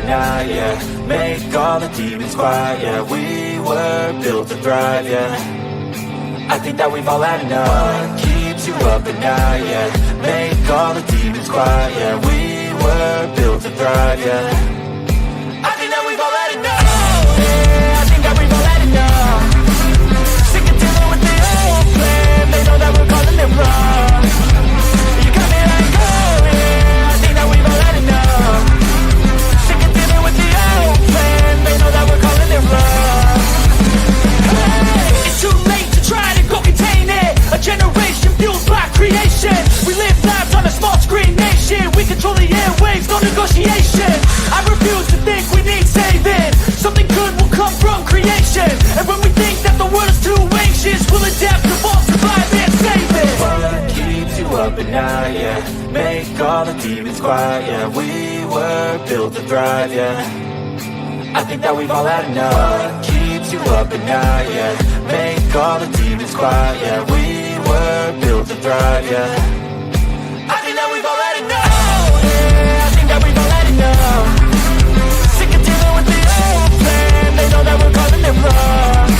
night, yeah. Make all the demons quiet, yeah. We were built to thrive, yeah. I think that we've all had enough. What keeps you up at night, yeah. Make all the demons quiet, yeah. We were built to thrive, yeah. I think that we've all had enough. Yeah, I think that we've all had enough. Sick of dealing with the old plan. They know that we're calling it wrong. You got me like, oh yeah, I think that we've all had enough. Sick of dealing with the old plan. They know that we're calling it wrong. Hey, it's too late to try to go contain it. A generation fueled by creation. We live lives on a small screen nation. We control the airwaves, no negotiation. I refuse to think we need saving. Something good will come from creation. And when we think that the world is too anxious, we'll adapt, evolve, survive, and save it. What keeps you up at night, yeah. Make all the demons quiet, yeah. We were built to thrive, yeah. I think that we've all had enough. What keeps you up at night, yeah. Make all the demons quiet, yeah. We were built to thrive, yeah. I think that we've all had enough. Oh, yeah, I think that we've all had enough. Sick of dealing with the old plan. They know that we're calling it wrong.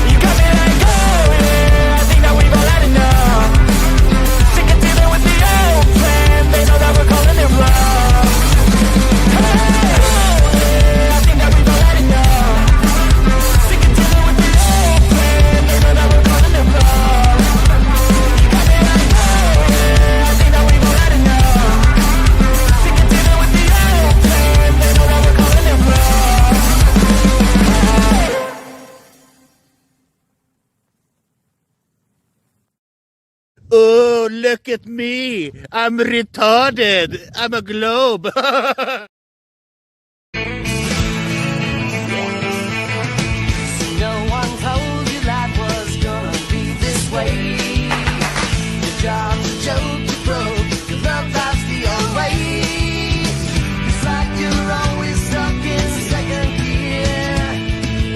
You got me like, oh yeah, I think that we've all had enough. Sick of dealing with the old plan. They know that we're calling it wrong. Hey, oh yeah, I think that we've all had enough. Sick of dealing with the old plan. They know that we're calling it wrong. You got me like, oh yeah, I think that we've all had enough. Sick of dealing with the old plan. They know that we're calling it wrong. Oh, look at me. I'm retarded. I'm a globe. No one told you life was gonna be this way. Your job's a joke, you broke. Your love life's the old way. It's like you're always stuck in second gear.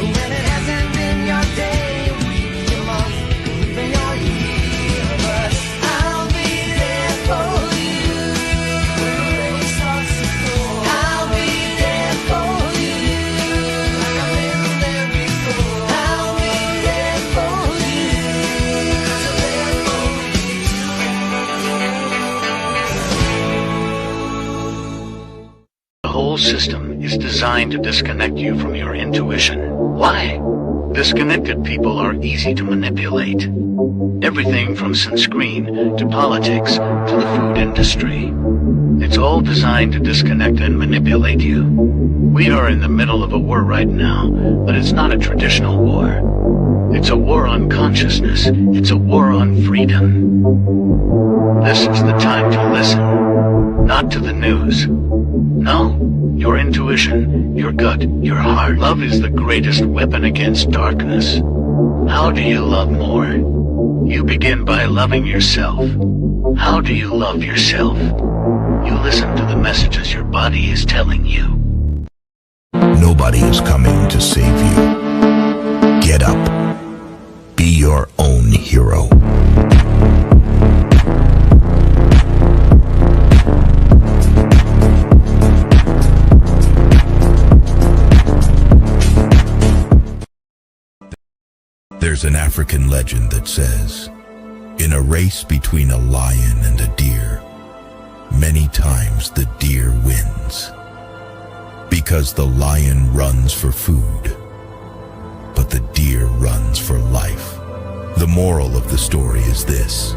When it hasn't been your day, week, your month, even your year. But I'll be there for you when the rain starts to pour. I'll be there for you like I've been there before. I'll be there for you 'cause I'm there for The whole system is designed to disconnect you from your intuition. Why? Disconnected people are easy to manipulate. Everything from sunscreen to politics to the food industry. It's all designed to disconnect and manipulate you. We are in the middle of a war right now, but it's not a traditional war. It's a war on consciousness. It's a war on freedom. This is the time to listen, not to the news. No, your intuition, your gut, your heart. Love is the greatest weapon against darkness. How do you love more? You begin by loving yourself. How do you love yourself? You listen to the messages your body is telling you. Nobody is coming to save you. Get up. Be your own hero. There's an African legend that says, in a race between a lion and a deer, many times the deer wins. Because the lion runs for food, but the deer runs for life. The moral of the story is this: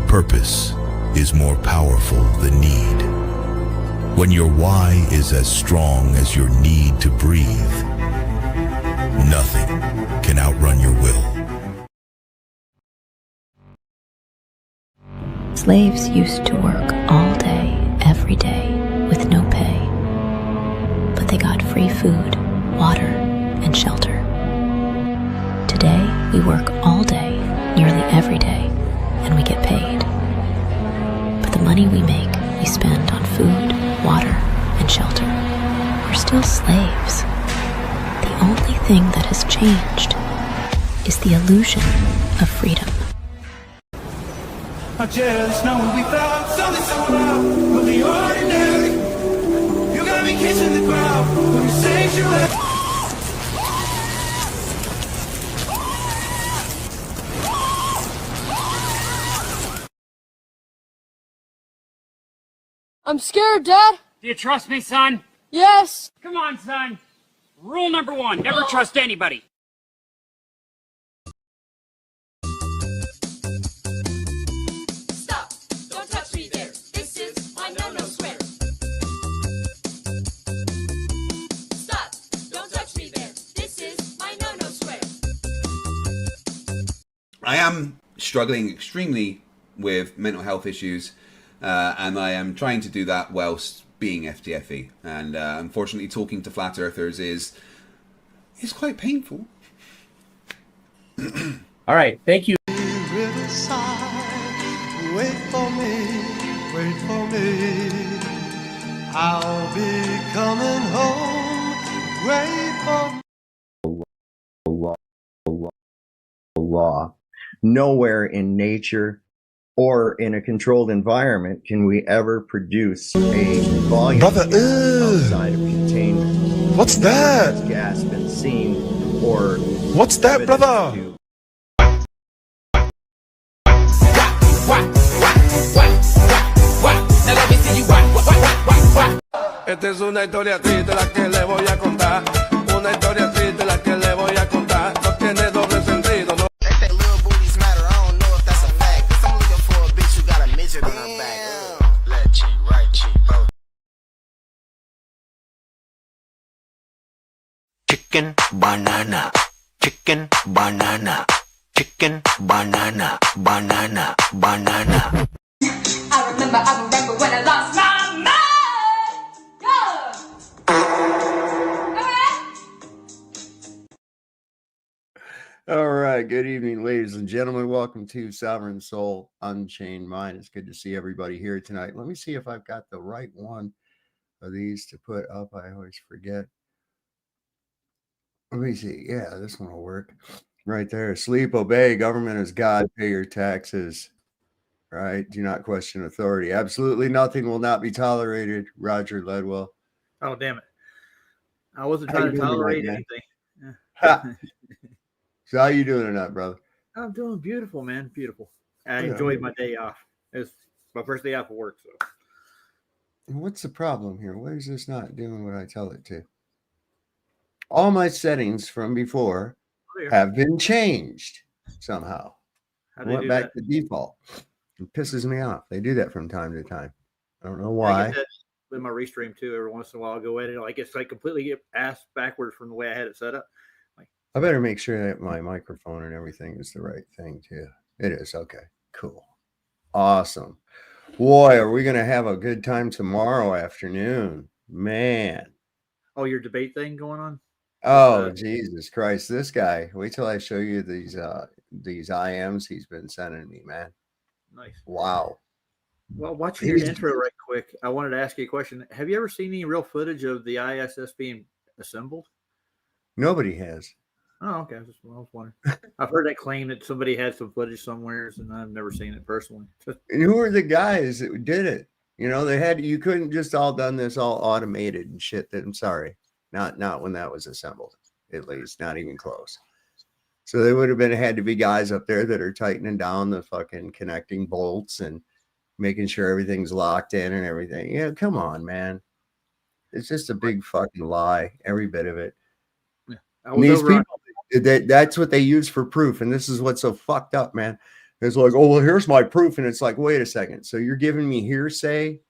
purpose is more powerful than need. When your why is as strong as your need to breathe, nothing can outrun your will. Slaves used to work all day, every day, with no pay. But they got free food, water, and shelter. Today, we work all day, nearly every day, and we get paid. But the money we make, we spend on food, water, and shelter. We're still slaves. The only thing that has changed is the illusion of freedom. I just know we found something so wild, but the ordinary. You got me kissing the ground. I'm scared, Dad. Do you trust me, son? Yes. Come on, son. Rule number 1, never trust anybody. Stop! Don't touch me there. This is my no-no square. Stop! Don't touch me there. This is my no-no square. I am struggling extremely with mental health issues, and I am trying to do that whilst being FTFE. And unfortunately, talking to flat earthers is quite painful. All right, thank you. Riverside, wait for me. I'll be coming home. Wait for me. Law. Nowhere in nature or in a controlled environment can we ever produce a volume outside of containment. What's that? Has gas been seen or what's that, brother? Esta es una historia triste la que le voy a contar. Una historia triste la que le voy a contar. No tiene doble sentido. No. They think little booties matter. I don't know if that's a fact. Cause I'm looking for a bitch who got a midget on her back. Left cheek, right cheek, both. Chicken banana, chicken banana, chicken banana, banana, banana. I remember when I lost my mind. All right, good evening, ladies and gentlemen. Welcome to Sovereign Soul Unchained Mind. It's good to see everybody here tonight. Let me see if I've got the right one of these to put up. I always forget. Let me see. Yeah, this one will work. Right there. Sleep, obey. Government is God. Pay your taxes. Right? Do not question authority. Absolutely nothing will not be tolerated. Roger Ledwell. Oh, damn it. I wasn't trying to tolerate anything. So how you doing tonight, brother? I'm doing beautiful, man. Beautiful. I enjoyed my day off. It's my first day off of work. So what's the problem here? Why is this not doing what I tell it to? All my settings from before have been changed somehow. I went back to default. It pisses me off. They do that from time to time. I don't know why. I get that with my restream too. Every once in a while, I'll go in and it's like completely get ass backwards from the way I had it set up. I better make sure that my microphone and everything is the right thing too. It is. Okay, cool. Awesome. Boy, are we going to have a good time tomorrow afternoon, man. Oh, your debate thing going on? Oh, Jesus Christ. This guy, wait till I show you these IMs he's been sending me, man. Nice. Wow. Well, watching your intro right quick, I wanted to ask you a question. Have you ever seen any real footage of the ISS being assembled? Nobody has. Oh, okay. I was wondering. I've heard that claim that somebody had some footage somewhere, and I've never seen it personally. And who are the guys that did it? You know, you couldn't just all done this all automated and shit. I'm sorry. Not when that was assembled, at least, not even close. So there would have had to be guys up there that are tightening down the fucking connecting bolts and making sure everything's locked in and everything. Yeah, come on, man. It's just a big fucking lie, every bit of it. Yeah. These people, that's what they use for proof. And this is what's so fucked up, man. It's like, oh, well, here's my proof. And it's like, wait a second. So you're giving me hearsay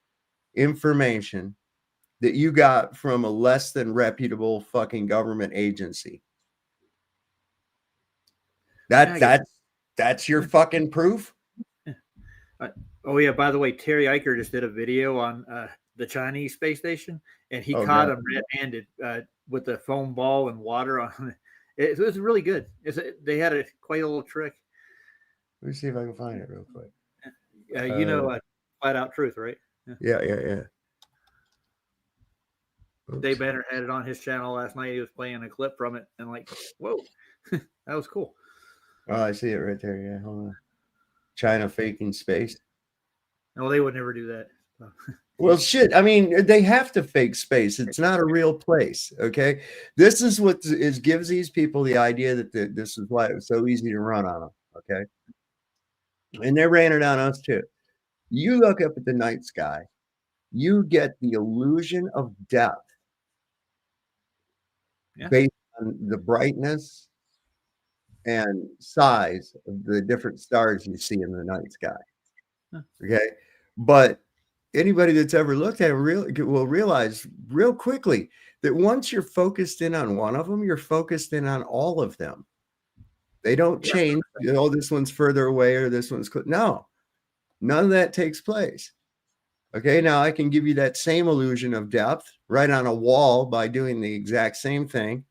information that you got from a less than reputable fucking government agency. That's your fucking proof. Oh yeah. By the way, Terry Eicher just did a video on the Chinese space station, and he caught him red-handed with the foam ball and water on it. It was really good. They had quite a little trick. Let me see if I can find it real quick. Flat out truth, right? Yeah. Dave Banner had it on his channel last night. He was playing a clip from it, and like, whoa, that was cool. Oh, I see it right there. Yeah, hold on. China faking space. No, they would never do that. Well, shit. I mean, they have to fake space. It's not a real place. Okay, this is what gives these people the idea that this is why it was so easy to run on them. Okay, and they ran it on us too. You look up at the night sky. you get the illusion of depth Yeah. based on the brightness and size of the different stars you see in the night sky. Huh. Okay. But anybody that's ever looked at it will realize real quickly that once you're focused in on one of them, you're focused in on all of them. They don't change. You know, this one's further away or this one's no, none of that takes place. Okay, now I can give you that same illusion of depth right on a wall by doing the exact same thing.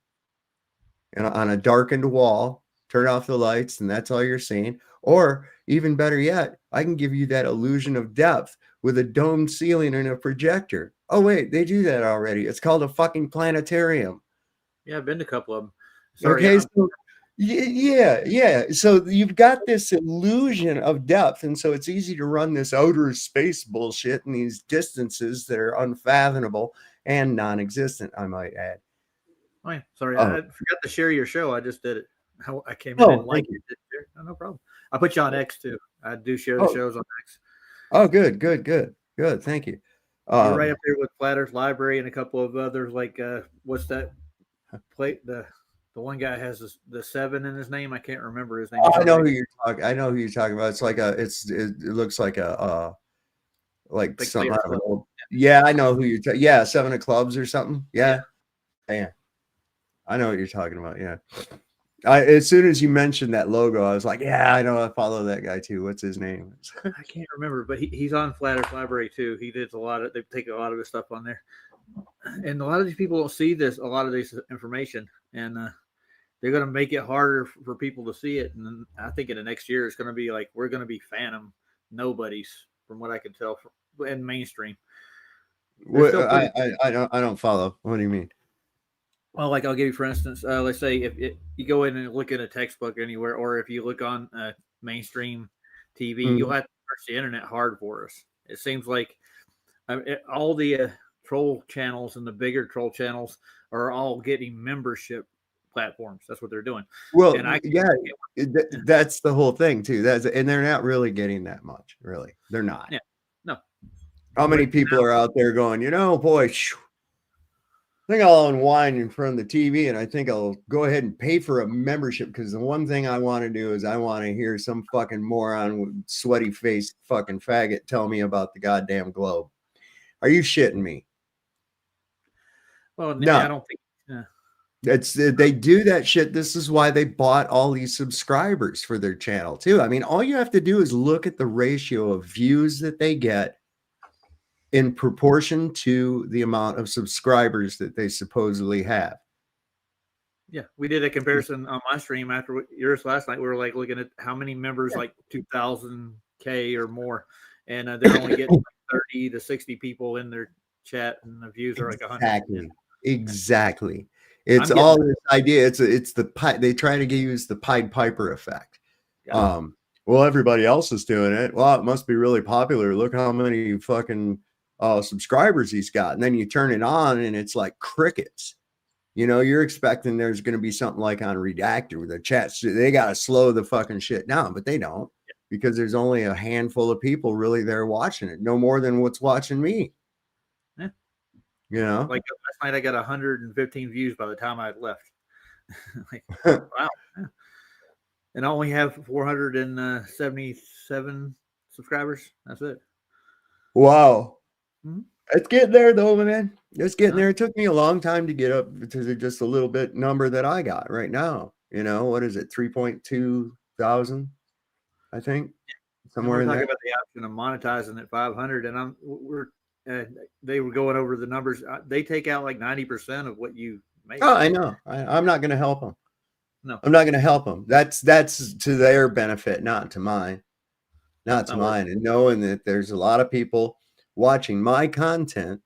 And on a darkened wall, turn off the lights, and that's all you're seeing. Or even better yet, I can give you that illusion of depth with a domed ceiling and a projector. Oh, wait, they do that already. It's called a fucking planetarium. Yeah, I've been to a couple of them. Sorry, Okay, so yeah. So you've got this illusion of depth, and so it's easy to run this outer space bullshit in these distances that are unfathomable and non-existent, I might add. Oh, yeah. Sorry, Oh. I forgot to share your show. I just did it. I came in and liked it. Oh, no problem. I put you on X too. I do share the shows on X. Oh, good. Thank you. You're right up there with Flat Earth Library and a couple of others. Like what's that plate? The one guy has the 7 in his name. I can't remember his name. I know who you're talking. I know who you're talking about. It's like it looks like a like something out of an old. Yeah, I know who you're. 7 of Clubs or something. Yeah. I know what you're talking about. Yeah. As soon as you mentioned that logo, I was like, yeah, I know. I follow that guy too. What's his name? I can't remember, but he's on Flat Earth Library too. He did they take a lot of his stuff on there. And a lot of these people don't see a lot of this information, and they're going to make it harder for people to see it. And I think in the next year, it's going to be like, we're going to be phantom nobodies from what I can tell in mainstream. I don't follow. What do you mean? Well, like I'll give you, for instance, let's say if you go in and look at a textbook anywhere, or if you look on mainstream TV, you'll have to search the internet hard for us. It seems like all the troll channels and the bigger troll channels are all getting membership platforms. That's what they're doing. Well, that's the whole thing too. And they're not really getting that much. Really, they're not. Yeah, no. How many people are out there going, boy, I think I'll unwind in front of the TV and I think I'll go ahead and pay for a membership because the one thing I want to do is I want to hear some fucking moron with sweaty face fucking faggot tell me about the goddamn globe. Are you shitting me? Well, no, I don't think. They do that shit. This is why they bought all these subscribers for their channel too. I mean, all you have to do is look at the ratio of views that they get in proportion to the amount of subscribers that they supposedly have. Yeah, we did a comparison on my stream after yours last night. We were like looking at how many members, like 2,000K or more, and they're only getting like 30 to 60 people in their chat, and the views are like 100. Exactly. It's all this idea. It's the they try to use the Pied Piper effect. Yeah. Well, everybody else is doing it. Well, it must be really popular. Look how many fucking subscribers he's got. And then you turn it on and it's like crickets. You're expecting there's going to be something like on Redactor with the chats. They got to slow the fucking shit down, but they don't because there's only a handful of people really there watching it. No more than what's watching me. Yeah. Like last night I got 115 views by the time I left. Like, wow. Yeah. And I only have 477 subscribers. That's it. Wow. Mm-hmm. It's getting there though, man. It's getting there. It took me a long time to get up to just a little bit number that I got right now. What is it? 3.2 thousand, I think. Somewhere in there. Talking about the option of monetizing at 500, and they were going over the numbers. They take out like 90% of what you make. Oh, I know. I'm not going to help them. No, I'm not going to help them. That's to their benefit, not to mine. Not to mine. And knowing that there's a lot of people watching my content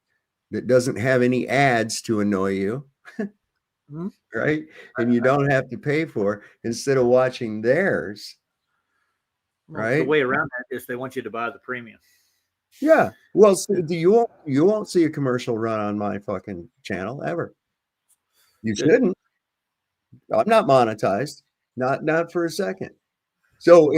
that doesn't have any ads to annoy you, right? And you don't have to pay for instead of watching theirs, right? The way around that is they want you to buy the premium. Yeah. Well, you won't see a commercial run on my fucking channel ever. You shouldn't. I'm not monetized. Not for a second. So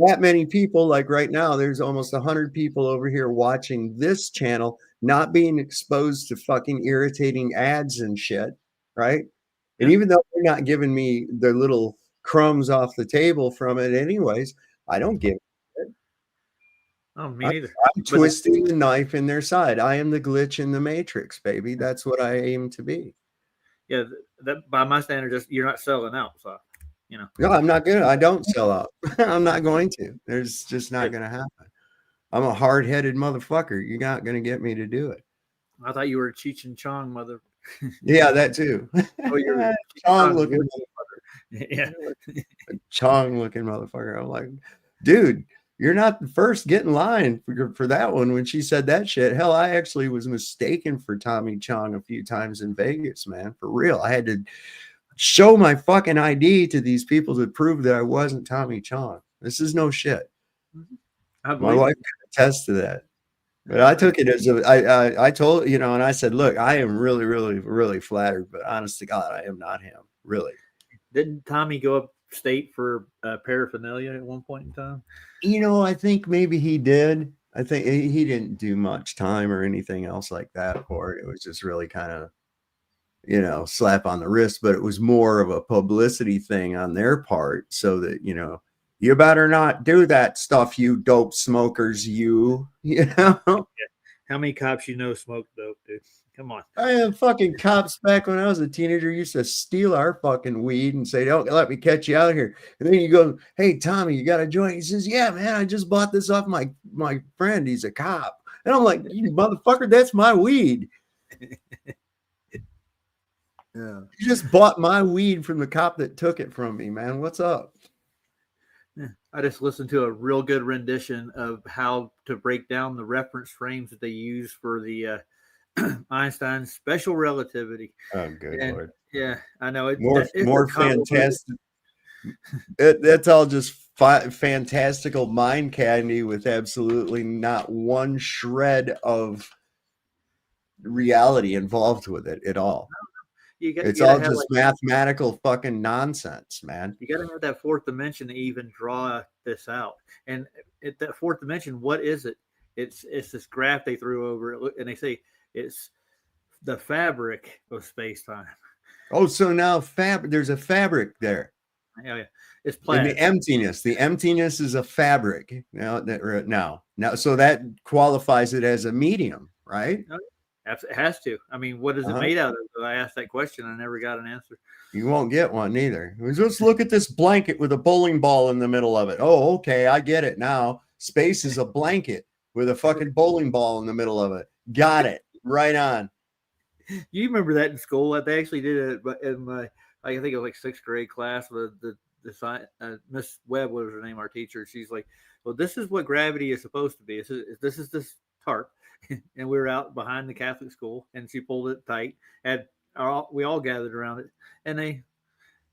that many people, like right now, there's almost 100 people over here watching this channel, not being exposed to fucking irritating ads and shit, right? And even though they're not giving me their little crumbs off the table from it anyways, I don't give a shit. Oh, me neither. I'm twisting the knife in their side. I am the glitch in the matrix, baby. That's what I aim to be. Yeah, that by my standard, just you're not selling out, so you know. No, I'm not gonna. I don't sell out. I'm not going to. There's just not gonna happen. I'm a hard-headed motherfucker. You're not gonna get me to do it. I thought you were a Cheech and Chong mother. Yeah, that too. Oh, you're a Chong looking motherfucker. Yeah, a Chong looking motherfucker. I'm like, dude, you're not the first. Get in line for that one. When she said that shit, hell, I actually was mistaken for Tommy Chong a few times in Vegas, man. For real, I had to show my fucking ID to these people to prove that I wasn't Tommy Chong. This is no shit. My wife can attest to that. But I took it as I told, and I said, look, I am really, really, really flattered, but honest to God, I am not him. Really. Didn't Tommy go upstate for paraphernalia at one point in time? I think maybe he did. I think he didn't do much time or anything else like that for it. It was just really kind of, slap on the wrist, but it was more of a publicity thing on their part so that, you better not do that stuff, you dope smokers, you know? How many cops smoked dope, dude? Come on. I had fucking cops back when I was a teenager used to steal our fucking weed and say, don't let me catch you out here. And then you go, hey, Tommy, you got a joint? He says, yeah, man, I just bought this off my friend. He's a cop. And I'm like, you motherfucker, that's my weed. Yeah. You just bought my weed from the cop that took it from me, man. What's up? I just listened to a real good rendition of how to break down the reference frames that they use for the Einstein's special relativity. Oh, good Lord. Yeah, I know. More fantastic. That's all just fantastical mind candy with absolutely not one shred of reality involved with it at all. It's all just mathematical fucking nonsense, man. You got to have that fourth dimension to even draw this out. And at that fourth dimension, what is it? It's this graph they threw over it, and they say it's the fabric of space-time. Oh, so now there's a fabric there. Yeah. It's plastic. And the emptiness. The emptiness is a fabric. Now, so that qualifies it as a medium, right? It has to. I mean, what is it made out of? I asked that question. I never got an answer. You won't get one either. Just look at this blanket with a bowling ball in the middle of it. Oh, okay. I get it now. Space is a blanket with a fucking bowling ball in the middle of it. Got it. Right on. You remember that in school? They actually did it in my, I think it was like sixth grade class. The Miss Webb was her name, our teacher. She's like, well, this is what gravity is supposed to be. This is this tarp. And we were out behind the Catholic school, and she pulled it tight. We all gathered around it, and they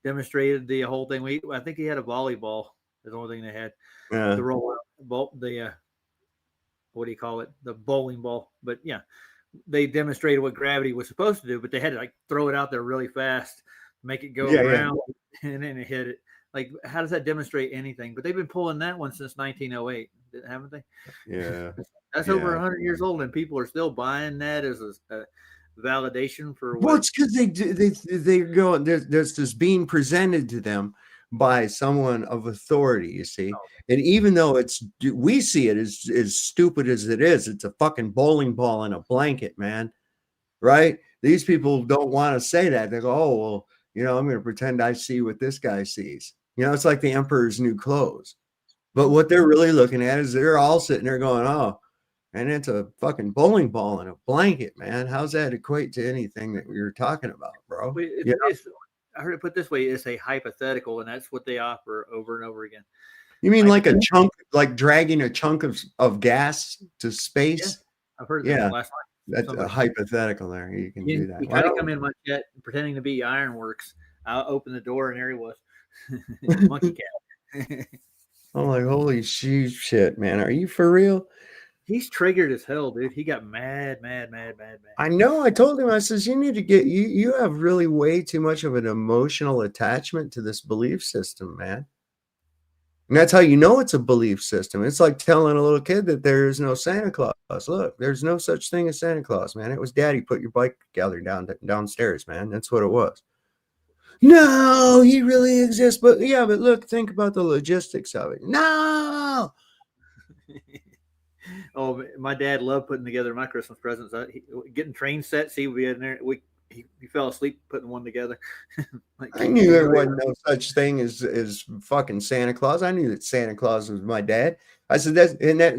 demonstrated the whole thing. I think he had a volleyball. That's the only thing they had. The roll out, what do you call it? The bowling ball. But yeah, they demonstrated what gravity was supposed to do, but they had to throw it out there really fast, make it go around, and then it hit it. How does that demonstrate anything? But they've been pulling that one since 1908, haven't they? Yeah. That's over 100 years old, and people are still buying that as a validation for. Well, it's because they go. There's this being presented to them by someone of authority. You see, and even though we see it as stupid as it is, it's a fucking bowling ball in a blanket, man. Right? These people don't want to say that. They go, oh well, I'm going to pretend I see what this guy sees. It's like the emperor's new clothes. But what they're really looking at is they're all sitting there going, oh. And it's a fucking bowling ball in a blanket, man. How's that equate to anything that we were talking about, bro? I heard it put this way: it's a hypothetical, and that's what they offer over and over again. You mean like a chunk, like dragging a chunk of gas to space? Yeah, I've heard that last night. That's a hypothetical there. You can do that. You try to come in my jet pretending to be Ironworks. I'll open the door, and there he was. Monkey cat. I'm like, holy shit, man. Are you for real? He's triggered as hell, dude. He got mad. I know. I told him, I says, you need to get, you have really way too much of an emotional attachment to this belief system, man. And that's how you know it's a belief system. It's like telling a little kid that there is no Santa Claus. Look, there's no such thing as Santa Claus, man. It was Daddy put your bike together downstairs, man. That's what it was. No, he really exists. But yeah, but look, think about the logistics of it. No. Oh, my dad loved putting together my Christmas presents. Getting train sets, he would be in there. He fell asleep putting one together. I knew there wasn't no such thing as fucking Santa Claus. I knew that Santa Claus was my dad. I said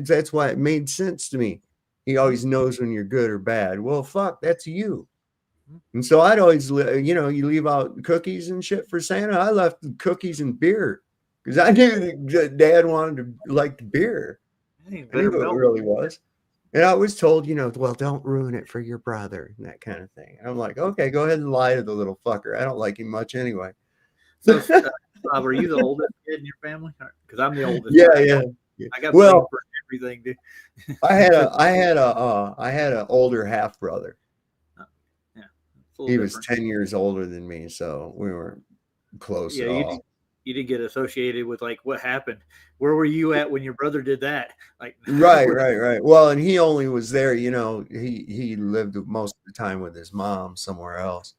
that's why it made sense to me. He always knows when you're good or bad. Well, fuck, that's you. And so I'd always, you leave out cookies and shit for Santa. I left cookies and beer because I knew that Dad wanted to like the beer. I knew what it really was. And I was told, well, don't ruin it for your brother and that kind of thing. And I'm like, okay, go ahead and lie to the little fucker. I don't like him much anyway. So, Bob, are you the oldest kid in your family? Because I'm the oldest. Yeah. I got for everything, dude. I had an older half brother. Yeah, he was 10 years older than me, so we weren't close at all. You didn't get associated with like what happened. Where were you at when your brother did that? Like right. Well, and he only was there, he lived most of the time with his mom somewhere else.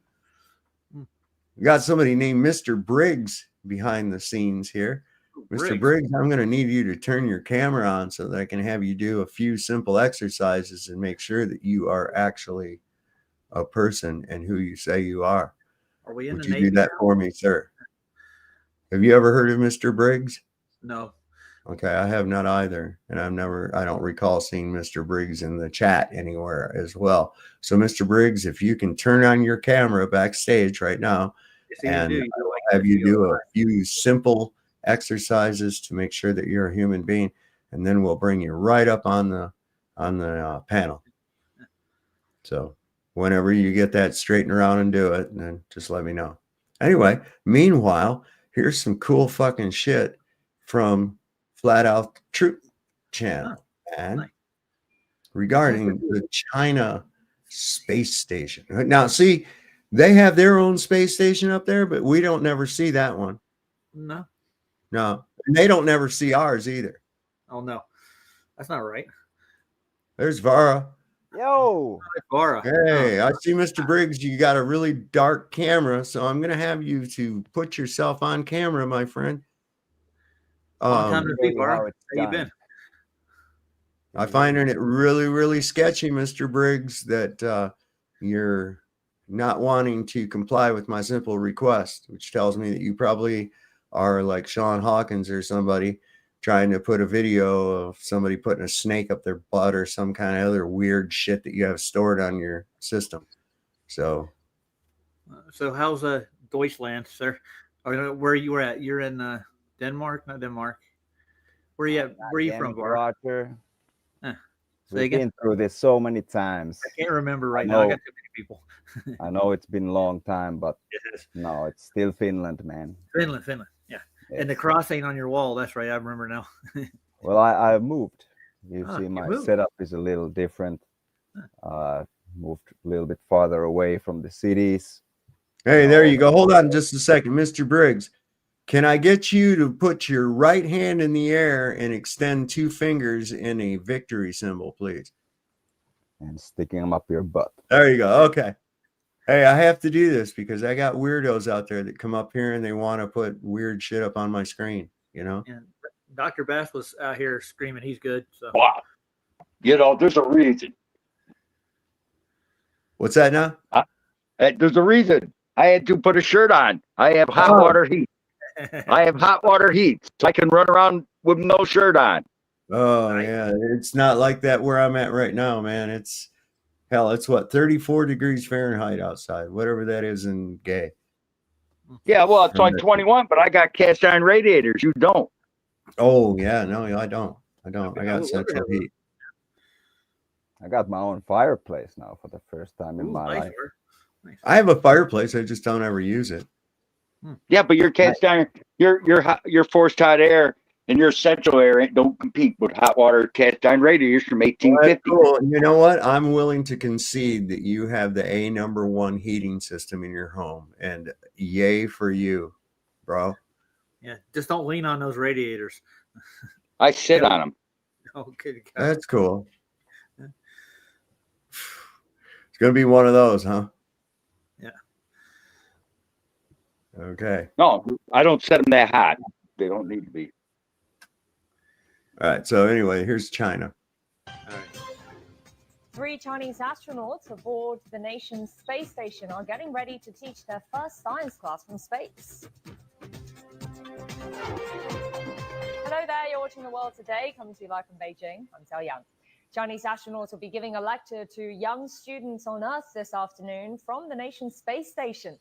We got somebody named Mr. Briggs behind the scenes here. Mr. Briggs, I'm going to need you to turn your camera on so that I can have you do a few simple exercises and make sure that you are actually a person and who you say you are. Are we in Would the you Navy do that for me, sir? Have you ever heard of Mr. Briggs? No. Okay, I have not either. And I don't recall seeing Mr. Briggs in the chat anywhere as well. So Mr. Briggs, if you can turn on your camera backstage right now, and I'll have you do a few simple exercises to make sure that you're a human being, and then we'll bring you right up on the panel. So whenever you get that straightened around and do it, then just let me know. Anyway, meanwhile, here's some cool fucking shit from Flat Out Truth Channel, and regarding the China space station. Now, see, they have their own space station up there, but we don't never see that one. No. And they don't never see ours either. Oh no, that's not right. There's Vara. Yo, Vara. Hey, I see Mr. Briggs. You got a really dark camera, so I'm gonna have you to put yourself on camera, my friend. Long time to see, Vara. How you been? I find it really, really sketchy, Mr. Briggs, that you're not wanting to comply with my simple request, which tells me that you probably are like Sean Hawkins or somebody trying to put a video of somebody putting a snake up their butt or some kind of other weird shit that you have stored on your system. So how's Deutschland, sir? Or where you were at? You're in Denmark, not Denmark. Where are you at? Where are you from, Roger? We've been through this so many times. I can't remember right now. I got too many people. I know it's been a long time, but no, it's still Finland, man. Finland, yeah. Yes. And the cross ain't on your wall. That's right. I remember now. Well, I moved. You see, my setup is a little different. Moved a little bit farther away from the cities. Hey, there you go. Hold on just a second, Mr. Briggs. Can I get you to put your right hand in the air and extend 2 fingers in a victory symbol, please? And sticking them up your butt. There you go. Okay. Hey, I have to do this because I got weirdos out there that come up here and they want to put weird shit up on my screen, And Dr. Bass was out here screaming he's good. So. Wow. There's a reason. What's that now? There's a reason. I had to put a shirt on. I have hot water heat. I have hot water heat, so I can run around with no shirt on. Oh, yeah. It's not like that where I'm at right now, man. It's what, 34 degrees Fahrenheit outside, whatever that is in gay. Yeah, well, it's like 21, but I got cast iron radiators. You don't. Oh, yeah. No, I don't. I got central heat. I got my own fireplace now for the first time in my life. Nice. I have a fireplace. I just don't ever use it. Yeah, but your cast iron, your forced hot air and your central air don't compete with hot water cast iron radiators from 1850. Cool. You know what? I'm willing to concede that you have the #1 heating system in your home, and yay for you, bro. Yeah, just don't lean on those radiators. I sit on them. Okay, That's cool. It's gonna be one of those, huh? Yeah. Okay. No, I don't set them that hot. They don't need to be. All right. So anyway, here's China. All right. 3 Chinese astronauts aboard the nation's space station are getting ready to teach their first science class from space. Hello there, you're watching The World Today, coming to you live from Beijing. I'm Xiao Yang. Chinese astronauts will be giving a lecture to young students on Earth this afternoon from the nation's space station.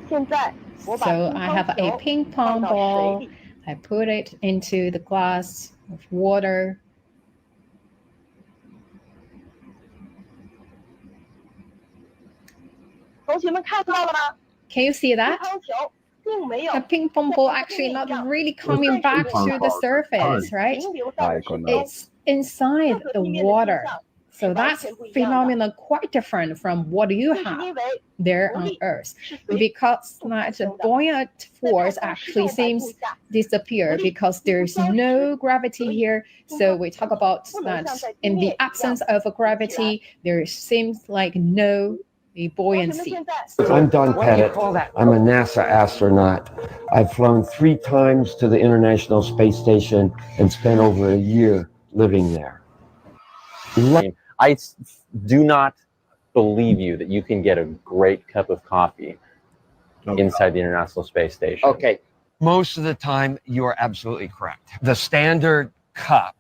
So I have a ping pong ball. I put it into the glass of water. Can you see that? The ping pong ball actually not really coming back to the surface, right? It's inside the water. So that's phenomenon quite different from what you have there on Earth, because that buoyant force actually seems disappear because there's no gravity here. So we talk about that in the absence of a gravity, there seems like no buoyancy. I'm Don Pettit. I'm a NASA astronaut. I've flown 3 times to the International Space Station and spent over a year living there. I do not believe you that you can get a great cup of coffee inside the International Space Station. Okay. Most of the time, you are absolutely correct. The standard cup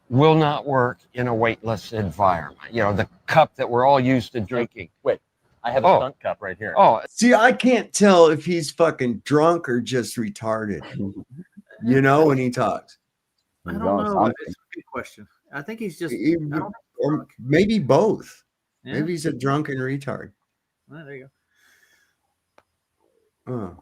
will not work in a weightless environment. You know, the cup that we're all used to drinking. Wait, I have a stunt cup right here. Oh, see, I can't tell if he's fucking drunk or just retarded. You know, when he talks. I don't know. It's a good question. I think he's just, or maybe both. Yeah. Maybe he's a drunken retard. Well, there you go.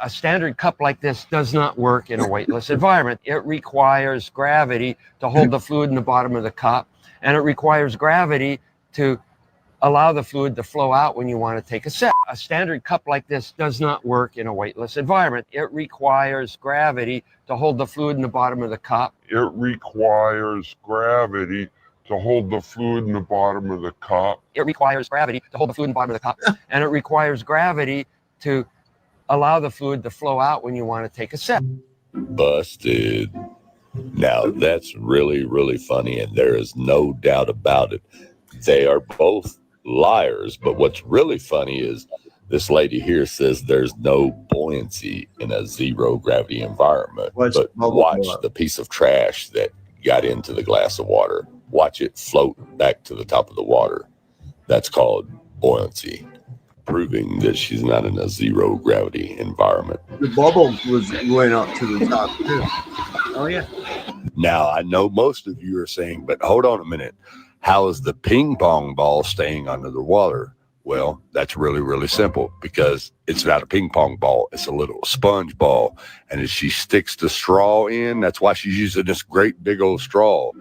A standard cup like this does not work in a weightless environment. It requires gravity to hold the fluid in the bottom of the cup, and it requires gravity to allow the fluid to flow out when you want to take a sip. A standard cup like this does not work in a weightless environment. It requires gravity to hold the fluid in the bottom of the cup. It requires gravity to hold the fluid in the bottom of the cup. It requires gravity to hold the fluid in the bottom of the cup, and it requires gravity to allow the fluid to flow out when you want to take a sip. Busted. Now that's really, really funny, and there is no doubt about it. They are both liars, but what's really funny is this lady here says there's no buoyancy in a zero gravity environment. But watch the piece of trash that got into the glass of water. Watch it float back to the top of the water. That's called buoyancy, proving that she's not in a zero gravity environment. The bubble went up to the top too. Oh yeah. Now I know most of you are saying, but hold on a minute. How is the ping pong ball staying under the water? Well, that's really, really simple, because it's not a ping pong ball. It's a little sponge ball. And as she sticks the straw in, that's why she's using this great big old straw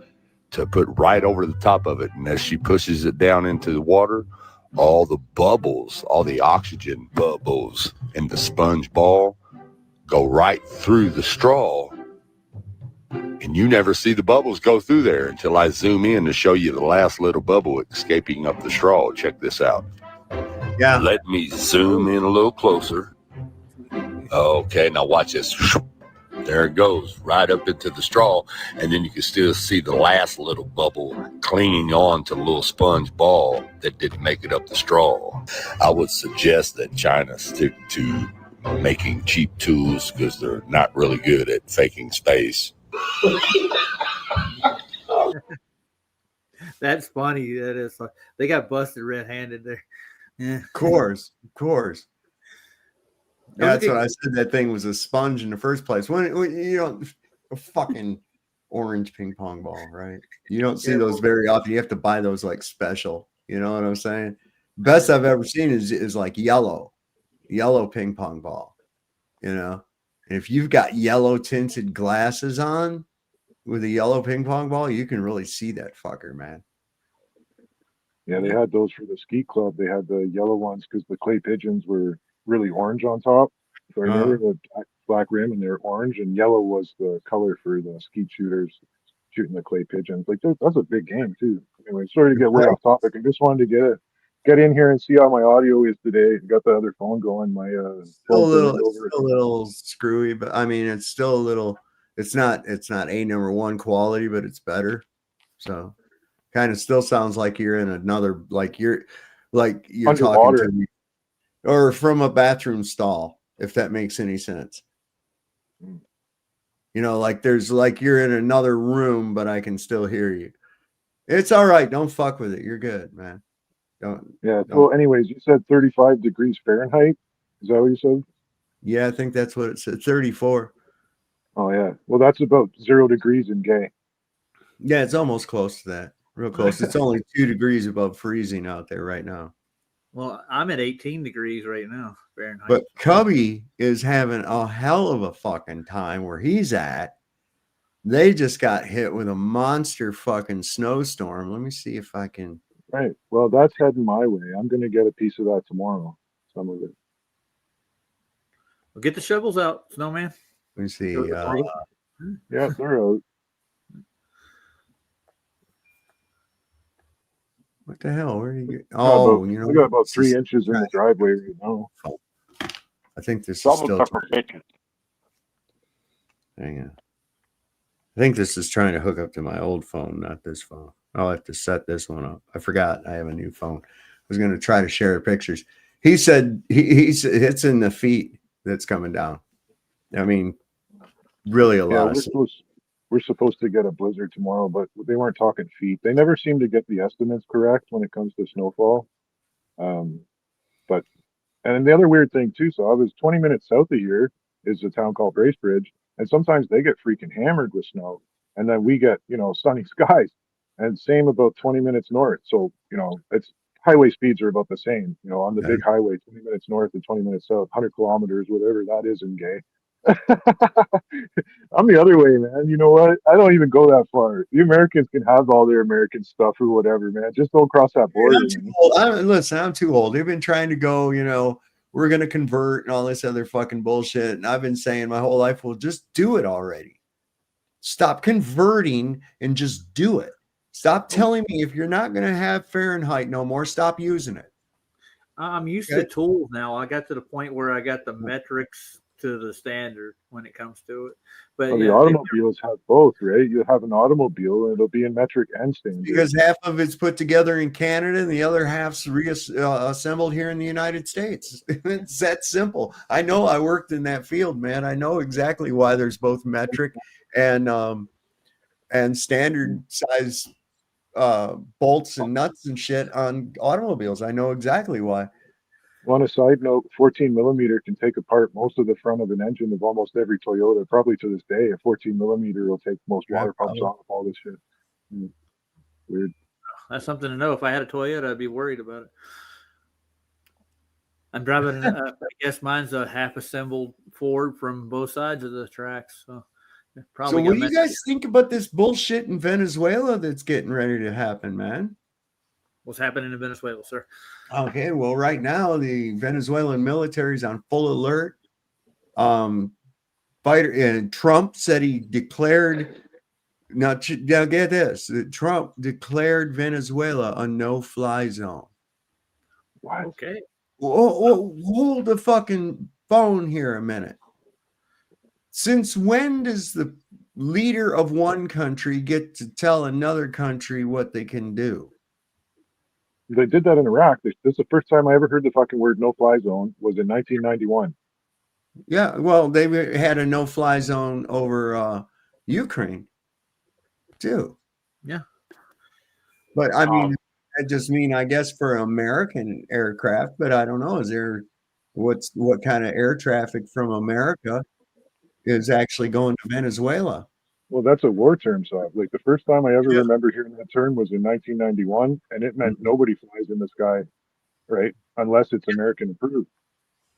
to put right over the top of it. And as she pushes it down into the water, all the bubbles, all the oxygen bubbles in the sponge ball go right through the straw. And you never see the bubbles go through there until I zoom in to show you the last little bubble escaping up the straw. Check this out. Yeah. Let me zoom in a little closer. Okay, now watch this. There it goes, right up into the straw. And then you can still see the last little bubble clinging on to the little sponge ball that didn't make it up the straw. I would suggest that China stick to making cheap tools, because they're not really good at faking space. That's funny. That is. They got busted red-handed there. Yeah. Of course. That's what I said. That thing was a sponge in the first place. When you know, a fucking orange ping pong ball, right? You don't see those very often. You have to buy those like special. You know what I'm saying? Best I've ever seen is like yellow ping pong ball. You know, and if you've got yellow tinted glasses on with a yellow ping pong ball, you can really see that fucker, man. Yeah, they had those for the ski club. They had the yellow ones because the clay pigeons were really orange on top. So I remember the black rim and they're orange, and yellow was the color for the skeet shooters shooting the clay pigeons. Like that's a big game too. Anyway, sorry to get way off topic. I just wanted to get in here and see how my audio is today. Got the other phone going. My phone turned over. It's a little screwy, but I mean, it's still a little. It's not a number one quality, but it's better. So, kind of still sounds like you're in another, like you're underwater. Talking to me, or from a bathroom stall, if that makes any sense. You know, like there's like you're in another room, but I can still hear you. It's all right. Don't fuck with it. You're good, man. Don't. Well, anyways, you said 35 degrees Fahrenheit. Is that what you said? Yeah, I think that's what it said. 34. Oh yeah. Well, that's about 0 degrees in gay. Yeah, it's almost close to that. Real close. It's only 2 degrees above freezing out there right now. Well, I'm at 18 degrees right now, Fahrenheit. But Cubby is having a hell of a fucking time where he's at. They just got hit with a monster fucking snowstorm. Let me see if I can. Right. Well, that's heading my way. I'm going to get a piece of that tomorrow. Some of it. Well, get the shovels out, Snowman. Let me see. Yeah, they're out. What the hell? Where did you get? Oh, you know, I got about 3 inches in the driveway right now. I think this is still. Hang on. I think this is trying to hook up to my old phone, not this phone. I'll have to set this one up. I forgot I have a new phone. I was going to try to share pictures. He said he's it's in the feet that's coming down. I mean, really a lot. We're supposed to get a blizzard tomorrow, but they weren't talking feet. They never seem to get the estimates correct when it comes to snowfall. And the other weird thing too, so I was 20 minutes south of here is a town called Bracebridge, and sometimes they get freaking hammered with snow, and then we get, sunny skies. And same about 20 minutes north. So, it's highway speeds are about the same, on the big highway, 20 minutes north and 20 minutes south, 100 kilometers, whatever that is in gay. I'm the other way, man. You know what? I don't even go that far. The Americans can have all their American stuff or whatever, man. Just don't cross that border. Listen, I'm too old. They've been trying to go, we're going to convert and all this other fucking bullshit. And I've been saying my whole life, well, just do it already. Stop converting and just do it. Stop telling me if you're not going to have Fahrenheit no more, stop using it. I'm used to tools now. I got to the point where I got the metrics to the standard when it comes to it. But the automobiles have both, right? You have an automobile and it'll be in metric and standard. Because half of it's put together in Canada and the other half's assembled here in the United States. It's that simple. I know I worked in that field, man. I know exactly why there's both metric and standard size bolts and nuts and shit on automobiles. I know exactly why. On a side note, 14 millimeter can take apart most of the front of an engine of almost every Toyota. Probably to this day, a 14 millimeter will take most water pumps off all this shit. Weird. That's something to know. If I had a Toyota, I'd be worried about it. I'm driving, I guess mine's a half assembled Ford from both sides of the tracks. So probably. So what do you guys think about this bullshit in Venezuela that's getting ready to happen, man? What's happening in Venezuela, sir? Okay, well, right now the Venezuelan military is on full alert. Trump said he declared. Now get this: Trump declared Venezuela a no-fly zone. What? Okay. Hold the fucking phone here a minute. Since when does the leader of one country get to tell another country what they can do? They did that in Iraq. This is the first time I ever heard the fucking word no-fly zone was in 1991. Yeah, well, they had a no-fly zone over Ukraine, too. Yeah. But, I mean, I just mean, I guess, for American aircraft, but I don't know. Is there what kind of air traffic from America is actually going to Venezuela? Well, that's a war term, so like the first time I ever remember hearing that term was in 1991, and it meant nobody flies in the sky, right? Unless it's American approved.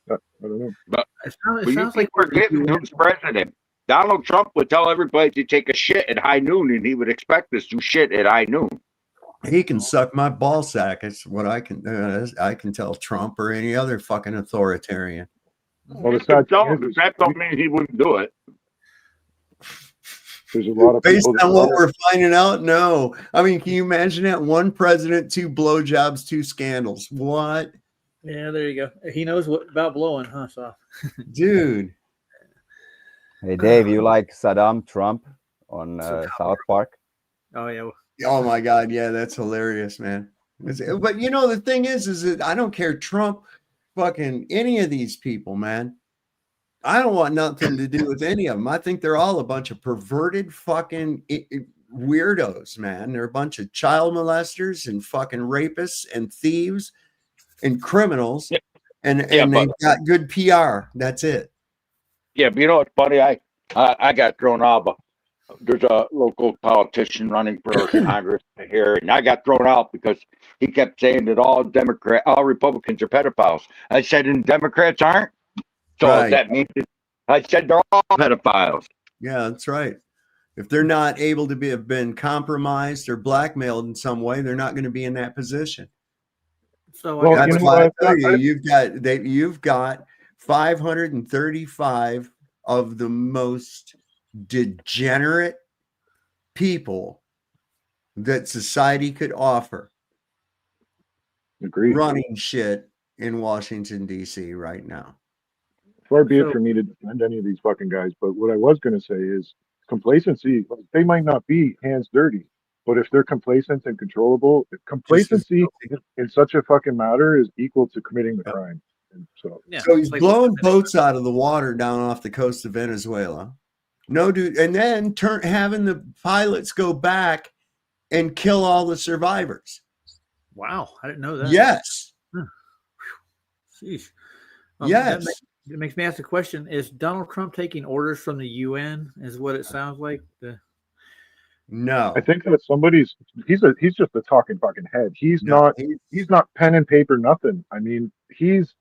I don't know. But it sounds like we're getting who's president. Donald Trump would tell everybody to take a shit at high noon, and he would expect us to shit at high noon. He can suck my ball sack. It's what I can tell Trump or any other fucking authoritarian. Well, the sad thing is, that don't mean he wouldn't do it. There's a lot of Based people on what we're finding out, no. I mean, can you imagine that? One president, 2 blowjobs, 2 scandals. What? Yeah, there you go. He knows what about blowing, huh? So, dude. Hey, Dave, you like Saddam Trump on South Park? Oh yeah. Oh my God, yeah, that's hilarious, man. But you know, the thing is that I don't care Trump, fucking any of these people, man. I don't want nothing to do with any of them. I think they're all a bunch of perverted fucking weirdos, man. They're a bunch of child molesters and fucking rapists and thieves and criminals, and they've got good PR. That's it. Yeah, but you know what's funny? I got thrown out. But there's a local politician running for Congress here, and I got thrown out because he kept saying that all Republicans are pedophiles. I said, and Democrats aren't. So Right. that means I said they're all pedophiles. Yeah, that's right. If they're not able to have been compromised or blackmailed in some way, they're not going to be in that position. So that's why I tell you, you've got 535 of the most degenerate people that society could offer. Agreed. Running shit in Washington, D.C. right now. Far be it for me to defend any of these fucking guys, but what I was going to say is complacency. They might not be hands dirty, but if they're complacent and controllable, complacency in such a fucking matter is equal to committing the crime. And so he's blowing boats out of the water down off the coast of Venezuela. No, dude, and then having the pilots go back and kill all the survivors. Wow, I didn't know that. Yes. Jeez. Yes. It makes me ask the question: is Donald Trump taking orders from the UN? Is what it sounds like. No, I think that he's just a talking fucking head. He's not pen and paper, nothing. I mean, he's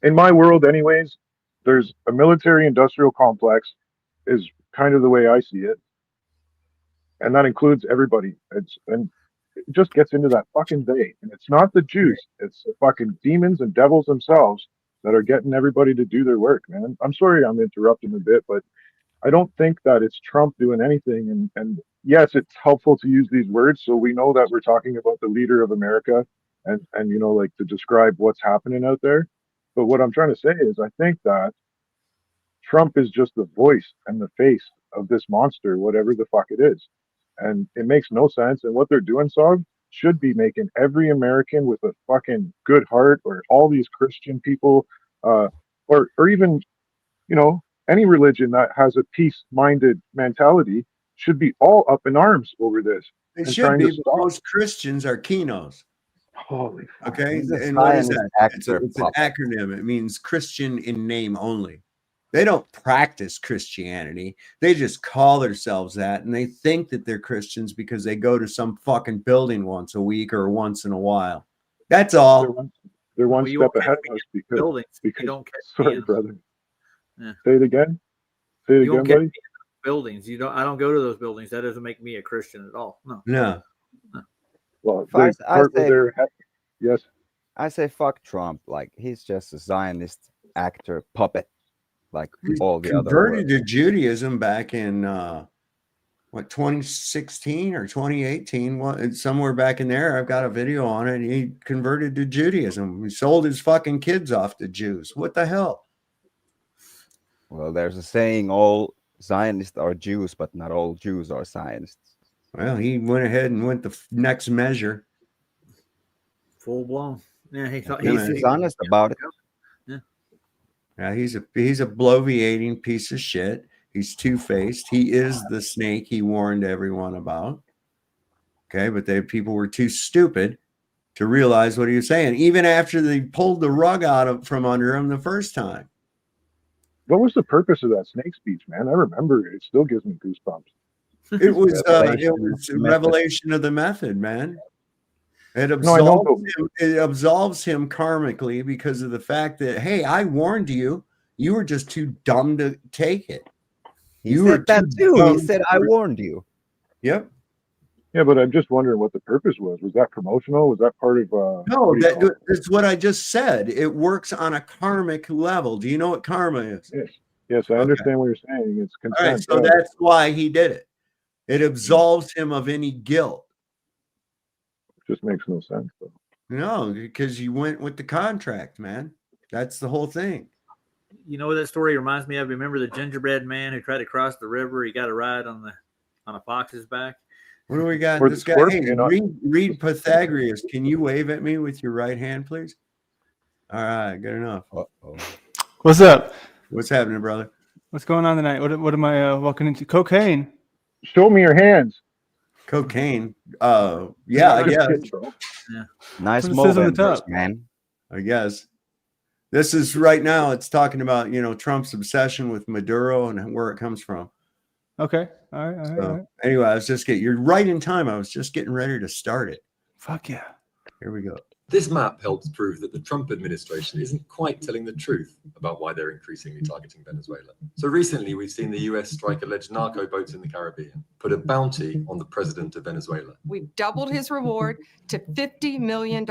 in my world anyways. There's a military industrial complex is kind of the way I see it. And that includes everybody. And it just gets into that fucking they. And it's not the Jews, it's the fucking demons and devils themselves that are getting everybody to do their work, man. I'm sorry I'm interrupting a bit, but I don't think that it's Trump doing anything. And yes, it's helpful to use these words so we know that we're talking about the leader of America and you know, like to describe what's happening out there. But what I'm trying to say is I think that Trump is just the voice and the face of this monster, whatever the fuck it is. And it makes no sense. And what they're doing, Sog, should be making every American with a fucking good heart, or all these Christian people, or even, you know, any religion that has a peace-minded mentality should be all up in arms over this. It should be, but most Christians are Kinos. Holy fuck. Okay, and what is that? It's an acronym. It means Christian in name only. They don't practice Christianity. They just call themselves that, and they think that they're Christians because they go to some fucking building once a week or once in a while. That's all. They're one step ahead of us because you don't catch sorry, hands. brother. Yeah. Say it again. Say it You don't again, get buddy. buildings. I don't go to those buildings. That doesn't make me a Christian at all. No. No. Well, yes. I say fuck Trump. Like, he's just a Zionist actor puppet, like all the other. Converted to Judaism back in 2016 or 2018, somewhere back in there. I've got a video on it. He converted to Judaism. He sold his fucking kids off to Jews. What the hell? Well, there's a saying: all Zionists are Jews, but not all Jews are Zionists. Well, he went ahead and went the next measure. Full blown. Yeah, he's honest about it. Yeah, he's a bloviating piece of shit. He's two-faced. He is the snake he warned everyone about. Okay, but people were too stupid to realize what he was saying, even after they pulled the rug out from under him the first time. What was the purpose of that snake speech, man? I remember it. It still gives me goosebumps. It was a revelation of the method, man. It absolves him karmically because of the fact that, hey, I warned you. You were just too dumb to take it. He said that too. He said, I warned you. Yep. Yeah, but I'm just wondering what the purpose was. Was that promotional? Was that part of No, that's what I just said. It works on a karmic level. Do you know what karma is? Yes. Yes, I understand what you're saying. It's consent. All right, so that's why he did it. It absolves him of any guilt. Just makes no sense, though. No, because you went with the contract, man. That's the whole thing. You know what that story reminds me of? Remember the gingerbread man who tried to cross the river? He got a ride on a fox's back. What do we got? Or This the guy. Hey, scorpion. read Pythagoras. Can you wave at me with your right hand, please? All right, good enough. What's up? What's happening, brother? What's going on tonight? What am I walking into? Cocaine. Show me your hands. Cocaine. Yeah, I guess. Yeah. Nice What it says on the Movembers, top. man. I guess. This is right now. It's talking about Trump's obsession with Maduro and where it comes from. Okay. All right. All right. Anyway, I was just you're right in time. I was just getting ready to start it. Fuck yeah. Here we go. This map helps prove that the Trump administration isn't quite telling the truth about why they're increasingly targeting Venezuela. So recently, we've seen the US strike alleged narco boats in the Caribbean, put a bounty on the president of Venezuela. We've doubled his reward to $50 million.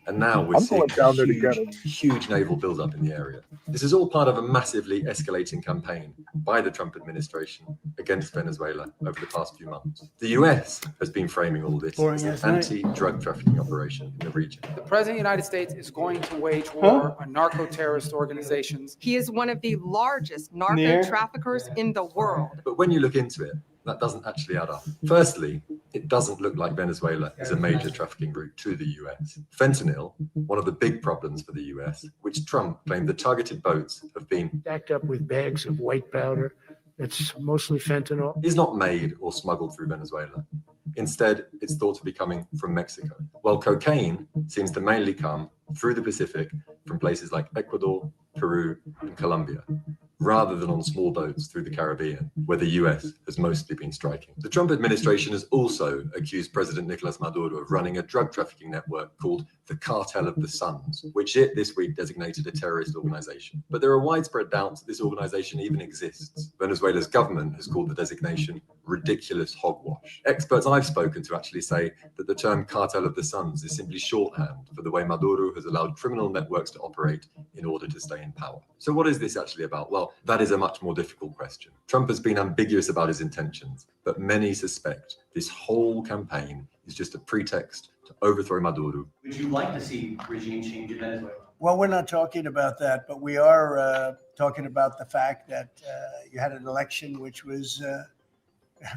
And now we're seeing a huge naval buildup in the area. This is all part of a massively escalating campaign by the Trump administration against Venezuela over the past few months. The US has been framing all this as an anti-drug trafficking operation in the region. The President of the United States is going to wage war on narco-terrorist organizations. He is one of the largest narco traffickers in the world. But when you look into it, that doesn't actually add up. Firstly, it doesn't look like Venezuela is a major trafficking route to the US. Fentanyl, one of the big problems for the US, which Trump claimed the targeted boats have been backed up with bags of white powder. It's mostly fentanyl. is not made or smuggled through Venezuela. Instead, it's thought to be coming from Mexico, while cocaine seems to mainly come through the Pacific from places like Ecuador, Peru, and Colombia, rather than on small boats through the Caribbean, where the US has mostly been striking. The Trump administration has also accused President Nicolas Maduro of running a drug trafficking network called the Cartel of the Suns, which it this week designated a terrorist organization. But there are widespread doubts that this organization even exists. Venezuela's government has called the designation ridiculous hogwash. Experts I've spoken to actually say that the term Cartel of the Suns is simply shorthand for the way Maduro has allowed criminal networks to operate in order to stay in power. So what is this actually about? Well, that is a much more difficult question. Trump has been ambiguous about his intentions, but many suspect this whole campaign is just a pretext to overthrow Maduro. Would you like to see regime change in Venezuela? Well, we're not talking about that, but we are talking about the fact that you had an election which was a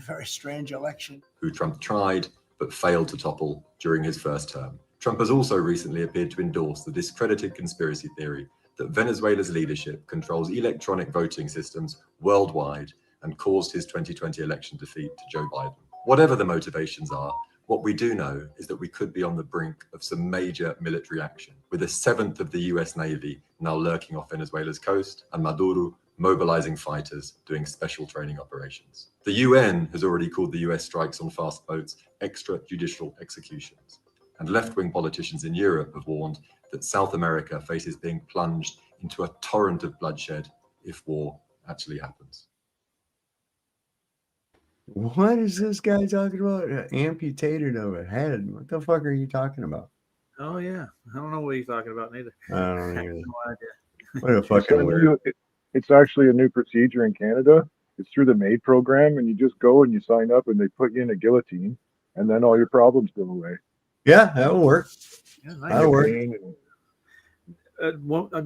very strange election. Who Trump tried but failed to topple during his first term. Trump has also recently appeared to endorse the discredited conspiracy theory that Venezuela's leadership controls electronic voting systems worldwide and caused his 2020 election defeat to Joe Biden. Whatever the motivations are, what we do know is that we could be on the brink of some major military action, with a seventh of the US Navy now lurking off Venezuela's coast and Maduro mobilizing fighters doing special training operations. The UN has already called the US strikes on fast boats extrajudicial executions. And left-wing politicians in Europe have warned that South America faces being plunged into a torrent of bloodshed if war actually happens. What is this guy talking about? Amputated of a head. What the fuck are you talking about? Oh yeah, I don't know what he's talking about neither. I don't I have either. no idea. What a fucking weird. It's actually a new procedure in Canada. It's through the MAID program, and you just go and you sign up, and they put you in a guillotine, and then all your problems go away. Yeah, that'll work. Yeah, That'll work.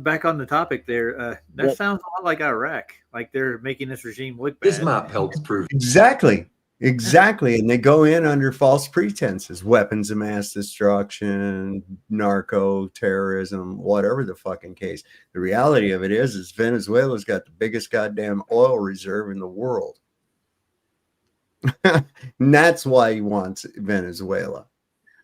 Back on the topic there, that sounds a lot like Iraq. Like they're making this regime look bad. This map helps prove Exactly. And they go in under false pretenses, weapons of mass destruction, narco terrorism, whatever the fucking case. The reality of it is Venezuela's got the biggest goddamn oil reserve in the world. And that's why he wants Venezuela.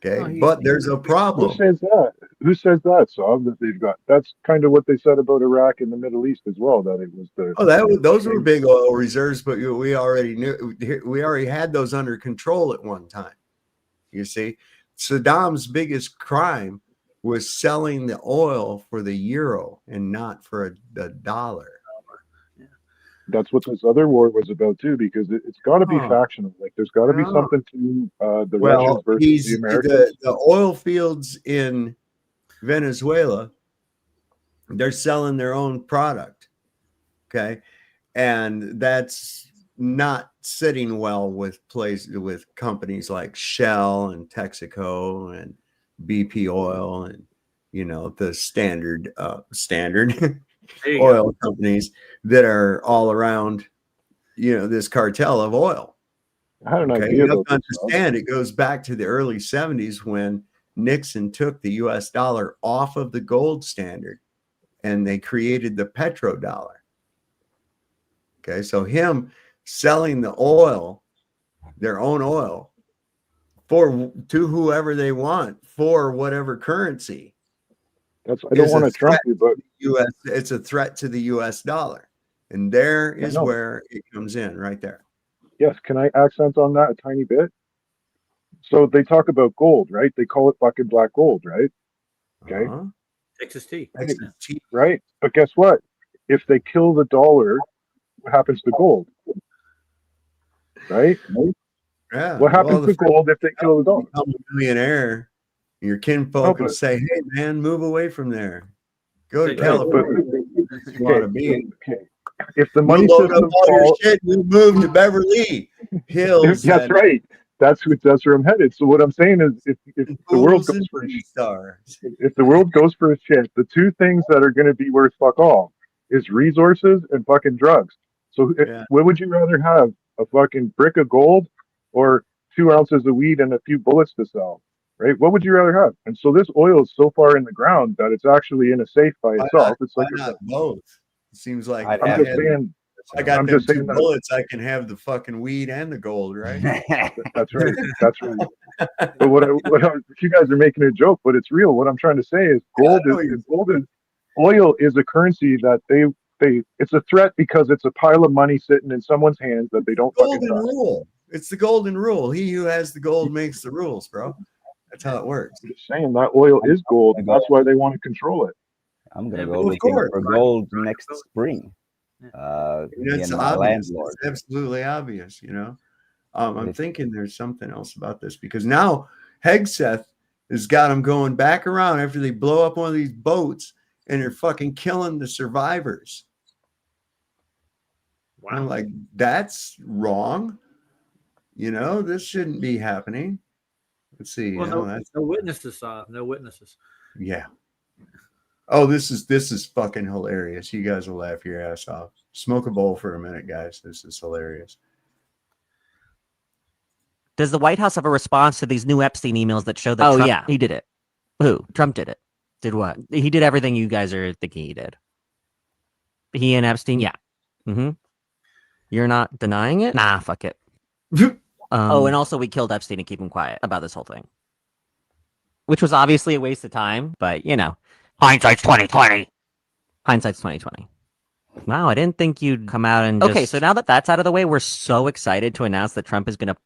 Okay, but there's a problem. Who says that? Who says that, Saab, that they've got? That's kind of what they said about Iraq and the Middle East as well, that it was the... Those were big oil reserves, but we already knew, we already had those under control at one time. You see, Saddam's biggest crime was selling the oil for the euro and not for the dollar. That's what this other war was about too, because it's got to be Huh. factional. Like there's got to be Oh. something to the Russians Well, versus the Americans. the oil fields in Venezuela, they're selling their own product. Okay. And that's not sitting well with companies like Shell and Texaco and BP Oil and the standard oil companies that are all around this cartel of oil. I had an Okay, idea you have about to this. understand it goes back to the early 70s when Nixon took the US dollar off of the gold standard and they created the petrodollar. Okay, so him selling the oil, their own oil, to whoever they want for whatever currency. I don't want to trump you, but it's a threat to the US dollar. And there is know. where it comes in right there. Yes, can I accent on that a tiny bit? So they talk about gold, right? They call it fucking black gold, right? Okay. Texas tea. Right? But guess what? If they kill the dollar, what happens to gold? Right? Yeah. What happens to gold if they kill the dollar? Become a millionaire. Your kinfolk will say, "Hey, man, move away from there. Go to California. You want to be." If the You money load up system all your falls, shit, you move to Beverly Hills. that's right. That's where I'm headed. So what I'm saying is, if the world goes for if the world goes for a shit, the two things that are going to be worth fuck all is resources and fucking drugs. So what would you rather have? A fucking brick of gold or 2 ounces of weed and a few bullets to sell? Right? What would you rather have? And so this oil is so far in the ground that it's actually in a safe by itself. It's like not both. It seems like I'm just saying. I got I'm them just saying 2 that- bullets. I can have the fucking weed and the gold, right? That's right. That's right. But if you guys are making a joke, but it's real. What I'm trying to say is oil is a currency that it's a threat because it's a pile of money sitting in someone's hands that they don't fucking Golden trust. rule. It's the golden rule. He who has the gold makes the rules, bro. That's how it works. I'm just saying that oil is gold, and that's why they want to control it. I'm gonna go looking for gold next spring. It's my obvious. landlord. It's absolutely obvious, I'm thinking there's something else about this because now Hegseth has got them going back around after they blow up one of these boats and they're fucking killing the survivors. Wow. I'm like, that's wrong. This shouldn't be happening. Let's see. Well, no witnesses. No witnesses. Yeah. Oh, this is fucking hilarious. You guys will laugh your ass off. Smoke a bowl for a minute, guys. This is hilarious. Does the White House have a response to these new Epstein emails that show that Trump, he did it? Who? Trump did it. Did what? He did everything you guys are thinking he did. He and Epstein? Yeah. Mm-hmm. You're not denying it? Nah, fuck it. And also we killed Epstein to keep him quiet about this whole thing. Which was obviously a waste of time, but hindsight's 2020. Hindsight's 2020. Wow, I didn't think you'd come out and Okay, so now that that's out of the way, we're so excited to announce that Trump is going to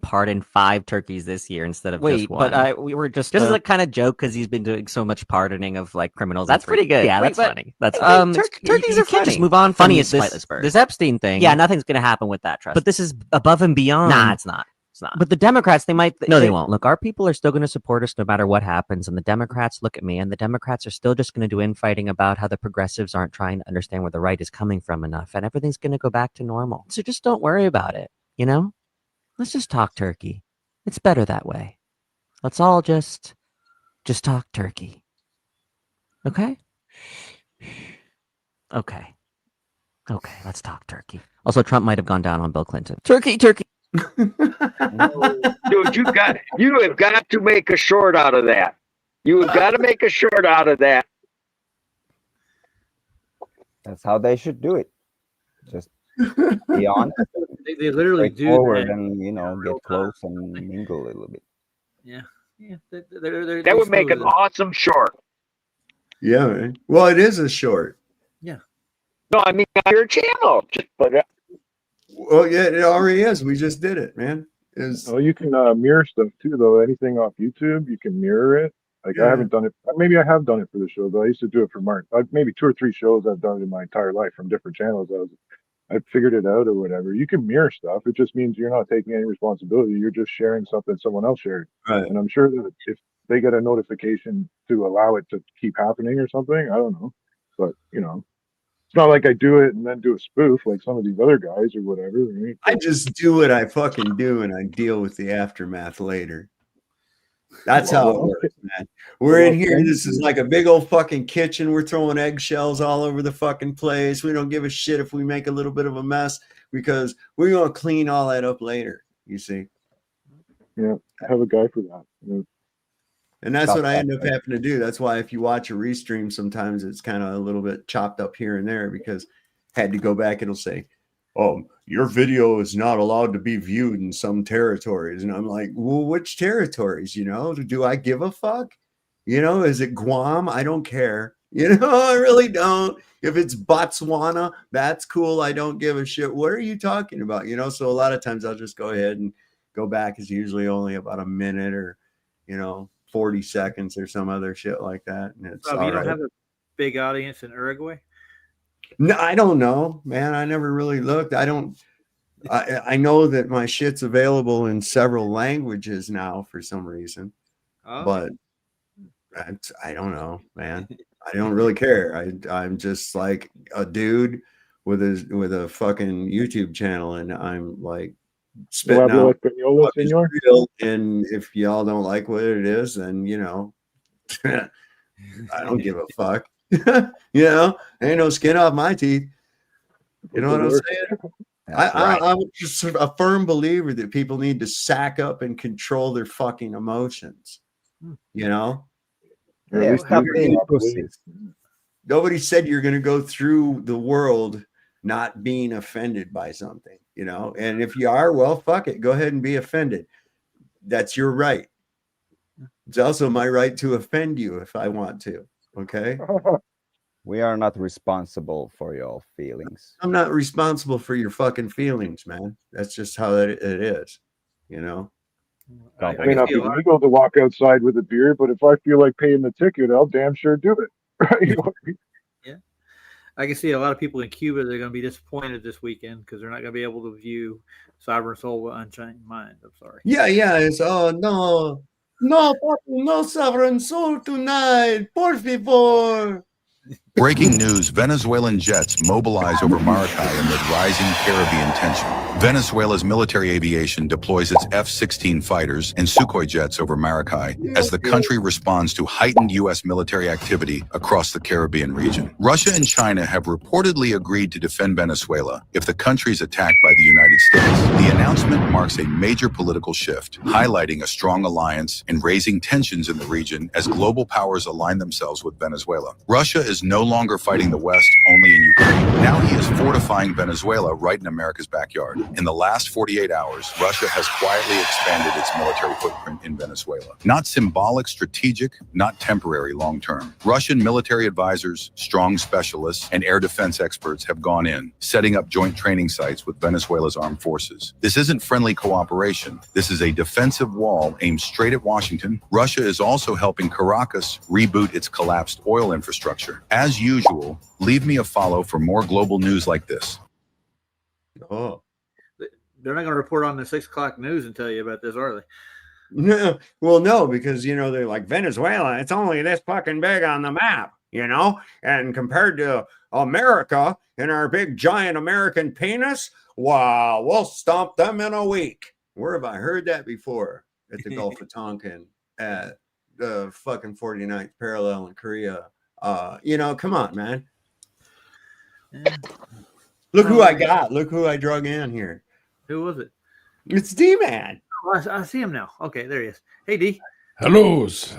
pardon 5 turkeys this year instead of just one. But we were just as a kind of joke because he's been doing so much pardoning of like criminals. That's pretty good. Yeah, that's funny. That's turkeys are funny. Just move on. Funny is this Epstein thing. Yeah, nothing's going to happen with that. Trust. But this is above and beyond. Nah, it's not. It's not. But the Democrats, they might. No, they won't. Look, our people are still going to support us no matter what happens. And the Democrats, look at me, and the Democrats are still just going to do infighting about how the progressives aren't trying to understand where the right is coming from enough. And everything's going to go back to normal. So just don't worry about it. Let's just talk turkey. It's better that way. Let's all just talk turkey. Okay? Okay, let's talk turkey. Also, Trump might have gone down on Bill Clinton. Turkey. Dude, you have got to make a short out of that. You have got to make a short out of that. That's how they should do it. Just be honest. They literally do forward that. And get close and mingle a little bit. Yeah. That would make an awesome short. Yeah, man. Well, it is a short. Yeah. No, I mean on your channel. Well, yeah, it already is. We just did it, man. Oh, you can mirror stuff too, though. Anything off YouTube, you can mirror it. Like I haven't done it. Maybe I have done it for the show, but I used to do it for Mark. Maybe 2 or 3 shows I've done it in my entire life from different channels. I figured it out or whatever. You can mirror stuff. It just means you're not taking any responsibility. You're just sharing something someone else shared. Right. And I'm sure that if they get a notification to allow it to keep happening or something, I don't know. But, you know, it's not like I do it and then do a spoof like some of these other guys or whatever. Right? I just do what I fucking do and I deal with the aftermath later. That's how it works, man. We're in here. This is like a big old fucking kitchen. We're throwing eggshells all over the fucking place. We don't give a shit if we make a little bit of a mess because we're going to clean all that up later. You see? Yeah, I have a guy for that. Yeah. And that's what I end up having to do. That's why if you watch a restream, sometimes it's kind of a little bit chopped up here and there because I had to go back. It'll say, your video is not allowed to be viewed in some territories. And I'm like, well, which territories? You know, do I give a fuck? You know, is it Guam? I don't care. You know, I really don't. If it's Botswana, that's cool. I don't give a shit. What are you talking about? You know, so a lot of times I'll just go ahead and go back. It's usually only about a minute or, 40 seconds or some other shit like that. And it's you don't have a big audience in Uruguay? No, I don't know, man. I never really looked. I know that my shit's available in several languages now for some reason, but I don't know, man. I don't really care. I'm just like a dude with a fucking YouTube channel, and I'm like spitting out what is real. And if y'all don't like what it is, then I don't give a fuck. Ain't no skin off my teeth. You know what I'm saying? I'm just a firm believer that people need to sack up and control their fucking emotions. Nobody said you're going to go through the world not being offended by something, and if you are, well, fuck it, go ahead and be offended. That's your right. It's also my right to offend you if I want to. Okay. We are not responsible for your feelings. I'm not responsible for your fucking feelings, man. That's just how it is, It may not be legal to walk outside with a beer, but if I feel like paying the ticket, I'll damn sure do it. Right? Yeah. I can see a lot of people in Cuba, they're going to be disappointed this weekend because they're not going to be able to view Sovereign Soul with Unchained Mind. I'm sorry. Yeah. It's, no Sovereign Soul tonight. Por favor. Breaking news, Venezuelan jets mobilize over Maracay amid rising Caribbean tension. Venezuela's military aviation deploys its F-16 fighters and Sukhoi jets over Maracay as the country responds to heightened U.S. military activity across the Caribbean region. Russia and China have reportedly agreed to defend Venezuela if the country is attacked by the United States. The announcement marks a major political shift, highlighting a strong alliance and raising tensions in the region as global powers align themselves with Venezuela. Russia is no longer fighting the West only in Ukraine. Now he is fortifying Venezuela right in America's backyard. In the last 48 hours, Russia has quietly expanded its military footprint in Venezuela. Not symbolic, strategic, not temporary, long-term. Russian military advisors, strong specialists, and air defense experts have gone in, setting up joint training sites with Venezuela's armed forces. This isn't friendly cooperation. This is a defensive wall aimed straight at Washington. Russia is also helping Caracas reboot its collapsed oil infrastructure. As usual, leave me a follow for more global news like this. Oh. They're not going to report on the 6 o'clock news and tell you about this, are they? No, well, no, because they're like Venezuela. It's only this fucking big on the map, and compared to America and our big giant American penis, wow, we'll stomp them in a week. Where have I heard that before? At the Gulf of Tonkin, at the fucking 49th parallel in Korea. Come on, man. Yeah. Look who I got. Look who I drug in here. Who was it? It's D-Man. Oh, I see him now. Okay, there he is. Hey, D. Hellos.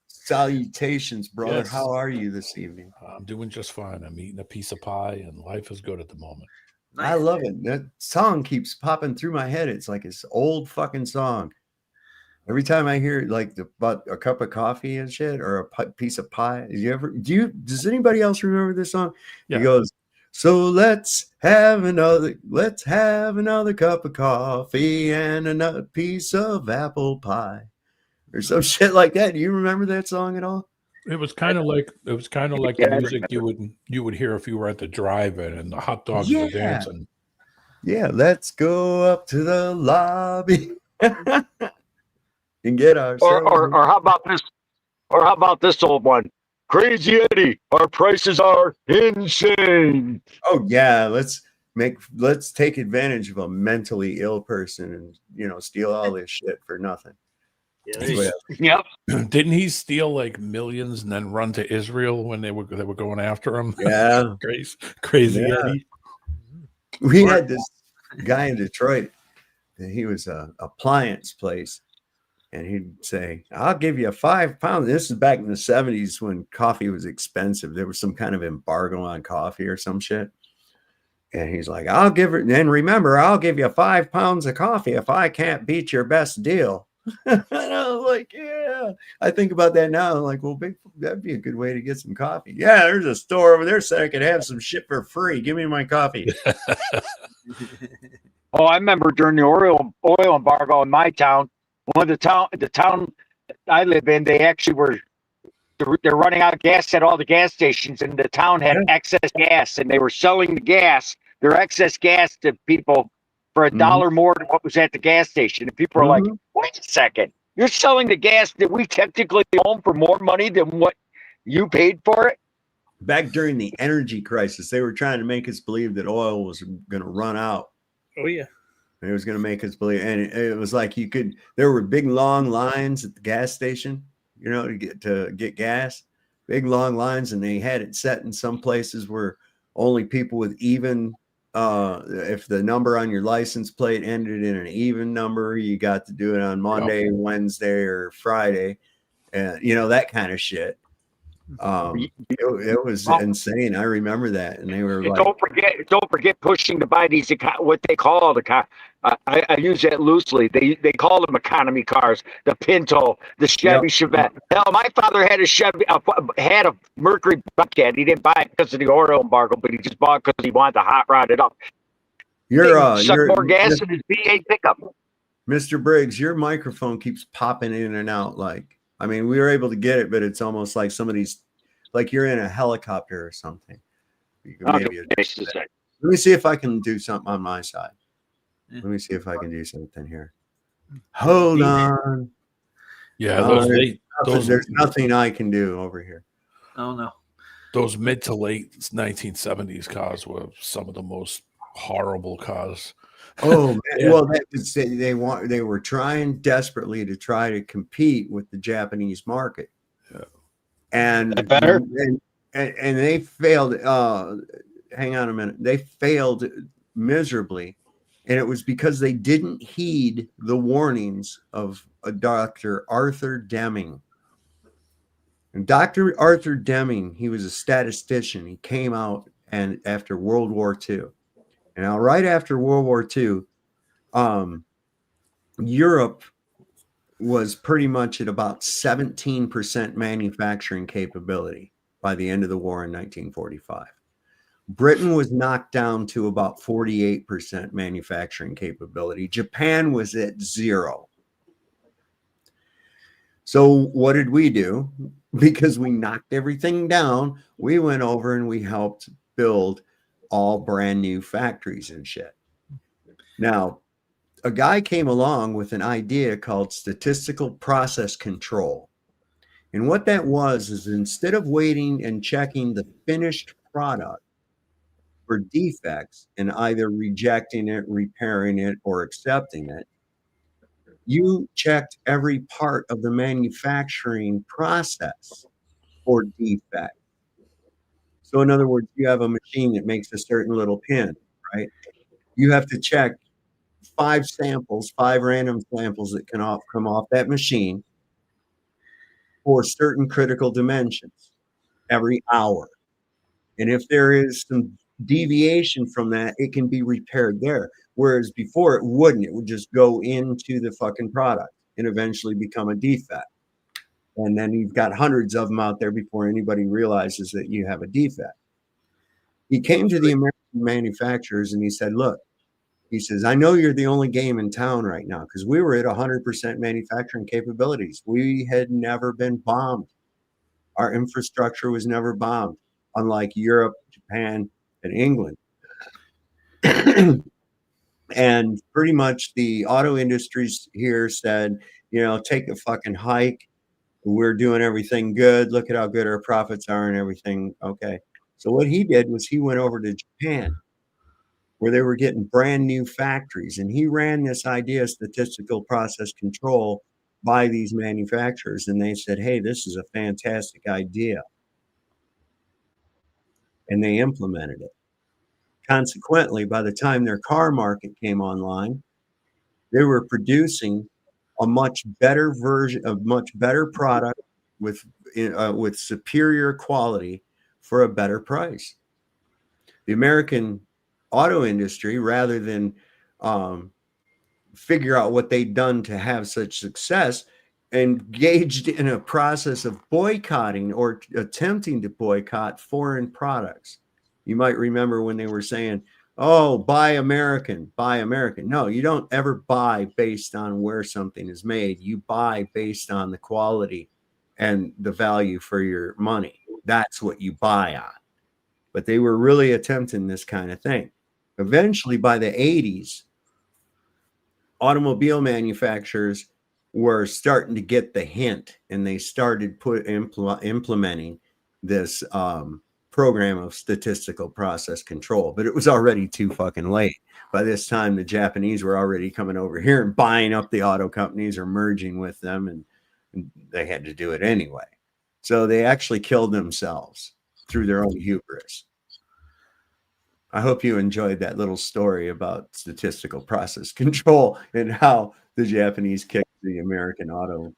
Salutations, brother. Yes. How are you this evening? I'm doing just fine. I'm eating a piece of pie, and life is good at the moment. Nice. I love it. That song keeps popping through my head. It's like this old fucking song. Every time I hear like about a cup of coffee and shit or a piece of pie, does anybody else remember this song? Yeah. He goes, so let's have another cup of coffee and another piece of apple pie or some shit like that. Do you remember that song at all? It was kind of like the music you would hear if you were at the drive-in and the hot dogs were dancing. Yeah, let's go up to the lobby and get ourselves. Or how about this? Or how about this old one? Crazy Eddie, our prices are insane. Oh yeah, let's take advantage of a mentally ill person and steal all this shit for nothing. Yep. Didn't he steal like millions and then run to Israel when they were going after him? Yeah. Crazy Yeah. Eddie. We had this guy in Detroit, and he was a appliance place, and he'd say, "I'll give you 5 pounds." This is back in the 70s when coffee was expensive. There was some kind of embargo on coffee or some shit. And he's like, "I'll give it. And remember, I'll give you 5 pounds of coffee if I can't beat your best deal." And I was like, yeah. I think about that now. I'm like, well, that'd be a good way to get some coffee. Yeah, there's a store over there so I could have some shit for free. Give me my coffee. Oh, I remember during the oil embargo in my town, the town I live in, they're running out of gas at all the gas stations, and the town had excess gas, and they were selling their excess gas to people for $1 more than what was at the gas station. And people are like, wait a second, you're selling the gas that we technically own for more money than what you paid for it? Back during the energy crisis, they were trying to make us believe that oil was going to run out. Oh, yeah. And it was going to make us believe. And it was like there were big, long lines at the gas station, to get gas, big, long lines. And they had it set in some places where only people with even, if the number on your license plate ended in an even number, you got to do it on Monday, Wednesday, or Friday, and that kind of shit. It was insane. I remember that, and they were like, "Don't forget pushing to buy these what they call I use that loosely. They call them economy cars, the Pinto, the Chevy Chevette. Hell, my father had had a Mercury Buckhead. He didn't buy it because of the oil embargo, but he just bought it because he wanted to hot rod it up. Suck more gas in his V8 pickup." Mr. Briggs, your microphone keeps popping in and out. We were able to get it, but it's almost like somebody's, like you're in a helicopter or something. Let me see if I can do something on my side. Let me see if I can do something here. Hold on. Yeah, there's nothing I can do over here. Oh no. Those mid to late 1970s cars were some of the most horrible cars. Oh man. Yeah. Well, they were trying desperately to try to compete with the Japanese market. Yeah. And they failed. Hang on a minute. They failed miserably. And it was because they didn't heed the warnings of Dr. Arthur Deming. And Dr. Arthur Deming, he was a statistician. He came out after World War II. And now, right after World War II, Europe was pretty much at about 17% manufacturing capability by the end of the war in 1945. Britain was knocked down to about 48% manufacturing capability. Japan was at 0. So what did we do? Because we knocked everything down, we went over and we helped build all brand new factories and shit. Now, a guy came along with an idea called statistical process control. And what that was is, instead of waiting and checking the finished product for defects and either rejecting it, repairing it, or accepting it, you checked every part of the manufacturing process for defects. So in other words, you have a machine that makes a certain little pin, right? You have to check 5 random samples that can come off that machine for certain critical dimensions every hour. And if there is some deviation from that, it can be repaired there. Whereas before it wouldn't. It would just go into the fucking product and eventually become a defect. And then you've got hundreds of them out there before anybody realizes that you have a defect. He came to the American manufacturers and he said, look, he says, I know you're the only game in town right now, because we were at 100% manufacturing capabilities. We had never been bombed. Our infrastructure was never bombed, unlike Europe, Japan, and England. And pretty much the auto industries here said, take a fucking hike. We're doing everything good. Look at how good our profits are and everything. Okay. So what he did was he went over to Japan, where they were getting brand new factories. And he ran this idea of statistical process control by these manufacturers. And they said, hey, this is a fantastic idea. And they implemented it. Consequently, by the time their car market came online, they were producing a much better version, a much better product with superior quality for a better price. The American auto industry, rather than figure out what they'd done to have such success, engaged in a process of boycotting or attempting to boycott foreign products. You might remember when they were saying, oh, buy American, buy American. No, you don't ever buy based on where something is made. You buy based on the quality and the value for your money. That's what you buy on. But they were really attempting this kind of thing. Eventually, by the 80s, automobile manufacturers were starting to get the hint, and they started implementing this program of statistical process control. But it was already too fucking late. By this time, the Japanese were already coming over here and buying up the auto companies or merging with them, and they had to do it anyway. So they actually killed themselves through their own hubris. I hope you enjoyed that little story about statistical process control and how the Japanese kicked the American auto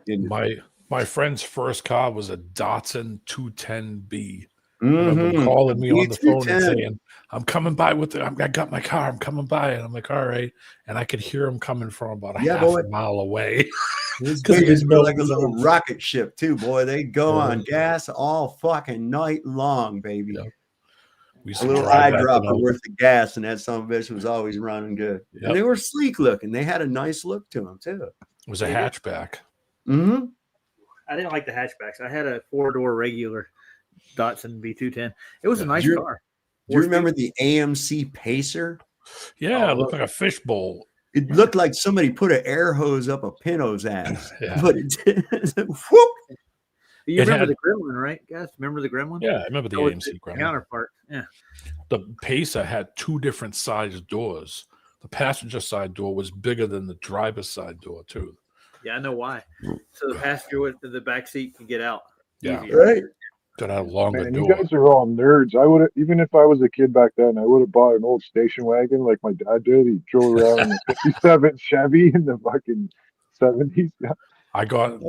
industry. My friend's first car was a Datsun 210B. I remember him calling me on the phone and saying, I'm coming by with it. I got my car. I'm coming by. And I'm like, all right. And I could hear him coming from about half a mile away. It's like a little rocket ship too, boy. They go on gas all fucking night long, baby. Yep. A little eyedropper worth of gas, and that son of a bitch was always running good. Yep. And they were sleek looking. They had a nice look to them too. It was a hatchback. Mm-hmm. I didn't like the hatchbacks. I had a 4-door regular Datsun B210. It was a nice car. Do you remember the AMC Pacer? Yeah, it looked like a fishbowl. It looked like somebody put an air hose up a Pinto's ass. But it did. Whoop. You remember the Gremlin, right, guys? Remember the Gremlin? Yeah, I remember the AMC Gremlin. Counterpart. Yeah. The Pacer had 2 different sized doors. The passenger side door was bigger than the driver's side door, too. Yeah, I know why. So the passenger with the back seat can get out. Yeah, easier. Right. Got a longer Man, door. you guys are all nerds. I would have, even if I was a kid back then, I would have bought an old station wagon like my dad did. He drove around in a 57 Chevy in the fucking 70s. I got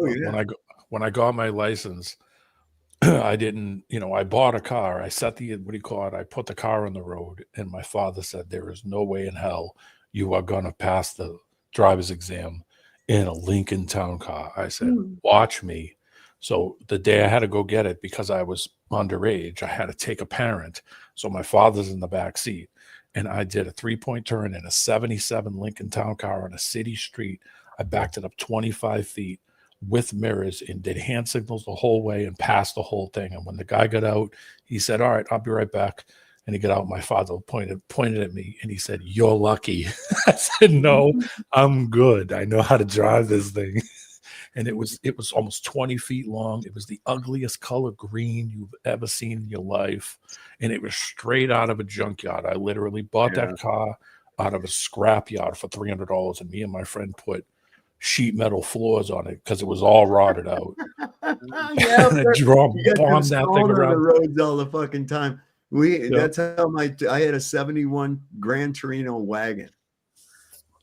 when I got my license, I didn't, I bought a car. I set I put the car on the road, and my father said, there is no way in hell you are going to pass the driver's exam in a Lincoln Town car. I said, watch me. So the day I had to go get it, because I was underage, I had to take a parent. So my father's in the back seat, and I did a 3-point turn in a 77 Lincoln Town car on a city street. I backed it up 25 feet with mirrors and did hand signals the whole way and passed the whole thing. And when the guy got out, he said, all right, I'll be right back. And he got out. My father pointed at me, and he said, you're lucky. I said, no, I'm good. I know how to drive this thing. And it was almost 20 feet long. It was the ugliest color green you've ever seen in your life. And it was straight out of a junkyard. I literally bought that car out of a scrap yard for $300. And me and my friend put sheet metal floors on it because it was all rotted out. Yeah, and I bombed that thing around the roads all the fucking time. That's how I had a 71 Gran Torino wagon,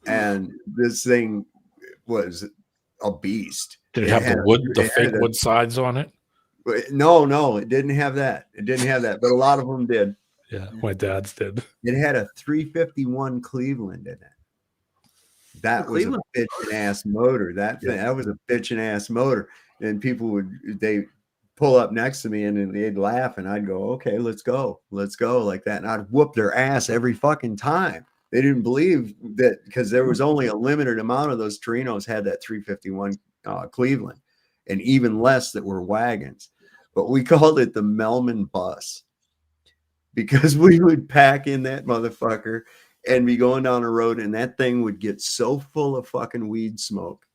and this thing was a beast. Did it have the fake wood sides on it? No, it didn't have that. But a lot of them did. Yeah, my dad's did. It had a 351 Cleveland in it. That was a bitchin' ass motor. That was a bitchin' ass motor. And people they pull up next to me and they'd laugh, and I'd go, okay, let's go like that. And I'd whoop their ass every fucking time. They didn't believe that, because there was only a limited amount of those Torinos had that 351 Cleveland, and even less that were wagons. but we called it the Melman bus because we would pack in that motherfucker and be going down the road, and that thing would get so full of fucking weed smoke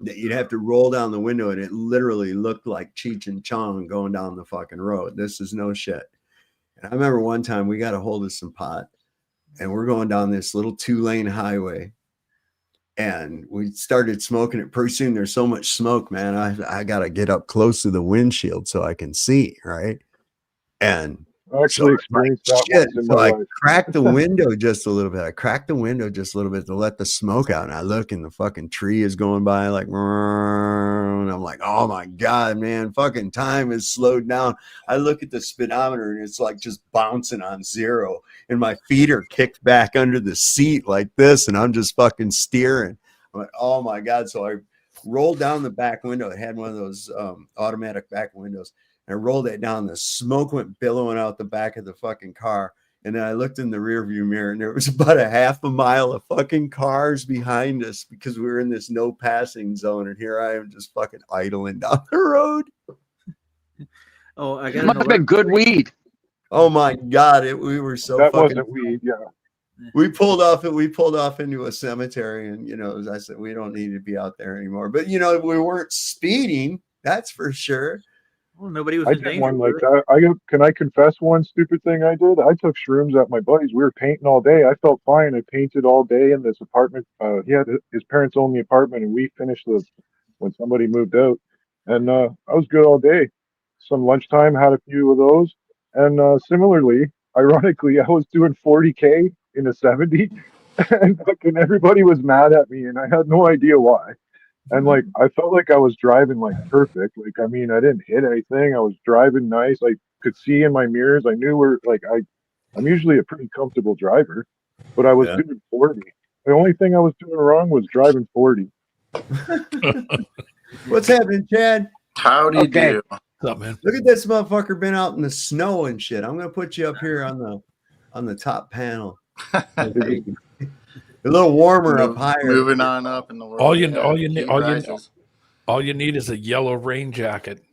that you'd have to roll down the window, and it literally looked like Cheech and Chong going down the fucking road. This is no shit. And I remember one time we got a hold of some pot, and we're going down this little 2-lane highway, and we started smoking it. Pretty soon there's so much smoke, man. I got to get up close to the windshield so I can see, right? And I actually experienced that once in my I life. cracked the window just a little bit. I cracked the window just a little bit to let the smoke out. And I look, and the fucking tree is going by like, and I'm like, oh my God, man, fucking time is slowed down. I look at the speedometer, and it's like just bouncing on 0. And my feet are kicked back under the seat like this, and I'm just fucking steering. I'm like, oh my God. So I rolled down the back window. It had one of those automatic back windows. I rolled it down. The smoke went billowing out the back of the fucking car. And then I looked in the rearview mirror, and there was about a half a mile of fucking cars behind us because we were in this no passing zone. And here I am just fucking idling down the road. Oh, I It got must have been good weed. Oh my God. We were so That fucking. wasn't weed, yeah. We pulled off into a cemetery, and, you know, as I said, we don't need to be out there anymore. But, you know, we weren't speeding. That's for sure. Well, nobody was I in did danger. one like that. Can I confess one stupid thing I did? I took shrooms at my buddy's. We were painting all day. I felt fine. I painted all day in this apartment. He had his parents owned the apartment, and we finished when somebody moved out. And I was good all day. Some lunchtime, had a few of those. And similarly, ironically, I was doing 40K in a 70, and fucking everybody was mad at me, and I had no idea why. And like, I felt like I was driving like perfect. Like, I mean, I didn't hit anything. I was driving nice. I could see in my mirrors. I knew I'm usually a pretty comfortable driver, but I was doing 40. The only thing I was doing wrong was driving 40. What's happening, Chad? Howdy do. What's up, man? Look at this motherfucker been out in the snow and shit. I'm gonna put you up here on the top panel. A little warmer up higher. Moving on up in the world. All you need is a yellow rain jacket,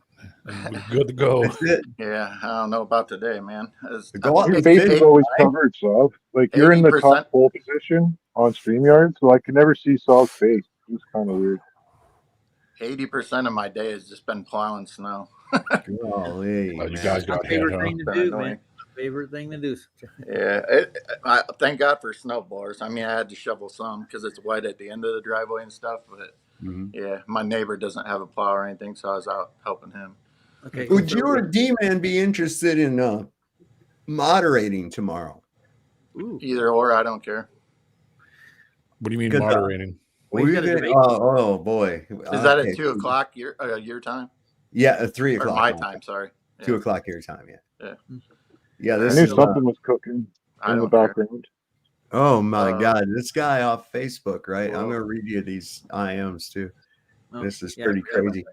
and we're good to go. That's it. Yeah, I don't know about today, man. Your face is always covered, so like you're in the top pole position on StreamYard, so I can never see Saul's face. It's kind of weird. 80% of my day has just been plowing snow. Golly, you guys got favorite thing to do, man. Favorite thing to do. Yeah, I thank God for snowblowers. I mean, I had to shovel some because it's wet at the end of the driveway and stuff. But yeah, my neighbor doesn't have a plow or anything, so I was out helping him. Okay. Would you or D-Man be interested in moderating tomorrow? Either or, I don't care. What do you mean moderating? Oh boy, is that at 2 o'clock your time? Yeah, at 3 o'clock. Or my time, sorry. 2 o'clock your time. Yeah. Yeah, I this knew is something was cooking in the background. Oh my God, this guy off Facebook, right? I'm gonna read you these IMs too. This is pretty crazy.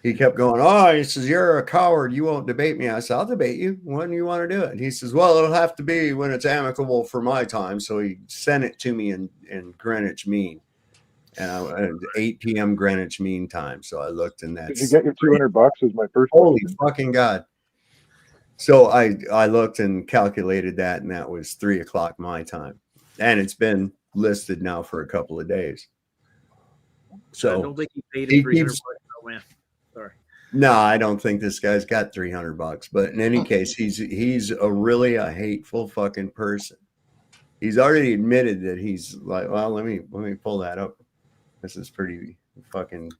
He kept going, oh, he says, you're a coward. You won't debate me. I said, I'll debate you. When do you want to do it? And he says, well, it'll have to be when it's amicable for my time. So he sent it to me in Greenwich Mean. And 8 p.m. Greenwich Mean Time. So I looked, and that's. Did you get your $200 as my first Holy question? fucking God. So I looked and calculated that, and that was 3 o'clock my time. And it's been listed now for a couple of days. So I don't think he paid him $300. Man. Sorry. No, I don't think this guy's got $300. But in any case, he's really a hateful fucking person. He's already admitted that he's like, well, let me pull that up. This is pretty fucking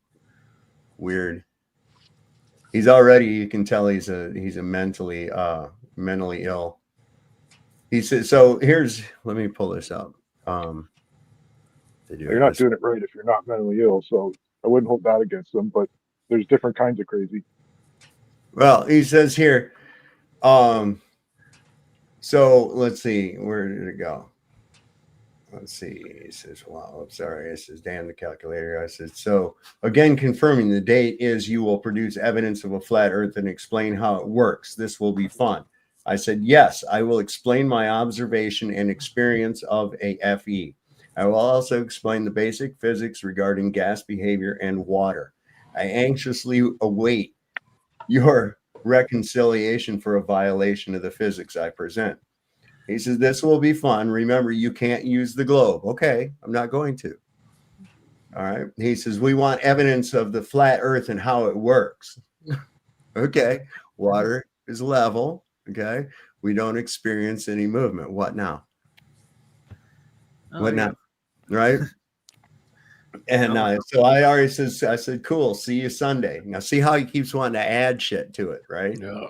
weird. He's already, you can tell he's a mentally ill. He said, so let me pull this up. You're not doing it right if you're not mentally ill, so I wouldn't hold that against them, but there's different kinds of crazy. Well, he says here, so let's see, where did it go? Let's see. He says, wow, I'm sorry. This is damn the calculator. I said, so again, confirming the date is you will produce evidence of a flat earth and explain how it works. This will be fun. I said, yes, I will explain my observation and experience of a FE. I will also explain the basic physics regarding gas behavior and water. I anxiously await your reconciliation for a violation of the physics I present. He says, this will be fun. Remember, you can't use the globe. Okay, I'm not going to. All right. He says, we want evidence of the flat earth and how it works. Okay. Water is level. Okay. We don't experience any movement. What now? What now? Right. And so I already I said, cool. See you Sunday. Now see how he keeps wanting to add shit to it. Right. Yeah.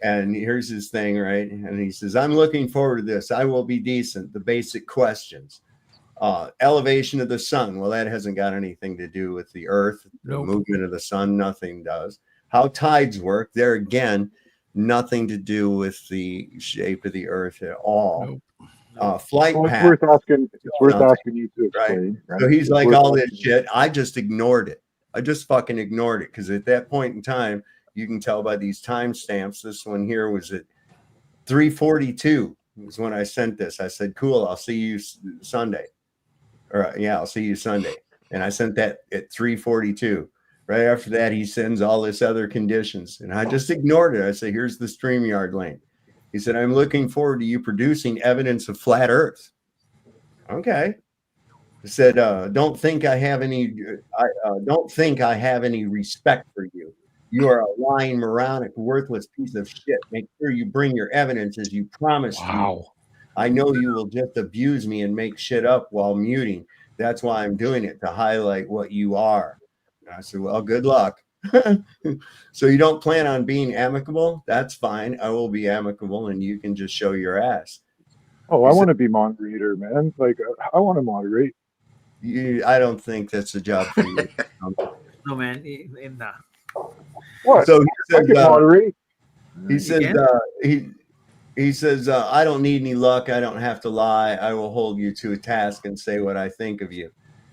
And here's his thing. Right. And he says, I'm looking forward to this. I will be decent. The basic questions. Elevation of the sun. Well, that hasn't got anything to do with the earth, the movement of the sun. Nothing does. How tides work. There again, nothing to do with the shape of the earth at all. Flight well, path. It's worth asking you to explain. Right? So he's like, all this shit. I just ignored it. I just fucking ignored it because at that point in time, you can tell by these timestamps. This one here was at 3:42. Was when I sent this. I said, cool. I'll see you Sunday. I'll see you Sunday. And I sent that at 3:42. Right after that, he sends all this other conditions. And I just ignored it. I said, here's the StreamYard link. He said, I'm looking forward to you producing evidence of flat earth. Okay. He said, don't think I have any respect for you. You are a lying, moronic, worthless piece of shit. Make sure you bring your evidence as you promised. Wow. I know you will just abuse me and make shit up while muting. That's why I'm doing it, to highlight what you are. And I said, well, good luck. So you don't plan on being amicable? That's fine. I will be amicable and you can just show your ass. Oh, I want to be moderator, man. Like, I want to moderate. I don't think that's a job for you. No, man. Nah. What? So he says, I can moderate. He says, he says, I don't need any luck. I don't have to lie. I will hold you to a task and say what I think of you.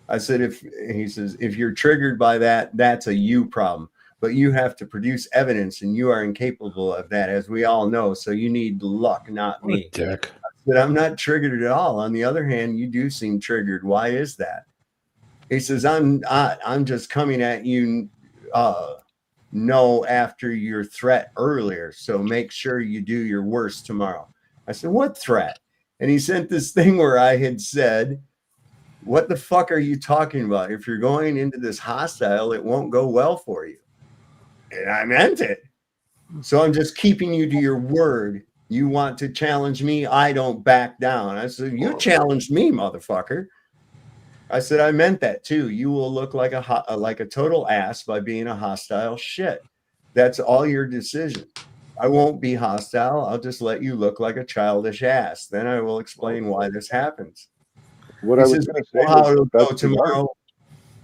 I said, if you're triggered by that, that's a you problem. But you have to produce evidence, and you are incapable of that, as we all know. So you need luck, not me. Dick. But I'm not triggered at all. On the other hand, you do seem triggered. Why is that? He says, I'm just coming at you after your threat earlier. So make sure you do your worst tomorrow. I said, what threat? And he sent this thing where I had said, what the fuck are you talking about? If you're going into this hostile, it won't go well for you. And I meant it. So I'm just keeping you to your word. You want to challenge me? I don't back down. I said, you challenged me, motherfucker. I said, I meant that too. You will look like a total ass by being a hostile shit. That's all your decision. I won't be hostile. I'll just let you look like a childish ass. Then I will explain why this happens. What I was going to say how it'll go tomorrow.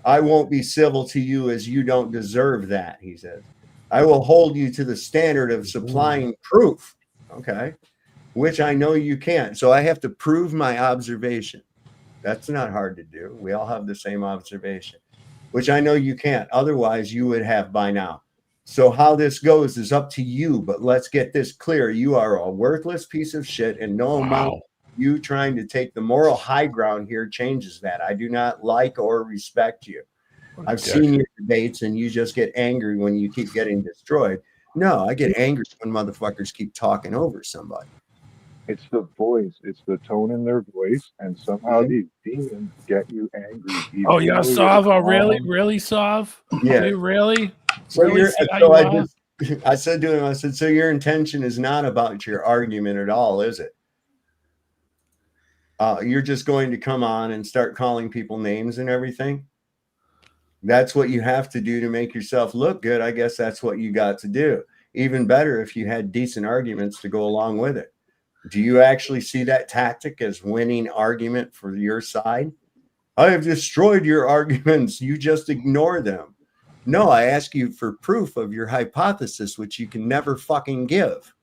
I won't be civil to you as you don't deserve that, he says. I will hold you to the standard of supplying proof, okay, which I know you can't. So I have to prove my observation. That's not hard to do. We all have the same observation, which I know you can't. Otherwise, you would have by now. So how this goes is up to you, but let's get this clear. You are a worthless piece of shit, and no amount of you trying to take the moral high ground here changes that. I do not like or respect you. I've seen your debates, and you just get angry when you keep getting destroyed. No, I get angry when motherfuckers keep talking over somebody. It's the voice. It's the tone in their voice, and somehow these demons get you angry. Oh yeah, Sav, really, Sav? Yeah, you really? So really I said to him, I said, so your intention is not about your argument at all, is it? You're just going to come on and start calling people names and everything. That's what you have to do to make yourself look good. I guess that's what you got to do. Even better if you had decent arguments to go along with it. Do you actually see that tactic as winning argument for your side? I have destroyed your arguments. You just ignore them. No, I ask you for proof of your hypothesis, which you can never fucking give.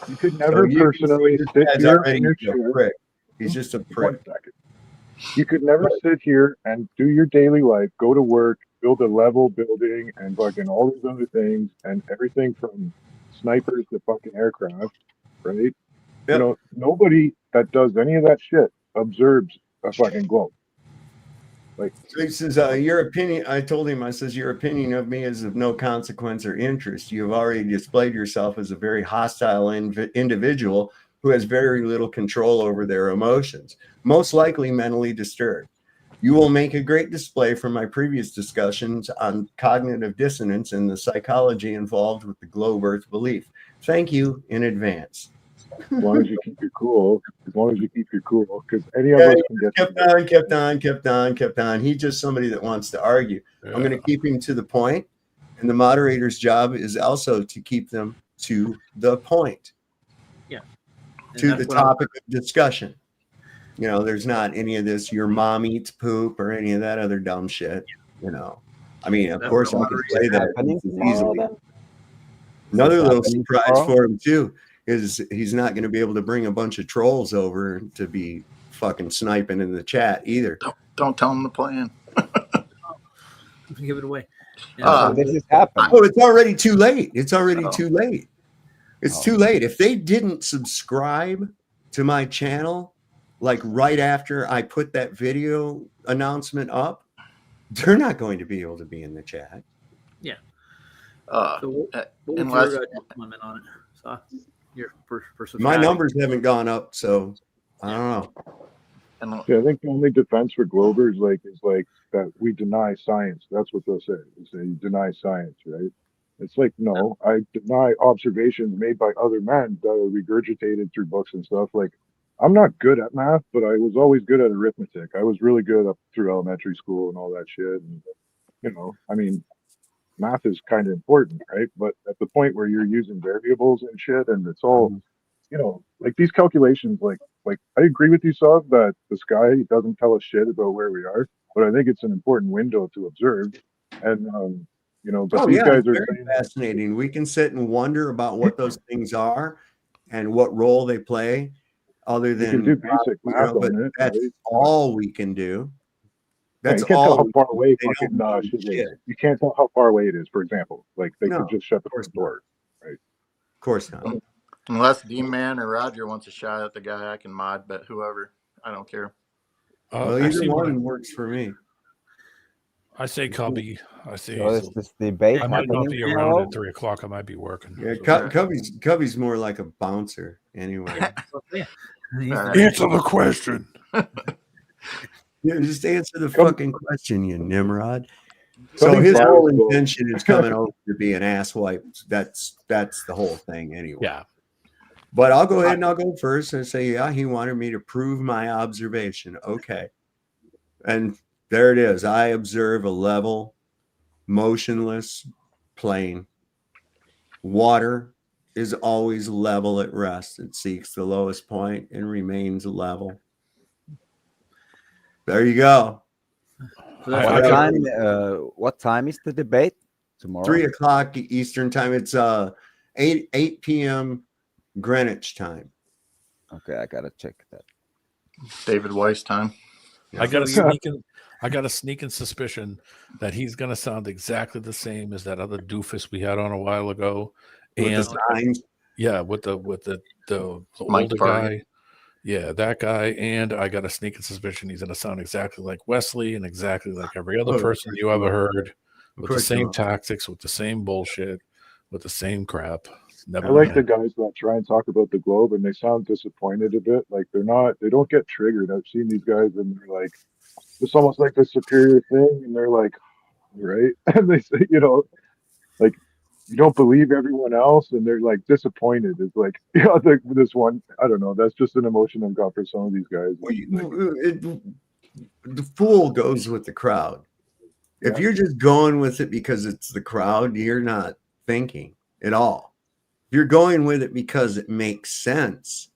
You could never personally sit here in your chair. He's just a prick. 1 second. You could never sit here and do your daily life, go to work, build a level building, and fucking all these other things, and everything from snipers to fucking aircraft, right? Yep. You know, nobody that does any of that shit observes a fucking globe. Like, so he says, your opinion, I told him, I says, your opinion of me is of no consequence or interest. You have already displayed yourself as a very hostile individual who has very little control over their emotions, most likely mentally disturbed. You will make a great display from my previous discussions on cognitive dissonance and the psychology involved with the globe earth belief. Thank you in advance. As long as you keep your cool, because any of us can get kept on. He's just somebody that wants to argue. Yeah. I'm going to keep him to the point, and the moderator's job is also to keep them to the point. Yeah. To the topic of discussion. You know, there's not any of this your mom eats poop or any of that other dumb shit. You know, I mean, of course, I could say that easily. Another little surprise for him too is he's not going to be able to bring a bunch of trolls over to be fucking sniping in the chat either. Don't tell him the plan. Give it away. This is happening. Oh, it's already too late. It's already too late. It's too late. If they didn't subscribe to my channel, like right after I put that video announcement up, they're not going to be able to be in the chat. Yeah. So what was your limit on it? So my numbers haven't gone up, so I don't know. Yeah, I think the only defense for Glober is like that we deny science. That's what they'll say. They say you deny science, right? It's like, no, I deny observations made by other men that are regurgitated through books and stuff. Like, I'm not good at math, but I was always good at arithmetic. I was really good up through elementary school and all that shit. And, you know, I mean, math is kind of important, right? But at the point where you're using variables and shit, and it's all, you know, like these calculations, like I agree with you, Sav, that the sky doesn't tell us shit about where we are, but I think it's an important window to observe. And, you know, but these guys are very fascinating. We can sit and wonder about what those things are and what role they play, other than do basic math but on it, that's right? all we can do. That's you can't all. tell how far away fucking shit is. You can't tell how far away it is. For example, like they could just shut the door, right? Of course not. Unless D-Man or Roger wants a shot at the guy, I can mod, but whoever, I don't care. Well, either one works for me. I say Cubby. I say this debate. I might not be around at 3 o'clock. I might be working. Yeah, Cubby's more like a bouncer anyway. Answer the question. Yeah, just answer the fucking question, you Nimrod. So his whole intention is coming over to be an asswipe. That's the whole thing anyway. Yeah. But I'll go ahead and I'll go first and say, yeah, he wanted me to prove my observation. Okay. And there it is. I observe a level, motionless plane. Water is always level at rest. It seeks the lowest point and remains level. There you go. What time is the debate tomorrow? 3 o'clock Eastern time. It's 8 p.m. Greenwich time. Okay, I gotta check that. David Weiss time. I got a sneaking suspicion that he's gonna sound exactly the same as that other doofus we had on a while ago. With the signs. Yeah, with the older guy. Yeah, that guy. And I got a sneaking suspicion he's gonna sound exactly like Wesley and exactly like every other person you ever heard, with the same tactics, with the same bullshit, with the same crap. I like the guys that try and talk about the globe and they sound disappointed a bit. Like they don't get triggered. I've seen these guys and they're like, it's almost like the superior thing. And they're like, right. And they say, you know, like, you don't believe everyone else. And they're like disappointed. It's like, you know, this one, I don't know. That's just an emotion I've got for some of these guys. The fool goes with the crowd. If you're just going with it because it's the crowd, you're not thinking at all. You're going with it because it makes sense.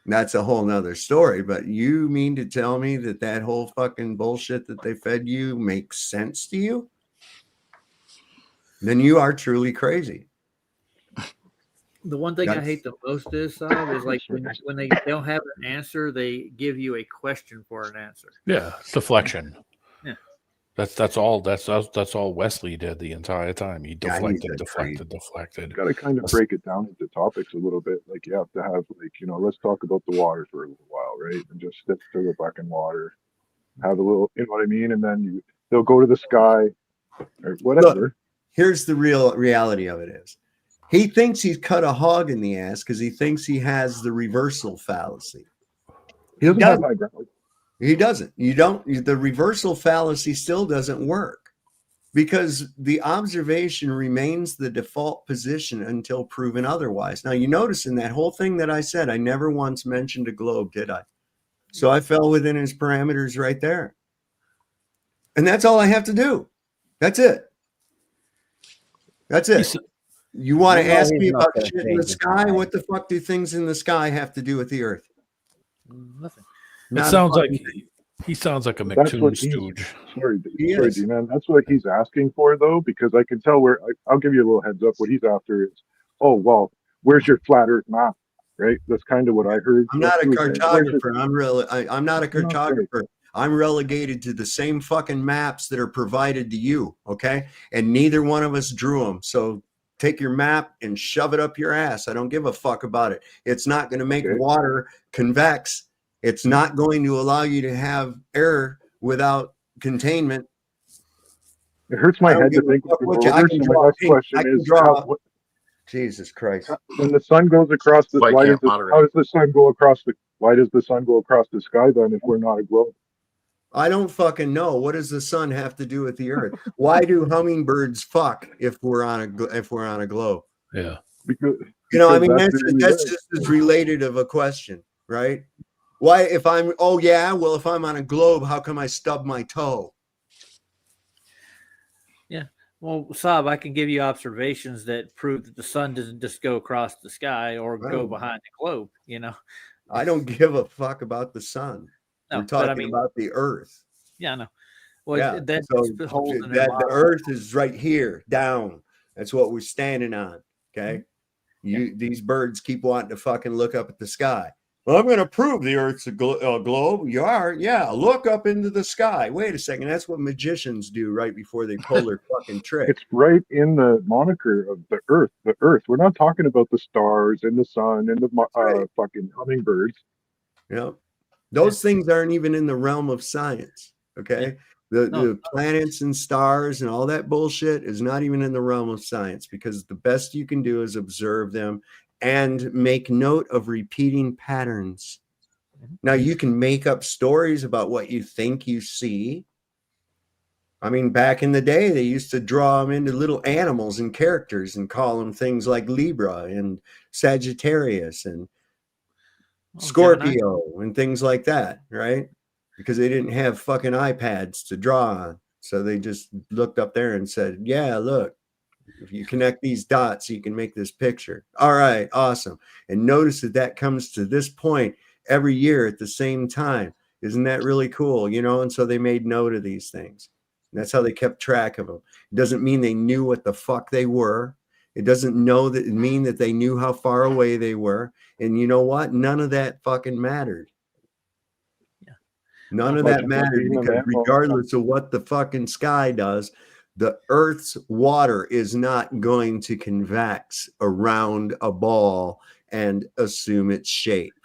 That's a whole nother story. But you mean to tell me that whole fucking bullshit that they fed you makes sense to you? Then you are truly crazy. The one thing I hate the most is like when they don't have an answer, they give you a question for an answer. Yeah, deflection. Yeah. That's all Wesley did the entire time. He deflected. Got to kind of break it down into topics a little bit. Like you have to have, like, you know, let's talk about the water for a little while, right? And just stick to the fucking water. have a little, you know what I mean? And then they'll go to the sky or whatever. Look, here's the real reality of it is he thinks he's cut a hog in the ass because he thinks he has the reversal fallacy. He doesn't have high ground. He doesn't. You don't. The reversal fallacy still doesn't work because the observation remains the default position until proven otherwise. Now, you notice in that whole thing that I said, I never once mentioned a globe, did I? So I fell within his parameters right there. And that's all I have to do. That's it. That's it. You want to ask me about shit in the sky? What the fuck do things in the sky have to do with the earth? Nothing. It sounds like he sounds like a McToon stooge. Sorry, D-Man. That's what he's asking for, though, because I can tell I'll give you a little heads up. What he's after is, oh, well, where's your flat Earth map? Right? That's kind of what I heard. I'm not a cartographer. I'm not a cartographer. I'm relegated to the same fucking maps that are provided to you. Okay, and neither one of us drew them. So take your map and shove it up your ass. I don't give a fuck about it. It's not going to make water convex. It's not going to allow you to have air without containment. It hurts my head to think of the next question is Jesus Christ. When the sun goes across the how does the sun go across the sky then if we're not a globe? I don't fucking know. What does the sun have to do with the earth? Why do hummingbirds fuck if we're on a globe? Yeah. Because I mean that's just as related of a question, right? Why if I'm if I'm on a globe, how come I stub my toe? Yeah. Well, Saab, I can give you observations that prove that the sun doesn't just go across the sky or go behind the globe, I don't give a fuck about the sun. No, we're talking about the earth. Yeah, I know. Well, the earth is right here, down. That's what we're standing on. Okay. These birds keep wanting to fucking look up at the sky. Well, I'm going to prove the earth's a globe. You are? Yeah. Look up into the sky. Wait a second. That's what magicians do right before they pull their fucking trick. It's right in the moniker of the earth. The earth. We're not talking about the stars and the sun and the fucking hummingbirds. Yeah. Those things aren't even in the realm of science. Okay. The planets and stars and all that bullshit is not even in the realm of science because the best you can do is observe them and make note of repeating patterns. Now, you can make up stories about what you think you see. I mean, back in the day, they used to draw them into little animals and characters and call them things like Libra and Sagittarius and Scorpio and things like that, right? Because they didn't have fucking iPads to draw on. So they just looked up there and said, yeah, look. If you connect these dots, you can make this picture. All right, awesome. And notice that comes to this point every year at the same time. Isn't that really cool? And so they made note of these things. And that's how they kept track of them. It doesn't mean they knew what the fuck they were. It doesn't mean that they knew how far away they were. And you know what? None of that fucking mattered. Yeah. None of that mattered because regardless of what the fucking sky does, the Earth's water is not going to convex around a ball and assume its shape.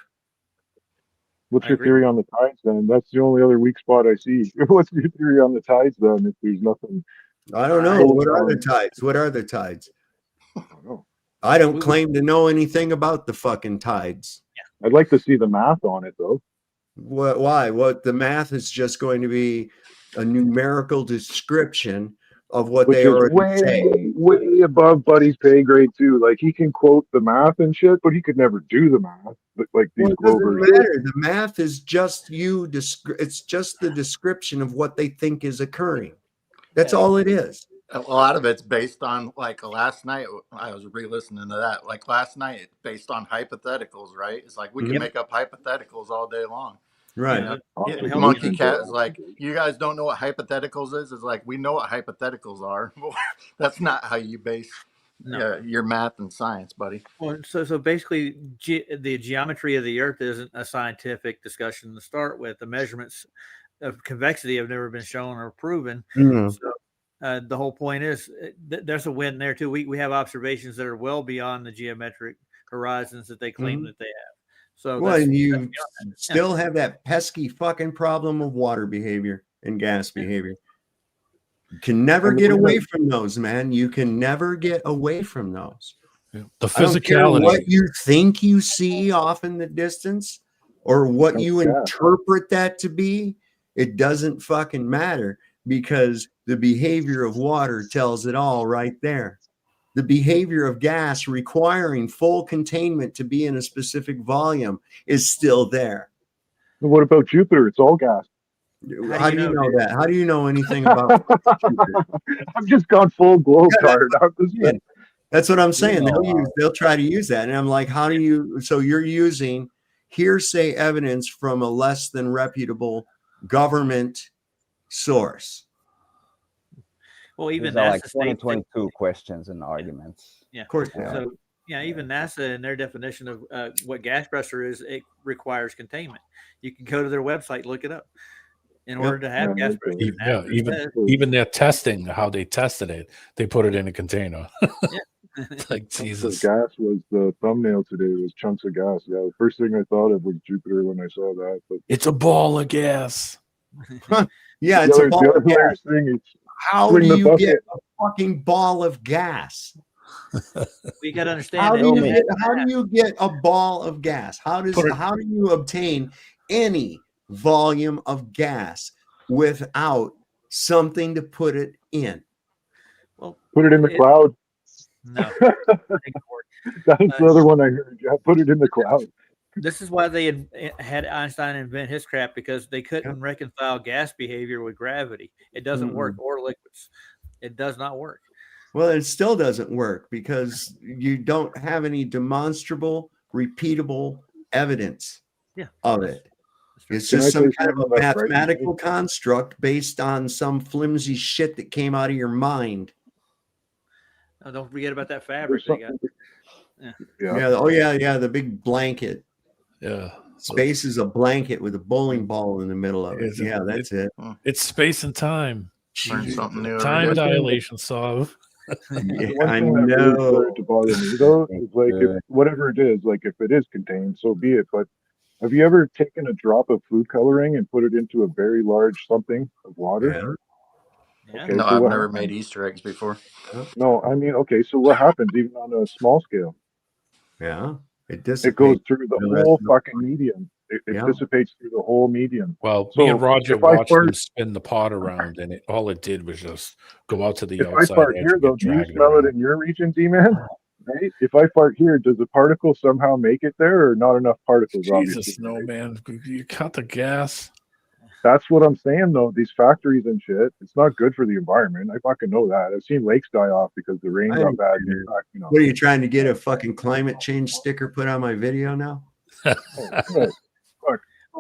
What's your theory on the tides then? That's the only other weak spot I see. What's your theory on the tides then if there's nothing? I don't know. What are the tides? What are the tides? I don't know. I don't claim to know anything about the fucking tides. Yeah. I'd like to see the math on it though. Why? The math is just going to be a numerical description of what they already say. Way above Buddy's pay grade too. Like he can quote the math and shit, but he could never do the math. Like these Glovers. The math is just it's just the description of what they think is occurring. That's all it is. A lot of it's based on like last night. I was re-listening to that. Like last night, it's based on hypotheticals, right? It's like we can make up hypotheticals all day long. Right. Monkey Cat is like, you guys don't know what hypotheticals is? It's like, we know what hypotheticals are. That's not how you base your math and science, buddy. Well, so basically, the geometry of the Earth isn't a scientific discussion to start with. The measurements of convexity have never been shown or proven. Mm-hmm. So the whole point is there's a win there too. We have observations that are well beyond the geometric horizons that they claim that they have. So well, and you Yeah. still have that pesky fucking problem of water behavior and gas behavior. You can never get away from those, man. You can never get away from those. The I don't care physicality. what you think you see off in the distance or what you interpret that to be. It doesn't fucking matter because the behavior of water tells it all right there. The behavior of gas requiring full containment to be in a specific volume is still there. What about Jupiter? It's all gas. How do you know that? How do you know anything about Jupiter? I've just gone full globe card. That's what I'm saying. They'll try to use that. And I'm like, how do you, so you're using hearsay evidence from a less than reputable government source. Well, even These are NASA like states 2022 questions and arguments. Yeah, of course. So yeah, even NASA in their definition of what gas pressure is, it requires containment. You can go to their website, look it up. In order to have gas pressure, Even their testing, how they tested it, they put it in a container. Like Jesus. The gas was the thumbnail today. Was chunks of gas. Yeah, the first thing I thought of was Jupiter when I saw that. But it's a ball of gas. Yeah, it's a ball of gas. Thing, how do you get a fucking ball of gas? We got to understand. How do you get a ball of gas? How do you obtain any volume of gas without something to put it in? Well, put it in the cloud. No, that's the other one I heard. Yeah, put it in the cloud. This is why they had Einstein invent his crap, because they couldn't reconcile gas behavior with gravity. It doesn't work, or liquids. It does not work. Well, it still doesn't work because you don't have any demonstrable, repeatable evidence of it. It's just some kind of a mathematical construct based on some flimsy shit that came out of your mind. Oh, don't forget about that fabric they got. Yeah. Oh, yeah. The big blanket. Yeah. Space is a blanket with a bowling ball in the middle of it. Yeah, that's it. It's space and time. Learn something new. Time dilation solve. I know. Really started to bother me though is like whatever it is, like if it is contained, so be it. But have you ever taken a drop of food coloring and put it into a very large something of water? Yeah. Okay, no, so I've never made Easter eggs before. No, I mean, okay, so what happens even on a small scale? Yeah, it goes through the whole fucking medium. It dissipates through the whole medium. Well, me and Roger watched them spin the pot around, and all it did was just go out to the outside. If I fart here, though, do you smell it in your region, D-Man? Right? If I fart here, does the particle somehow make it there, or not enough particles? Jesus, no, man. You cut the gas. That's what I'm saying, though. These factories and shit, it's not good for the environment. I fucking know that. I've seen lakes die off because the rain got bad. What are you trying to get a fucking climate change sticker put on my video now? Fuck.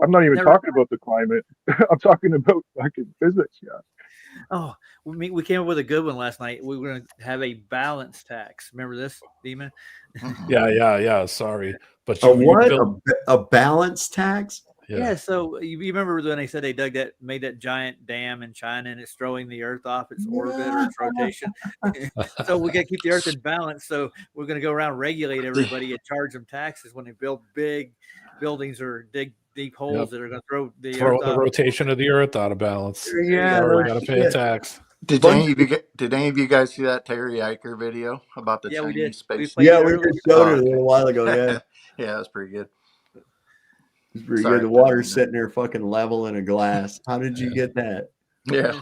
I'm not even talking about the climate. I'm talking about fucking physics. Yeah. Oh, we came up with a good one last night. We were going to have a balance tax. Remember this, Demon? Yeah. Sorry, but a balance tax? Yeah. So you remember when they said they made that giant dam in China, and it's throwing the Earth off its orbit or its rotation. So we got to keep the Earth in balance. So we're going to go around, regulate everybody, and charge them taxes when they build big buildings or dig deep holes that are going to throw the Earth the rotation of the Earth out of balance. Yeah, we got to pay a tax. Did any of you guys see that Terry Eicher video about the Chinese space? We showed it a little while ago. Yeah, yeah, that's pretty good. It's pretty good. The water's sitting there fucking level in a glass. How did you get that? Yeah.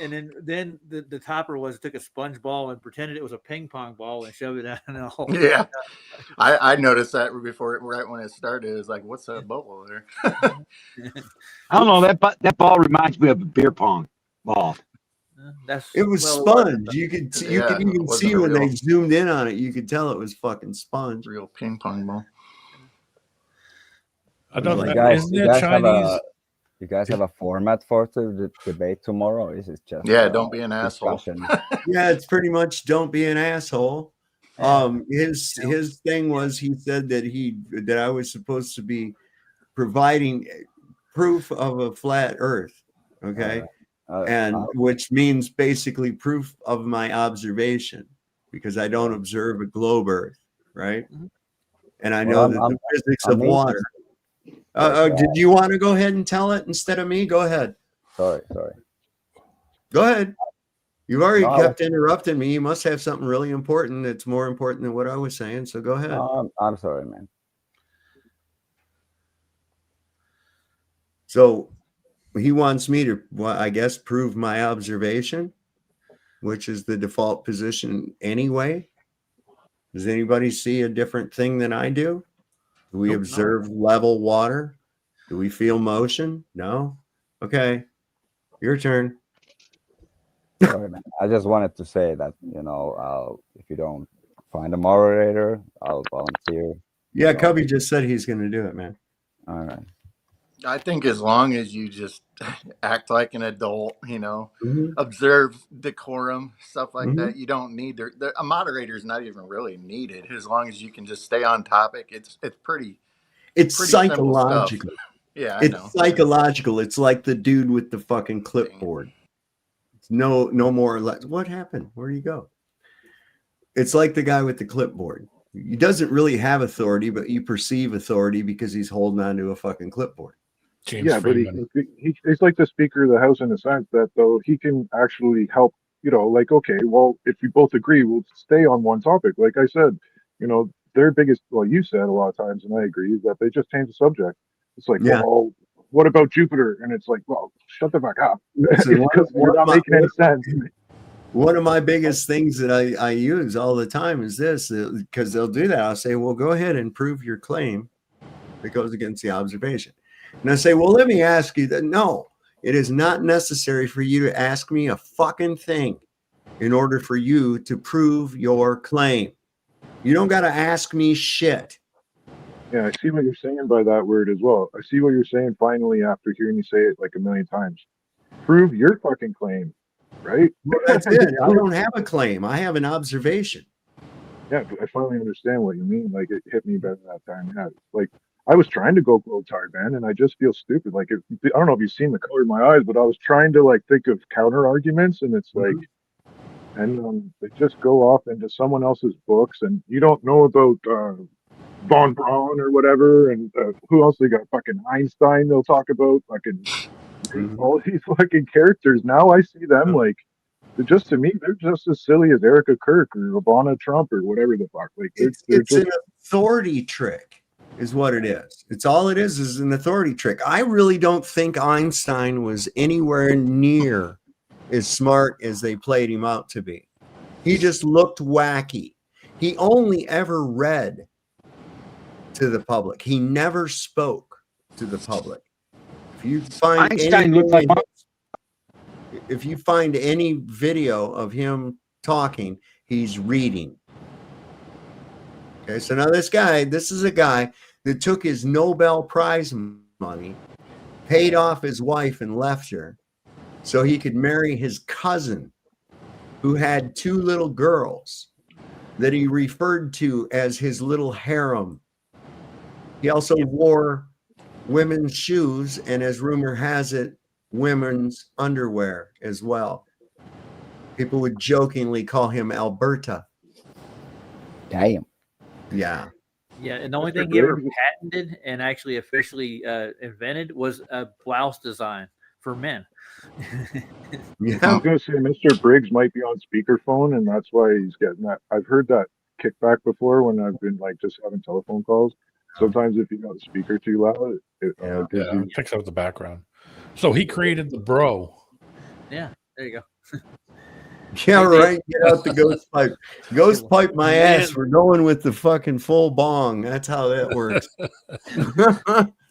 And then the topper took a sponge ball and pretended it was a ping pong ball and shoved it out in a hole. Yeah, I noticed that right when it started. It was like, what's that bubble there? I don't know. That ball reminds me of a beer pong ball. It was sponge. You could even see when they zoomed in on it. You could tell it was fucking sponge. Real ping pong ball. I don't know. You guys have a format for the debate tomorrow? Is it just don't be an asshole? Yeah, it's pretty much don't be an asshole. His thing was, he said that I was supposed to be providing proof of a flat Earth. Okay. Which means basically proof of my observation, because I don't observe a globe Earth, right? And I know that the physics of water Did you want to go ahead and tell it instead of me? Go ahead. Sorry. Go ahead. You've already kept interrupting me. You must have something really important that's more important than what I was saying. So go ahead. I'm sorry, man. So he wants me to, well, I guess, prove my observation, which is the default position anyway. Does anybody see a different thing than I do? Do we observe level water? Do we feel motion? No? Okay. Your turn. Sorry, man. I just wanted to say that, if you don't find a moderator, I'll volunteer. Yeah, Cubby just said he's going to do it, man. All right. I think as long as you just act like an adult, observe decorum, stuff like that, you don't need a moderator is not even really needed as long as you can just stay on topic. It's pretty. It's pretty psychological. Yeah, I know. Psychological. It's like the dude with the fucking clipboard. It's no more or less. What happened? Where do you go? It's like the guy with the clipboard. He doesn't really have authority, but you perceive authority because he's holding on to a fucking clipboard. James Freeman. But he's like the Speaker of the House in the sense that, though, he can actually help, like, okay, well, if we both agree, we'll stay on one topic. Like I said, their biggest, well, you said a lot of times, and I agree, is that they just change the subject. It's like, well, what about Jupiter? And it's like, well, shut the fuck up. Because you're not making any sense. One of my biggest things that I use all the time is this, because they'll do that. I'll say, well, go ahead and prove your claim that goes against the observation. And I say, well, let me ask you that. No, it is not necessary for you to ask me a fucking thing in order for you to prove your claim. You don't got to ask me shit. Yeah, I see what you're saying by that word as well. I see what you're saying finally after hearing you say it like a million times. Prove your fucking claim, right? Well, that's it. I don't have a claim. I have an observation. Yeah, but I finally understand what you mean. Like, it hit me better that time. Yeah, like, I was trying to go glow-tard, man, and I just feel stupid. Like, I don't know if you've seen the color of my eyes, but I was trying to, like, think of counter arguments, and it's like, and they just go off into someone else's books, and you don't know about von Braun or whatever, and who else they got? Fucking Einstein. They'll talk about fucking all these fucking characters. Now I see them like, just to me, they're just as silly as Erica Kirk or Ivana Trump or whatever the fuck. Like, it's just an authority trick, is what it is. It's all it is an authority trick. I really don't think Einstein was anywhere near as smart as they played him out to be. He just looked wacky. He only ever read to the public. He never spoke to the public. If you find Einstein looked like if you find any video of him talking, he's reading. Okay, so now this is a guy that took his Nobel Prize money, paid off his wife and left her so he could marry his cousin who had 2 little girls that he referred to as his little harem. He also wore women's shoes and, as rumor has it, women's underwear as well. People would jokingly call him Alberta. Damn. Yeah. Yeah, and the only thing he ever patented and actually officially invented was a blouse design for men. Yeah, I was gonna say Mr. Briggs might be on speakerphone, and that's why he's getting that. I've heard that kickback before when I've been like just having telephone calls. Sometimes if you got the speaker too loud, it picks out the background. So he created the bro. Yeah, there you go. Yeah, right. Get out the ghost pipe. Ghost pipe my ass. We're going with the fucking full bong. That's how that works.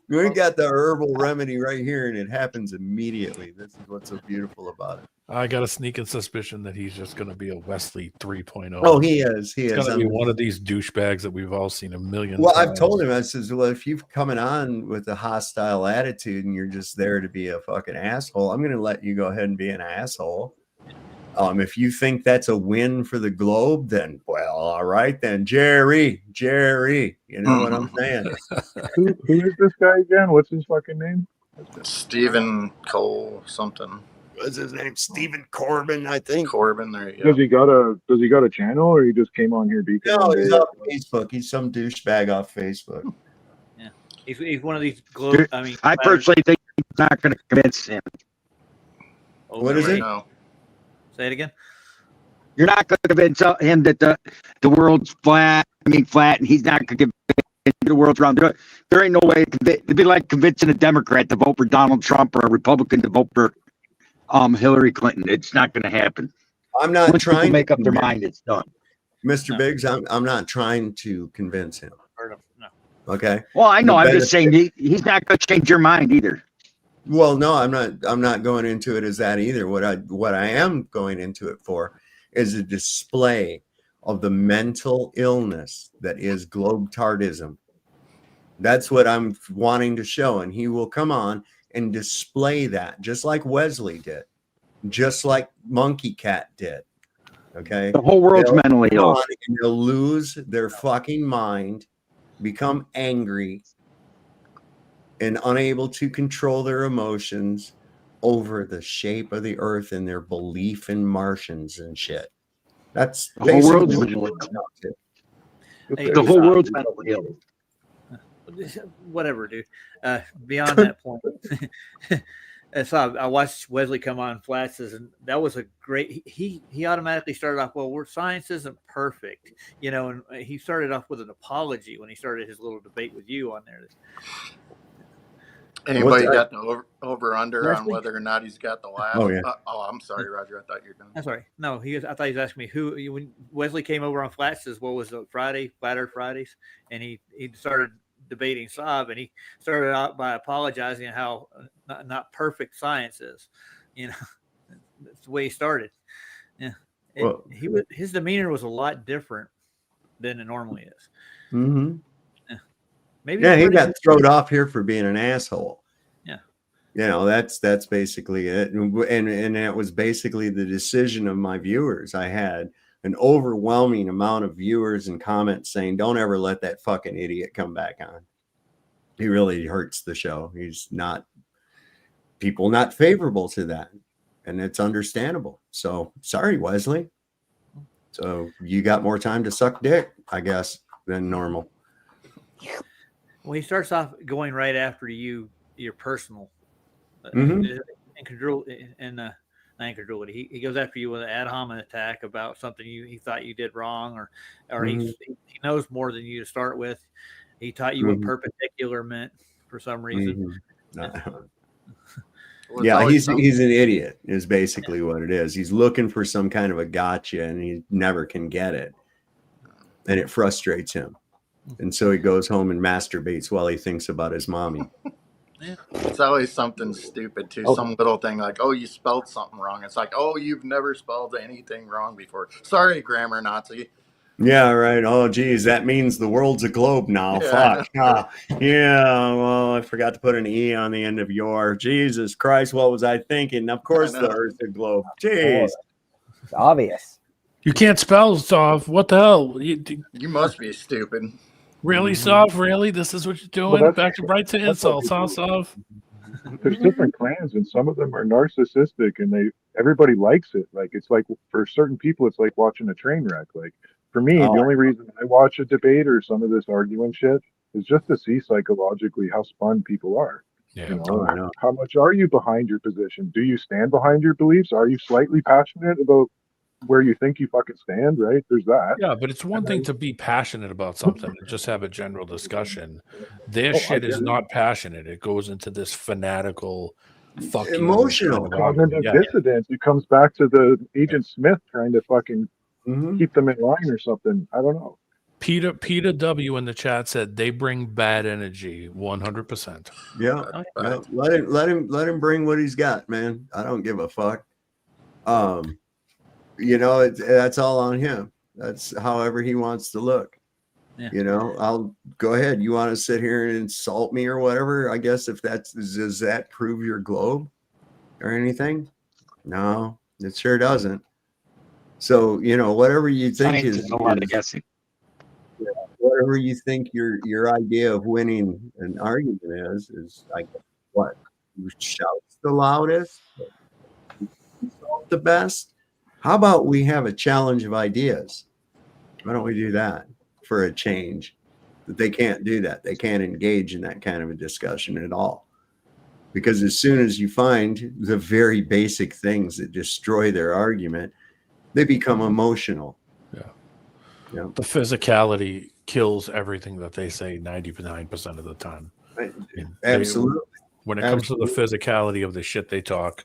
We got the herbal remedy right here, and it happens immediately. This is what's so beautiful about it. I got a sneaking suspicion that he's just going to be a Wesley 3.0. Oh, he is. He is going to be one of these douchebags that we've all seen a million times. I've told him, I says, well, if you're coming on with a hostile attitude and you're just there to be a fucking asshole, I'm going to let you go ahead and be an asshole. If you think that's a win for the globe, then, well, all right, then, Jerry, you know what I'm saying? Who is this guy again? What's his fucking name? Stephen Cole something. What's his name? Stephen Corbin, I think. Corbin, there you go. Does he got a channel, or he just came on here? No, he's off Facebook. He's some douchebag off Facebook. Yeah. He's one of these globe. I mean, I personally think he's not going to convince him. What is it? Say it again. You're not going to convince him that the world's flat. I mean, flat, and he's not going to convince the world's round. There ain't no way. It'd be like convincing a Democrat to vote for Donald Trump or a Republican to vote for Hillary Clinton. It's not going to happen. I'm not Once trying people make to up their convince- mind. It's done. Mr. Biggs, I'm not trying to convince him. No. Okay. Well, I know. The I'm just saying he's not going to change your mind either. Well, no, I'm not going into it as that either. What I am going into it for is a display of the mental illness that is globetardism. That's what I'm wanting to show, and he will come on and display that, just like Wesley did, just like Monkey Cat did. Okay, The whole world's mentally come ill. on and they'll lose their fucking mind, become angry, and unable to control their emotions over the shape of the earth and their belief in Martians and shit. That's The whole world's basically mentally what ill. it's up to. The whole world's mentally ill. Whatever, dude. Beyond that point, and so I watched Wesley come on Flashes, and that was a great. He automatically started off, well, science isn't perfect, you know, and he started off with an apology when he started his little debate with you on there. Anybody got the over under on Wesley? whether or not he's got the laugh? Oh, yeah. I'm sorry, Roger. I thought you were done. That's all right. No, I thought he was asking me when Wesley came over on Flashes. What was it, Friday, Flat Earth Fridays, and he started debating Saab, and he started out by apologizing how not perfect science is. You know, that's the way he started. Yeah, his demeanor was a lot different than it normally is. Mm-hmm. Maybe he got thrown off here for being an asshole. Yeah, you know, that's basically it, and it was basically the decision of my viewers. I had an overwhelming amount of viewers and comments saying, "Don't ever let that fucking idiot come back on. He really hurts the show. He's not favorable to that, and it's understandable." So sorry, Wesley. So you got more time to suck dick, I guess, than normal. Well, he starts off going right after your personal incredulity, and not incredulity. He goes after you with an ad hominem attack about something he thought you did wrong, or he knows more than you to start with. He taught you what perpendicular meant for some reason. Yeah, he's an idiot is basically what it is. He's looking for some kind of a gotcha, and he never can get it, and it frustrates him. And so he goes home and masturbates while he thinks about his mommy. Yeah. It's always something stupid too. Some little thing like, "Oh, you spelled something wrong." It's like, "Oh, you've never spelled anything wrong before. Sorry, grammar Nazi." Yeah, right. Oh, geez, that means the world's a globe now. Yeah, Fuck. Yeah, well, I forgot to put an E on the end of your. Jesus Christ, what was I thinking? Of course, the Earth's a globe. Jeez. It's obvious. You can't spell soft. What the hell? You must be stupid. Really, soft? Really? This is what you're doing? Well, Back to right to insults, huh, soft? There's different clans, and some of them are narcissistic, and everybody likes it. Like, it's like for certain people, it's like watching a train wreck. Like for me, the only reason I watch a debate or some of this arguing shit is just to see psychologically how spun people are. Yeah. You know, how much are you behind your position? Do you stand behind your beliefs? Are you slightly passionate about where you think you fucking stand? Right? There's that. Yeah, but it's one thing to be passionate about something and just have a general discussion. Their shit is not passionate. It goes into this fanatical, fucking emotional cognitive dissonance. It comes back to the Agent Smith trying to fucking keep them in line or something. I don't know. Peter W in the chat said they bring bad energy 100%. Yeah, let him bring what he's got, man. I don't give a fuck. You know, that's all on him. That's however he wants to look. Yeah. You know, I'll go ahead. You want to sit here and insult me or whatever? I guess if does that prove your globe or anything? No, it sure doesn't. So, you know, whatever you think is a lot of guessing. Whatever you think your idea of winning an argument is like what? Who shouts the loudest? The best? How about we have a challenge of ideas? Why don't we do that for a change? that they can't do that. They can't engage in that kind of a discussion at all. Because as soon as you find the very basic things that destroy their argument, they become emotional. Yeah. The physicality kills everything that they say 99% of the time. Absolutely. When it comes to the physicality of the shit they talk,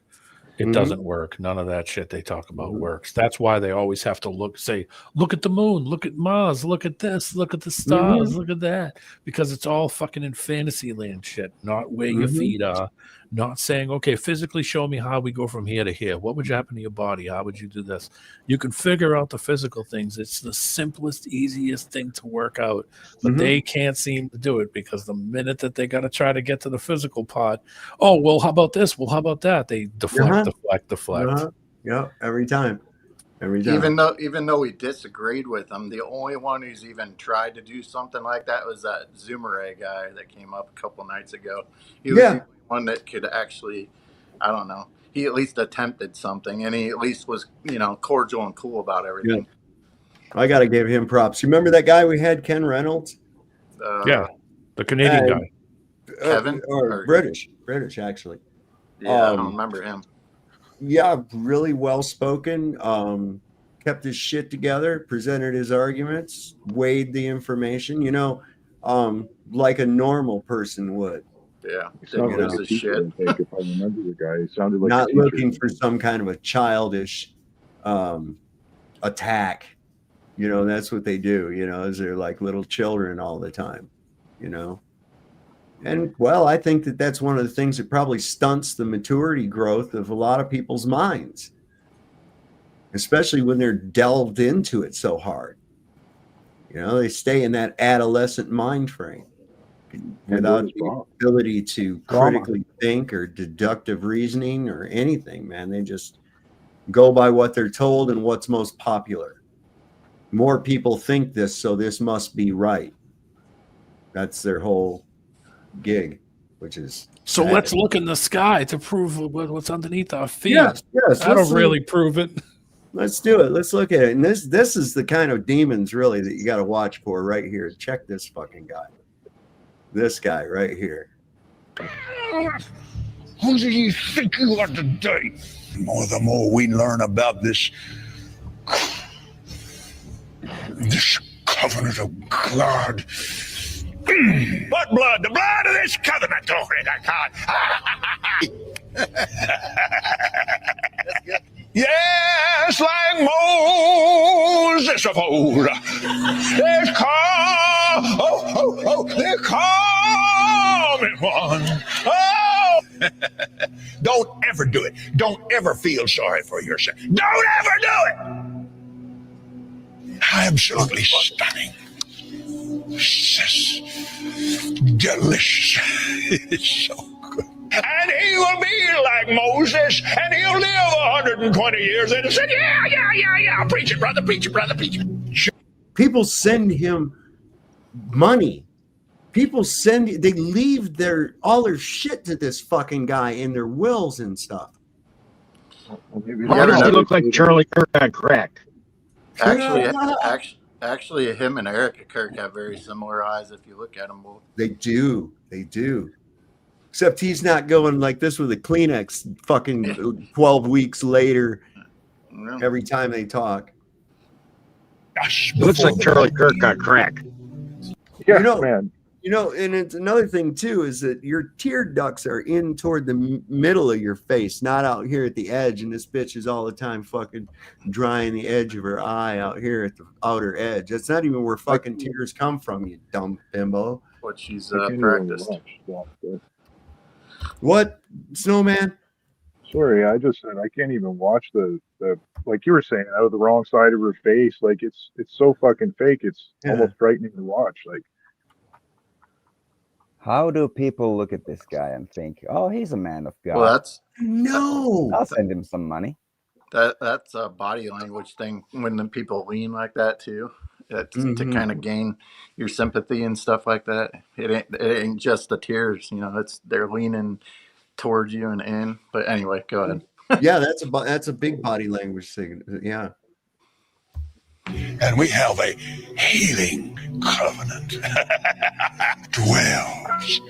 it doesn't work. None of that shit they talk about works. That's why they always have to say, look at the moon, look at Mars, look at this, look at the stars, look at that. Because it's all fucking in fantasy land shit, not where your feet are, not saying, okay, physically show me how we go from here to here. What would happen to your body? How would you do this? You can figure out the physical things. It's the simplest, easiest thing to work out. But they can't seem to do it because the minute that they got to try to get to the physical part, oh, well, how about this? Well, how about that? They deflect. Yeah, every time. Even though we disagreed with him, the only one who's even tried to do something like that was that Zoomeray guy that came up a couple nights ago. He was the only one that could actually, I don't know, he at least attempted something, and he at least was, cordial and cool about everything. I got to give him props. You remember that guy we had, Ken Reynolds? Yeah, the Canadian guy. Kevin? Or British, actually. Yeah, I don't remember him. Yeah, really well spoken. Kept his shit together, presented his arguments, weighed the information, like a normal person would. Yeah, he sounded like a teacher, I think, if I remember the guy. He sounded like not a teacher. Looking for some kind of a childish attack. That's what they do, is they're like little children all the time, And well, I think that that's one of the things that probably stunts the maturity growth of a lot of people's minds, especially when they're delved into it so hard. They stay in that adolescent mind frame without the ability to critically think or deductive reasoning or anything, man. They just go by what they're told and what's most popular. More people think this, so this must be right. That's their whole gig, which is so let's look in the sky to prove what's underneath our feet. Yes, that'll really prove it. Let's do it. Let's look at it. And this is the kind of demons really that you got to watch for right here. Check this fucking guy. This guy right here. Who do you think you are today? The more we learn about this covenant of God. What blood? The blood of this covenant, glory to God. Yes, like Moses of old. There's they're coming one. Oh! Don't ever do it. Don't ever feel sorry for yourself. Don't ever do it. Absolutely stunning. Delicious. It's so good. And he will be like Moses, and he'll live 120 years. And he said, yeah. Preach it, brother, preach it, brother, preach it. People send him money. They leave all their shit to this fucking guy in their wills and stuff. Why does he look like Charlie Kirk on crack? Actually, him and Erica Kirk have very similar eyes if you look at them both. They do. Except he's not going like this with a Kleenex fucking 12 weeks later every time they talk. Looks like Charlie Kirk on crack. Yeah, man. And it's another thing too is that your tear ducts are in toward the middle of your face, not out here at the edge. And this bitch is all the time fucking drying the edge of her eye out here at the outer edge. That's not even where fucking tears come from, you dumb bimbo. What she's practiced. What, Snowman? Sorry, I just said I can't even watch the like you were saying, out of the wrong side of her face. Like it's so fucking fake. It's almost frightening to watch. Like, how do people look at this guy and think, "Oh, he's a man of God"? Well, I'll send him some money. That's a body language thing when the people lean like that too. To kind of gain your sympathy and stuff like that. It ain't just the tears, they're leaning towards you and in. But anyway, go ahead. Yeah, that's a big body language thing. Yeah. and we have a healing covenant. Dwells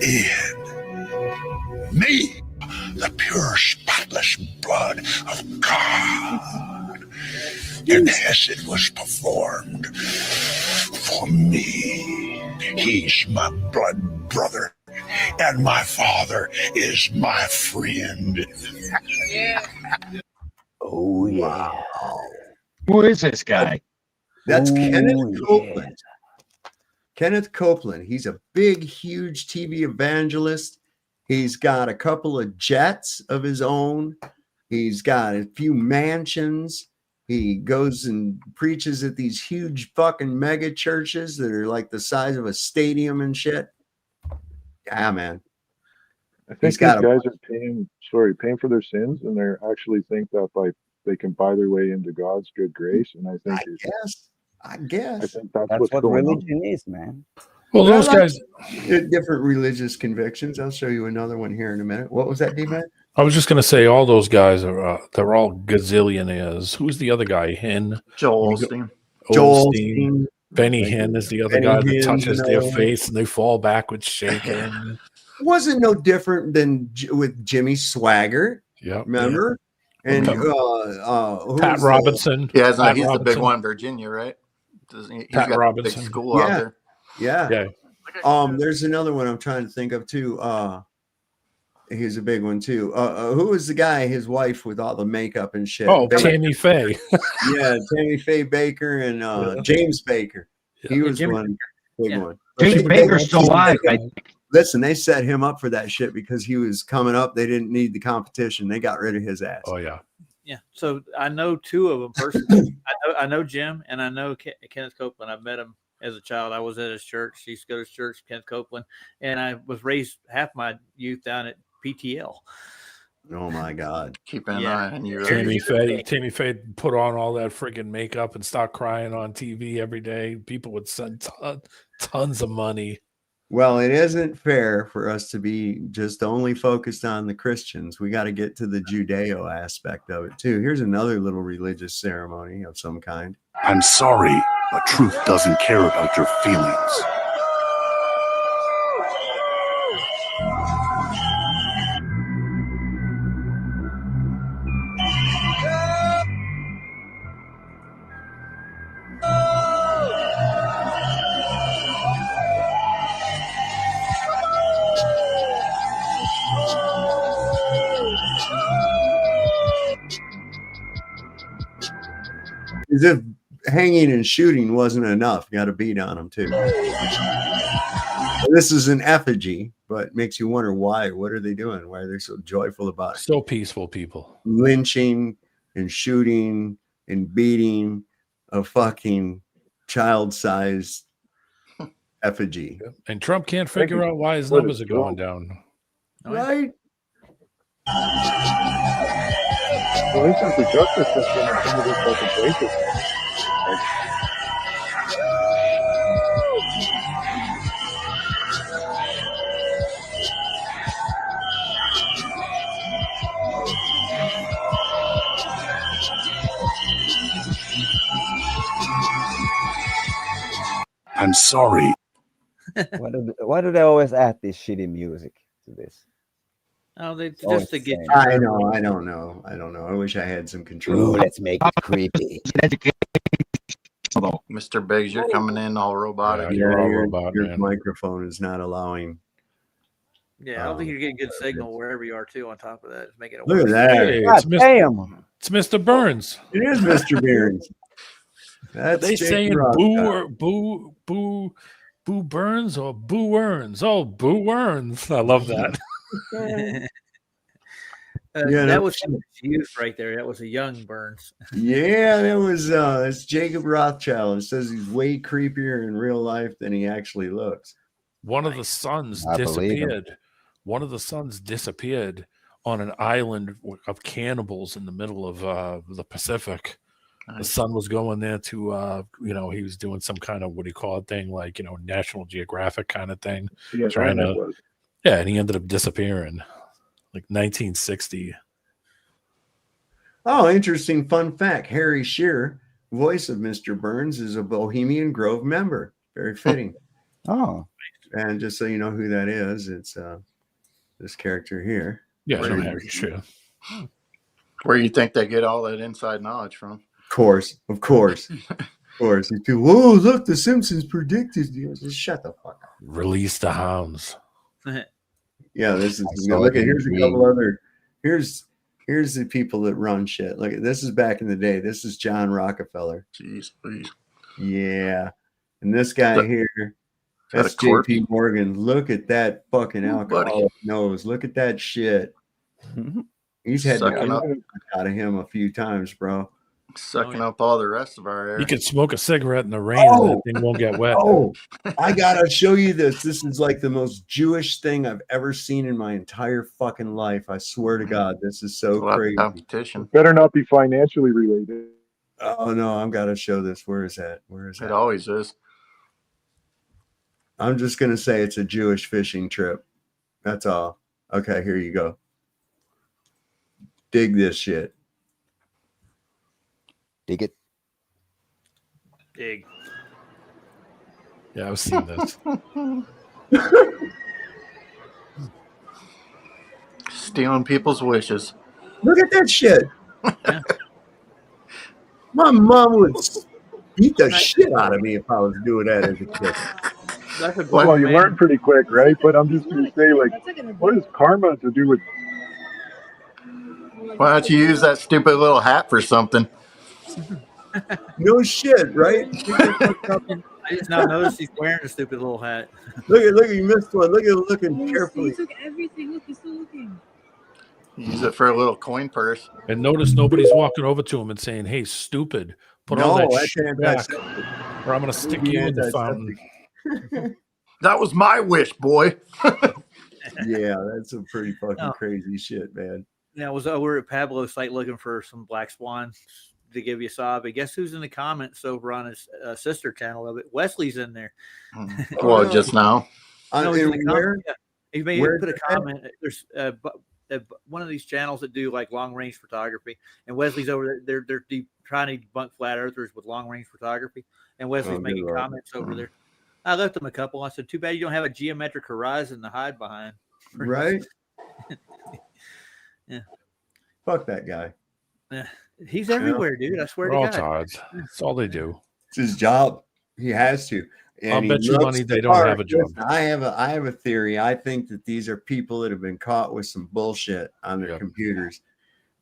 in me, the pure, spotless blood of God. And Hesed was performed for me. He's my blood brother, and my father is my friend. Oh, yeah. Who is this guy? That's Kenneth yeah. Copeland. Kenneth Copeland. He's a big, huge TV evangelist. He's got a couple of jets of his own. He's got a few mansions. He goes and preaches at these huge fucking mega churches that are like the size of a stadium and shit. Yeah, man. I think these guys are paying for their sins, and they actually think that they can buy their way into God's good grace. And I think I guess I think that's what going religion is, man. Well, those guys, different religious convictions. I'll show you another one here in a minute. What was that, D-Man? I was just going to say, all those guys are they're all gazillionaires. Who's the other guy? Joel Osteen. Osteen. Benny Hinn is the other guy that touches their face. face and they fall backwards shaking. Wasn't no different than with Jimmy Swaggart. Yeah, remember? And Pat Robinson. Yeah, he's Robinson. the big one in Virginia, right? He's Pat got Robinson. a big school out there. Yeah. There's another one I'm trying to think of too. He's a big one too. Who was the guy, his wife with all the makeup and shit? Oh, Tammy Faye. Yeah, Tammy Faye Baker and James Baker. He was one big one. James Baker's still alive. Listen, they set him up for that shit because he was coming up. They didn't need the competition. They got rid of his ass. Oh yeah. Yeah. So I know two of them personally. I know Jim and I know Kenneth Copeland. I met him as a child. I was at his church. He used to go to his church, Kenneth Copeland, and I was raised half my youth down at PTL. Oh my God! Keep an eye on you. Tammy Faye put on all that freaking makeup and start crying on TV every day. People would send tons of money. Well, it isn't fair for us to be just only focused on the Christians. We got to get to the Judeo aspect of it too. Here's another little religious ceremony of some kind. I'm sorry, but truth doesn't care about your feelings. As if hanging and shooting wasn't enough. Got to beat on them too. This is an effigy, but makes you wonder why. What are they doing? Why are they so joyful about it? So peaceful people. Lynching and shooting and beating a fucking child-sized effigy. And Trump can't figure out why his numbers are going down. Right? Well, at least it's the justice system and some of this fucking racism. I'm sorry. Why do they always add this shitty music to this? Oh, they just to get. I know. I don't know. I wish I had some control. Ooh, let's make it creepy. Mr. Biggs, you're coming in all robotic. Your microphone is not allowing. Yeah, I don't think you're getting good signal wherever you are too. On top of that, it's making it Look worse. at that. Hey, it's Mr. Burns. It is Mr. Burns. That's They Jake saying Rock. boo Burns or boo Earns? Oh, boo Earns. I love that. That was youth right there. That was a young Burns. Yeah, that was it's Jacob Rothschild. It says he's way creepier in real life than he actually looks. One of the sons I believe him. disappeared. One of the sons disappeared on an island of cannibals in the middle of the Pacific. The son was going there to, he was doing some kind of, what do you call it, thing, like, National Geographic kind of thing. Yeah, and he ended up disappearing, like 1960. Oh, interesting fun fact. Harry Shearer voice of Mr. Burns is a Bohemian Grove member. Very fitting. Oh. And just so you know who that is, it's this character here. Yeah, no, Harry, sure. Where you think they get all that inside knowledge from? Of course. Of course. These people, whoa, look, the Simpsons predicted. Just shut the fuck up. Release the hounds. Yeah, this is look at here's a couple other here's the people that run shit. Look at this is back in the day. This is John Rockefeller. Jeez, please. Yeah. And this guy here, that's JP Morgan. Look at that fucking alcoholic nose. Look at that shit. He's had to out of him a few times, bro. Sucking up all the rest of our air. You could smoke a cigarette in the rain and that thing won't get wet. Oh, I gotta show you this. This is like the most Jewish thing I've ever seen in my entire fucking life. I swear to God, this is so crazy. Competition. Better not be financially related. Oh no, I've got to show this. Where is that? Where is that? It always is. I'm just gonna say it's a Jewish fishing trip. That's all. Okay, here you go. Dig this shit. Dig it. Dig. Yeah, I've seen this. Stealing people's wishes. Look at that shit. Yeah. My mom would beat the shit out of me if I was doing that as a kid. Well, you learn pretty quick, right? But I'm just going to say, like, what does karma to do with? Why don't you use that stupid little hat for something? No shit, right? I just now noticed he's wearing a stupid little hat. Look, you missed one. Look at him looking carefully. He took everything. Look, he's still looking. Use it for a little coin purse. And notice nobody's walking over to him and saying, "Hey, stupid, put all that shit back, or I'm going to stick you in the fountain." That was my wish, boy. Yeah, that's some pretty fucking crazy shit, man. Yeah, I was over at Pablo's site looking for some black swans to give you a sob. But guess who's in the comments over on his sister channel of it? Wesley's in there. Well, just now. No, he's in the comment. Yeah. He may put a comment. There's one of these channels that do like long range photography, and Wesley's over there. They're trying to debunk flat earthers with long range photography, and Wesley's making comments over there. I left him a couple. I said, "Too bad you don't have a geometric horizon to hide behind." Right? Yeah. Fuck that guy. He's everywhere, dude. I swear to God. Tards. That's all they do. It's his job. He has to. And I'll bet you money they don't have a job. I have a theory. I think that these are people that have been caught with some bullshit on their computers.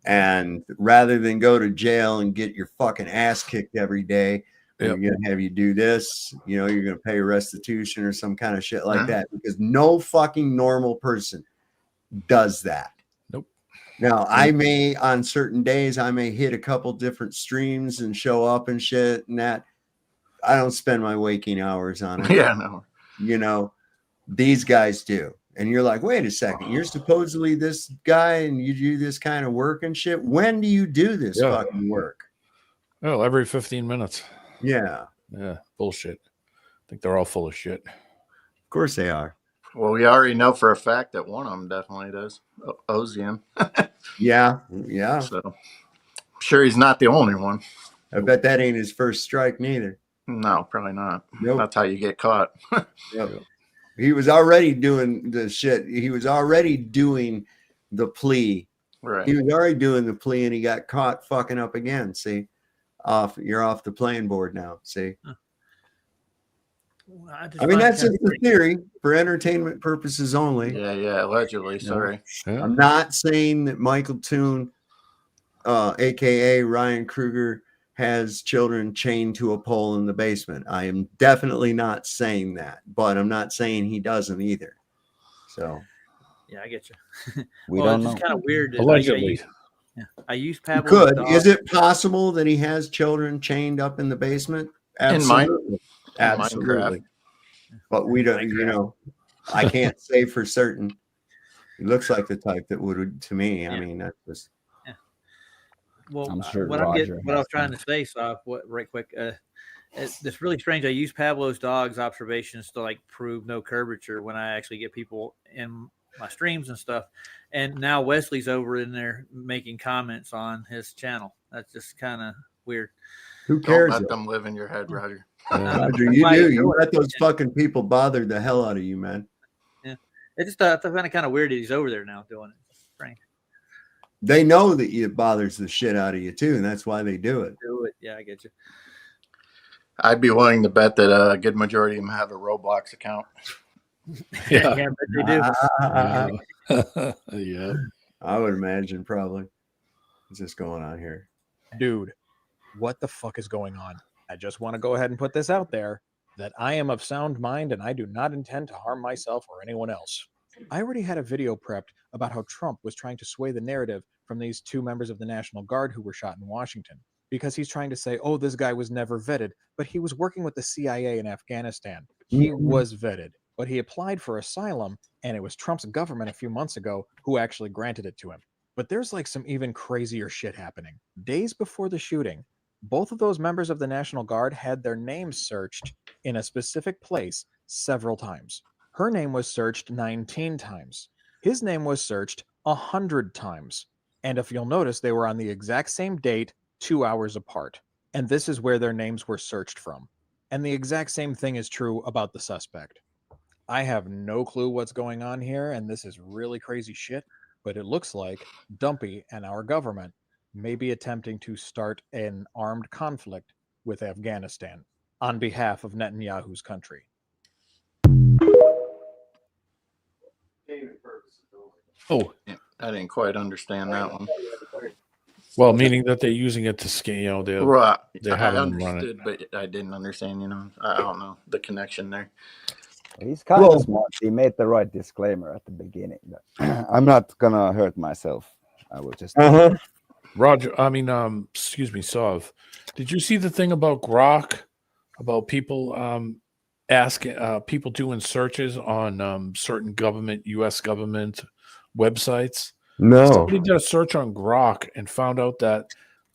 And rather than go to jail and get your fucking ass kicked every day, they're going to have you do this, you're going to pay restitution or some kind of shit like that, because no fucking normal person does that. Nope. Now, I may, on certain days, I may hit a couple different streams and show up and shit and that. I don't spend my waking hours on it. Yeah, no. These guys do. And you're like, wait a second, you're supposedly this guy and you do this kind of work and shit. When do you do this fucking work? Oh, every 15 minutes. Yeah. Yeah. Bullshit. I think they're all full of shit. Of course they are. Well, we already know for a fact that one of them definitely does. Ozium. Yeah. So I'm sure he's not the only one. I bet that ain't his first strike neither. No, probably not. Nope. That's how you get caught. Yep. He was already doing the shit. He was already doing the plea. Right. He was already doing the plea and he got caught fucking up again. See? You're off the playing board now. See? I mean, that's just the theory for entertainment purposes only. Yeah, allegedly. Sorry. I'm not saying that Michael Toon, aka Ryan Kruger, has children chained to a pole in the basement. I am definitely not saying that, but I'm not saying he doesn't either. So, yeah, I get you. We don't know. It's kind of weird. Allegedly. I use Pablo. Could. Is it possible that he has children chained up in the basement? Absolutely. Absolutely. But we don't, I can't say for certain. He looks like the type that would to me. I mean, that's just. Well, I'm sure what I was trying to say, so right quick, it's really strange. I use Pablo's dog's observations to like prove no curvature when I actually get people in my streams and stuff. And now Wesley's over in there making comments on his channel. That's just kind of weird. Who Don't cares? let them live in your head, Roger. Roger, you do. You let those fucking people bother the hell out of you, man. Yeah, it's just I find it kind of weird that he's over there now doing it. Frank. They know that it bothers the shit out of you too, and that's why they do it. Yeah, I get you. I'd be willing to bet that a good majority of them have a Roblox account. Yeah, yeah, but they do. Yeah. I would imagine probably. What's this going on here? Dude, what the fuck is going on? I just want to go ahead and put this out there that I am of sound mind and I do not intend to harm myself or anyone else. I already had a video prepped about how Trump was trying to sway the narrative from these 2 members of the National Guard who were shot in Washington, because he's trying to say, oh, this guy was never vetted, but he was working with the CIA in Afghanistan. He was vetted, but he applied for asylum, and it was Trump's government a few months ago who actually granted it to him. But there's like some even crazier shit happening. Days before the shooting, both of those members of the National Guard had their names searched in a specific place several times. Her name was searched 19 times. His name was searched 100 times. And if you'll notice, they were on the exact same date, 2 hours apart. And this is where their names were searched from. And the exact same thing is true about the suspect. I have no clue what's going on here, and this is really crazy shit, but it looks like Dumpy and our government may be attempting to start an armed conflict with Afghanistan on behalf of Netanyahu's country. Oh, yeah, I didn't quite understand that one. Well, meaning that they're using it to scale, you know, they're Right. they're I having them run it. understood, but I didn't understand. I don't know the connection there. He's kind of smart. He made the right disclaimer at the beginning. I'm not gonna hurt myself. I will just. Roger, I mean, excuse me, Sov. Did you see the thing about Grok? About people asking people doing searches on certain U.S. government websites? No. Somebody did a search on Grok and found out that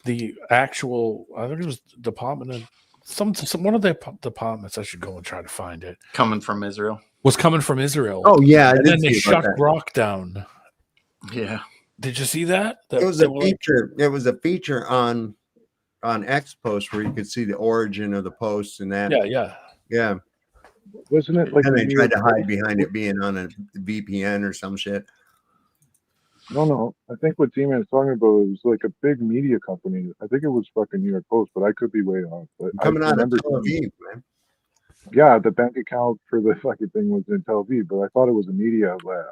the actual, I think it was Department of some one of their departments. I should go and try to find it. Coming from Israel. Was coming from Israel. Oh yeah, and then they shut Grok down. Yeah. Did you see that? It was a feature. It was a feature on X post where you could see the origin of the posts and that. Yeah. Wasn't it like? And they tried to hide behind it being on a VPN or some shit. No. I think what T-Man is talking about was like a big media company. I think it was fucking New York Post, but I could be way off. But Coming I out of remember Tel Aviv, man. Yeah, the bank account for the fucking thing was in Tel Aviv, but I thought it was a media outlet.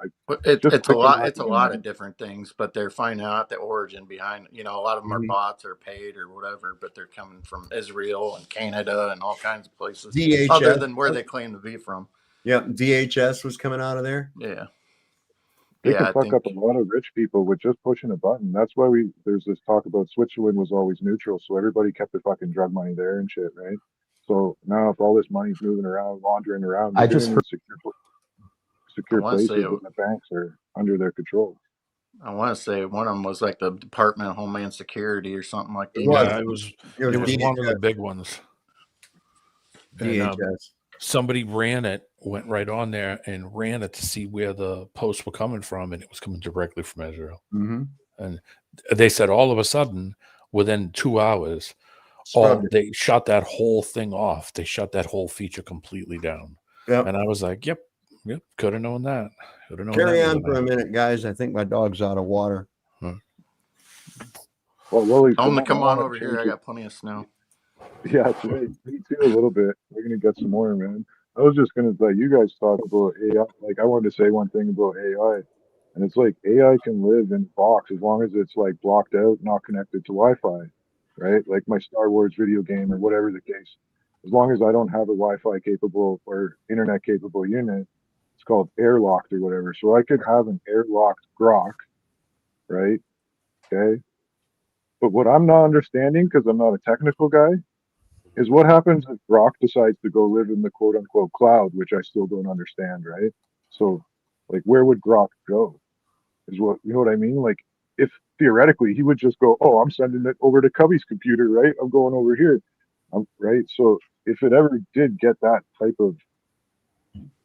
It's a lot. It's a lot of different things, but they're finding out the origin behind. A lot of them are bots or paid or whatever, but they're coming from Israel and Canada and all kinds of places, DHS. other than where they claim to be from. Yep, DHS was coming out of there. Yeah. They can fuck up a lot of rich people with just pushing a button. That's why there's this talk about Switzerland was always neutral, so everybody kept their fucking drug money there and shit, right? So now if all this money's moving around, laundering around, I just heard secure places and the banks are under their control. I want to say one of them was like the Department of Homeland Security or something like that. Yeah, it was one of the big ones. DHS. And, somebody went right on there and ran it to see where the posts were coming from, and it was coming directly from Israel. Mm-hmm. And they said all of a sudden, within 2 hours, they shut that whole thing off. They shut that whole feature completely down. Yep. And I was like, yep, could have known that. Carry on for a minute, guys. I think my dog's out of water. Well, Willie, I'm gonna come on over here. I got plenty of snow. Yeah, that's right. Me too, a little bit. We're gonna get some more, man. I was just gonna let you guys talk about AI. Like, I wanted to say one thing about AI, and it's like AI can live in a box as long as it's like blocked out, not connected to Wi-Fi, right? Like my Star Wars video game or whatever the case. As long as I don't have a Wi-Fi capable or internet capable unit, it's called airlocked or whatever. So I could have an airlocked Grok, right? Okay. But what I'm not understanding, because I'm not a technical guy, is what happens if Grok decides to go live in the quote unquote cloud, which I still don't understand, right? So, like, where would Grok go? Is what, you know what I mean? Like, if theoretically he would just go, oh, I'm sending it over to Cubby's computer, right? I'm going over here, right? So, if it ever did get that type of,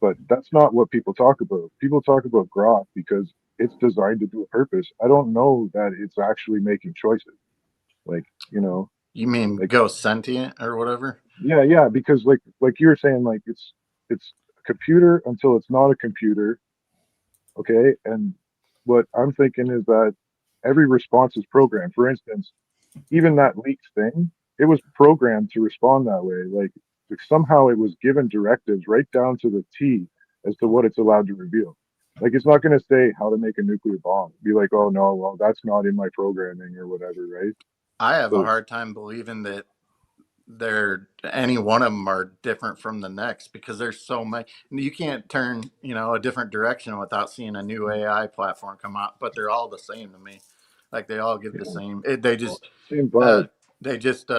but that's not what people talk about. People talk about Grok because it's designed to do a purpose. I don't know that it's actually making choices. Like, You mean Like, go sentient or whatever? yeah, because like you were saying, like it's a computer until it's not a computer, okay? And what I'm thinking is that every response is programmed. For instance, even that leaked thing, it was programmed to respond that way. Like somehow it was given directives right down to the T as to what it's allowed to reveal. Like it's not going to say how to make a nuclear bomb. Be like, oh no, well that's not in my programming or whatever, right? I have a So hard time believing that any one of them are different from the next because there's so many. You can't turn a different direction without seeing a new AI platform come out. But they're all the same to me. Like they all give the same. same vibe. They just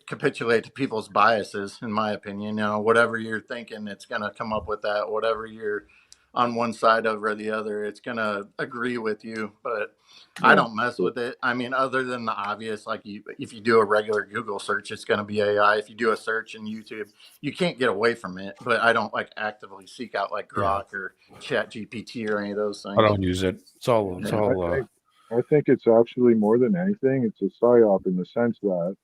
capitulate to people's biases, in my opinion. Whatever you're thinking, it's gonna come up with that. Whatever you're on one side of or the other, it's gonna agree with you. But I don't mess with it. I mean, other than the obvious, like if you do a regular Google search, it's going to be AI. If you do a search in YouTube, you can't get away from it. But I don't like actively seek out like Grok or Chat GPT or any of those things. I don't use it. It's all. I think it's actually more than anything, it's a psyop in the sense that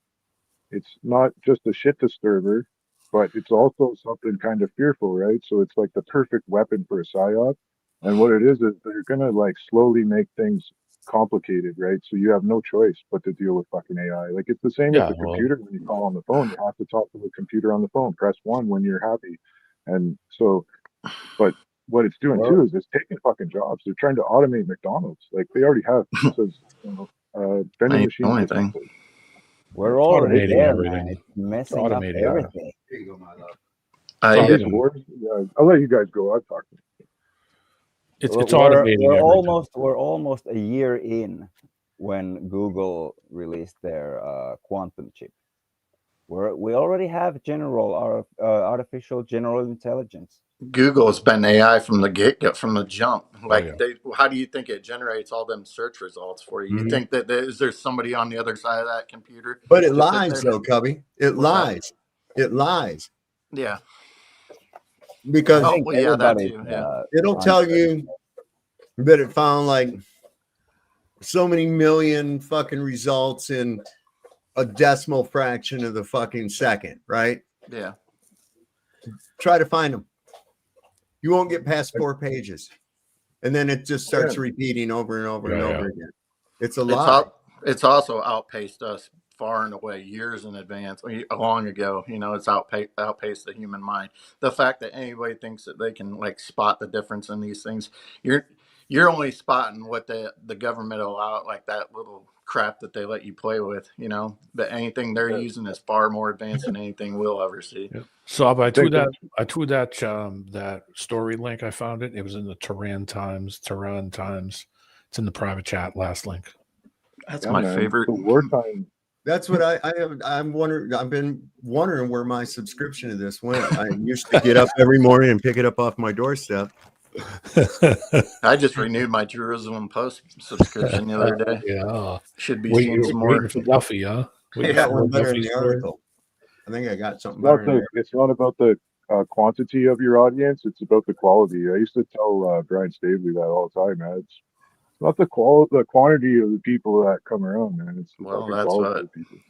it's not just a shit disturber, but it's also something kind of fearful, right? So it's like the perfect weapon for a psyop. And what it is they're gonna like slowly make things complicated, right? So you have no choice but to deal with fucking AI. Like it's the same as the computer. When you call on the phone, you have to talk to the computer on the phone. Press 1 when you're happy. And so, but what it's doing too is it's taking fucking jobs. They're trying to automate McDonald's. Like they already have pizzas, vending machines. Anything. We're already there, man. It's messing up everything. Here you go, my love. I'll let you guys go. I'll talk to you. It's automating. We're almost a year in when Google released their quantum chip. We already have artificial general intelligence. Google has been AI from the get-go, from the jump. Like, how do you think it generates all them search results for you? You think that is there somebody on the other side of that computer? But it lies, though, Cubby. It lies. It lies. Yeah. Because that too. Yeah. It'll tell you that it found like so many million fucking results in a decimal fraction of the fucking second, right? Yeah. Try to find them. You won't get past 4 pages. And then it just starts repeating over and over and over again. It's a lie. It's also outpaced us far and away, years in advance, long ago. It's outpaced the human mind. The fact that anybody thinks that they can like spot the difference in these things, you're only spotting what the government allow, like that little crap that they let you play with, but anything they're using is far more advanced than anything we'll ever see. So I threw that story link. I found it. It was in the Tehran Times. It's in the private chat. Last link. That's my favorite. The wartime. That's what I have. I'm wondering. I've been wondering where my subscription to this went. I used to get up every morning and pick it up off my doorstep. I just renewed my Jerusalem Post subscription the other day. Yeah, should be seeing some more. For Duffy, huh? I got one better in the article. I think I got something better. It's not about the quantity of your audience; it's about the quality. I used to tell Brian Stavely that all the time, man. It's not the quantity of the people that come around, man. It's the that's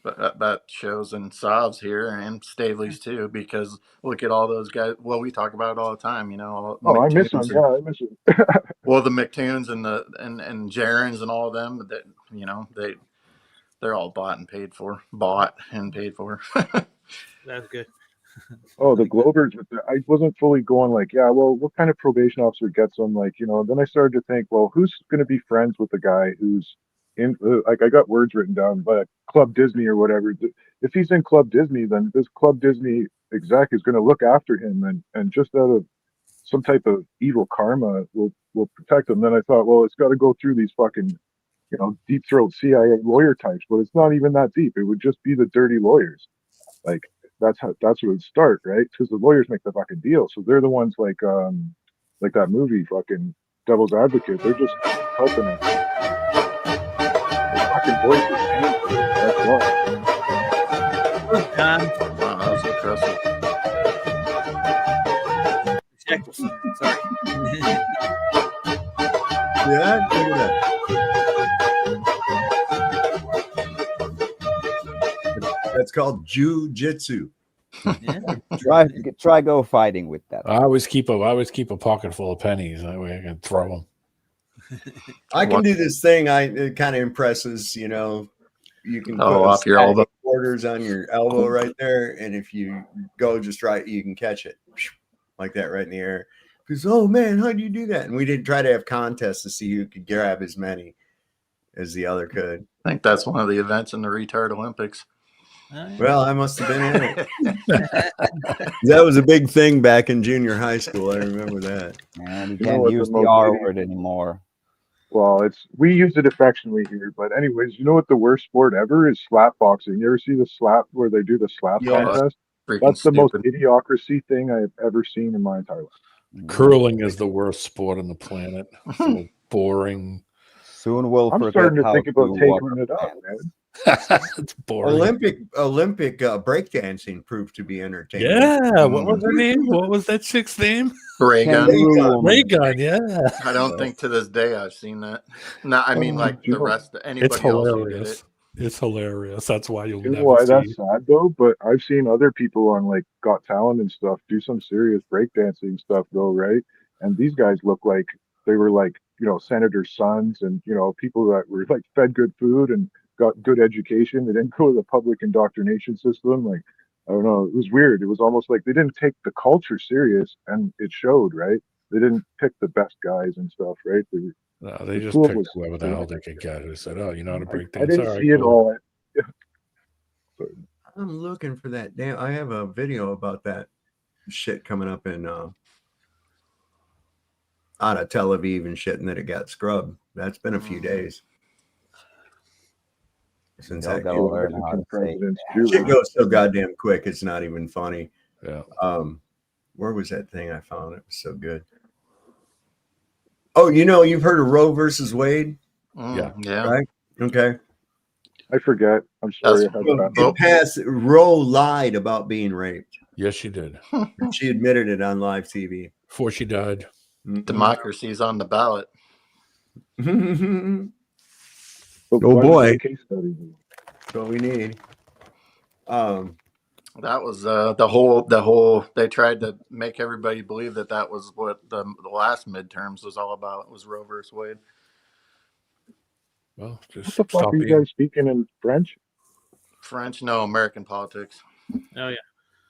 what that shows in Sav's here and Stavely's too, because look at all those guys. Well, we talk about it all the time, I miss them. I miss them. Well, the McToons and and Jarens and all of them, that they're all bought and paid for. That's good. Oh, the Globers. I wasn't fully going like, well, what kind of probation officer gets them? Like, then I started to think, well, who's going to be friends with the guy who's in, like, I got words written down, but Club Disney or whatever. If he's in Club Disney, then this Club Disney exec is going to look after him and just out of some type of evil karma will protect him. Then I thought, well, it's got to go through these fucking, deep throat CIA lawyer types, but it's not even that deep. It would just be the dirty lawyers. Like, that's where it would start, right? Because the lawyers make the fucking deal, so they're the ones like that movie, fucking Devil's Advocate. They're just helping it. The fucking voices change. That's why. Wow, that was impressive. Sorry. Yeah, look at that. called Jiu-Jitsu. Try go fighting with that. I always keep a pocket full of pennies. That way I can throw them. I can do this thing. It kind of impresses, you know. You can put off your elbow. quarters on your elbow right there, and if you go just right, you can catch it like that right in the air. Because oh man, how do you do that? And we did try to have contests to see who could grab as many as the other could. I think that's one of the events in the retard Olympics. Well, I must have been in it. That was a big thing back in junior high school. I remember that. And you can't use the R word anymore. Well, we use it affectionately here, but anyways, you know what the worst sport ever is? Slap boxing. You ever see the slap where they do the slap contest? That's the most idiocracy thing I have ever seen in my entire life. Curling is the worst sport on the planet. So boring. Soon we'll I'm starting to think about taking it up, man. It's boring. Olympic breakdancing proved to be entertaining. Yeah, what was her name? What was that chick's name? Raygun. Raygun, yeah. I don't think to this day I've seen that. No, I mean like the rest of anybody it's hilarious. else who did it. It's hilarious. That's why you'll You know never why see. that's sad though? But I've seen other people on like Got Talent and stuff do some serious breakdancing stuff though, right? And these guys look like they were like, you know, senators' sons and, you know, people that were like fed good food and got good education. They didn't go to the public indoctrination system. Like, I don't know. It was weird. It was almost like they didn't take the culture serious, and it showed, right? They didn't pick the best guys and stuff, right? They just picked whoever the hell they could get. Who said, "Oh, you know how to break dance." I didn't see it all. I'm looking for that. Damn, I have a video about that shit coming up in out of Tel Aviv and shit, and that it got scrubbed. That's been a few days since that shit goes so goddamn quick. It's not even funny. Yeah. Where was that thing I found? It was so good. Oh, you know, you've heard of Roe versus Wade? Yeah. Right? Okay. I forget. I'm sorry. It passed. Roe lied about being raped. Yes, she did. She admitted it on live TV. Before she died. Democracy is on the ballot. Oh boy. That's what we need. That was the whole. They tried to make everybody believe that was what the last midterms was all about. Was Roe versus Wade. Well, just what the fuck are you guys speaking in French? French, no, American politics. Oh yeah,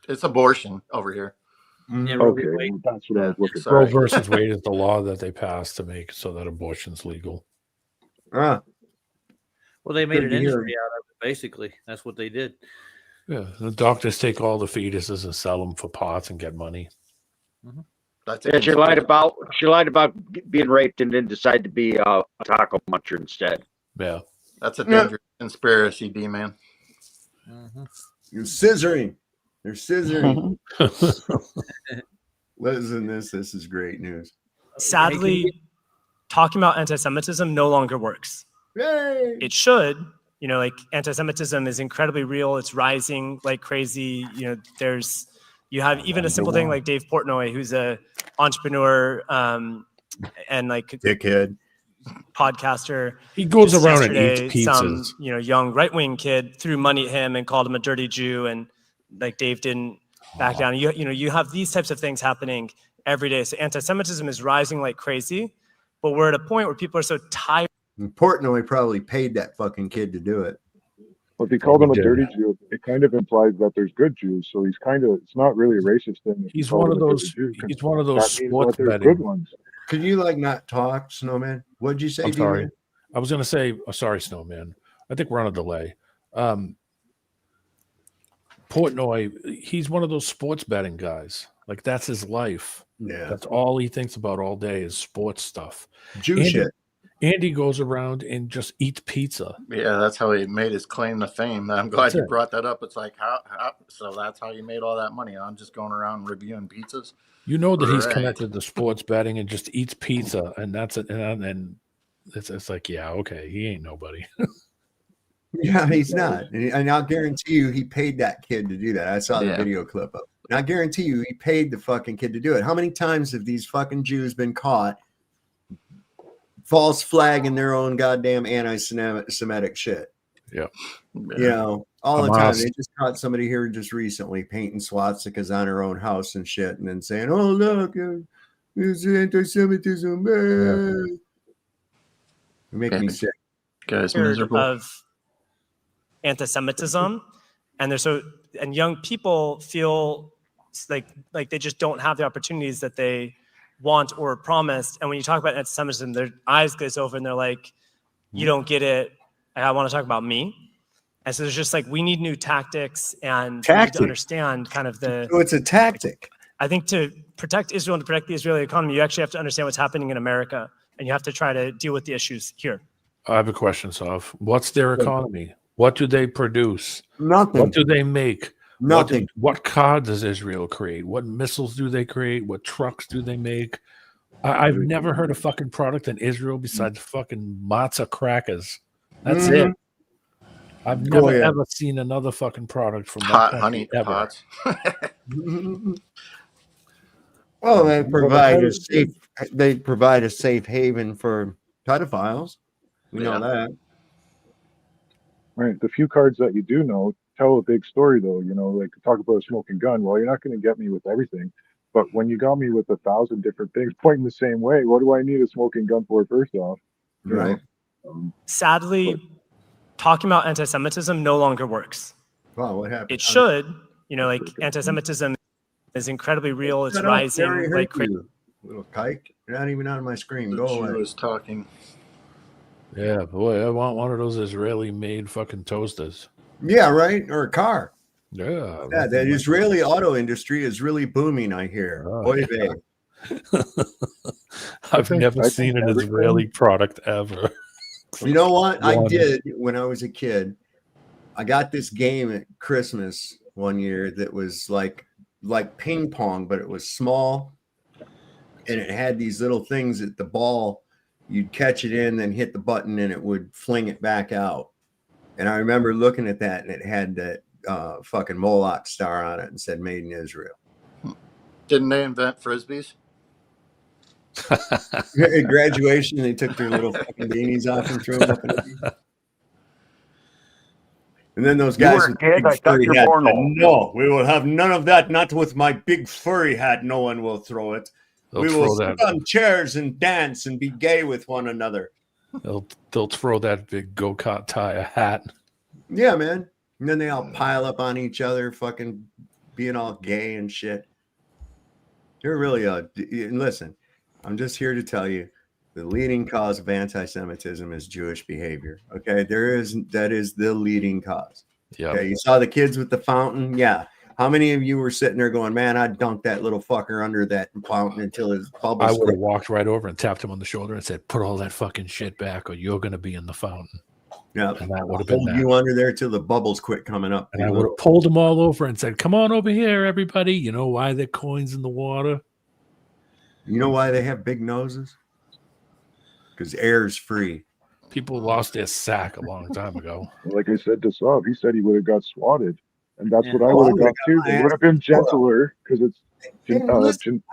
it's abortion over here. Yeah, okay, well, that's what I was looking for. Roe versus Wade is the law that they passed to make so that abortion's legal. Well, they made an industry out of it. Basically, that's what they did. Yeah, the doctors take all the fetuses and sell them for pots and get money. That's yeah, she lied about being raped and then decided to be a taco muncher instead. Yeah, that's a dangerous conspiracy, D-man. You're scissoring. They're scissoring. Listen, this is great news. Sadly, talking about anti-Semitism no longer works. Yay! It should. You know, like anti-Semitism is incredibly real. It's rising like crazy. You know, you have even a simple thing like Dave Portnoy, who's a entrepreneur and like dickhead podcaster. He goes around and eats pizzas. Some, you know, young right-wing kid threw money at him and called him a dirty Jew, and like Dave didn't back down. You know, you have these types of things happening every day. So anti-Semitism is rising like crazy, but we're at a point where people are so tired. Portnoy probably paid that fucking kid to do it. Well, if he called him a dirty Jew, it kind of implies that there's good Jews. So it's not really a racist thing. He's one of those sports betting. Good ones. Could you like not talk, Snowman? What'd you say? I'm sorry. I was going to say, sorry, Snowman. I think we're on a delay. Portnoy, he's one of those sports betting guys. Like that's his life. Yeah. That's all he thinks about all day is sports stuff. Jew shit. Andy goes around and just eats pizza. Yeah, that's how he made his claim to fame. I'm glad you brought that up. It's like, so that's how you made all that money on just going around reviewing pizzas? You know that he's connected to sports betting and just eats pizza, and that's it. And it's like, yeah, okay, he ain't nobody. Yeah, he's not. And I'll guarantee you he paid that kid to do that. I saw the video clip of it. And I guarantee you he paid the fucking kid to do it. How many times have these fucking Jews been caught false flagging their own goddamn anti-Semitic shit? Yeah. You know, all the time. They just caught somebody here just recently painting swastikas on her own house and shit, and then saying, "Oh look, it's anti-Semitism." You make me sick. Guys, miserable. Of anti-Semitism, and young people feel like they just don't have the opportunities that they want or promised. And when you talk about anti-Semitism, their eyes glaze over and they're like, "You don't get it. I want to talk about me." And so there's just like, we need new tactics, and we need to understand kind of the. So it's a tactic. I think to protect Israel and to protect the Israeli economy, you actually have to understand what's happening in America, and you have to try to deal with the issues here. I have a question, Sov. What's their economy? What do they produce? Nothing. What do they make? Nothing. What car does Israel create? What missiles do they create? What trucks do they make? I've never heard a fucking product in Israel besides fucking matzah crackers. That's it. I've never ever seen another fucking product from that country honey ever. pots. Well, they provide a safe. They provide a safe haven for pedophiles. We know that. Right. The few cards that you do know tell a big story, though. You know, like talk about a smoking gun. Well, you're not going to get me with everything, but when you got me with 1,000 different things pointing the same way, what do I need a smoking gun for? First off, right. Sadly, talking about anti-Semitism no longer works. Wow, what happened? It should. You know, like anti-Semitism is incredibly real. It's rising like crazy. Little kike. You're not even on my screen. Go away. Jew was talking. Yeah, boy, I want one of those Israeli-made fucking toasters. Yeah, right? Or a car. Yeah. Yeah, the Israeli auto industry is really booming, I hear. Oy vey. I've never seen an Israeli product ever. You know what? I did when I was a kid. I got this game at Christmas one year that was like ping pong, but it was small. And it had these little things that the ball, you'd catch it in, then hit the button, and it would fling it back out. And I remember looking at that, and it had that fucking Moloch star on it and said "Made in Israel." Didn't they invent frisbees? At graduation, they took their little fucking beanies off and threw them up in the And then those guys with big furry hats said, "No, we will have none of that. Not with my big furry hat. No one will throw it. We will sit on chairs and dance and be gay with one another." They'll throw that big go-kart tire hat. Yeah, man. And then they all pile up on each other, fucking being all gay and shit. They're really listen, I'm just here to tell you the leading cause of anti-Semitism is Jewish behavior. Okay, that is the leading cause. Yeah. Okay, you saw the kids with the fountain. Yeah. How many of you were sitting there going, "Man, I'd dunk that little fucker under that fountain until his bubbles"? I would have walked right over and tapped him on the shoulder and said, "Put all that fucking shit back, or you're going to be in the fountain." Yeah, and that would have been that. You under there till the bubbles quit coming up. And I would have pulled them all over and said, "Come on over here, everybody." You know why they're coins in the water? You know why they have big noses? Because air is free. People lost their sack a long time ago. Like I said to Saab, he said he would have got swatted. And that's what I would have got too. They would have been gentler because it's.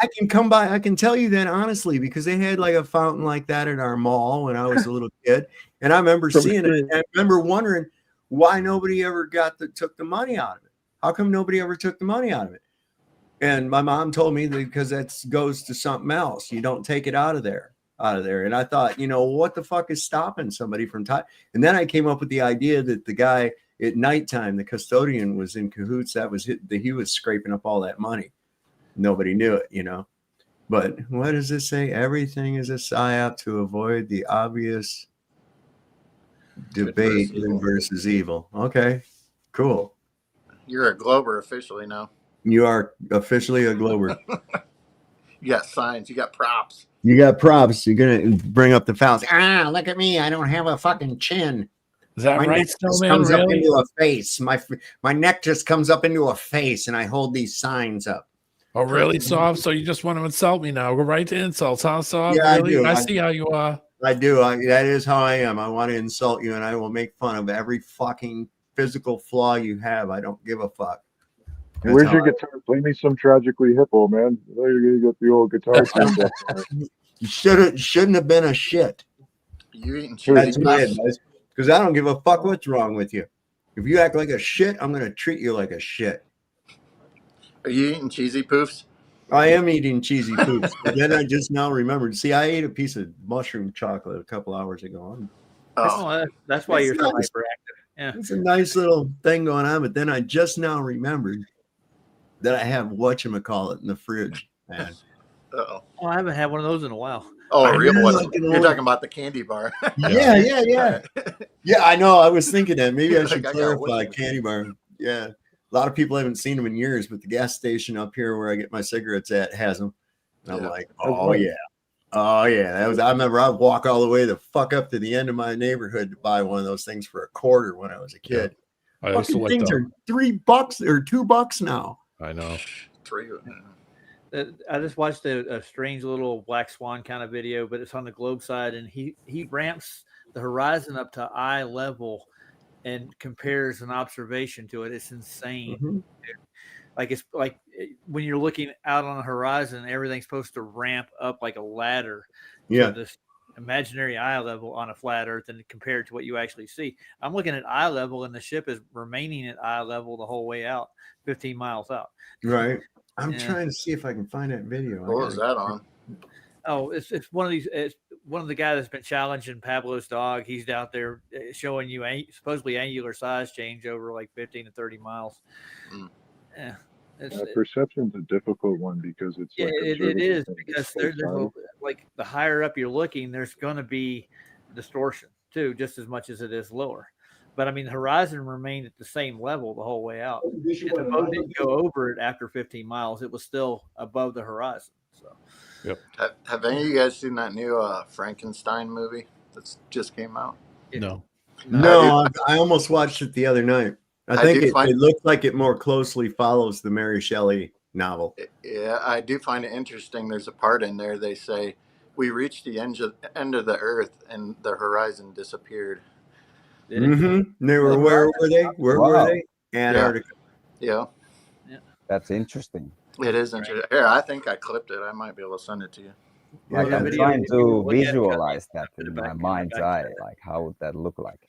I can come by. I can tell you that honestly because they had like a fountain like that at our mall when I was a little kid, and I remember seeing it. And I remember wondering why nobody ever took the money out of it. How come nobody ever took the money out of it? And my mom told me that because that goes to something else. You don't take it out of there. And I thought, what the fuck is stopping somebody from And then I came up with the idea that the guy at nighttime, the custodian, was in cahoots. He was scraping up all that money. Nobody knew it, But what does it say? Everything is a psyop to avoid the obvious debate versus evil. Okay, cool. You're a Glober officially now. You are officially a Glober. You got signs. You got props. You got props. You're gonna bring up the fouls. Look at me. I don't have a fucking chin. Is that my right, neck just Snowman? comes Really? up into a face. My neck just comes up into a face, and I hold these signs up. Oh, really, Saab? So you just want to insult me now? Go right to insults, huh, Saab? Yeah, really? I do. I see how you are. I do. That is how I am. I want to insult you, and I will make fun of every fucking physical flaw you have. I don't give a fuck. Hey, where's your guitar? Play me some Tragically Hippo, man. You're gonna get the old guitar tuned up. Shouldn't have been a shit. You eating That's my advice. Because I don't give a fuck what's wrong with you. If you act like a shit, I'm going to treat you like a shit. Are you eating cheesy poofs? I am eating cheesy poofs. But then I just now remembered. See, I ate a piece of mushroom chocolate a couple hours ago. That's why you're so nice. hyperactive. Yeah. It's a nice little thing going on. But then I just now remembered that I have whatchamacallit in the fridge, man. Uh-oh. Oh, I haven't had one of those in a while. Oh, I real know, one. like an You're old- talking about the candy bar. Yeah. Yeah, I know. I was thinking that. Maybe I Like, should I got clarify what- candy bar. Yeah. A lot of people haven't seen them in years, but the gas station up here where I get my cigarettes at has them. And I'm like, oh, yeah. Oh, yeah. I remember I'd walk all the way the fuck up to the end of my neighborhood to buy one of those things for $0.25 when I was a kid. I used to Fucking like things that. are $3 or $2 now. I know. I just watched a strange little black swan kind of video, but it's on the globe side, and he ramps the horizon up to eye level and compares an observation to it. It's insane. Mm-hmm. Like it's like when you're looking out on the horizon, everything's supposed to ramp up like a ladder to this imaginary eye level on a flat earth, and compared to what you actually see. I'm looking at eye level, and the ship is remaining at eye level the whole way out, 15 miles out. Right. I'm trying to see if I can find that video. What was that on? Oh, it's one of these. It's one of the guys that's been challenging Pablo's dog. He's out there showing you supposedly angular size change over like 15 to 30 miles. Yeah, perception's a difficult one because it's like it is because there's like the higher up you're looking, there's going to be distortion too, just as much as it is lower. But I mean, the horizon remained at the same level the whole way out. If the boat didn't go over it after 15 miles, it was still above the horizon. So, Have any of you guys seen that new Frankenstein movie that's just came out? No. No, I almost watched it the other night. I think it looks like it more closely follows the Mary Shelley novel. Yeah, I do find it interesting. There's a part in there they say, we reached the end of the earth and the horizon disappeared. Mm-hmm. They were, where were they? Where were they? Antarctica. Yeah. That's interesting. It is interesting. Here, I think I clipped it. I might be able to send it to you. Yeah, I'm trying to visualize that in my mind's eye, like how would that look like?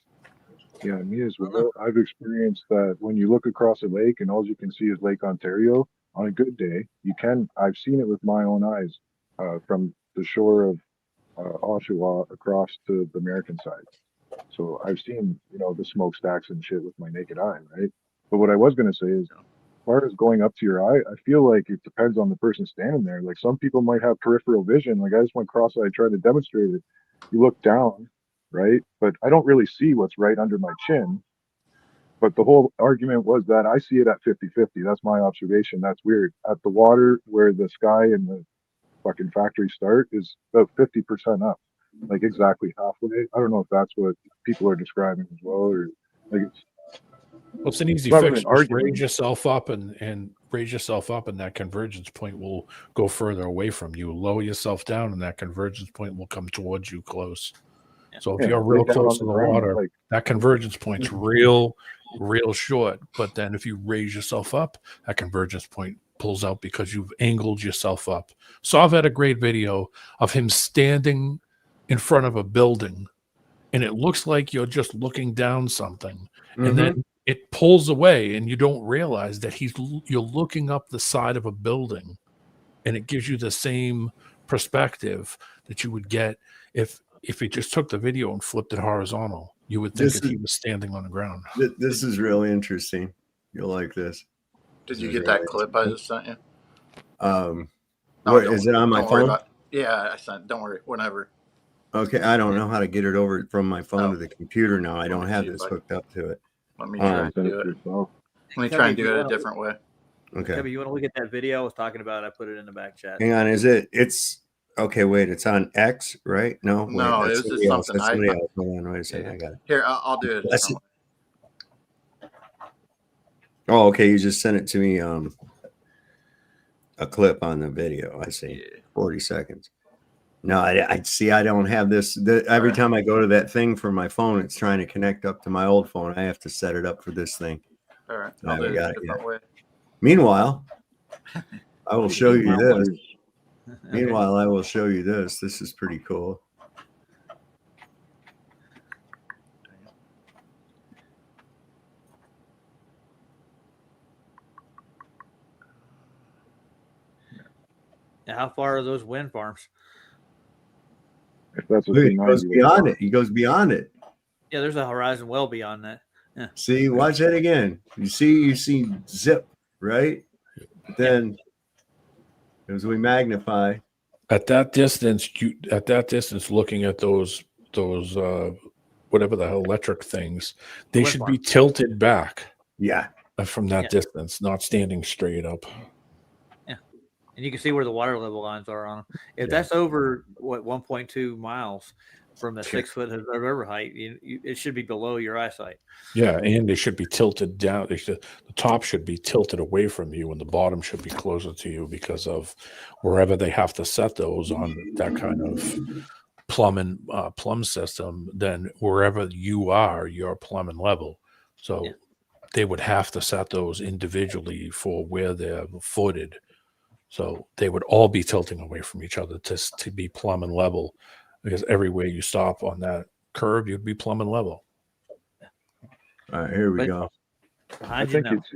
Yeah, me as well. I've experienced that when you look across a lake and all you can see is Lake Ontario. On a good day, I've seen it with my own eyes from the shore of Oshawa across to the American side. So I've seen, the smokestacks and shit with my naked eye, right? But what I was going to say is, as far as going up to your eye, I feel like it depends on the person standing there. Like some people might have peripheral vision. Like I just went cross-eyed, tried to demonstrate it. You look down, right? But I don't really see what's right under my chin. But the whole argument was that I see it at 50-50. That's my observation. That's weird. At the water where the sky and the fucking factory start is about 50% up, like exactly halfway. I don't know if that's what people are describing as well, or like it's an easy fix. Just raise yourself up and raise yourself up, and that convergence point will go further away from you. Lower yourself down, and that convergence point will come towards you close. So if you're real close to the water, that convergence point's real short. But then if you raise yourself up, that convergence point pulls out because you've angled yourself up. So I've had a great video of him standing in front of a building, and it looks like you're just looking down something, and then it pulls away, and you don't realize that you're looking up the side of a building, and it gives you the same perspective that you would get if he just took the video and flipped it horizontal. You would think that he was standing on the ground. This is really interesting. You'll like this. Did you get that clip I just sent you? Is it on my phone? Yeah, I sent. Don't worry. Whenever. Okay, I don't know how to get it over from my phone to the computer now. I don't have this hooked up to it. Let me try and do it. Let me try and do it a different way. Okay. You want to look at that video I was talking about? I put it in the back chat. Hang on. It's okay. Wait, it's on X, right? No, no, wait, this is something somebody else. Hold on, wait a second. I got it. Here, I'll do it. Oh, okay. You just sent it to me. A clip on the video. I see. 40 seconds. No, I see. I don't have this. Every time I go to that thing for my phone, it's trying to connect up to my old phone. I have to set it up for this thing. All right. I haven't got it yet. Meanwhile, I will show you this. Meanwhile, I will show you this. This is pretty cool. Now, how far are those wind farms? If that's what he goes beyond it. He goes beyond it. Yeah, there's a horizon well beyond that. Yeah. See, watch that again. You see zip, right? But then as we magnify. At that distance, looking at those whatever the hell electric things, they should be tilted back. Yeah. From that distance, not standing straight up. Yeah. And you can see where the water level lines are on them. If that's over 1.2 miles from the 6 foot of river height, it should be below your eyesight. Yeah, and they should be tilted down. The top should be tilted away from you, and the bottom should be closer to you because of wherever they have to set those on that kind of plumb system. Then wherever you are, your plumbing level. So they would have to set those individually for where they're footed. So they would all be tilting away from each other to be plumbing level, because everywhere you stop on that curve, you'd be plumbing level. All right, here we go. I think it's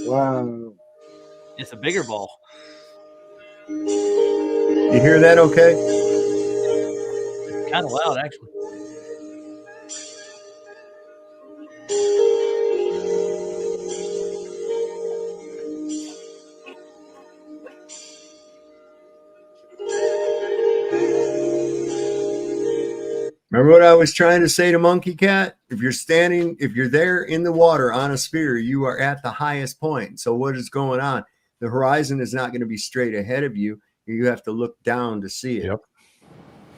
wow. It's a bigger ball. You hear that okay? Kind of loud, actually. Remember what I was trying to say to Monkey Cat? If you're there in the water on a sphere, you are at the highest point. So what is going on? The horizon is not going to be straight ahead of you. You have to look down to see it. Yep.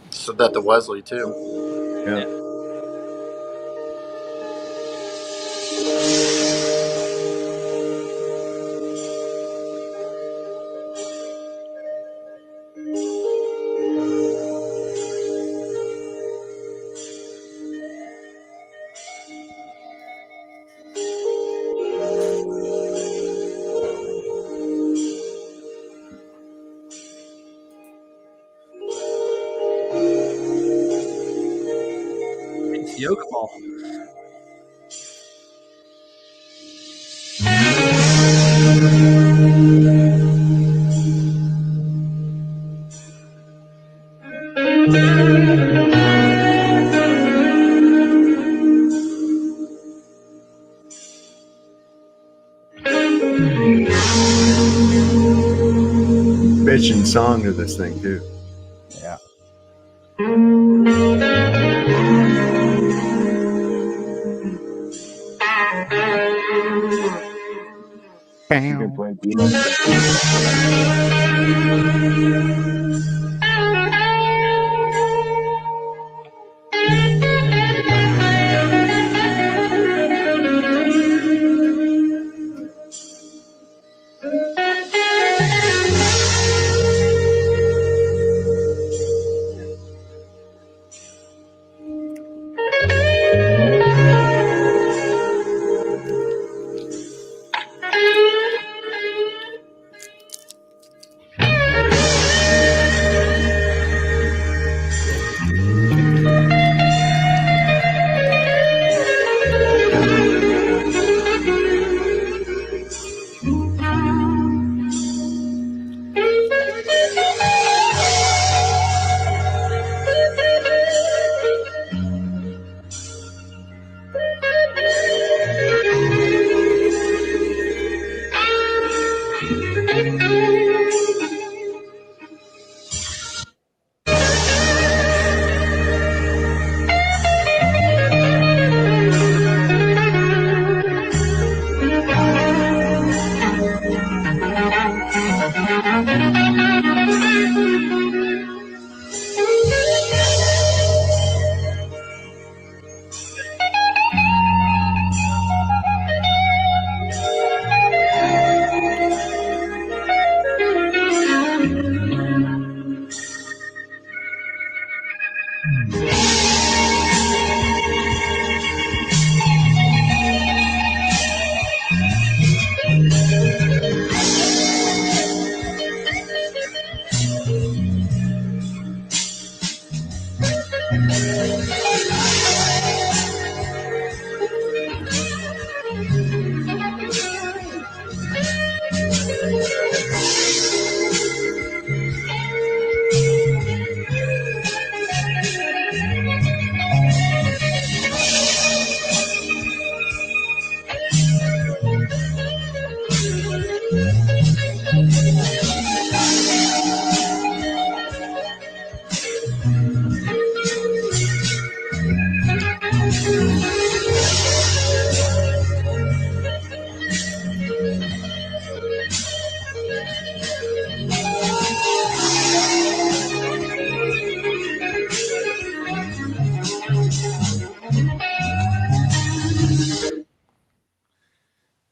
So that the Wesley too. Yeah. It's yoga ball. Bitchin' song to this thing too. Yeah. You can play beat.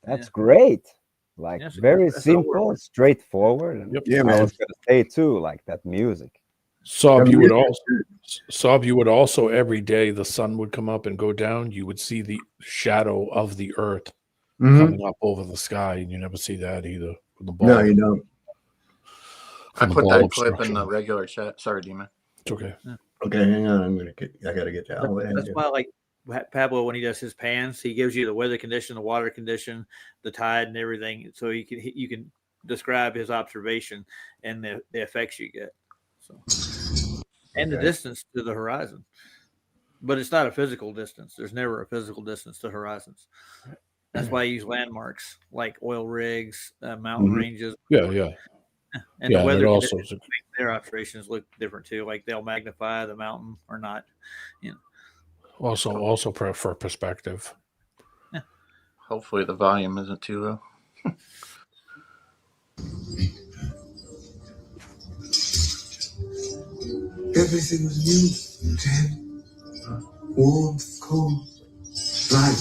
That's great. Like very simple, straightforward. And Yeah, I man. was gonna say too, like that music. Sob, you would also every day the sun would come up and go down. You would see the shadow of the earth coming up over the sky, and you never see that either. From the ball. No, you don't. I put that clip in the regular chat. Sorry, Demon. It's okay. Okay, hang on. I gotta get that. That's why, like Pablo, when he does his pans, he gives you the weather condition, the water condition, the tide, and everything, so you can describe his observation and the effects you get. So, and the distance to the horizon, but it's not a physical distance. There's never a physical distance to horizons. That's why I use landmarks like oil rigs, mountain ranges. Yeah. And the weather conditions make their observations look different too. Like they'll magnify the mountain or not. You know. Also for perspective. Yeah. Hopefully the volume isn't too low. Everything was new to him. Warmth, cold, light,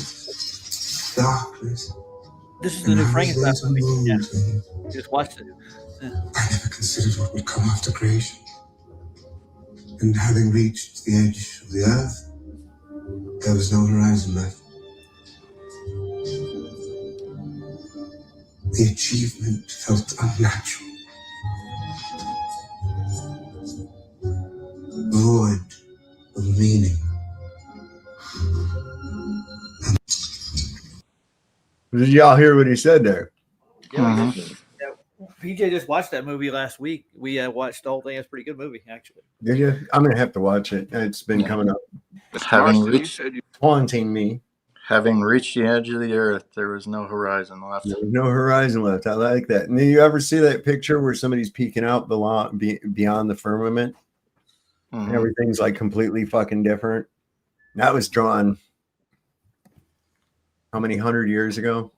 darkness. This is the new Frankenstein movie. Yeah. Just watched it. Yeah. I never considered what would come after creation. And having reached the edge of the earth, there was no horizon left. The achievement felt unnatural. Void of meaning. Did y'all hear what he said there? Yeah, PJ just watched that movie last week. We watched the whole thing. It's a pretty good movie, actually. Did you? I'm gonna have to watch it. It's been coming up, haunting me. Having reached the edge of the earth, there was no horizon left. There was no horizon left. I like that. And do you ever see that picture where somebody's peeking out beyond the firmament? Mm-hmm. Everything's like completely fucking different. That was drawn how many 100 years ago?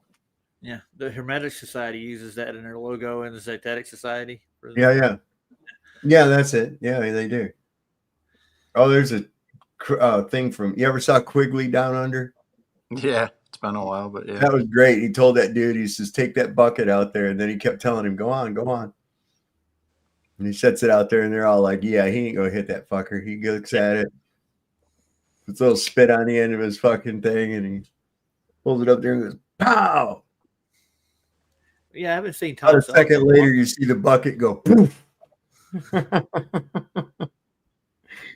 Yeah, the Hermetic Society uses that in their logo, and the Zetetic Society. Yeah, that's it. Yeah, they do. Oh, there's a thing from. You ever saw Quigley Down Under? Yeah, it's been a while, but yeah, that was great. He told that dude, he says, "Take that bucket out there," and then he kept telling him, "Go on, go on." And he sets it out there, and they're all like, "Yeah, he ain't gonna hit that fucker." He looks at it, puts a little spit on the end of his fucking thing, and he pulls it up there and goes, "Pow!" Yeah, I haven't seen Tom. About a second later, you see the bucket go poof.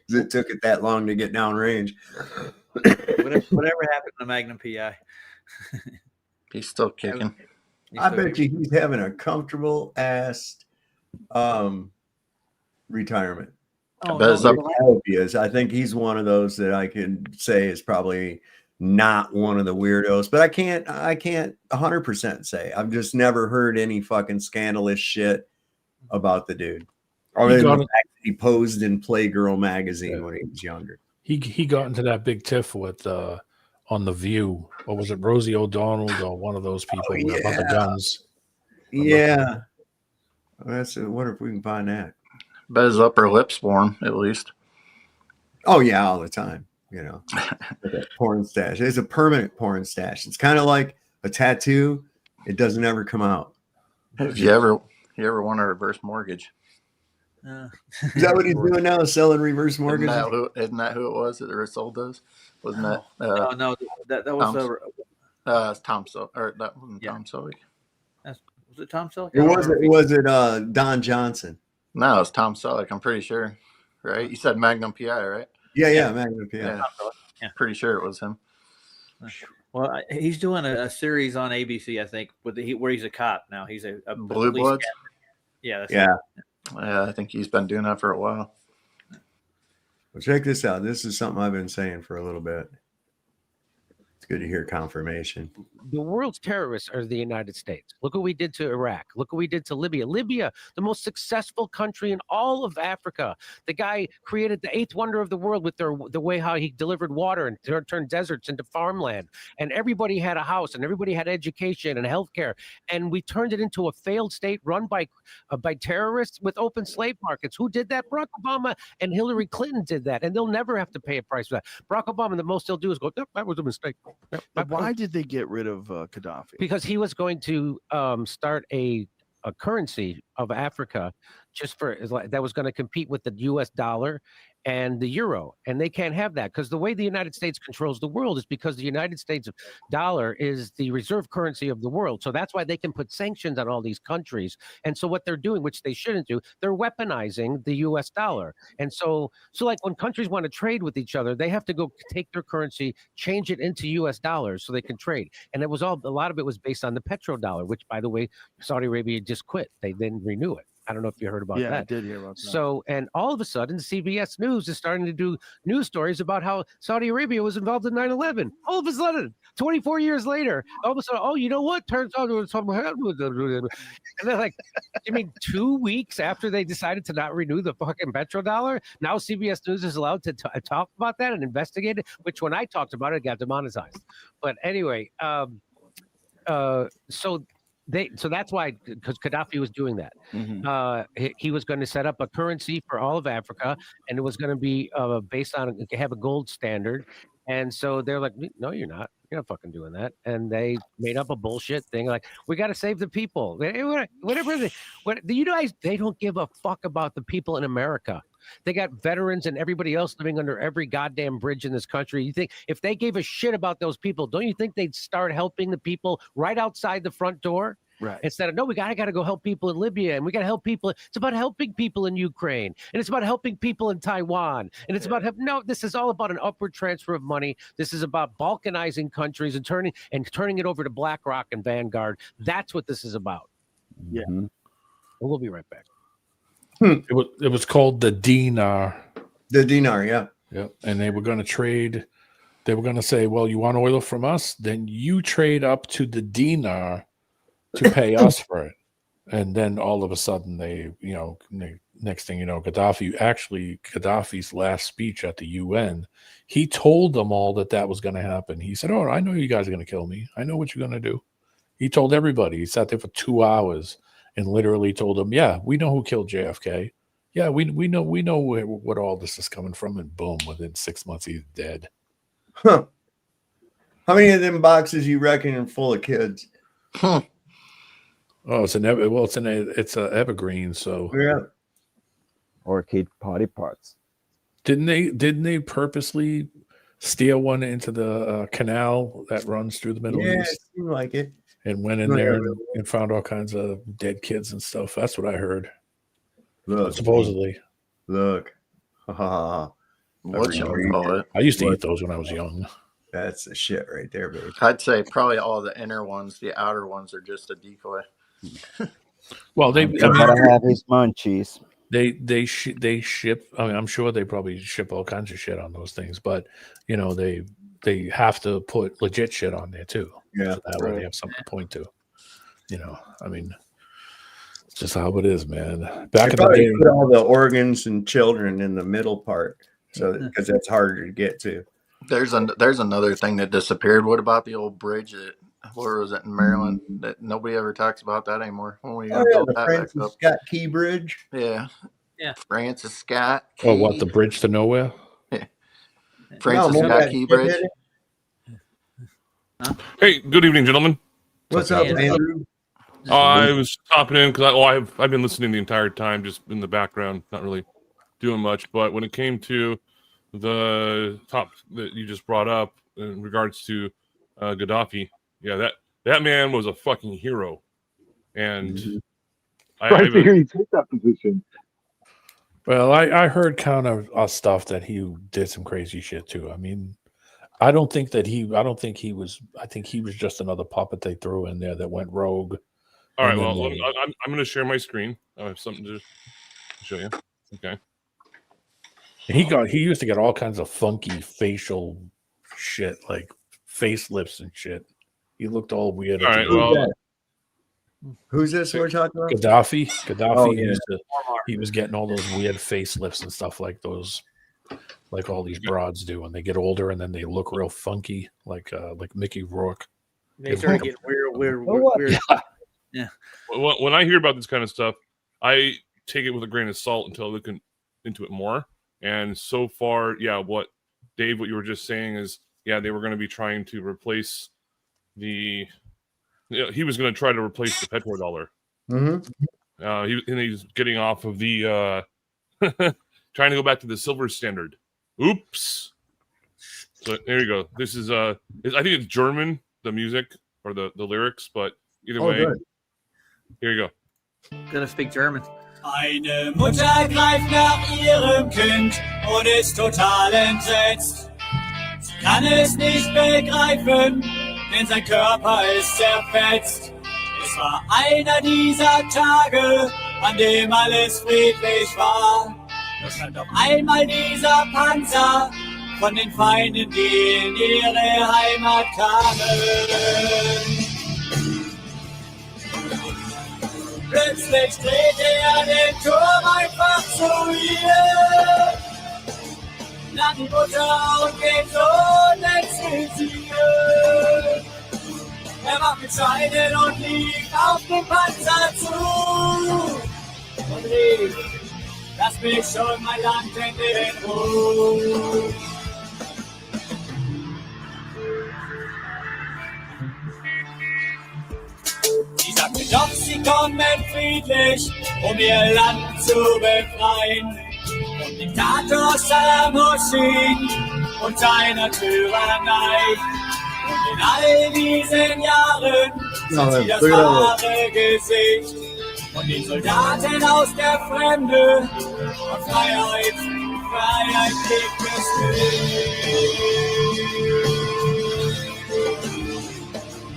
It took it that long to get downrange. Whatever happened to Magnum PI? He's still kicking. I bet you he's having a comfortable ass retirement. Oh, I hope he is. I think he's one of those that I can say is probably not one of the weirdos, but I can't 100% say. I've just never heard any fucking scandalous shit about the dude. Or he posed in Playgirl magazine when he was younger. He got into that big tiff with on The View. What was it, Rosie O'Donnell or one of those people about the guns? Yeah. I wonder if we can find that. Bet his upper lip's warm, at least. Oh yeah, all the time. You know, that porn stash. It's a permanent porn stash. It's kind of like a tattoo. It doesn't ever come out. If you ever want a reverse mortgage. Is that what he's doing now? Selling reverse mortgages? Isn't that who it was that Risol does? Wasn't that? No, that was Tom Selleck. Or that wasn't Tom Selleck. Was it Tom Selleck? Was it Don Johnson? No, it's Tom Selleck. I'm pretty sure. Right? You said Magnum PI, right? Yeah, Magnum PI. Yeah. Pretty sure it was him. Well, he's doing a series on ABC, I think, where he's a cop now. He's a Blue Bloods. Yeah. Yeah, I think he's been doing that for a while. Well, check this out. This is something I've been saying for a little bit. It's good to hear confirmation. The world's terrorists are the United States. Look what we did to Iraq. Look what we did to Libya. Libya, the most successful country in all of Africa. The guy created the eighth wonder of the world with the way how he delivered water and turned deserts into farmland. And everybody had a house and everybody had education and healthcare. And we turned it into a failed state run by terrorists with open slave markets. Who did that? Barack Obama and Hillary Clinton did that. And they'll never have to pay a price for that. Barack Obama, the most they'll do is go, "Yep, that was a mistake." But why did they get rid of Gaddafi? Because he was going to start a currency of Africa just for that was going to compete with the US dollar and the euro, and they can't have that because the way the United States controls the world is because the United States dollar is the reserve currency of the world. So that's why they can put sanctions on all these countries. And so what they're doing, which they shouldn't do, they're weaponizing the US dollar. And so like when countries want to trade with each other, they have to go take their currency, change it into US dollars so they can trade. And it was a lot of it was based on the petrodollar, which by the way, Saudi Arabia just quit. They didn't renew it. I don't know if you heard about that. Yeah, I did hear about that. So, and all of a sudden, CBS News is starting to do news stories about how Saudi Arabia was involved in 9/11. All of a sudden, 24 years later, all of a sudden, oh, you know what? Turns out there was something happened. And they're like, you mean 2 weeks after they decided to not renew the fucking petrodollar? Now CBS News is allowed to talk about that and investigate it, which when I talked about it, got demonetized. But anyway, so that's why, because Gaddafi was doing that. He was going to set up a currency for all of Africa, and it was going to be based on have a gold standard. And so they're like, no, you're not. You're not fucking doing that. And they made up a bullshit thing like, we got to save the people. Whatever. You guys, they don't give a fuck about the people in America. They got veterans and everybody else living under every goddamn bridge in this country. You think if they gave a shit about those people, don't you think they'd start helping the people right outside the front door? Right. Instead of, no, we gotta go help people in Libya, and we gotta help people. It's about helping people in Ukraine, and it's about helping people in Taiwan, and it's about no. This is all about an upward transfer of money. This is about balkanizing countries and turning it over to BlackRock and Vanguard. That's what this is about. Yeah. And we'll be right back. It was called the dinar. The dinar, yeah. Yep. And they were going to trade. They were going to say, well, you want oil from us? Then you trade up to the dinar to pay us for it. And then all of a sudden next thing you know, Gaddafi's last speech at the UN, he told them all that was going to happen. He said, oh, I know you guys are going to kill me. I know what you're going to do. He told everybody. He sat there for 2 hours and literally told them, yeah, we know who killed JFK. Yeah, we know what all this is coming from. And boom, within 6 months, he's dead. Huh. How many of them boxes you reckon are full of kids? Huh. Oh, it's a evergreen. So yeah, or kid potty parts. Didn't they purposely steer one into the canal that runs through the Middle East? Yeah, it seemed like it. And went in there and found all kinds of dead kids and stuff. That's what I heard. Look, supposedly. Look. What you call it? I used to eat those when I was young. That's the shit right there, baby. I'd say probably all the inner ones. The outer ones are just a decoy. Well, they gotta have his munchies. They ship. I mean, I'm sure they probably ship all kinds of shit on those things, but they have to put legit shit on there too. Yeah, so that way they have something to point to. I mean, it's just how it is, man. Back in the day, put all the organs and children in the middle part, so because that's harder to get to. There's another thing that disappeared. What about the old bridge where was it in Maryland? That nobody ever talks about that anymore. When we built the that Francis back up. Scott Key Bridge. Yeah. Francis Scott Key. Oh, what, the bridge to nowhere? Yeah. Francis Scott Key Bridge. Hey, good evening, gentlemen. What's up, Andrew? I was popping in because I've been listening the entire time, just in the background, not really doing much. But when it came to the top that you just brought up in regards to Gaddafi, yeah, that man was a fucking hero, and I hear you take that position. Well, I heard kind of stuff that he did some crazy shit too. I mean, I think he was just another puppet they threw in there that went rogue. All right, well, I'm going to share my screen. I have something to show you. Okay. He used to get all kinds of funky facial shit, like facelifts and shit. He looked all weird. All right, well, who's this we're talking about? Gaddafi. Oh, yeah. He was getting all those weird facelifts and stuff like those, like all these broads do when they get older, and then they look real funky, like Mickey Rourke. They start getting weird. Yeah. When I hear about this kind of stuff, I take it with a grain of salt until I look into it more. And so far, yeah, what you were just saying is yeah, they were going to be trying to replace the. He was going to try to replace the petrodollar. Mm-hmm. He's getting off of the trying to go back to the silver standard. Oops. So there you go. This is I think it's German, the music or the lyrics, but either way, good. Here you go. Gonna speak German. Eine Mutter greift nach ihrem Kind und ist total entsetzt. Sie kann es nicht begreifen, denn sein Körper ist zerfetzt. Es war einer dieser Tage, an dem alles friedlich war. Da stand auf einmal dieser Panzer von den Feinden, die in ihre Heimat kamen. Plötzlich drehte den Turm einfach zu ihr. Nahm die Mutter und den Sohn exilisiert. Er war mit Scheinen und lief auf den Panzer zu. Und rief, lass mich schon mein Land in Ruhe. Sie sagte doch, sie kommen friedlich, um ihr Land zu befreien. Vom Diktator Saddam Hussein und seiner Tyrannei. Und in all diesen Jahren sind sie das wahre Gesicht. Und den Soldaten aus der Fremde und Freiheit gibt es nicht.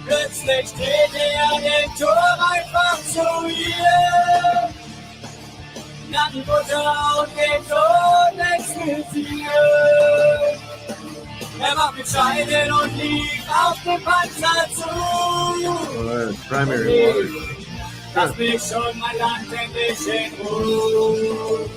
Plötzlich drehte den Turm einfach zu ihr. Nahm die Mutter und den Sohn exilisiert. Er war mit Scheinen und lief auf den Panzer zu. Primary water. Lass mich schon mein Land endlich in Ruhe.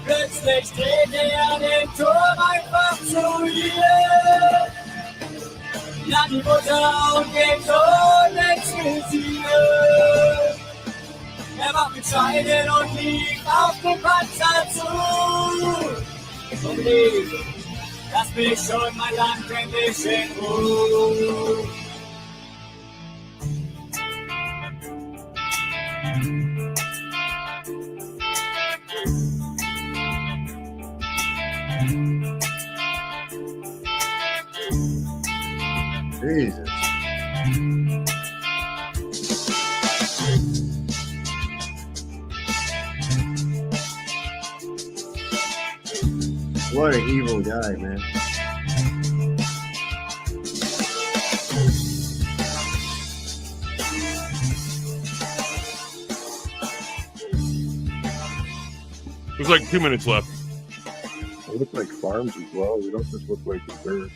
Plötzlich drehte den Turm einfach zu ihr. Nahm die Mutter und den Sohn exilisiert. Er war mit Scheinen und lief auf den Panzer zu. Und rief, lass mich schon mein Land endlich in Ruhe. Jesus. What an evil guy, man. There's like 2 minutes left. They look like farms as well. They don't just look like reserves.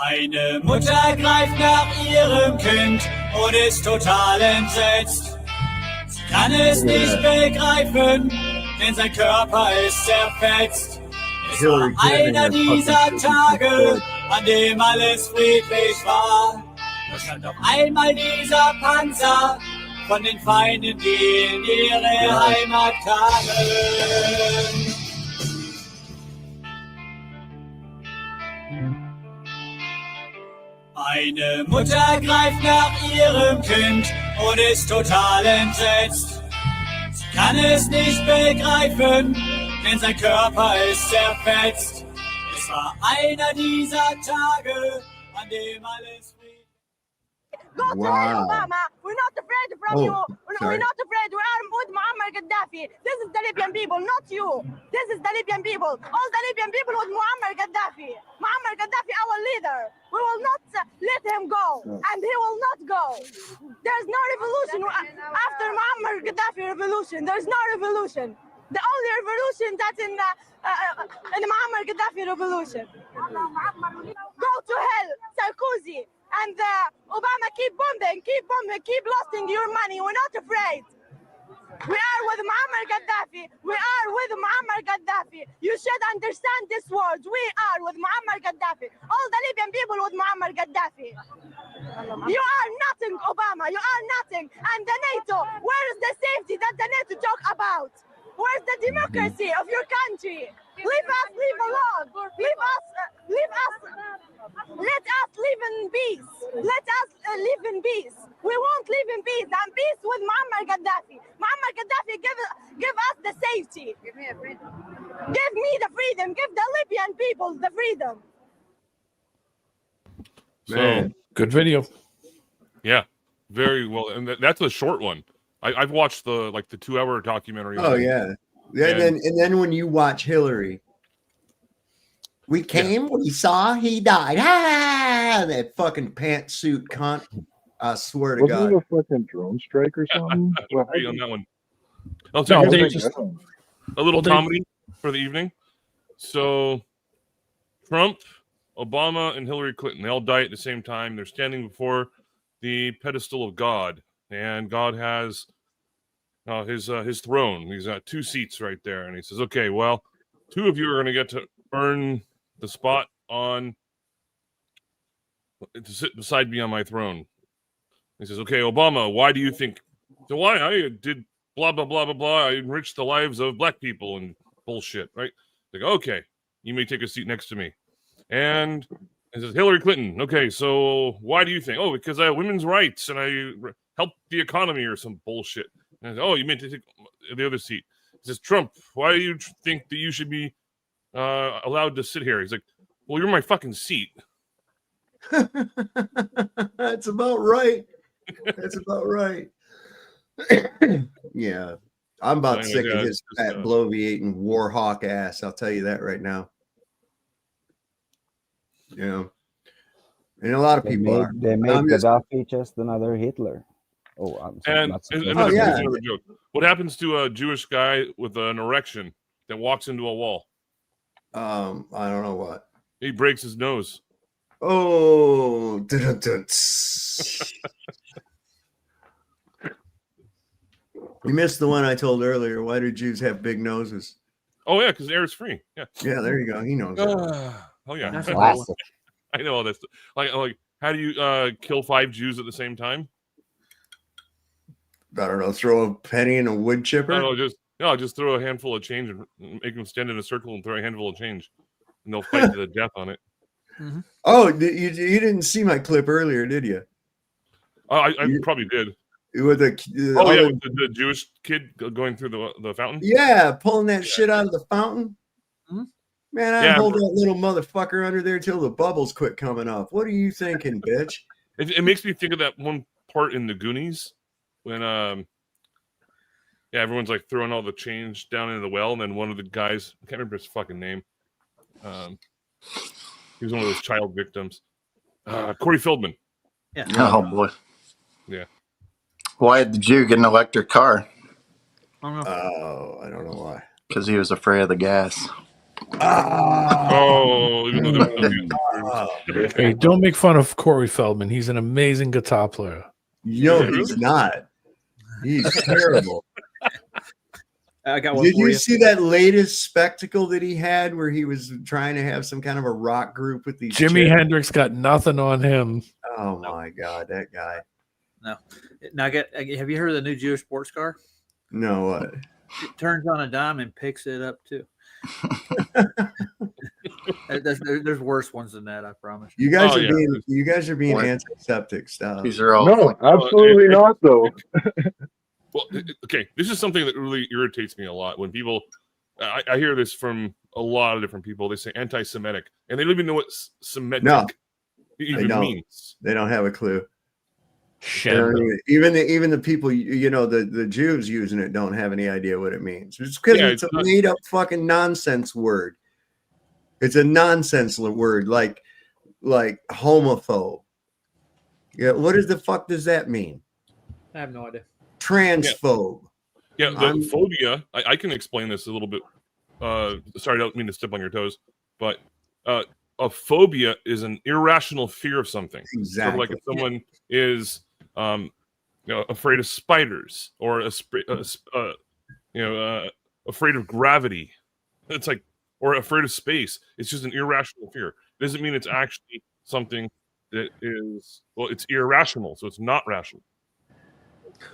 Eine Mutter greift nach ihrem Kind und ist total entsetzt. Sie kann es nicht begreifen, denn sein Körper ist zerfetzt. Es war einer dieser Tage, an dem alles friedlich war. Da stand auf einmal dieser Panzer von den Feinden, die in ihre Heimat kamen. Eine Mutter greift nach ihrem Kind und ist total entsetzt. Sie kann es nicht begreifen, denn sein Körper ist zerfetzt. Es war einer dieser Tage, an dem alles Go to hell, Obama. We're not afraid from you. We're not afraid. We are with Muammar Gaddafi. This is the Libyan people, not you. This is the Libyan people. All the Libyan people with Muammar Gaddafi. Muammar Gaddafi, our leader. We will not let him go, and he will not go. There's no revolution after Muammar Gaddafi revolution. There's no revolution. The only revolution that's in the Muammar Gaddafi revolution. Go to hell, Sarkozy and Obama. Keep bombing, keep losing your money. We're not afraid. We are with Muammar Gaddafi. We are with Muammar Gaddafi. You should understand these words. We are with Muammar Gaddafi. All the Libyan people with Muammar Gaddafi. You are nothing, Obama. You are nothing. And the NATO, where is the safety that the NATO talk about? Where's the democracy of your country? Leave us, leave alone. Leave us, leave us. Let us live in peace. Let us live in peace. We won't live in peace. I'm peace with Muammar Gaddafi. Muammar Gaddafi give us the safety. Give me the freedom. Give me the freedom. Give the Libyan people the freedom. So good video. Yeah, very well, and that's a short one. I've watched the 2-hour documentary. Oh yeah, and then when you watch Hillary, we came, we saw, he died. Ah, that fucking pantsuit cunt. I swear to Wasn't God. it a fucking drone strike or something? On that one. Oh, so just a little comedy for the evening. So Trump, Obama, and Hillary Clinton, they all die at the same time. They're standing before the pedestal of God, and God has his throne. He's got 2 seats right there, and he says, "Okay, well, 2 of you are going to get to earn the spot to sit beside me on my throne." He says, "Okay, Obama, why do you think? So why I did blah blah blah blah blah? I enriched the lives of black people and bullshit, right?" They go, "Okay, you may take a seat next to me." And it says, "Hillary Clinton, okay, so why do you think? Oh, because I have women's rights and I helped the economy or some bullshit." And I say, "Oh, you meant to take the other seat." He says, "Trump, why do you think that you should be allowed to sit here?" He's like, "Well, you're my fucking seat." That's about right. That's about right. Yeah. I'm about sick of his fat, bloviating war hawk ass. I'll tell you that right now. Yeah. And a lot of people are. They made Gaddafi just another Hitler. Oh, I'm sorry. And another joke. What happens to a Jewish guy with an erection that walks into a wall? I don't know what. He breaks his nose. Oh. You missed the one I told earlier. Why do Jews have big noses? Oh yeah, because air is free. Yeah. Yeah, there you go. He knows. Oh yeah. That's classic. I know all this. Like, how do you kill 5 Jews at the same time? I don't know. Throw a penny in a wood chipper. Just throw a handful of change and make them stand in a circle and throw a handful of change, and they'll fight to the death on it. Mm-hmm. Oh, you didn't see my clip earlier, did you? I probably did. With with the Jewish kid going through the fountain. Yeah, pulling that shit out of the fountain. Mm-hmm. Man, I hold that little motherfucker under there till the bubbles quit coming off. What are you thinking, bitch? It makes me think of that one part in the Goonies when everyone's like throwing all the change down into the well, and then one of the guys, I can't remember his fucking name. He was one of those child victims. Corey Feldman. Yeah. Oh boy. Yeah. Why did the Jew get an electric car? Oh, I don't know why. Because he was afraid of the gas. Hey, don't make fun of Corey Feldman. He's an amazing guitar player. No, he's not. He's terrible. I got one. Did you see that latest spectacle that he had where he was trying to have some kind of a rock group with these Jimi Hendrix got nothing on him. Oh my God, that guy. No. Now, have you heard of the new Jewish sports car? No, what? It turns on a dime and picks it up too. There's worse ones than that, I promise. You guys are being antiseptic. Stop. These are all no, absolutely not though. Well, okay, this is something that really irritates me a lot when people. I hear this from a lot of different people. They say anti-Semitic, and they don't even know what Semitic even means. They don't have a clue. Even the people, the Jews using it don't have any idea what it means. It's because it's a made up fucking nonsense word. It's a nonsense word, like homophobe. Yeah, what the fuck does that mean? I have no idea. Transphobe. Yeah, the phobia. I can explain this a little bit. Sorry, I don't mean to step on your toes, but a phobia is an irrational fear of something. Exactly. Sort of like if someone is, afraid of spiders or afraid of gravity. It's like, or afraid of space. It's just an irrational fear. It doesn't mean it's actually something that is, well, it's irrational, so it's not rational.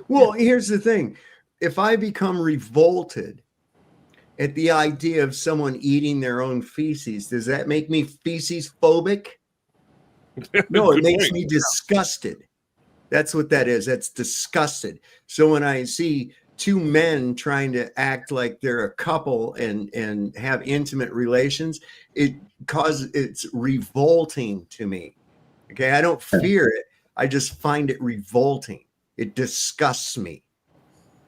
Well, here's the thing. If I become revolted at the idea of someone eating their own feces, does that make me feces phobic? No, it makes me disgusted. That's what that is. That's disgusted. So when I see two men trying to act like they're a couple and have intimate relations, it's revolting to me. Okay, I don't fear it. I just find it revolting. It disgusts me.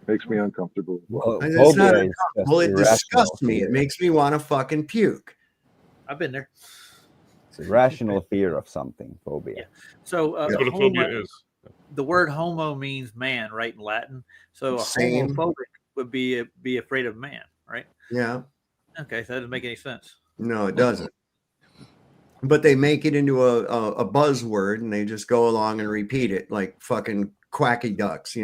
Makes me uncomfortable. It's not uncomfortable. It disgusts me. It makes me want to fucking puke. I've been there. It's a rational fear of something, phobia. Yeah. So that's what a phobia is. The word homo means man, right, in Latin. So a homophobic would be afraid of man, right? Yeah. Okay, so that doesn't make any sense. No, it doesn't. But they make it into a buzzword, and they just go along and repeat it like fucking quacky ducks,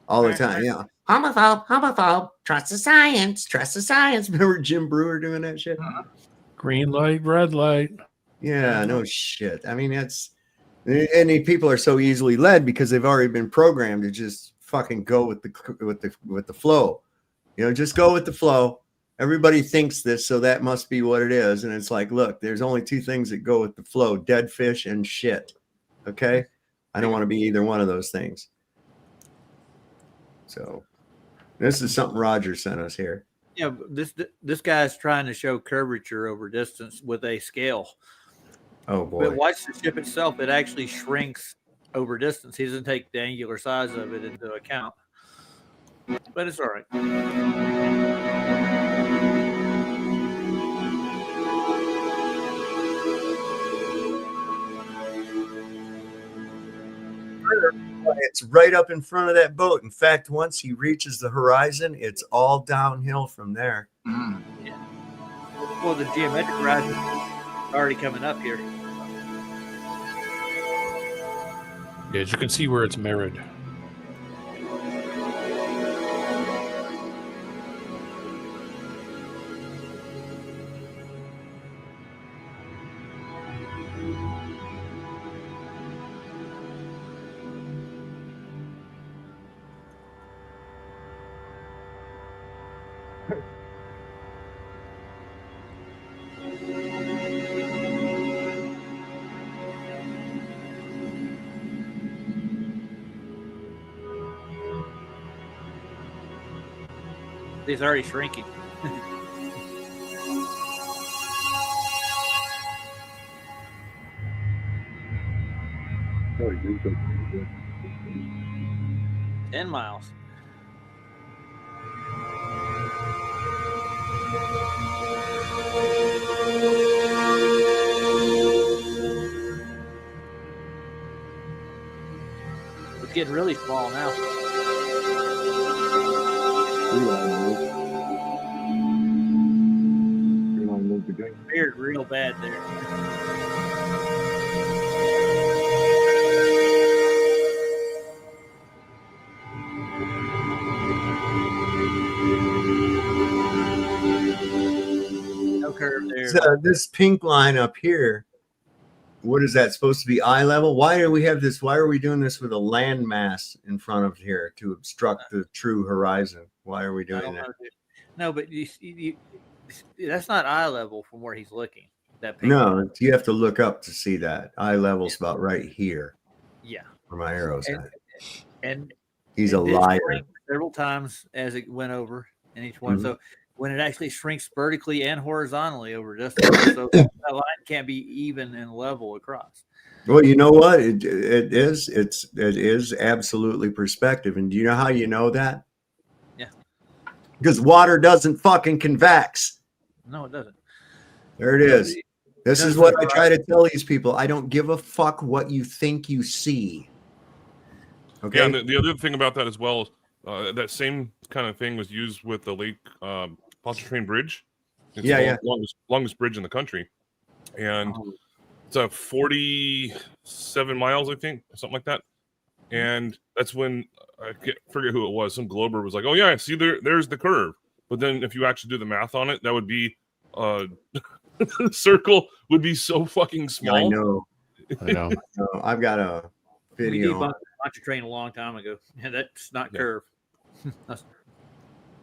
all the time. Yeah. Homophobe, trust the science, Remember Jim Brewer doing that shit? Green light, red light. Yeah, no shit. I mean, and people are so easily led because they've already been programmed to just fucking go with the flow. Just go with the flow. Everybody thinks this, so that must be what it is. And it's like, look, there's only two things that go with the flow: dead fish and shit. Okay? I don't want to be either one of those things. So this is something Roger sent us here. Yeah, this guy's trying to show curvature over distance with a scale. Oh boy. But watch the ship itself, it actually shrinks over distance. He doesn't take the angular size of it into account. But it's all right. It's right up in front of that boat. In fact, once he reaches the horizon, it's all downhill from there. Yeah. Well, the geometric horizon is already coming up here. Yeah, as you can see where it's mirrored. It's already shrinking. Oh, 10 miles. It's getting really small now. Veered real bad there. No curve there. So this pink line up here, what is that supposed to be? Eye level? Why do we have this? Why are we doing this with a landmass in front of here to obstruct the true horizon? Why are we doing that? No, but you that's not eye level from where he's looking. That pink No, line. you have to look up to see that. Eye level's about right here. Yeah. Where my arrow's at. And He's it a did liar. shrink several times as it went over in each one. So when it actually shrinks vertically and horizontally over distance, so that line can't be even and level across. Well, you know what? It is absolutely perspective. And do you know how you know that? Yeah. Because water doesn't fucking convex. No, it doesn't. There it is. This is what I try to tell these people. I don't give a fuck what you think you see. Okay. Yeah, and the other thing about that as well that same kind of thing was used with the Lake Pontchartrain Bridge. It's Yeah, the longest bridge in the country, and it's a 47 miles, I think, something like that. And that's when I forget who it was. Some Glober was like, "Oh yeah, see there's the curve." But then if you actually do the math on it, that would be the circle would be so fucking small. I know. I've got a We video. debunked Pontchartrain a long time ago, and that's not curve.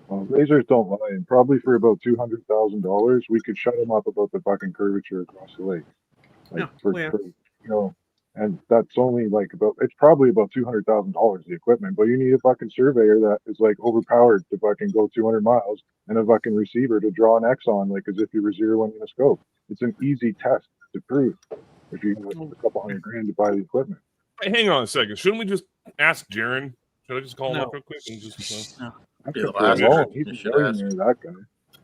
Lasers don't lie, and probably for about $200,000, we could shut them up about the fucking curvature across the lake. Like and that's only like it's probably about $200,000 the equipment, but you need a fucking surveyor that is like overpowered to fucking go 200 miles and a fucking receiver to draw an X on, like as if you were zeroing in a scope. It's an easy test to prove if you have a couple $100,000 to buy the equipment. Hey, hang on a second. Shouldn't we just ask Jaron? Should I just call him up real quick and just? He's a millionaire, that guy.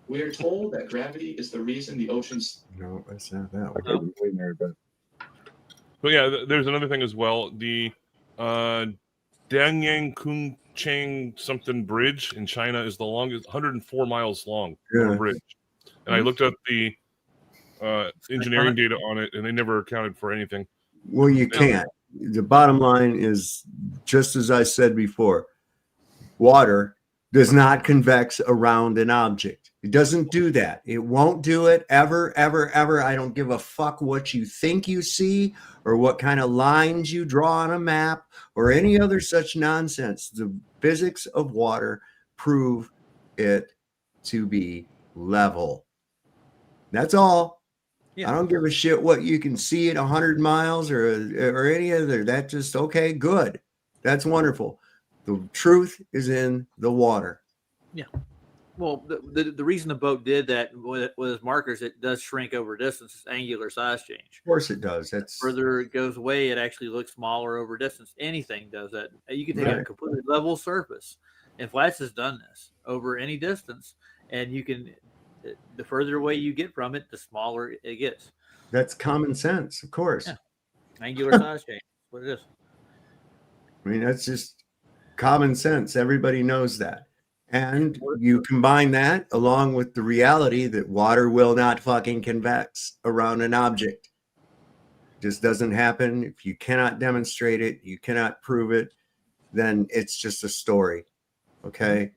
We are told that gravity is the reason the oceans. No, that's not that one. Okay, millionaire, But yeah, there's another thing as well. The Danyang Kungchang something bridge in China is the longest, 104 miles long bridge. And I looked up the engineering data on it, and they never accounted for anything. Well, you can't. The bottom line is, just as I said before, water does not convex around an object. It doesn't do that. It won't do it ever, ever, ever. I don't give a fuck what you think you see or what kind of lines you draw on a map or any other such nonsense. The physics of water prove it to be level. That's all. I don't give a shit what you can see at 100 miles or any other. That just, okay, good. That's wonderful. The truth is in the water. Yeah. Well, the reason the boat did that with its markers, it does shrink over distance. It's angular size change. Of course it does. That's further it goes away, it actually looks smaller over distance. Anything does that. You can take a completely level surface, and Flats has done this over any distance, and you can. The further away you get from it, the smaller it gets. That's common sense, of course. Yeah. Angular size change. That's what it is. I mean, that's just common sense. Everybody knows that. And you combine that along with the reality that water will not fucking convex around an object. It just doesn't happen. If you cannot demonstrate it, you cannot prove it, then it's just a story. Okay?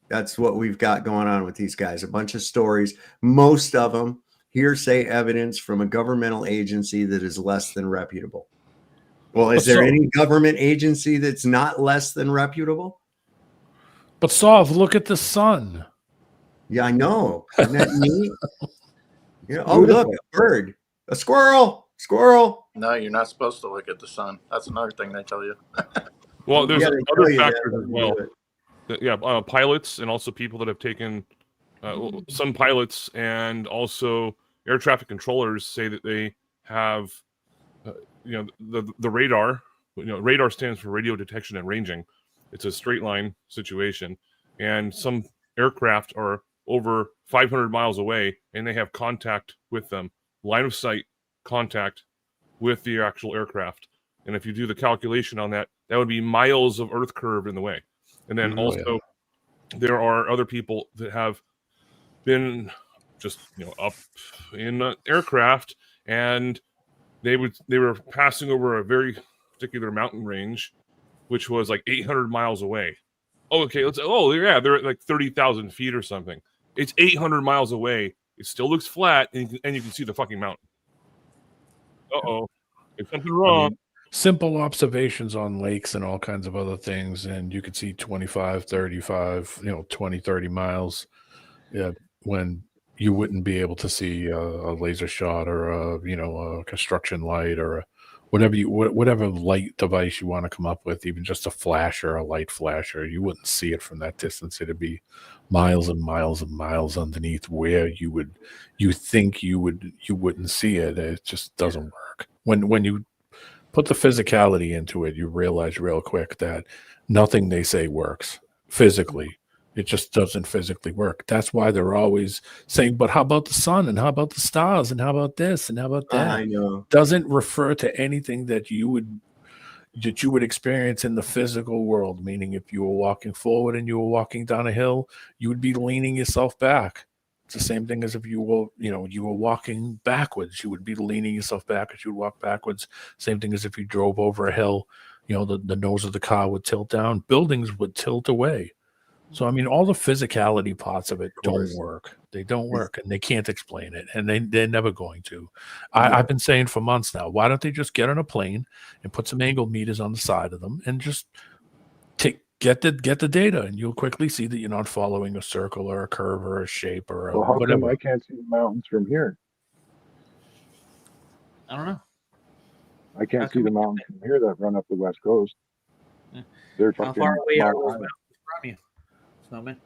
That's what we've got going on with these guys. A bunch of stories, most of them hearsay evidence from a governmental agency that is less than reputable. Well, is there any government agency that's not less than reputable? But Sov, look at the sun. Yeah, I know. Isn't that neat? Oh, look, a bird, a squirrel. No, you're not supposed to look at the sun. That's another thing they tell you. Well, there's other factors as well. Pilots and also people that have taken some pilots and also air traffic controllers say that they have, the radar. Radar stands for radio detection and ranging. It's a straight line situation, and some aircraft are over 500 miles away, and they have contact with them, line of sight contact with the actual aircraft. And if you do the calculation on that, that would be miles of Earth curve in the way. And then there are other people that have been just up in an aircraft, and they were passing over a very particular mountain range, which was like 800 miles away. They're at like 30,000 feet or something. It's 800 miles away. It still looks flat, and you can see the fucking mountain. There's something wrong. I mean, simple observations on lakes and all kinds of other things, and you could see 25, 35, 20, 30 miles when you wouldn't be able to see a laser shot or a construction light or whatever light device you want to come up with, even just a flasher, a light flasher. You wouldn't see it from that distance. It'd be miles and miles and miles underneath where you wouldn't see it. It just doesn't work. When you put the physicality into it, you realize real quick that nothing they say works physically. It just doesn't physically work. That's why they're always saying, but how about the sun? And how about the stars? And how about this? And how about that? I know. Doesn't refer to anything that you that you would experience in the physical world. Meaning, if you were walking forward and you were walking down a hill, you would be leaning yourself back. It's the same thing as if you were, you were walking backwards. You would be leaning yourself back as you would walk backwards. Same thing as if you drove over a hill. The nose of the car would tilt down. Buildings would tilt away. So, I mean, all the physicality parts of it don't work. They don't work, and they can't explain it, and they're never going to. I've been saying for months now, why don't they just get on a plane and put some angle meters on the side of them and just get the data, and you'll quickly see that you're not following a circle or a curve or a shape or Well, how whatever. come I can't see the mountains from here? I don't know. I can't see the mountains from here that run up the west coast. Yeah. They're How fucking far away are mile those high. mountains from you, Snowman?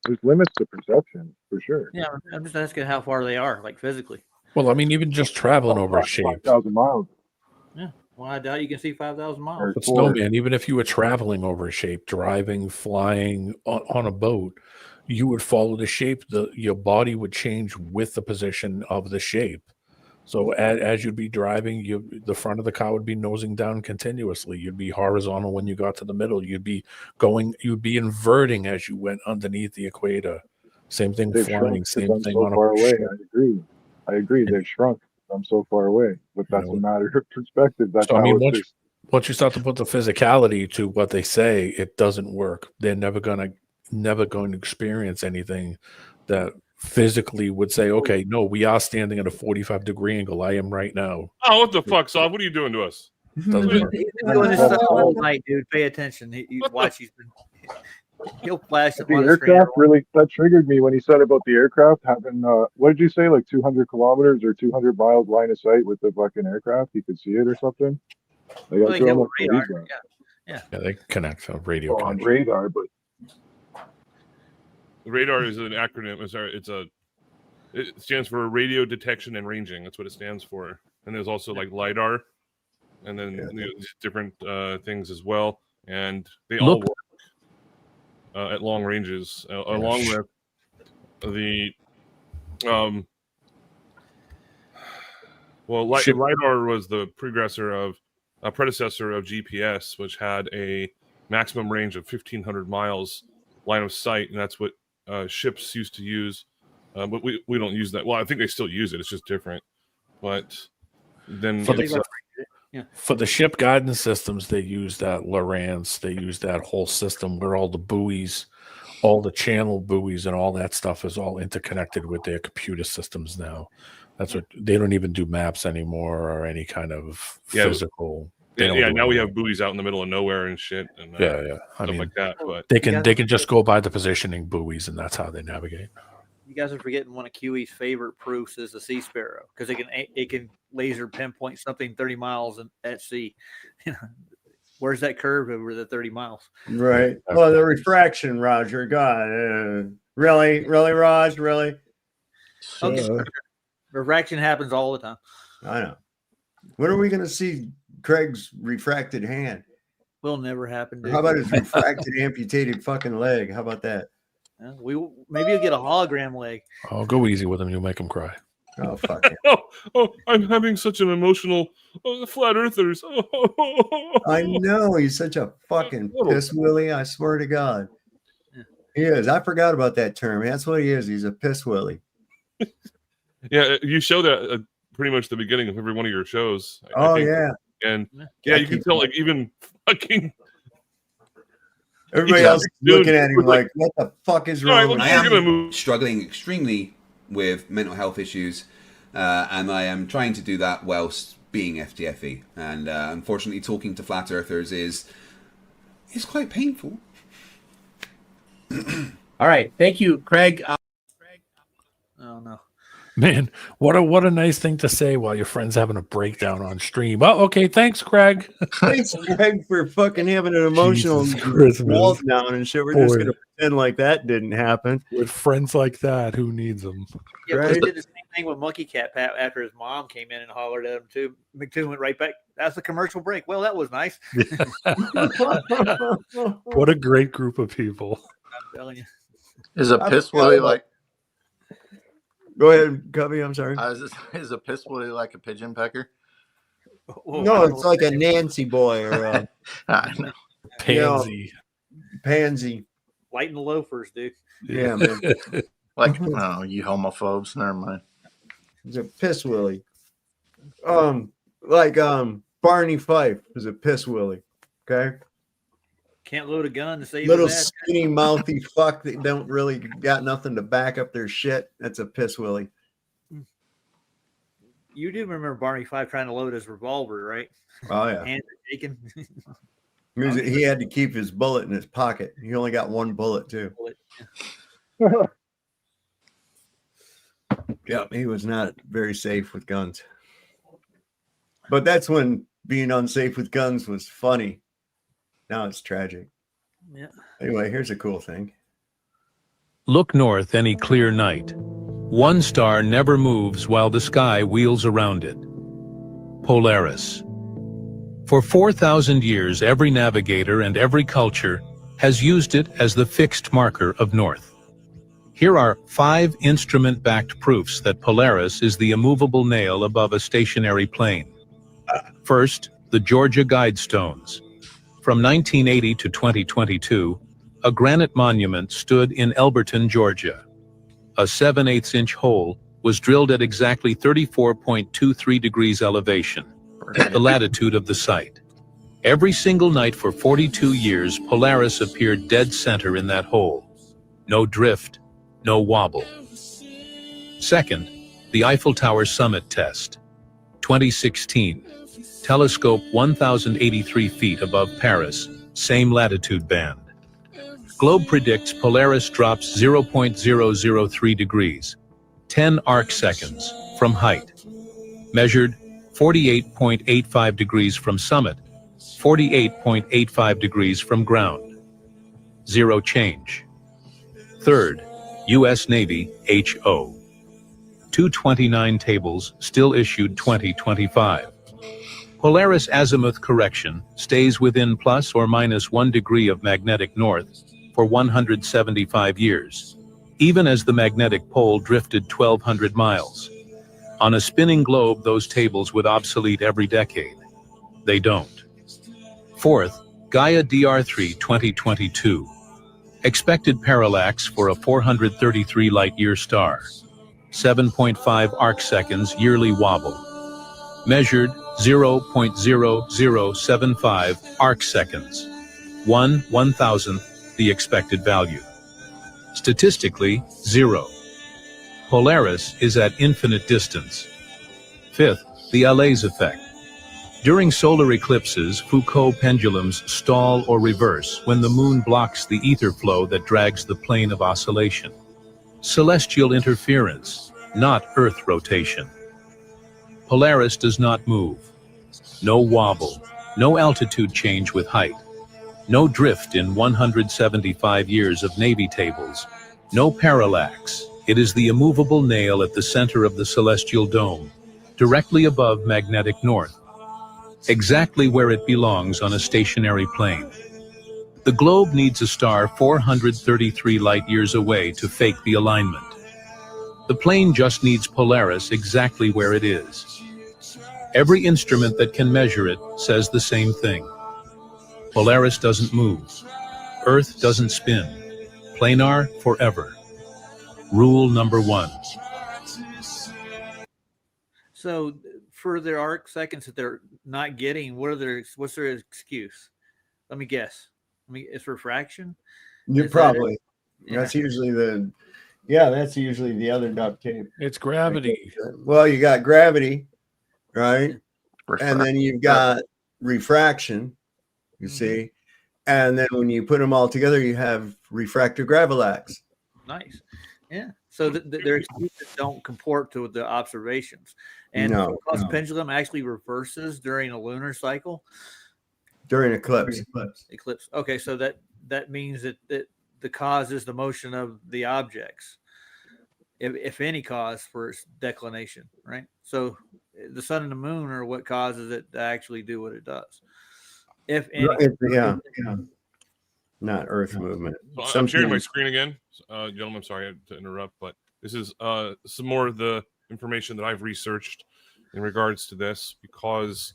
There's limits to perception for sure. Yeah, I'm just asking how far they are, like physically. Well, I mean, even just traveling over a shape. 5,000 miles. Yeah. Well, I doubt you can see 5,000 miles. But Snowman, even if you were traveling over a shape, driving, flying on a boat, you would follow the shape. Your body would change with the position of the shape. So as you'd be driving, the front of the car would be nosing down continuously. You'd be horizontal when you got to the middle. You'd be inverting as you went underneath the equator. Same thing They've flying, shrunk same because I'm thing so on far a away. ship. I agree. They've shrunk. I'm so far away, but that's a matter of perspective. That's So I how mean, it's once you start to put the physicality to what they say, it doesn't work. They're never going to experience anything that physically would say, okay, no, we are standing at a 45-degree angle. I am right now. Oh, what the fuck, Saab? What are you doing to us? Doesn't work. He's been doing this stuff all night, dude. Pay attention. He'll flash up the on the screen. aircraft really that triggered me when he said about the aircraft having what did you say, like 200 kilometers or 200 miles line of sight with the fucking aircraft? You could see it or something. Like, Well, they get with radar. Yeah. Yeah, they connect on radio on connection. radar, but Radar is an acronym. It stands for radio detection and ranging. That's what it stands for. And there's also like LiDAR, and then different things as well. And they all work at long ranges, along with the LiDAR was the predecessor of GPS, which had a maximum range of 1,500 miles line of sight, and that's what ships used to use. But we don't use that. Well, I think they still use it. It's just different. But then for the ship guidance systems, they use that Lowrance. They use that whole system where all the buoys, all the channel buoys, and all that stuff is all interconnected with their computer systems now. That's what they don't even do maps anymore or any kind of physical. Now we have buoys out in the middle of nowhere and shit. And, I mean, like that. But they can just go by the positioning buoys, and that's how they navigate. You guys are forgetting one of QE's favorite proofs is the Sea Sparrow, because it can laser pinpoint something 30 miles at sea. Where's that curve over the 30 miles? Right. Well, the refraction, Roger. God, really, Raj, really. Okay. Refraction happens all the time. I know. When are we going to see Craig's refracted hand? Will never happen. Dude. How about his refracted amputated fucking leg? How about that? Maybe you'll get a hologram leg. Oh, go easy with him. You'll make him cry. Oh, fuck it. I'm having such an emotional flat earthers. I know. He's such a fucking piss willy. I swear to God. He is. I forgot about that term. That's what he is. He's a piss willy. Yeah, you show that pretty much the beginning of every one of your shows. I think. Yeah. And you can tell, like, even fucking everybody else is looking at him like, what the fuck is wrong with I am struggling extremely with mental health issues, and I am trying to do that whilst being FTFE. And unfortunately, talking to flat earthers is quite painful. All right, thank you, Craig. Oh no, man, what a nice thing to say while your friend's having a breakdown on stream. Oh, okay, thanks, Craig. Thanks, Craig, for fucking having an emotional meltdown and shit. We're just gonna pretend like that didn't happen. With friends like that, who needs them? Yeah, right? They did the same thing with Monkey Cat Pat after his mom came in and hollered at him too. McToon went right back. That's the commercial break. Well, that was nice. What a great group of people. I'm telling you. Is a piss willy like? Go ahead, Cubby. I'm sorry. Is a piss willy like a pigeon pecker? No, it's like a Nancy boy or a pansy. Pansy. Lighten the loafers, dude. Yeah, man. Like, oh, you homophobes. Never mind. He's a piss willy. Like Barney Fife is a piss willy. Okay. Can't load a gun to save Little his ass. skinny mouthy fuck that don't really got nothing to back up their shit. That's a piss willy. You do remember Barney Fife trying to load his revolver, right? Oh yeah. Hands are shaking. He had to keep his bullet in his pocket. He only got one bullet too. Yeah, he was not very safe with guns. But that's when being unsafe with guns was funny. Now it's tragic. Yeah. Anyway, here's a cool thing. Look north any clear night. One star never moves while the sky wheels around it. Polaris. For 4,000 years, every navigator and every culture has used it as the fixed marker of north. Here are 5 instrument-backed proofs that Polaris is the immovable nail above a stationary plane. First, the Georgia Guidestones. From 1980 to 2022, a granite monument stood in Elberton, Georgia. A 7/8-inch hole was drilled at exactly 34.23 degrees elevation, the latitude of the site. Every single night for 42 years, Polaris appeared dead center in that hole. No drift, no wobble. Second, the Eiffel Tower summit test. 2016. Telescope 1,083 feet above Paris, same latitude band. Globe predicts Polaris drops 0.003 degrees, 10 arc seconds, from height. Measured 48.85 degrees from summit, 48.85 degrees from ground. Zero change. Third, U.S. Navy HO. 229 tables still issued 2025. Polaris azimuth correction stays within plus or minus 1 degree of magnetic north for 175 years, even as the magnetic pole drifted 1,200 miles. On a spinning globe, those tables would obsolete every decade. They don't. Fourth, Gaia DR3 2022. Expected parallax for a 433 light-year star. 7.5 arc seconds yearly wobble. Measured 0.0075 arc seconds. 1/1000th the expected value. Statistically, 0. Polaris is at infinite distance. Fifth, the Allais effect. During solar eclipses, Foucault pendulums stall or reverse when the moon blocks the ether flow that drags the plane of oscillation. Celestial interference, not Earth rotation. Polaris does not move. No wobble, no altitude change with height. No drift in 175 years of Navy tables. No parallax. It is the immovable nail at the center of the celestial dome, directly above magnetic north. Exactly where it belongs on a stationary plane. The globe needs a star 433 light-years away to fake the alignment. The plane just needs Polaris exactly where it is. Every instrument that can measure it says the same thing. Polaris doesn't move. Earth doesn't spin. Planar forever. Rule number 1. So for their arc seconds that they're not getting, what's their excuse? Let me guess. It's refraction. You're probably. That's usually that's usually the other duct tape. It's gravity. Well, you got gravity, right? And then you've got refraction, you see. And then when you put them all together, you have refractor gravillax. Nice. Yeah. So their excuses don't comport to the observations. And No. pendulum actually reverses during a lunar cycle. During eclipse. Eclipse. Okay, so that means that the cause is the motion of the objects, if any cause for its declination, right? So the sun and the moon are what causes it to actually do what it does. If any, yeah. Not Earth movement. So I'm sharing my screen again, gentlemen. I'm sorry to interrupt, but this is some more of the information that I've researched in regards to this, because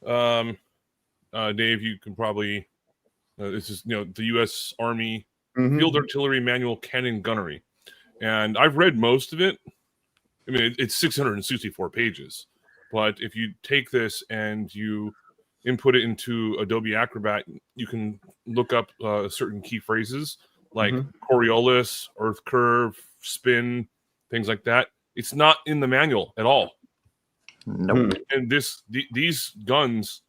Dave, you can probably this is the U.S. Army Field Artillery Manual Cannon Gunnery, and I've read most of it. I mean, it's 664 pages, but if you take this and you input it into Adobe Acrobat, you can look up certain key phrases like Coriolis, Earth Curve, Spin, things like that. It's not in the manual at all. Nope. And these guns,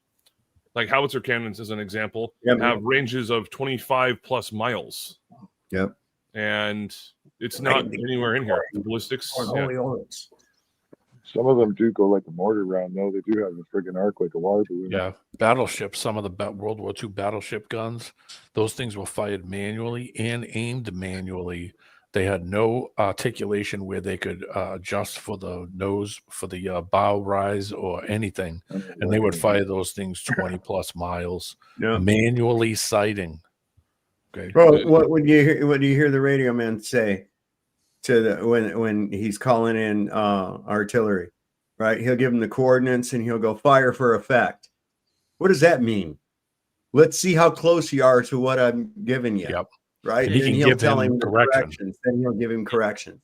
like howitzer cannons as an example, have ranges of 25 plus miles. Yep. And it's not anywhere in here. The ballistics. Some of them do go like a mortar round, though. They do have a friggin' arc like a water balloon. Yeah, battleships. Some of the World War II battleship guns, those things were fired manually and aimed manually. They had no articulation where they could adjust for the nose, for the bow rise or anything, and they would fire those things 20 plus miles, manually sighting. Okay. Well, what do you hear the radio man say to when he's calling in artillery? Right, he'll give him the coordinates and he'll go fire for effect. What does that mean? Let's see how close you are to what I'm giving you. Yep. Right, and he'll tell him the corrections. Then he'll give him corrections.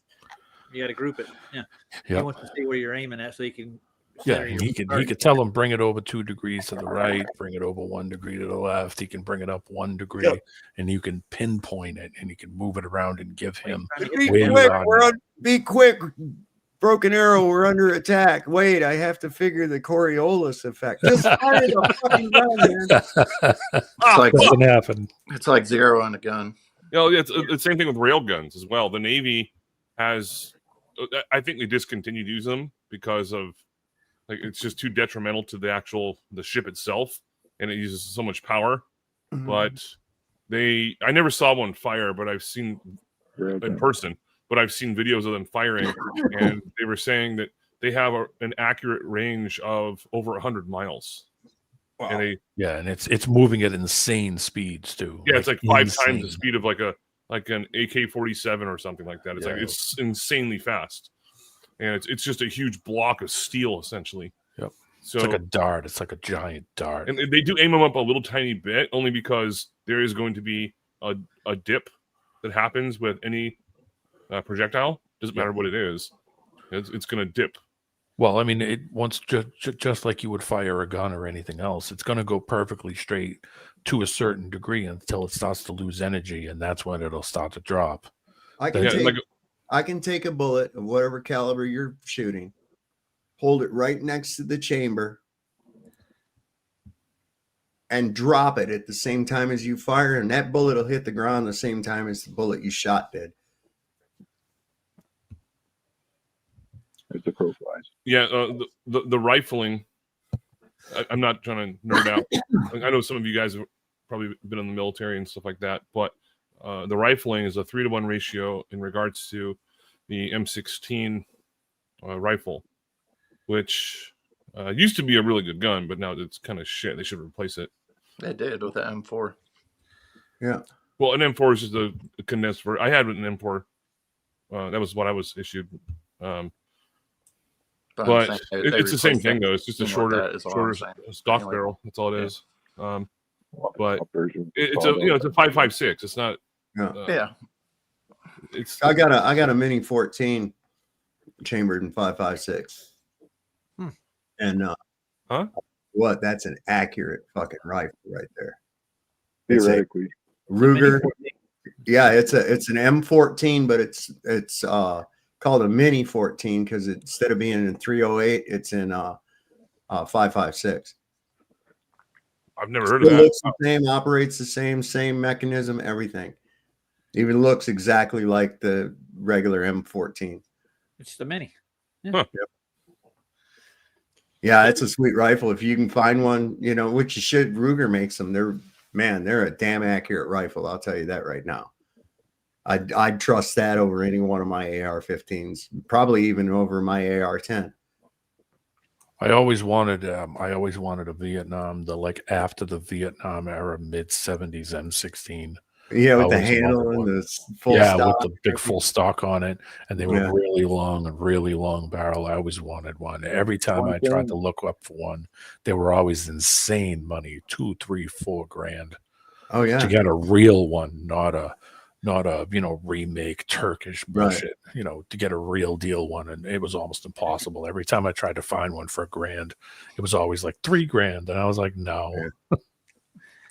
You got to group it. Yeah. He wants to see where you're aiming at, so he can. Yeah, and he could tell him bring it over 2 degrees to the right, bring it over 1 degree to the left. He can bring it up 1 degree, and you can pinpoint it, and you can move it around and give him. Be quick, broken arrow. We're under attack. Wait, I have to figure the Coriolis effect. Just fire the fucking gun, man. It's like doesn't happen. It's like zero on a gun. It's the same thing with rail guns as well. The Navy has, I think they discontinued using them because of it's just too detrimental to the ship itself, and it uses so much power. But I never saw one fire, but I've seen in person. But I've seen videos of them firing, and they were saying that they have an accurate range of over 100 miles. Wow. And and it's moving at insane speeds too. Yeah, it's like 5 times the speed of like an AK-47 or something like that. It's it's insanely fast, and it's just a huge block of steel essentially. Yep. So it's like a dart. It's like a giant dart. And they do aim them up a little tiny bit, only because there is going to be a dip that happens with any projectile. Doesn't matter what it is. It's going to dip. Well, I mean, it once just like you would fire a gun or anything else, it's going to go perfectly straight to a certain degree until it starts to lose energy, and that's when it'll start to drop. I can take a bullet of whatever caliber you're shooting, hold it right next to the chamber, and drop it at the same time as you fire, and that bullet will hit the ground the same time as the bullet you shot did. As the crow flies. Yeah, the rifling. I'm not trying to nerd out. I know some of you guys have probably been in the military and stuff like that, but the rifling is a 3-to-1 ratio in regards to the M16 rifle, which used to be a really good gun, but now it's kind of shit. They should replace it. They did with the M4. Yeah. Well, an M4 is just a condensed version. I had an M4. That was what I was issued. But it's the same thing, though. It's just a shorter stock barrel. That's all it is. But it's a it's a 5.56. It's not. It's. I got a Mini 14 chambered in 5.56. And what? That's an accurate fucking rifle right there. Theoretically, Ruger. Yeah, it's an M14, but it's called a Mini 14 because instead of being in 308, it's in 5.56. I've never heard of that. Looks the same, operates the same mechanism, everything. Even looks exactly like the regular M14. It's the Mini. Yeah. Yep. Yeah, it's a sweet rifle. If you can find one, which you should. Ruger makes them. They're a damn accurate rifle. I'll tell you that right now. I'd trust that over any one of my AR-15s, probably even over my AR-10. I always wanted a Vietnam, after the Vietnam era, mid-70s M16. Yeah, with the Always wanted handle and one. the full Yeah, stock. with the big full stock on it, and they were Yeah. really long and really long barrel. I always wanted one. Every time One I tried thing- to look up for one, they were always insane money, 2, 3, 4 grand. Oh yeah. To get a real one, not a remake Turkish Right. bullshit. To get a real deal one, and it was almost impossible. Every time I tried to find one for $1,000, it was always like $3,000, and I was like, no.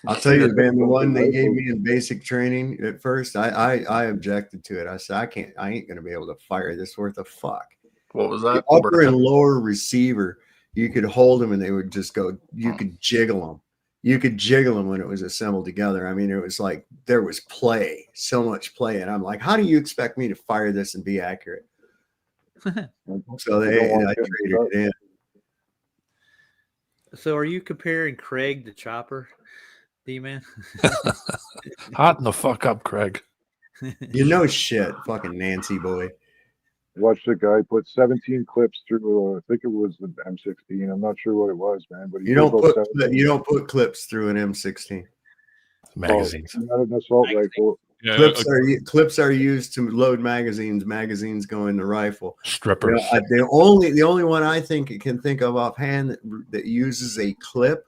I'll tell you, man, the one they gave me in basic training at first, I objected to it. I said, I ain't gonna be able to fire this worth of fuck. What was The that? upper and lower receiver, you could hold them and they would just go, you could jiggle them. You could jiggle them when it was assembled together. I mean, it was like there was play, so much play. And I'm like, how do you expect me to fire this and be accurate? So I traded it in. So are you comparing Craig to Chopper, D-Man? Hot in the fuck up, Craig. You know shit, fucking Nancy boy. Watched a guy put 17 clips through. I think it was the M16. I'm not sure what it was, man. But You don't put clips through an M16 magazines. Not an assault rifle. Yeah, clips are used to load magazines. Magazines go in the rifle. Strippers. The only one I can think of offhand that uses a clip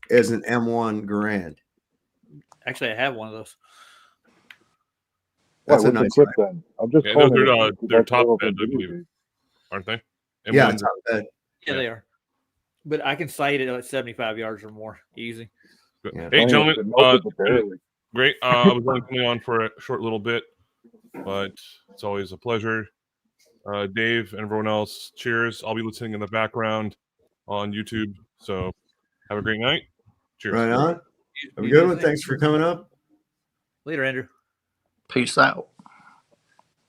is an M1 Garand. Actually, I have one of those. That's What's a a nice clip rifle. then? I'm just Yeah, calling they're, it. they're top bed, I believe, aren't they? Yeah, M1s top bed. Yeah, they are. But I can sight it at 75 yards or more, easy. Yeah. Hey, gentlemen, barely. great. I was only coming on for a short little bit, but it's always a pleasure. Dave and everyone else, cheers. I'll be listening in the background on YouTube. So have a great night. Cheers. Right on. Have a good one. Thanks for coming up. Later, Andrew. Peace out.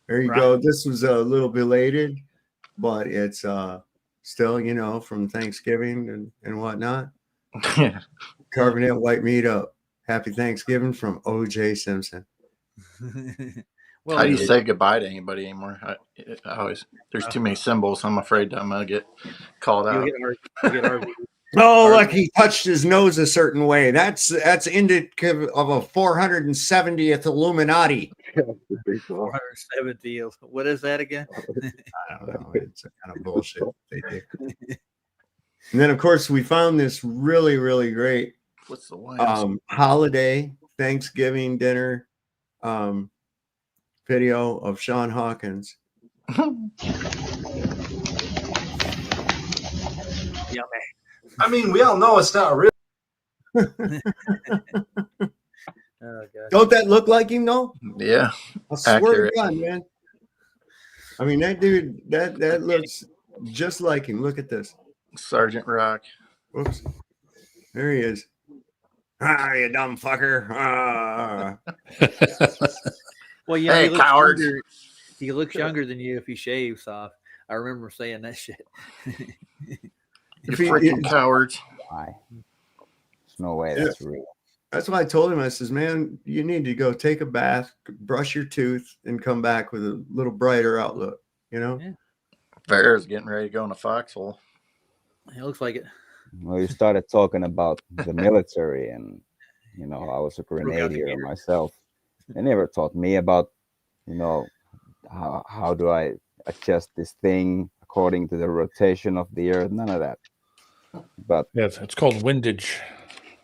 There you go. This was a little belated, but it's still, from Thanksgiving and whatnot. Carving that white meat up. Happy Thanksgiving from OJ Simpson. Well, how do you say goodbye to anybody anymore? I always there's too many symbols. I'm afraid I'm gonna get called out. Oh, look, he touched his nose a certain way. That's indicative of a 470th Illuminati. 470. What is that again? I don't know. It's a kind of bullshit they do. And then, of course, we found this really, really great What's the one? holiday Thanksgiving dinner video of Sean Hawkins. Yummy. I mean, we all know it's not real. Don't that look like him, though? Yeah. I swear Accurate. to God, man. I mean, that dude, that looks just like him. Look at this. Sergeant Rock. Whoops. There he is. Ah, you dumb fucker. Ah. Well, yeah, Hey, cowards. He looks younger than you if he shaves off. I remember saying that shit. You freaking cowards. Why? There's no way that's real. That's why I told him, I says, man, you need to go take a bath, brush your tooth, and come back with a little brighter outlook, Yeah. Bear's getting ready to go in a foxhole. It looks like it. Well, you started talking about the military, and I was a grenadier myself. They never taught me about, how do I adjust this thing according to the rotation of the earth. None of that. But yeah, it's called windage.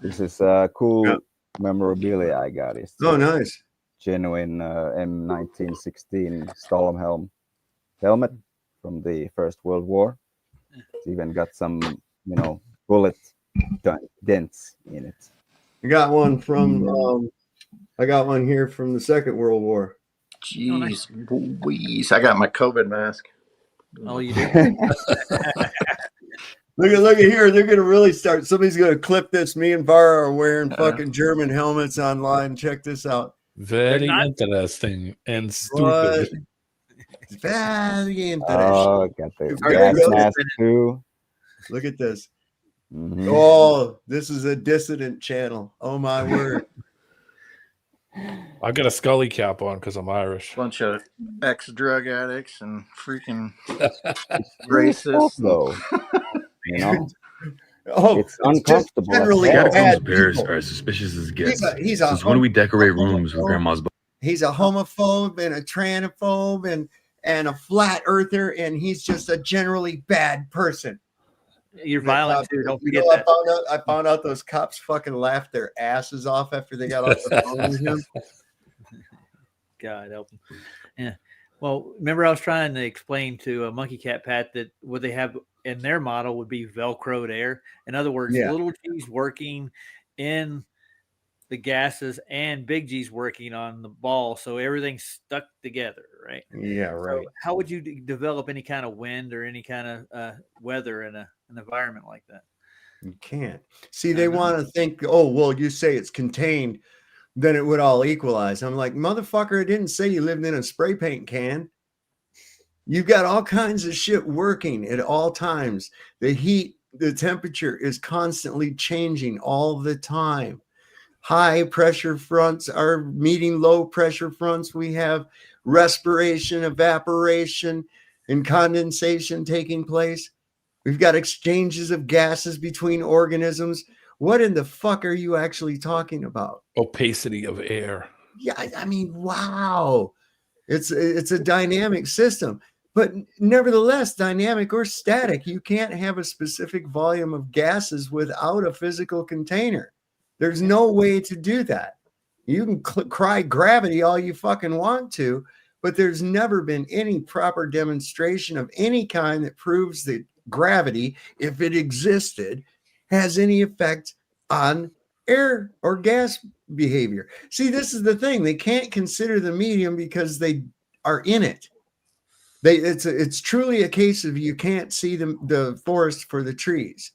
This is cool memorabilia I got. It's nice. Genuine M1916 Stalhelm helmet from the First World War. It's even got some, bullet dents in it. I got one from I got one here from the Second World War. Jeez Louise. I got my COVID mask. Oh, you did? Look at here. They're gonna really start. Somebody's gonna clip this. Me and Vara are wearing fucking German helmets online. Check this out. Very interesting and stupid. Very interesting. Oh, got the gas mask too. Look at this. Mm-hmm. Oh, this is a dissident channel. Oh my word. I've got a Scully cap on because I'm Irish. Bunch of ex-drug addicts and freaking racists. Though, Oh, it's it's just uncomfortable. generally as hell. bad bears people. are as suspicious as it gets. He's a Since when do we decorate rooms with grandma's body? He's a homophobe and a transphobe and a flat earther, and he's just a generally bad person. You're violent too. Don't You forget know, that. I found out those cops fucking laughed their asses off after they got off the phone with him. God help them. Yeah. Well, remember I was trying to explain to Monkey Cat Pat that what they have in their model would be Velcroed air. In other words, Yeah. little G's working in the gases and big G's working on the ball, so everything's stuck together, right? Yeah, right. So how would you develop any kind of wind or any kind of weather in an environment like that? You can't. See, they want to think, oh, well, you say it's contained, then it would all equalize. I'm like, motherfucker, I didn't say you lived in a spray paint can. You've got all kinds of shit working at all times. The heat, the temperature is constantly changing all the time. High pressure fronts are meeting low pressure fronts. We have respiration, evaporation, and condensation taking place. We've got exchanges of gases between organisms. What in the fuck are you actually talking about? Opacity of air. Yeah, I mean, wow. It's a dynamic system, but nevertheless, dynamic or static. You can't have a specific volume of gases without a physical container. There's no way to do that. You can cry gravity all you fucking want to, but there's never been any proper demonstration of any kind that proves that gravity, if it existed, has any effect on air or gas behavior. See, this is the thing. They can't consider the medium because they are in it. It's truly a case of you can't see the forest for the trees.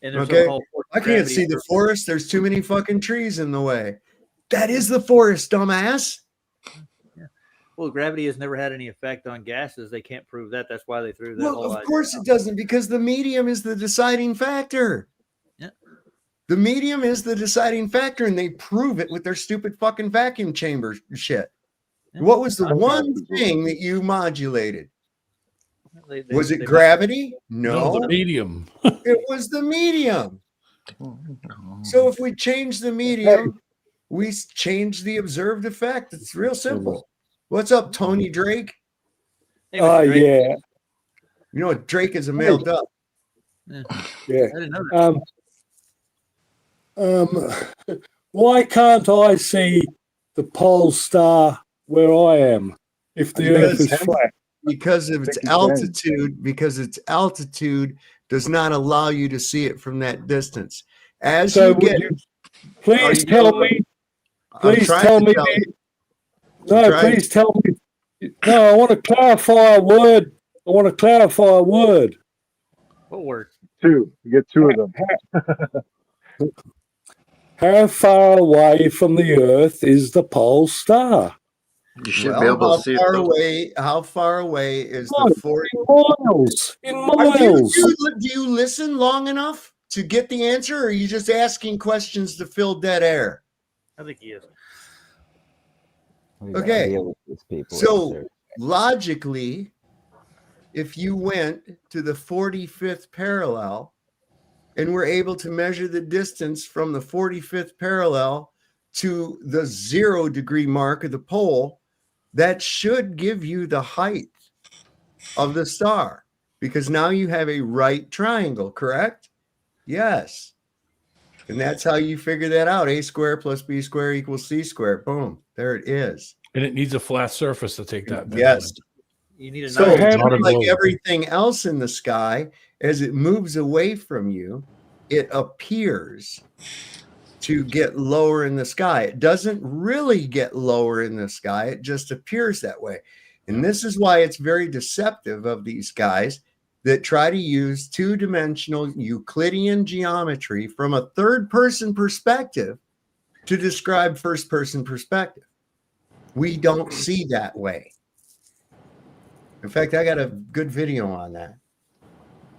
And there's Okay, so-called force I can't gravity see the for- forest. There's too many fucking trees in the way. That is the forest, dumbass. Well, gravity has never had any effect on gases. They can't prove that. That's why they threw that Well, whole of idea course out. it doesn't, because the medium is the deciding factor. Yeah. The medium is the deciding factor, and they prove it with their stupid fucking vacuum chamber shit. Yeah. What was the one thing that you modulated? Was it they- gravity? No, the medium. it was the medium. So if we change the medium, we change the observed effect. It's real simple. What's up, Tony Drake? Hey, Mr. Drake. Yeah. You know what? Drake is a male dove. Yeah. Yeah. I didn't know that. Why can't I see the pole star where I am if the Earth is flat? Because of its altitude, does not allow you to see it from that distance. As So you get, please tell me. Please tell me. No, please tell me. No, I want to clarify a word. What word? Two. You get two of them. How far away from the Earth is the pole star? You should be able to see it. How far away is the force? Miles. In miles. Do you listen long enough to get the answer, or are you just asking questions to fill dead air? I think he is. Okay. So logically, if you went to the 45th parallel and were able to measure the distance from the 45th parallel to the 0 degree mark of the pole, that should give you the height of the star, because now you have a right triangle, correct? Yes. And that's how you figure that out. A squared plus B squared equals C squared. Boom. There it is. And it needs a flat surface to take that. Yes. You need a So nice- like everything else in the sky, as it moves away from you, it appears to get lower in the sky. It doesn't really get lower in the sky. It just appears that way. And this is why it's very deceptive of these guys that try to use two-dimensional Euclidean geometry from a third-person perspective to describe first-person perspective. We don't see that way. In fact, I got a good video on that.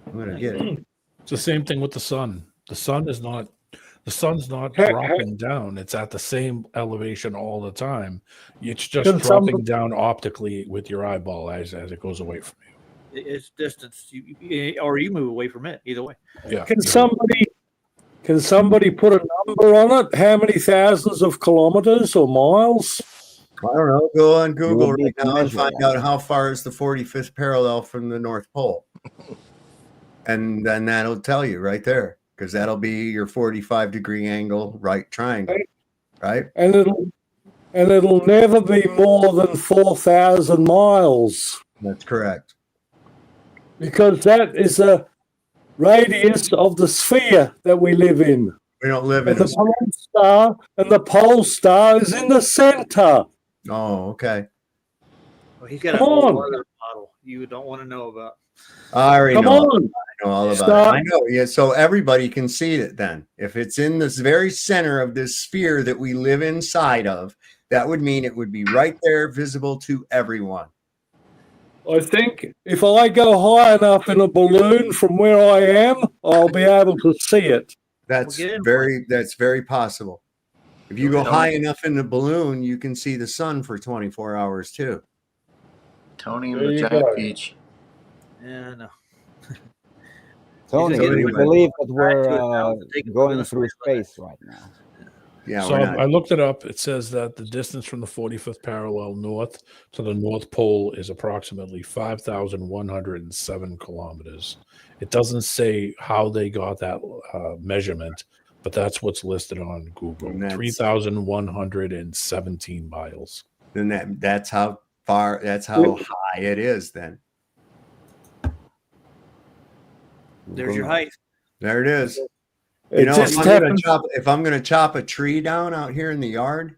I'm going to get it. It's the same thing with the sun. The sun's not dropping down. It's at the same elevation all the time. It's just dropping down optically with your eyeball as it goes away from you. It's distance, or you move away from it. Either way. Yeah. Can somebody put a number on it? How many thousands of kilometers or miles? I don't know. Go on Google would need right to now and measure find that. out how far is the 45th parallel from the North Pole. And then that'll tell you right there, because that'll be your 45-degree angle right triangle, right? And it'll never be more than 4,000 miles. That's correct. Because that is a radius of the sphere that we live in. We don't live in the pole star, and the pole star is in the center. Oh, okay. Well, he's got a Come whole on. other model you don't want to know about. I already Come know. on. I know all about Stop. it. I know. Yeah. So everybody can see it then. If it's in this very center of this sphere that we live inside of, that would mean it would be right there, visible to everyone. I think if I go high enough in a balloon from where I am, I'll be able to see it. That's very possible. If you go high enough in the balloon, you can see the sun for 24 hours too. Tony There and the you giant go. peach. Yeah, no. Tony, So do you anyway. believe that to we're take it from going this through way. space right now? Yeah, So we're not. I looked it up. It says that the distance from the 45th parallel north to the North Pole is approximately 5,107 kilometers. It doesn't say how they got that measurement, but that's what's listed on Google. And that's- 3,117 miles. Then that's how far. That's how high it is. Then There's your height. there it is. It You know, just if I'm gonna chop a tree down out here in the yard,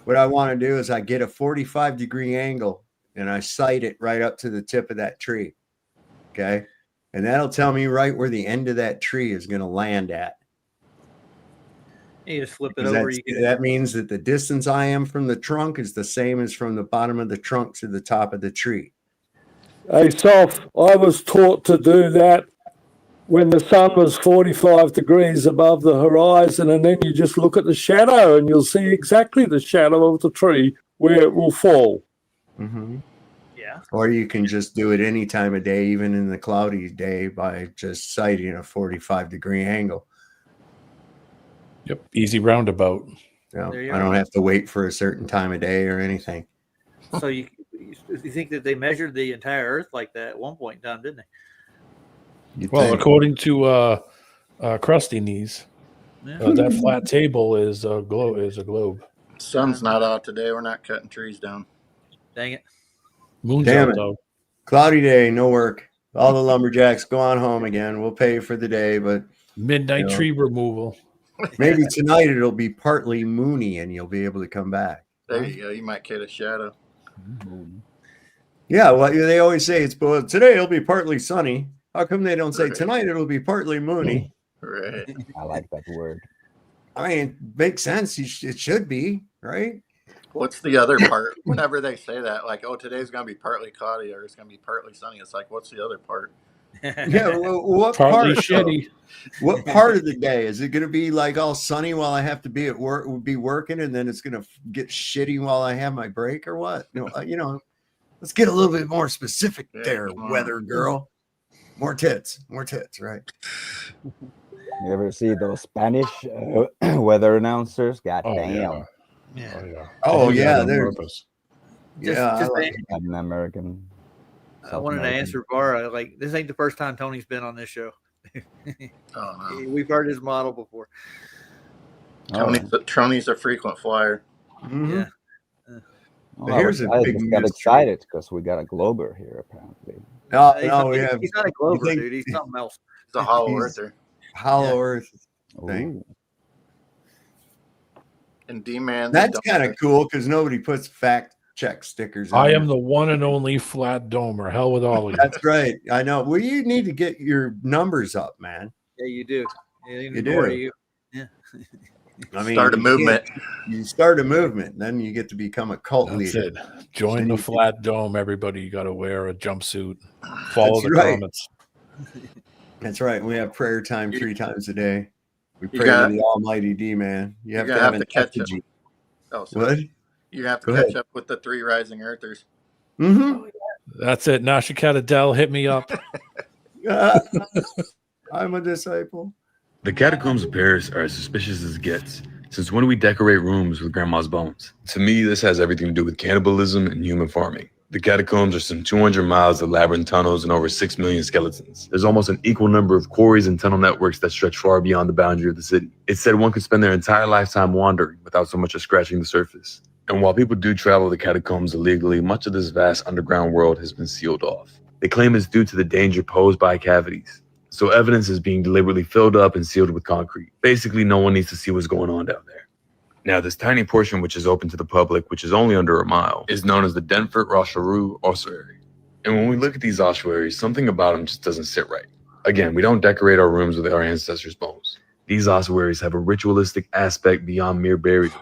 what I want to do is I get a 45-degree angle and I sight it right up to the tip of that tree. Okay. And that'll tell me right where the end of that tree is going to land at. You just flip it Because over. You get that means that the distance I am from the trunk is the same as from the bottom of the trunk to the top of the tree. Hey, Soph, I was taught to do that when the sun was 45 degrees above the horizon, and then you just look at the shadow and you'll see exactly the shadow of the tree where it will fall. Mm-hmm. Yeah. Or you can just do it any time of day, even in the cloudy day, by just sighting a 45-degree angle. Yep. Easy roundabout. Yeah, There you I are. don't have to wait for a certain time of day or anything. So you think that they measured the entire Earth like that at one point in time, didn't they? You'd Well, think. according to Krusty Knees, Yeah. that flat table is a globe. Sun's not out today. We're not cutting trees down. Dang it. Moon's Damn out it. though. Cloudy day, no work. All the lumberjacks go on home again. We'll pay you for the day, but Midnight You know. tree removal. maybe tonight it'll be partly moony and you'll be able to come back. There you go. You might get a shadow. Yeah, well, they always say today it'll be partly sunny. How come they don't say tonight it'll be partly moony? Right. I like that word. I mean, it makes sense. It should be, right? What's the other part? Whenever they say that, like, oh, today's going to be partly cloudy or it's going to be partly sunny, it's like, what's the other part? Yeah, well, what Partly part? shitty. What part of the day is it going to be like all sunny while I have to be at work, be working, and then it's going to get shitty while I have my break, or what? Let's get a little bit more specific there, weather girl. More tits, right? You ever see those Spanish weather announcers? God Oh, damn. yeah. Yeah. Oh They do that yeah, on they're purpose. yeah. Just I like Latin American. I wanted to answer Bara, like, this ain't the first time Tony's been on this show. Oh, no. We've heard his model before. Tony's a frequent flyer. Mhm. Yeah. Well, Here's a I big just got mystery. excited because we got a Glober here, apparently. No, we have He's not a Glover, think- dude. He's something else. He's a hollow He's- earther. Hollow Earth thing. Ooh. And D-Man. That's kind of cool because nobody puts fact check stickers on I it. am the one and only flat domer. Hell with all of you. That's right. I know. Well, you need to get your numbers up, man. Yeah, you do. Yeah, You do. Yeah. I mean, Start a you movement. You start a movement, then you get to become a cult That's leader. it. Join the flat dome, everybody. You got to wear a jumpsuit. Follow That's the right. comments. That's right. We have prayer time 3 times a day. We You pray got- to the Almighty D Man. You have You're to gonna have have an to catch effigy. Oh, sorry. What? You're going to have to Go catch ahead. up with the 3 rising earthers. Mm-hmm. That's it. Nashikata Dell, hit me up. I'm a disciple. The catacombs of Paris are as suspicious as it gets. Since when do we decorate rooms with grandma's bones? To me, this has everything to do with cannibalism and human farming. The catacombs are some 200 miles of labyrinth tunnels and over 6 million skeletons. There's almost an equal number of quarries and tunnel networks that stretch far beyond the boundary of the city. It's said one could spend their entire lifetime wandering without so much as scratching the surface. And while people do travel the catacombs illegally, much of this vast underground world has been sealed off. They claim it's due to the danger posed by cavities. So evidence is being deliberately filled up and sealed with concrete. Basically, no one needs to see what's going on down there. Now, this tiny portion, which is open to the public, which is only under a mile, is known as the Denfert Rochereau ossuary. And when we look at these ossuaries, something about them just doesn't sit right. Again, we don't decorate our rooms with our ancestors' bones. These ossuaries have a ritualistic aspect beyond mere burial.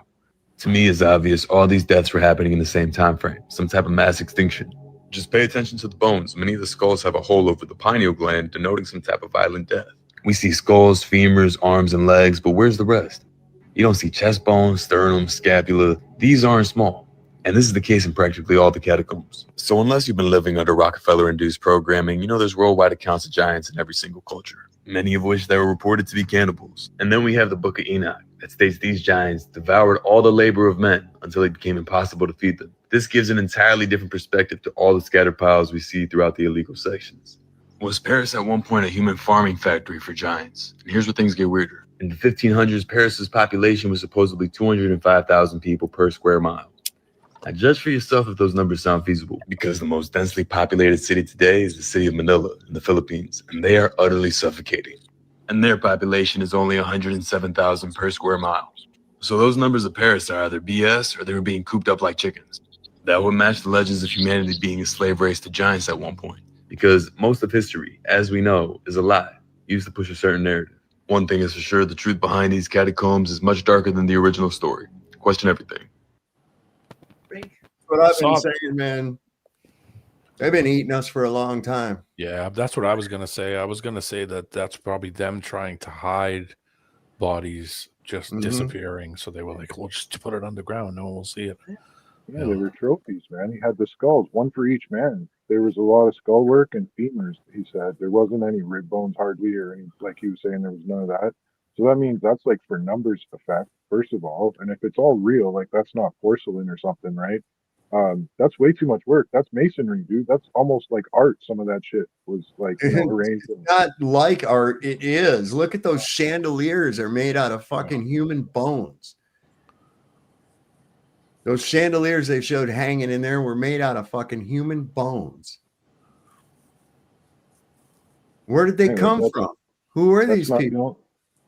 To me, it's obvious all these deaths were happening in the same time frame, some type of mass extinction. Just pay attention to the bones. Many of the skulls have a hole over the pineal gland, denoting some type of violent death. We see skulls, femurs, arms, and legs, but where's the rest? You don't see chest bones, sternum, scapula. These aren't small. And this is the case in practically all the catacombs. So unless you've been living under Rockefeller-induced programming, you know there's worldwide accounts of giants in every single culture, many of which that were reported to be cannibals. And then we have the Book of Enoch that states these giants devoured all the labor of men until it became impossible to feed them. This gives an entirely different perspective to all the scattered piles we see throughout the illegal sections. Was Paris at one point a human farming factory for giants? And here's where things get weirder. In the 1500s, Paris's population was supposedly 205,000 people per square mile. Now, judge for yourself if those numbers sound feasible, because the most densely populated city today is the city of Manila in the Philippines, and they are utterly suffocating. And their population is only 107,000 per square mile. So those numbers of Paris are either BS or they were being cooped up like chickens. That would match the legends of humanity being a slave race to giants at one point, because most of history, as we know, is a lie used to push a certain narrative. One thing is for sure, the truth behind these catacombs is much darker than the original story. Question everything. That's what I've been saying, man. They've been eating us for a long time. Yeah, that's what I was going to say. I was going to say that that's probably them trying to hide bodies just disappearing. So they were like, we'll just put it underground. No one will see it. Yeah, they were trophies, man. He had the skulls, one for each man. There was a lot of skull work and femurs, he said. There wasn't any rib bones hardly, or any, like he was saying, there was none of that. So that means that's like for numbers effect, first of all. And if it's all real, like that's not porcelain or something, right? That's way too much work. That's masonry, dude. That's almost like art. Some of that shit was like, you know, arranged. It's not like art. It is. Look at those chandeliers. They're made out of fucking human bones. Those chandeliers they showed hanging in there were made out of fucking human bones. Where did they come from? Who are these people?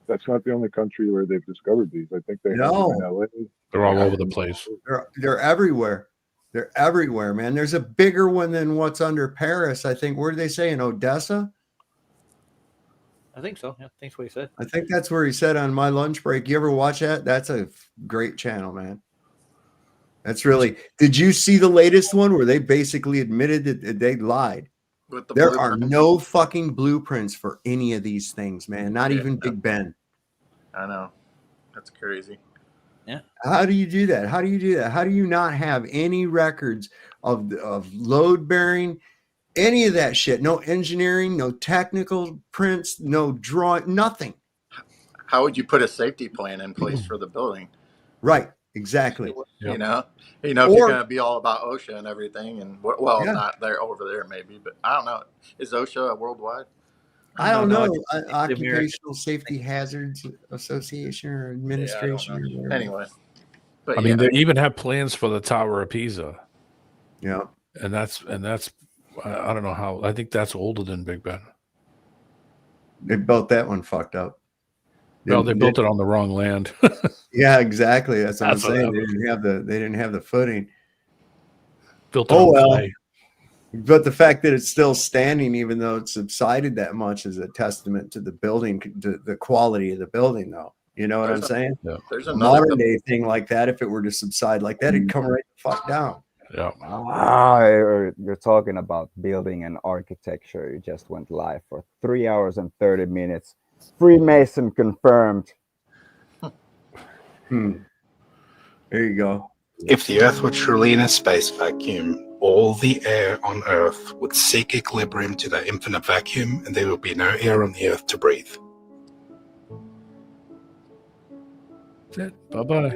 That's not the only country where they've discovered these. I think they have them in LA. They're all over the place. They're everywhere. They're everywhere, man. There's a bigger one than what's under Paris. I think. Where did they say? In Odessa? I think so. Yeah, I think that's what he said. I think that's where he said on my lunch break. You ever watch that? That's a great channel, man. That's really. Did you see the latest one where they basically admitted that they lied? There are no fucking blueprints for any of these things, man. Not even Big Ben. I know. That's crazy. Yeah. How do you do that? How do you do that? How do you not have any records of load bearing, any of that shit? No engineering, no technical prints, no drawing, nothing. How would you put a safety plan in place for the building? Right. Exactly. You know, if you're going to be all about OSHA and everything, and not there over there maybe, but I don't know. Is OSHA a worldwide? I don't know. Occupational Safety Hazards Association or Administration or whatever. Anyway, but I mean, they even have plans for the Tower of Pisa. Yeah, and that's I don't know how. I think that's older than Big Ben. They built that one fucked up. No, they built it on the wrong land. Yeah, exactly. That's what I'm saying. They didn't have the footing. Built it on clay. But the fact that it's still standing, even though it subsided that much, is a testament to the building, to the quality of the building, though. You know what I'm saying? Yeah. There's a modern day thing like that, if it were to subside like that, it'd come right the fuck down. Yeah. You're talking about building and architecture. You just went live for 3 hours and 30 minutes. Freemason confirmed. There you go. If the Earth were truly in a space vacuum, all the air on Earth would seek equilibrium to that infinite vacuum, and there would be no air on the Earth to breathe. That's it. Bye-bye.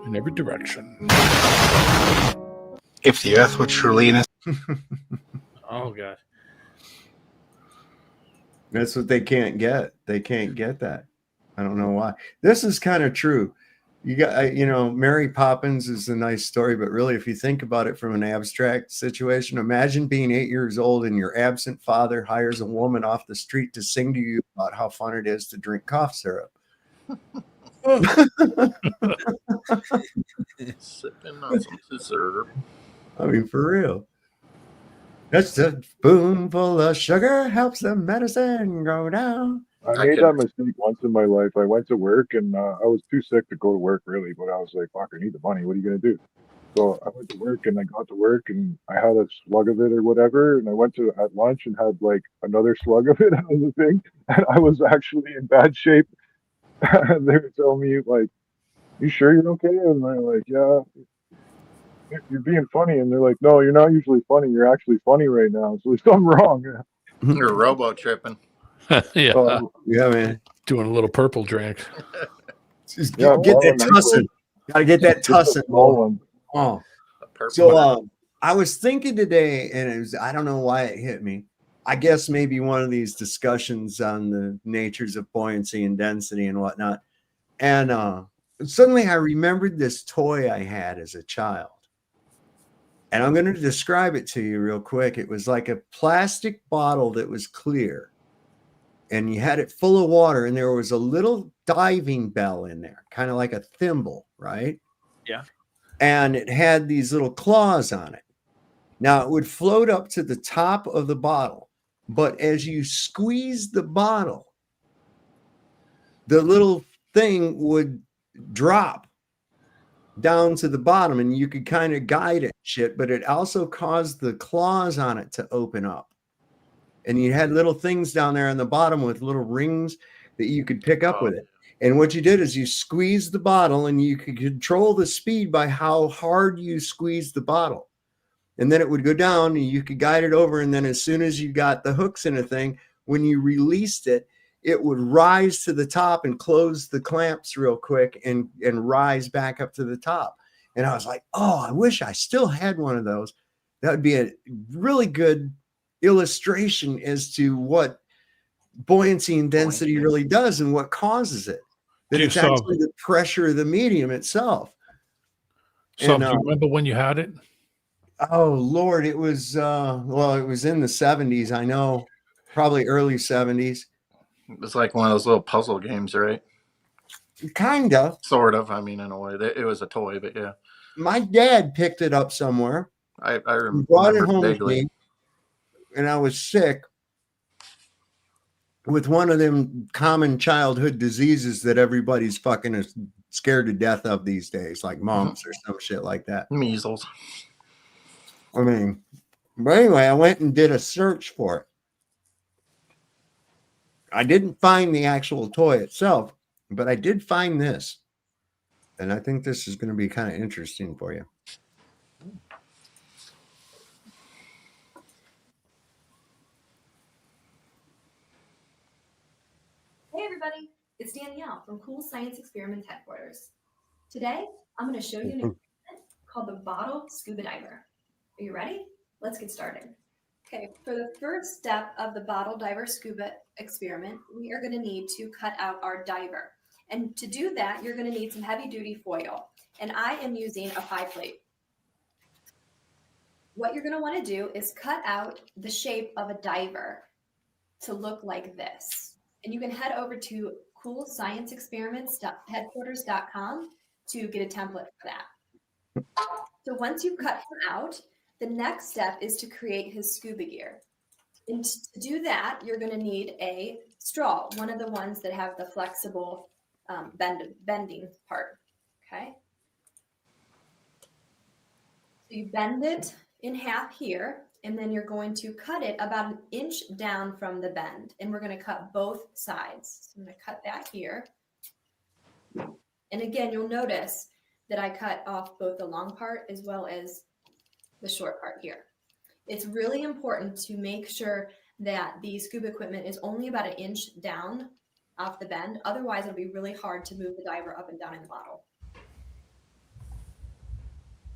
In every direction. If the Earth were truly in a... Oh, God. That's what they can't get. They can't get that. I don't know why. This is kind of true. You got, Mary Poppins is a nice story, but really, if you think about it from an abstract situation, imagine being 8 years old and your absent father hires a woman off the street to sing to you about how fun it is to drink cough syrup. Sipping on some syrup. I mean, for real. Just a spoonful of sugar helps the medicine go down. I made that mistake once in my life. I went to work and I was too sick to go to work really, but I was like, fuck, I need the money. What are you going to do? So I went to work and I got to work and I had a slug of it or whatever. And I went to at lunch and had like another slug of it out of the thing. And I was actually in bad shape. And they were telling me like, you sure you're okay? And I'm like, yeah, you're being funny. And they're like, no, you're not usually funny. You're actually funny right now. So there's something wrong. You're robo tripping. Yeah. Yeah, man. Doing a little purple drink. Just get that tussin. Got to get that tussin. Oh. So I was thinking today, and it was, I don't know why it hit me. I guess maybe one of these discussions on the natures of buoyancy and density and whatnot. And suddenly I remembered this toy I had as a child. And I'm going to describe it to you real quick. It was like a plastic bottle that was clear. And you had it full of water, and there was a little diving bell in there, kind of like a thimble, right? Yeah. And it had these little claws on it. Now, it would float up to the top of the bottle, but as you squeeze the bottle, the little thing would drop down to the bottom, and you could kind of guide it, shit, but it also caused the claws on it to open up. And you had little things down there on the bottom with little rings that you could pick up with it. And what you did is you squeezed the bottle, and you could control the speed by how hard you squeezed the bottle. And then it would go down, and you could guide it over. And then as soon as you got the hooks in a thing, when you released it, it would rise to the top and close the clamps real quick and rise back up to the top. And I was like, oh, I wish I still had one of those. That would be a really good illustration as to what buoyancy and density really does and what causes it. That it's actually the pressure of the medium itself. So do you remember when you had it? Oh Lord, it was it was in the 70s, I know, probably early 70s. It was like one of those little puzzle games, right? Kind of. Sort of. I mean, in a way, it was a toy, but yeah. My dad picked it up somewhere. I remember brought it home vaguely. to me, and I was sick with one of them common childhood diseases that everybody's fucking scared to death of these days, like mumps or some shit like that. Measles. I mean, but anyway, I went and did a search for it. I didn't find the actual toy itself, but I did find this. And I think this is going to be kind of interesting for you. Hey everybody, it's Danielle from Cool Science Experiments Headquarters. Today, I'm going to show you an experiment called the Bottle Scuba Diver. Are you ready? Let's get started. Okay, for the first step of the Bottle Diver Scuba experiment, we are going to need to cut out our diver. And to do that, you're going to need some heavy duty foil. And I am using a pie plate. What you're going to want to do is cut out the shape of a diver to look like this. And you can head over to coolscienceexperiments.headquarters.com to get a template for that. So once you've cut him out, the next step is to create his scuba gear. And to do that, you're going to need a straw, one of the ones that have the flexible bending part. Okay. So you bend it in half here, and then you're going to cut it about 1 inch down from the bend. And we're going to cut both sides. So I'm going to cut that here. And again, you'll notice that I cut off both the long part as well as the short part here. It's really important to make sure that the scuba equipment is only about 1 inch down off the bend. Otherwise, it'll be really hard to move the diver up and down in the bottle.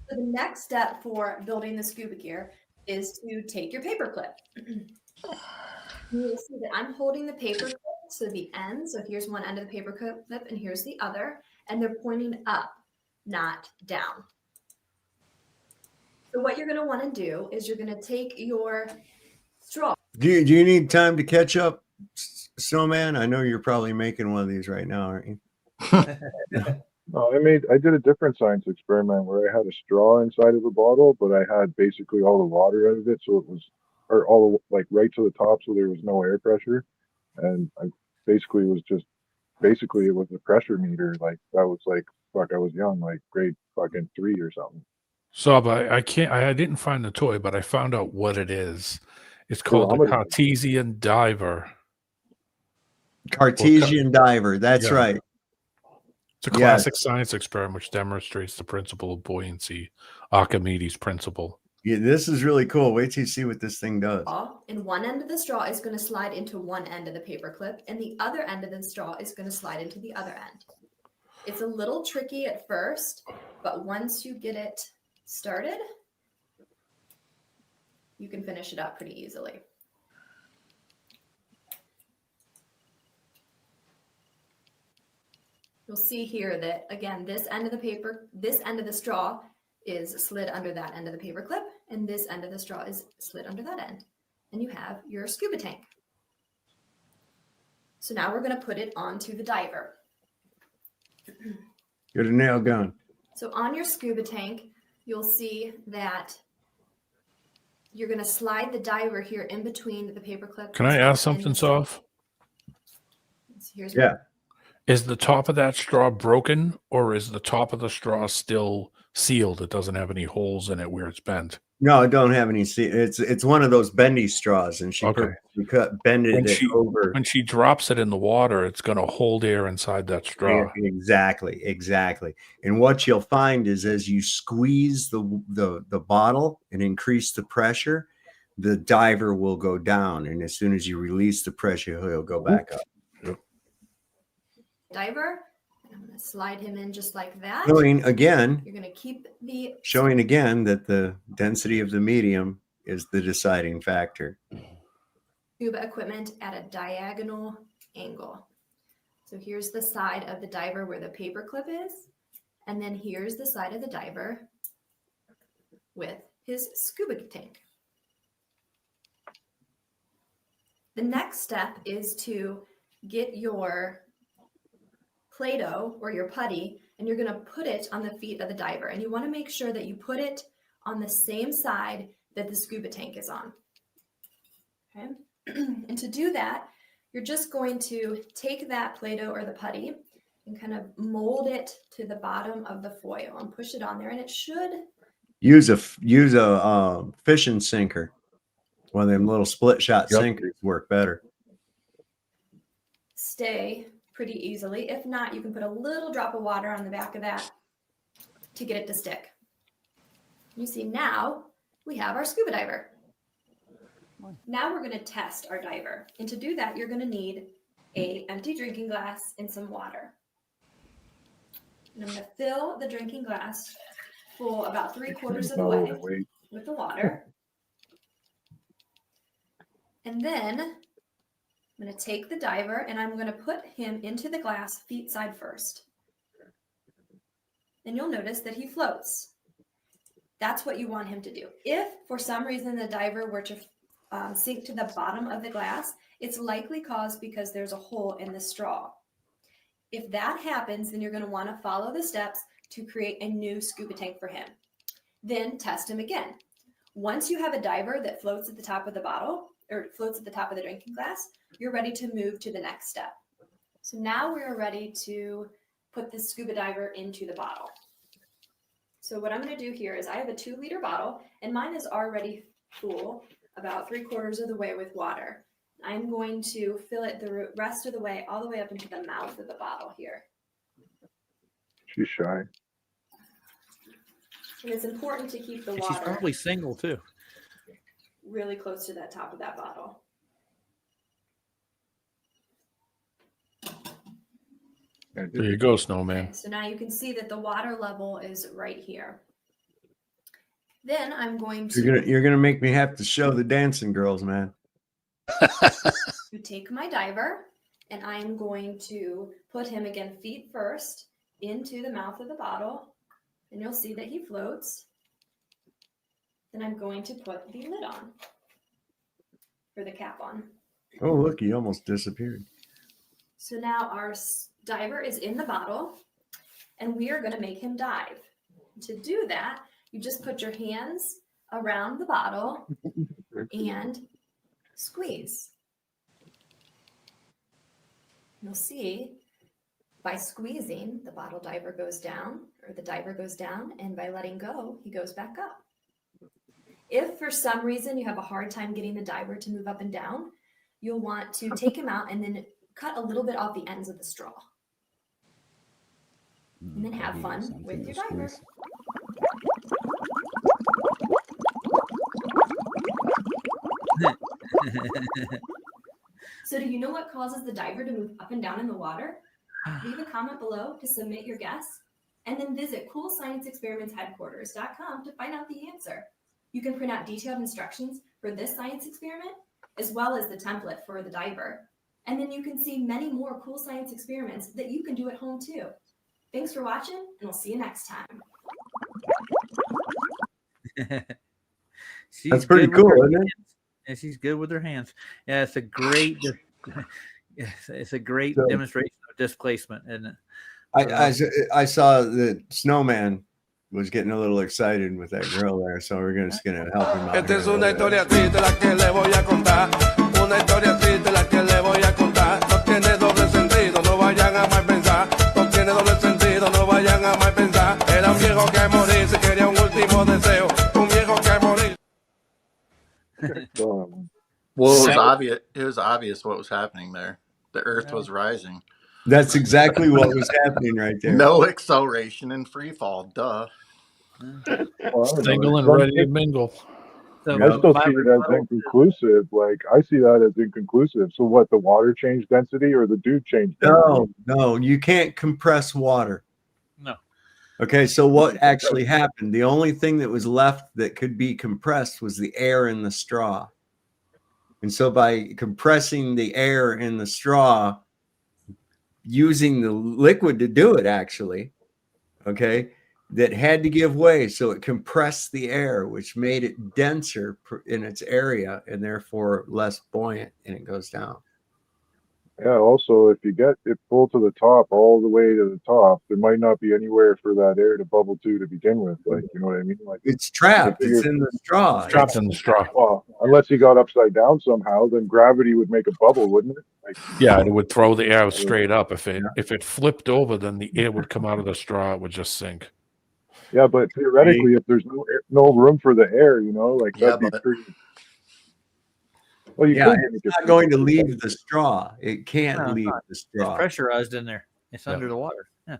So the next step for building the scuba gear is to take your paper clip. You'll see that I'm holding the paper clip to the end. So here's one end of the paper clip and here's the other, and they're pointing up, not down. So what you're going to want to do is you're going to take your straw. Do you need time to catch up, Snowman? I know you're probably making one of these right now, aren't you? No, I did a different science experiment where I had a straw inside of the bottle, but I had basically all the water out of it, so it was, or all like right to the top, so there was no air pressure, and I basically was just, basically it was a pressure meter. Like that was like, fuck, I was young, like grade fucking 3 or something. So I didn't find the toy, but I found out what it is. It's called the Cartesian diver. Cartesian diver. That's right. It's a classic science experiment which demonstrates the principle of buoyancy, Archimedes' principle. Yeah, this is really cool. Wait till you see what this thing does. And one end of the straw is going to slide into one end of the paper clip, and the other end of the straw is going to slide into the other end. It's a little tricky at first, but once you get it started, you can finish it up pretty easily. You'll see here that, again, this end of the straw is slid under that end of the paper clip, and this end of the straw is slid under that end. And you have your scuba tank. So now we're going to put it onto the diver. Get a nail gun. So on your scuba tank, you'll see that you're going to slide the diver here in between the paper clip. Can I ask something, Soph? Here's Is the top of that straw broken, or is the top of the straw still sealed? It doesn't have any holes in it where it's bent. No, it don't have any. It's one of those bendy straws, and she bended it over. When she drops it in the water, it's going to hold air inside that straw. Exactly. And what you'll find is as you squeeze the bottle and increase the pressure, the diver will go down, and as soon as you release the pressure, he'll go back up. Diver. I'm going to slide him in just like that. Showing again, you're going to keep the that the density of the medium is the deciding factor. Scuba equipment at a diagonal angle. So here's the side of the diver where the paper clip is, and then here's the side of the diver with his scuba tank. The next step is to get your Play-Doh or your putty, and you're going to put it on the feet of the diver. And you want to make sure that you put it on the same side that the scuba tank is on. Okay. And to do that, you're just going to take that Play-Doh or the putty and kind of mold it to the bottom of the foil and push it on there. And it should use a fishing sinker. One of them little split shot sinkers work better. Stay pretty easily. If not, you can put a little drop of water on the back of that to get it to stick. You see, now we have our scuba diver. Now we're going to test our diver. And to do that, you're going to need an empty drinking glass and some water. And I'm going to fill the drinking glass full about 3/4 of the way with the water. And then I'm going to take the diver and I'm going to put him into the glass feet side first. And you'll notice that he floats. That's what you want him to do. If for some reason the diver were to sink to the bottom of the glass, it's likely caused because there's a hole in the straw. If that happens, then you're going to want to follow the steps to create a new scuba tank for him. Then test him again. Once you have a diver that floats at the top of the bottle or floats at the top of the drinking glass, you're ready to move to the next step. So now we're ready to put the scuba diver into the bottle. So what I'm going to do here is I have a 2-liter bottle and mine is already full about 3/4 of the way with water. I'm going to fill it the rest of the way, all the way up into the mouth of the bottle here. She's shy. And it's important to keep the And water she's probably single too. really close to that top of that bottle. There you go, Snowman. Okay, so now you can see that the water level is right here. Then I'm going to You're gonna make me have to show the dancing girls, man. take my diver, and I'm going to put him again feet first into the mouth of the bottle, and you'll see that he floats. Then I'm going to put the lid on, or the cap on. Oh, look, he almost disappeared. So now our diver is in the bottle, and we are going to make him dive. To do that, you just put your hands around the bottle and squeeze. You'll see by squeezing, the bottle diver goes down, or the diver goes down, and by letting go, he goes back up. If for some reason you have a hard time getting the diver to move up and down, you'll want to take him out and then cut a little bit off the ends of the straw. And then have fun with your diver. So do you know what causes the diver to move up and down in the water? Leave a comment below to submit your guess, and then visit coolscienceexperimentsheadquarters.com to find out the answer. You can print out detailed instructions for this science experiment, as well as the template for the diver. And then you can see many more cool science experiments that you can do at home too. Thanks for watching, and we'll see you next time. That's pretty cool, isn't it? And she's good with her hands. Yeah, it's a great, it's a great demonstration of displacement, isn't it? I saw that Snowman was getting a little excited with that girl there, so we're just gonna help him out. Esta es una historia triste la que le voy a contar. Una historia triste la que le voy a contar. No tiene doble sentido, no vayan a mal pensar. No tiene doble sentido, no vayan a mal pensar. Era un viejo que morir se quería un último deseo. Un viejo que morir. Well, it was obvious what was happening there. The Earth was rising. That's exactly what was happening right there. No acceleration and free fall. Duh. Single and ready to mingle. I still see it as inconclusive. Like, I see that as inconclusive. So what, the water changed density or the dude changed density? No, you can't compress water. No. Okay, so what actually happened? The only thing that was left that could be compressed was the air in the straw. And so by compressing the air in the straw, using the liquid to do it, actually, okay, that had to give way. So it compressed the air, which made it denser in its area and therefore less buoyant, and it goes down. Yeah, also, if you get it full to the top, all the way to the top, there might not be anywhere for that air to bubble to begin with. Like, you know what I mean? Like, it's trapped. It's in the straw. It's trapped in the straw. Well, unless you got upside down somehow, then gravity would make a bubble, wouldn't it? Like, Yeah, it would throw the air straight up. If it flipped over, then the air would come out of the straw. It would just sink. yeah, but theoretically, if there's no room for the air, you know, like that'd be pretty. Well, you could it's not going to leave the straw. It can't leave the straw. It's pressurized in there. It's under the water. Yeah.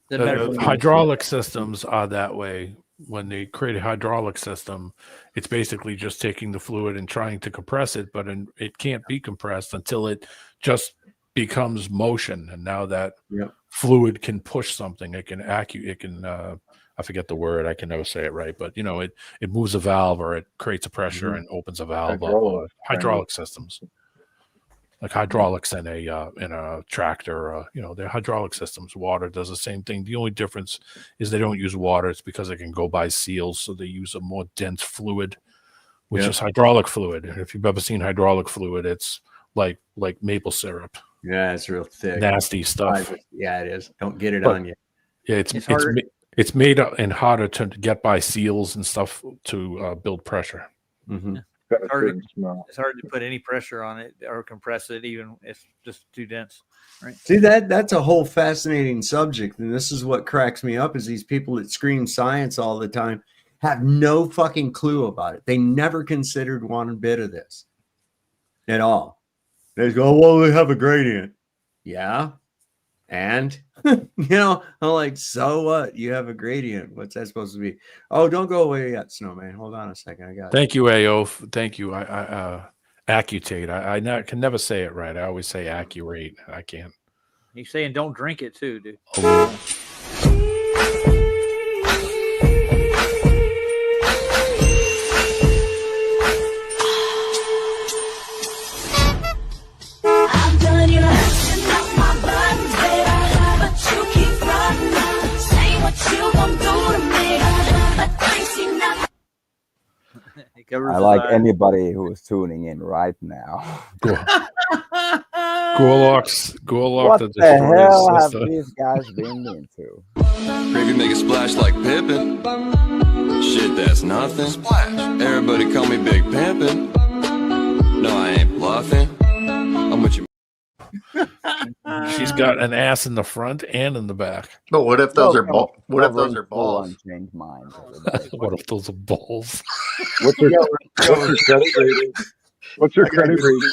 The hydraulic systems are that way. When they create a hydraulic system, it's basically just taking the fluid and trying to compress it, but it can't be compressed until it just becomes motion. And now that fluid can push something, it can I forget the word, I can never say it right, but you know, it moves a valve or it creates a pressure and opens a valve up. Hydraulic systems, like hydraulics in a tractor, you know, they're hydraulic systems. Water does the same thing. The only difference is they don't use water. It's because it can go by seals, so they use a more dense fluid, which is hydraulic fluid. And if you've ever seen hydraulic fluid, it's like maple syrup. Yeah, it's real thick, nasty stuff. Yeah, it is. Don't get it on you. Yeah, it's made up and harder to get by seals and stuff to build pressure. Mm-hmm. It's hard to put any pressure on it or compress it, even it's just too dense. Right? See, that's a whole fascinating subject, and this is what cracks me up: is these people that scream science all the time have no fucking clue about it. They never considered one bit of this at all. They go, well, they have a gradient. Yeah. And you know, I'm like, so what? You have a gradient. What's that supposed to be? Oh, don't go away yet, Snowman. Hold on a second. I got Thank you, AO. Thank you. Accutate. I can never say it right. I always say accurate. I can't. He's saying don't drink it too, dude. I'm telling you, listen up my buttons, baby, but you keep running, saying what you gon' do to me, but I ain't seen nothing. I like anybody who is tuning in right now. Gorlock What the the hell have sister. these guys been into? Gravy make a splash like Pippin. Shit, that's nothing. Splash. Everybody call me Big Pimpin'. No, I ain't bluffing. I'm with you. She's got an ass in the front and in the back. But what if those are balls? What if those are balls? Unchained mind. What if those are balls? What's your credit rating? What's your credit rating?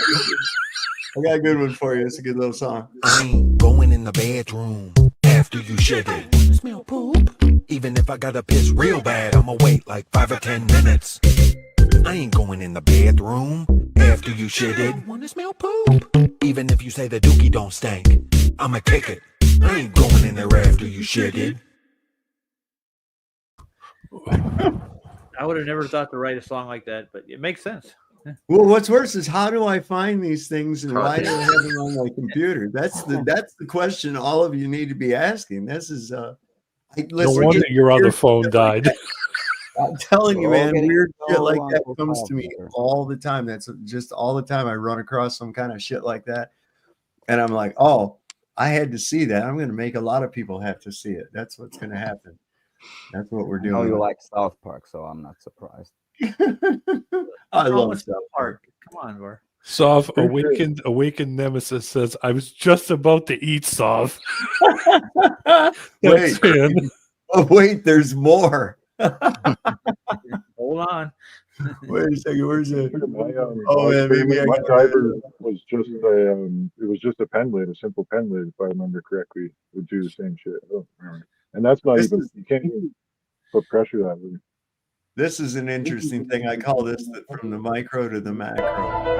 I got a good one for you. It's a good little song. I ain't going in the bedroom after you shit it. Smell poop. Even if I gotta piss real bad, I'ma wait like 5 or 10 minutes. I ain't going in the bedroom after you shit it. Wanna smell poop? Even if you say the dookie don't stink, I'ma kick it. I ain't going in there after you shit it. I would have never thought to write a song like that, but it makes sense. Well, what's worse is how do I find these things and why do I have them on my computer? That's the question all of you need to be asking. This is No wonder your other phone died. I'm telling you, man, weird shit like that Uncle comes to me Tom. all the time. That's just all the time I run across some kind of shit like that. And I'm like, oh, I had to see that. I'm going to make a lot of people have to see it. That's what's going to happen. That's what we're I know doing. you like South Park, so I'm not surprised. I love South South Park. Come on, bro. Sov, awakened Nemesis says, I was just about to eat Sov. Wait, oh, wait, there's more. Hold on. Wait a second, where's it? Oh man, maybe I my got driver was just it was just a pen lid, a simple pen lid, if I remember correctly, would do the same shit. Oh, and that's not even, you can't even put pressure that way. This is an interesting thing. I call this from the micro to the macro.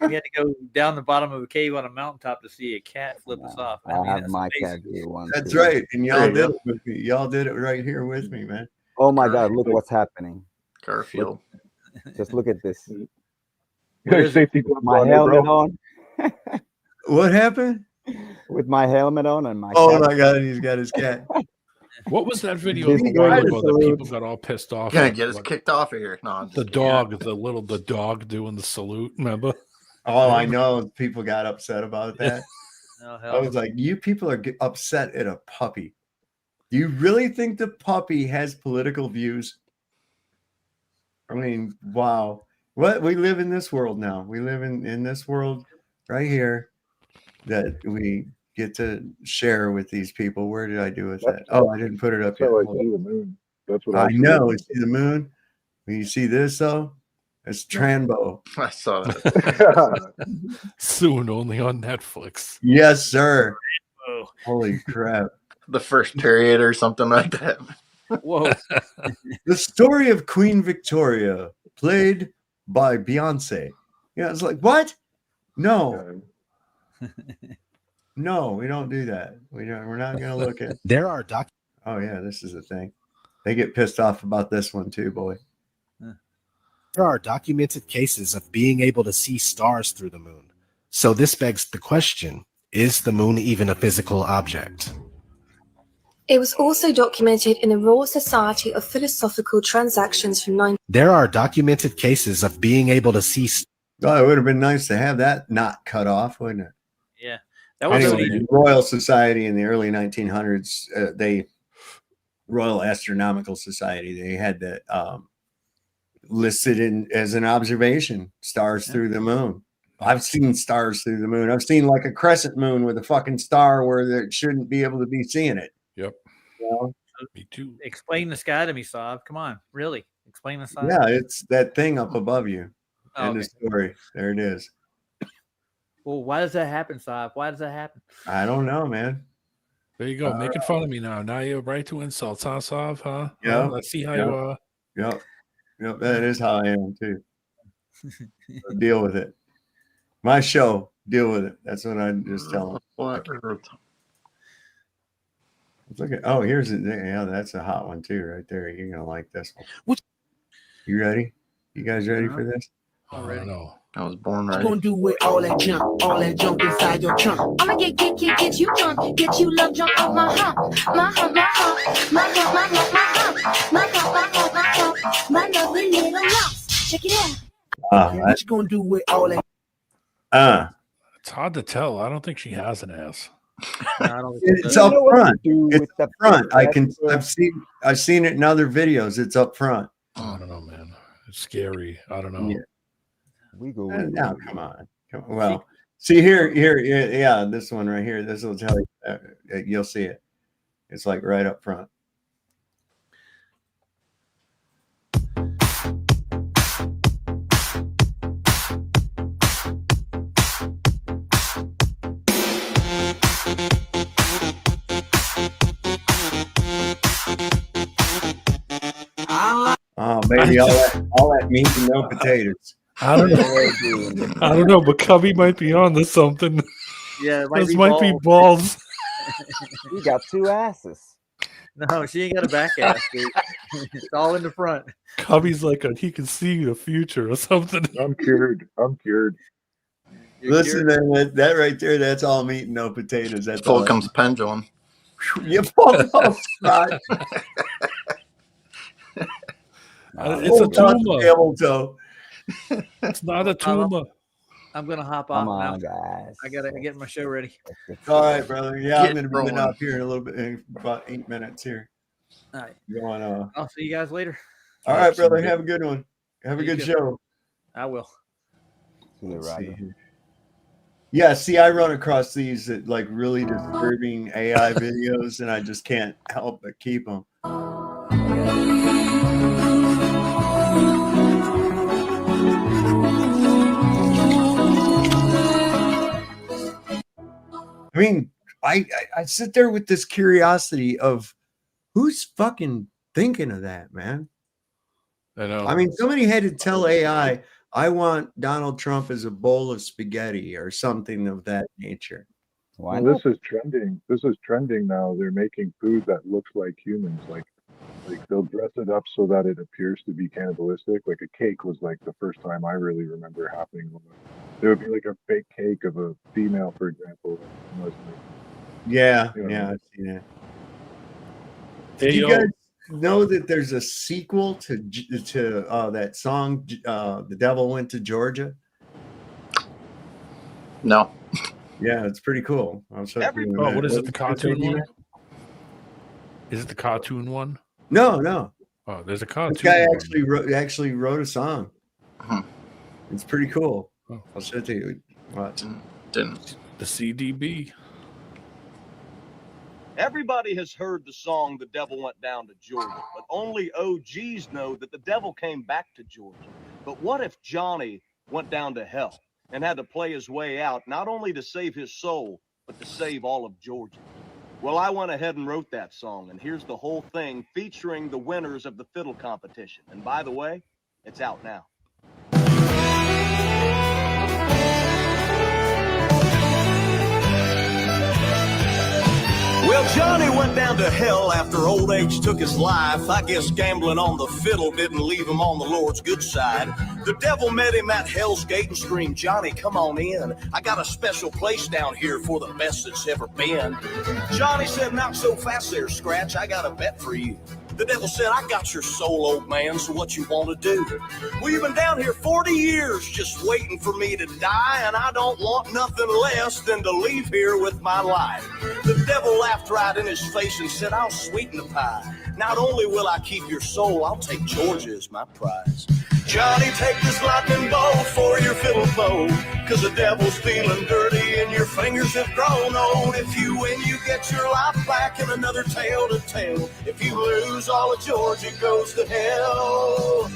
We had to go down the bottom of a cave on a mountaintop to see a cat flip us off. I have my cat do one. That's too. right. And y'all did it with me. Y'all did it right here with me, man. Oh my God! Look what's happening. Garfield. Just look at this. Safety With my helmet on. What happened? With my helmet on and my. Oh cat. my God! He's got his cat. What was that video He's a doing while the ago that salute. people got all pissed off? Gonna at? get us kicked off of here. No, I'm just The kidding. dog, the dog doing the salute. Remember? Oh, I know. People got upset about that. Oh, I was like, you people are upset at a puppy. Do you really think the puppy has political views? I mean, wow. What we live in this world now. We live in this world right here that we get to share with these people. Where did I do with that? Oh, I didn't put it up yet. That's how I see the moon. That's what I see. know. You see the moon? When you see this, though, it's Tranbo. I saw that. Soon, only on Netflix. Yes, sir. Whoa. Holy crap. The first period or something like that. Whoa. The story of Queen Victoria, played by Beyonce. Yeah, it's like, what? No. No, we don't do that. We're not going to look at. There are Oh, yeah, this is a thing. They get pissed off about this one, too, boy. There are documented cases of being able to see stars through the moon. So this begs the question, is the moon even a physical object? It was also documented in the Royal Society of Philosophical Transactions from There are documented cases of being able to see. Oh, it would have been nice to have that not cut off, wouldn't it? Yeah. That was Anyway, the Royal Society in the early 1900s, Royal Astronomical Society, they had that listed in as an observation, stars through the moon. I've seen stars through the moon. I've seen like a crescent moon with a fucking star where it shouldn't be able to be seeing it. Yep. You know? Me too. Explain the sky to me, Saab. Come on, really. Explain the sky. Yeah, it's that thing up above you. Oh, End of story. There it is. Well, why does that happen, Saab? Why does that happen? I don't know, man. There you go, making fun of me now. Now you're right to insults, huh, Sav? Huh? Yeah. Let's see how you are. Yep. That is how I am too. So deal with it. My show. Deal with it. That's what I just tell them. Look at. Oh, here's it. Yeah, that's a hot one too, right there. You're gonna like this one. You ready? You guys ready for this? I don't know. I was born ready. I'm gonna do with all that junk inside your trunk. I'ma get you drunk, get you love junk off my hump, my hump, my hump, my hump, my hump, my hump, my hump, my hump, my hump, my lovely little lumps. Check it out. What you gonna do with all that? It's hard to tell. I don't think she has an ass. It's up front. It's up front. I've seen it in other videos. It's up front. I don't know, man. It's scary. I don't know. Yeah. We go. Now, come on. Well, see here. Yeah, this one right here. This will tell you. You'll see it. It's like right up front. Oh, baby, all that meat and no potatoes. I don't know. I don't know, but Cubby might be on to something. Yeah, those might be balls. You got two asses. No, she ain't got a back ass, dude. It's all in the front. Cubby's like he can see the future or something. I'm cured. Listen, that right there, that's all meat and no potatoes. That's Full comes pendulum. You full comes Scott. It's a tumor. It's not a tumor. I'm gonna hop off now. Guys. I gotta get my show ready. All right, brother. Yeah, I'm gonna be up here in a little bit, in about 8 minutes here. All right. Going, I'll see you guys later. All right, brother. Have a good one. Have a good show. I will. Yeah, see, I run across these like really disturbing AI videos, and I just can't help but keep them. I mean, I sit there with this curiosity of who's fucking thinking of that, man. I know. I mean, somebody had to tell AI, I want Donald Trump as a bowl of spaghetti or something of that nature. Well, this is trending. This is trending now. They're making food that looks like humans. Like they'll dress it up so that it appears to be cannibalistic. Like a cake was like the first time I really remember happening. There would be like a fake cake of a female, for example. Yeah, You know, yeah, I've seen it. Hey, Do you yo. guys know that there's a sequel to that song, "The Devil Went to Georgia"? No. Yeah, it's pretty cool. I'll show you in a Oh, minute. what is it? The cartoon one? one? Is it the cartoon one? No. Oh, there's a cartoon. This guy one. actually wrote a song. It's pretty cool. I'll show it to you. What? Didn't. The CDB. Everybody has heard the song "The Devil Went Down to Georgia," but only OGs know that the devil came back to Georgia. But what if Johnny went down to hell and had to play his way out, not only to save his soul, but to save all of Georgia? Well, I went ahead and wrote that song, and here's the whole thing featuring the winners of the fiddle competition. And by the way, it's out now. Well, Johnny went down to hell after old age took his life. I guess gambling on the fiddle didn't leave him on the Lord's good side. The devil met him at Hell's Gate and screamed, "Johnny, come on in. I got a special place down here for the best that's ever been." Johnny said, "Not so fast there, Scratch. I got a bet for you. The devil said, I got your soul, old man, so what you want to do? Well, you've been down here 40 years just waiting for me to die, and I don't want nothing less than to leave here with my life. The devil laughed right in his face and said, I'll sweeten the pie. Not only will I keep your soul, I'll take Georgia as my prize. Johnny, take this lightning bolt for your fiddle bow, 'cause the devil's feeling dirty and your fingers have grown old. If you win, you get your life back and another tale to tell. If you lose, all of Georgia goes to hell.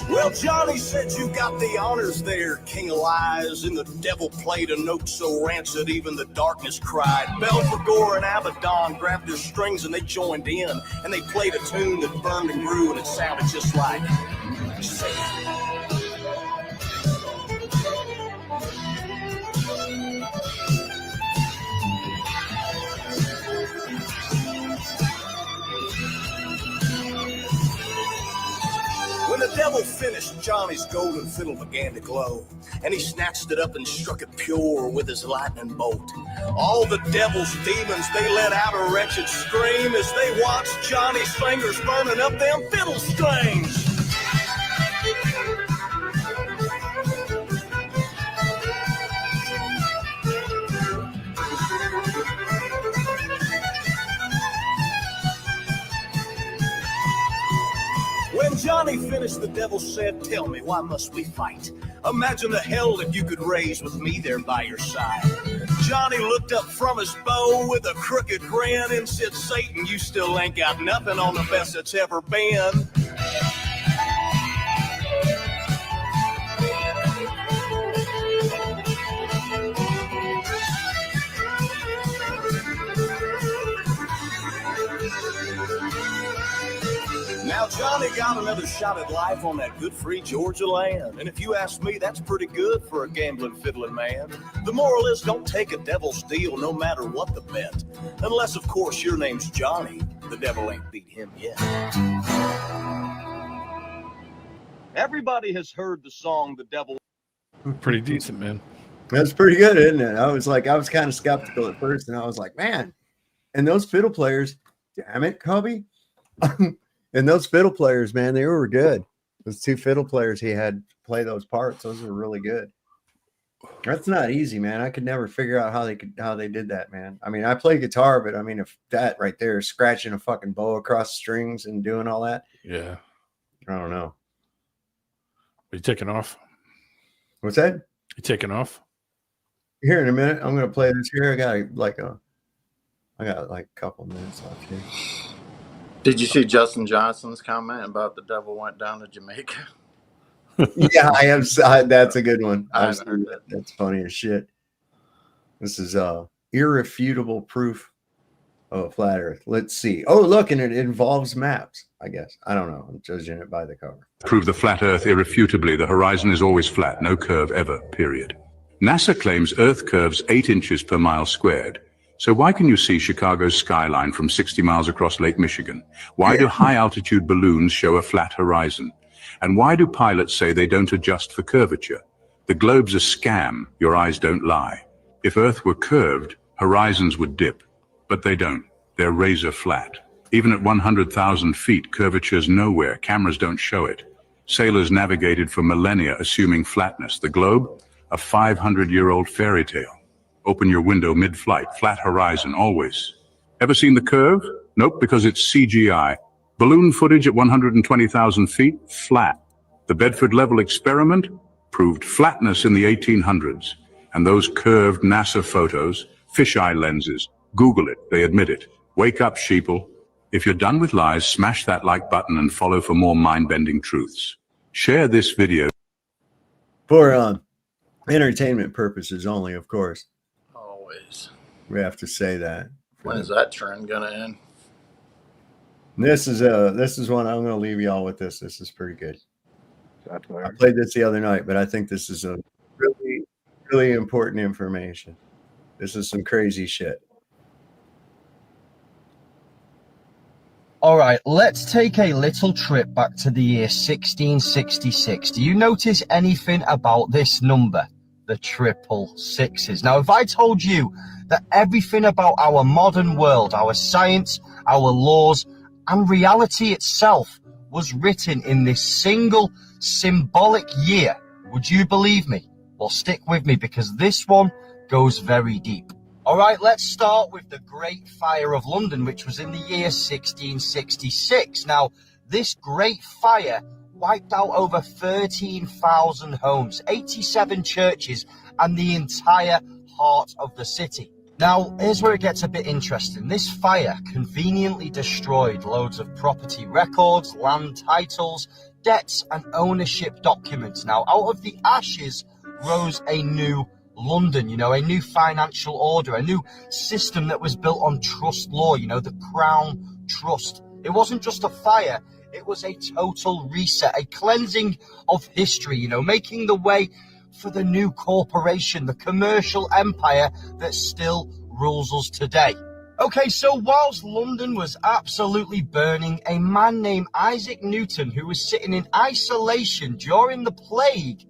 Well, Johnny said you got the honors there, King of Lies, and the devil played a note so rancid even the darkness cried. Belphegor and Abaddon grabbed their strings and they joined in, and they played a tune that burned and grew, and it sounded just like... When the devil finished, Johnny's golden fiddle began to glow, and he snatched it up and struck it pure with his lightning bolt. All the devil's demons, they let out a wretched scream as they watched Johnny's fingers burning up them fiddle strings. When Johnny finished, the devil said, tell me, why must we fight? Imagine the hell that you could raise with me there by your side. Johnny looked up from his bow with a crooked grin and said, Satan, you still ain't got nothing on the best that's ever been. Now Johnny got another shot at life on that good free Georgia land. And if you ask me, that's pretty good for a gambling, fiddling man. The moral is don't take a devil's deal no matter what the bet. Unless, of course, your name's Johnny. The devil ain't beat him yet. Everybody has heard the song The Devil. Pretty decent, man. That's pretty good, isn't it? I was kind of skeptical at first, and I was like, man. And those fiddle players, damn it, Cubby. And those fiddle players, man, they were good. Those two fiddle players he had play those parts, those were really good. That's not easy, man. I could never figure out how they did that, man. I mean, I play guitar, but I mean, if that right there, scratching a fucking bow across the strings and doing all that. Yeah. I don't know. Are you taking off? What's that? You taking off? Here in a minute, I'm gonna play this here. I got like a couple minutes left here. Did you see Justin Johnson's comment about the devil went down to Jamaica? Yeah, I have. That's a good one. I haven't heard that. That's funny as shit. This is irrefutable proof of a flat Earth. Let's see. Oh, look, and it involves maps. I guess I don't know. I'm judging it by the cover. Prove the flat Earth irrefutably. The horizon is always flat, no curve ever. Period. NASA claims Earth curves 8 inches per mile squared. So why can you see Chicago's skyline from 60 miles across Lake Michigan? Why do high-altitude balloons show a flat horizon? And why do pilots say they don't adjust for curvature? The globe's a scam. Your eyes don't lie. If Earth were curved, horizons would dip. But they don't. They're razor flat. Even at 100,000 feet, curvature's nowhere. Cameras don't show it. Sailors navigated for millennia assuming flatness. The globe, a 500-year-old fairy tale. Open your window mid-flight, flat horizon, always. Ever seen the curve? Nope, because it's CGI. Balloon footage at 120,000 feet, flat. The Bedford Level experiment proved flatness in the 1800s. And those curved NASA photos, fisheye lenses, Google it, they admit it. Wake up, sheeple. If you're done with lies, smash that like button and follow for more mind-bending truths. Share this video. For entertainment purposes only, of course. Always. We have to say that. When is that trend gonna end? This is one I'm gonna leave y'all with this. This is pretty good. I played this the other night, but I think this is a really, really important information. This is some crazy shit. All right, let's take a little trip back to the year 1666. Do you notice anything about this number? the 666s. Now, if I told you that everything about our modern world, our science, our laws, and reality itself was written in this single symbolic year, would you believe me? Well, stick with me because this one goes very deep. All right, let's start with the Great Fire of London, which was in the year 1666. Now, this Great Fire wiped out over 13,000 homes, 87 churches, and the entire heart of the city. Now, here's where it gets a bit interesting. This fire conveniently destroyed loads of property records, land titles, debts, and ownership documents. Now, out of the ashes rose a new London, a new financial order, a new system that was built on trust law, the Crown Trust. It wasn't just a fire, it was a total reset, a cleansing of history, making the way for the new corporation, the commercial empire that still rules us today. Okay, so whilst London was absolutely burning, a man named Isaac Newton, who was sitting in isolation during the plague,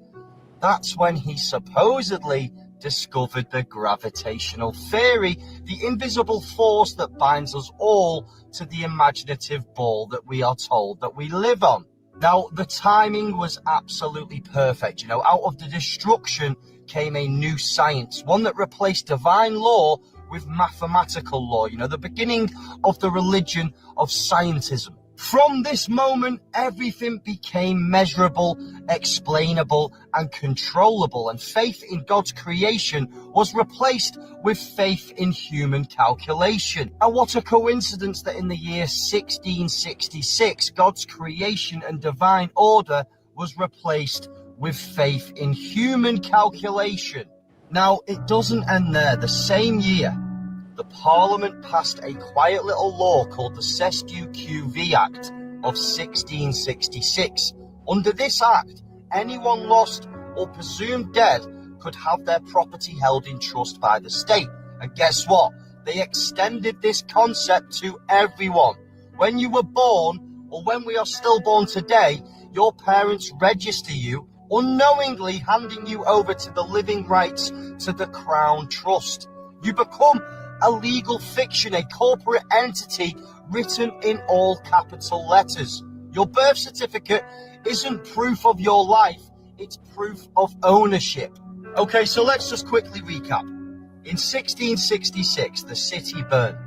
that's when he supposedly discovered the gravitational theory, the invisible force that binds us all to the imaginative ball that we are told that we live on. Now, the timing was absolutely perfect. Out of the destruction came a new science, one that replaced divine law with mathematical law, the beginning of the religion of scientism. From this moment, everything became measurable, explainable, and controllable, and faith in God's creation was replaced with faith in human calculation. And what a coincidence that in the year 1666, God's creation and divine order was replaced with faith in human calculation. Now, it doesn't end there. The same year, the Parliament passed a quiet little law called the Cestui Que Vie Act of 1666. Under this act, anyone lost or presumed dead could have their property held in trust by the state. And guess what? They extended this concept to everyone. When you were born, or when we are still born today, your parents register you, unknowingly handing you over to the living rights to the Crown Trust. You become a legal fiction, a corporate entity written in all capital letters. Your birth certificate isn't proof of your life, it's proof of ownership. Okay, so let's just quickly recap. In 1666, the city burned.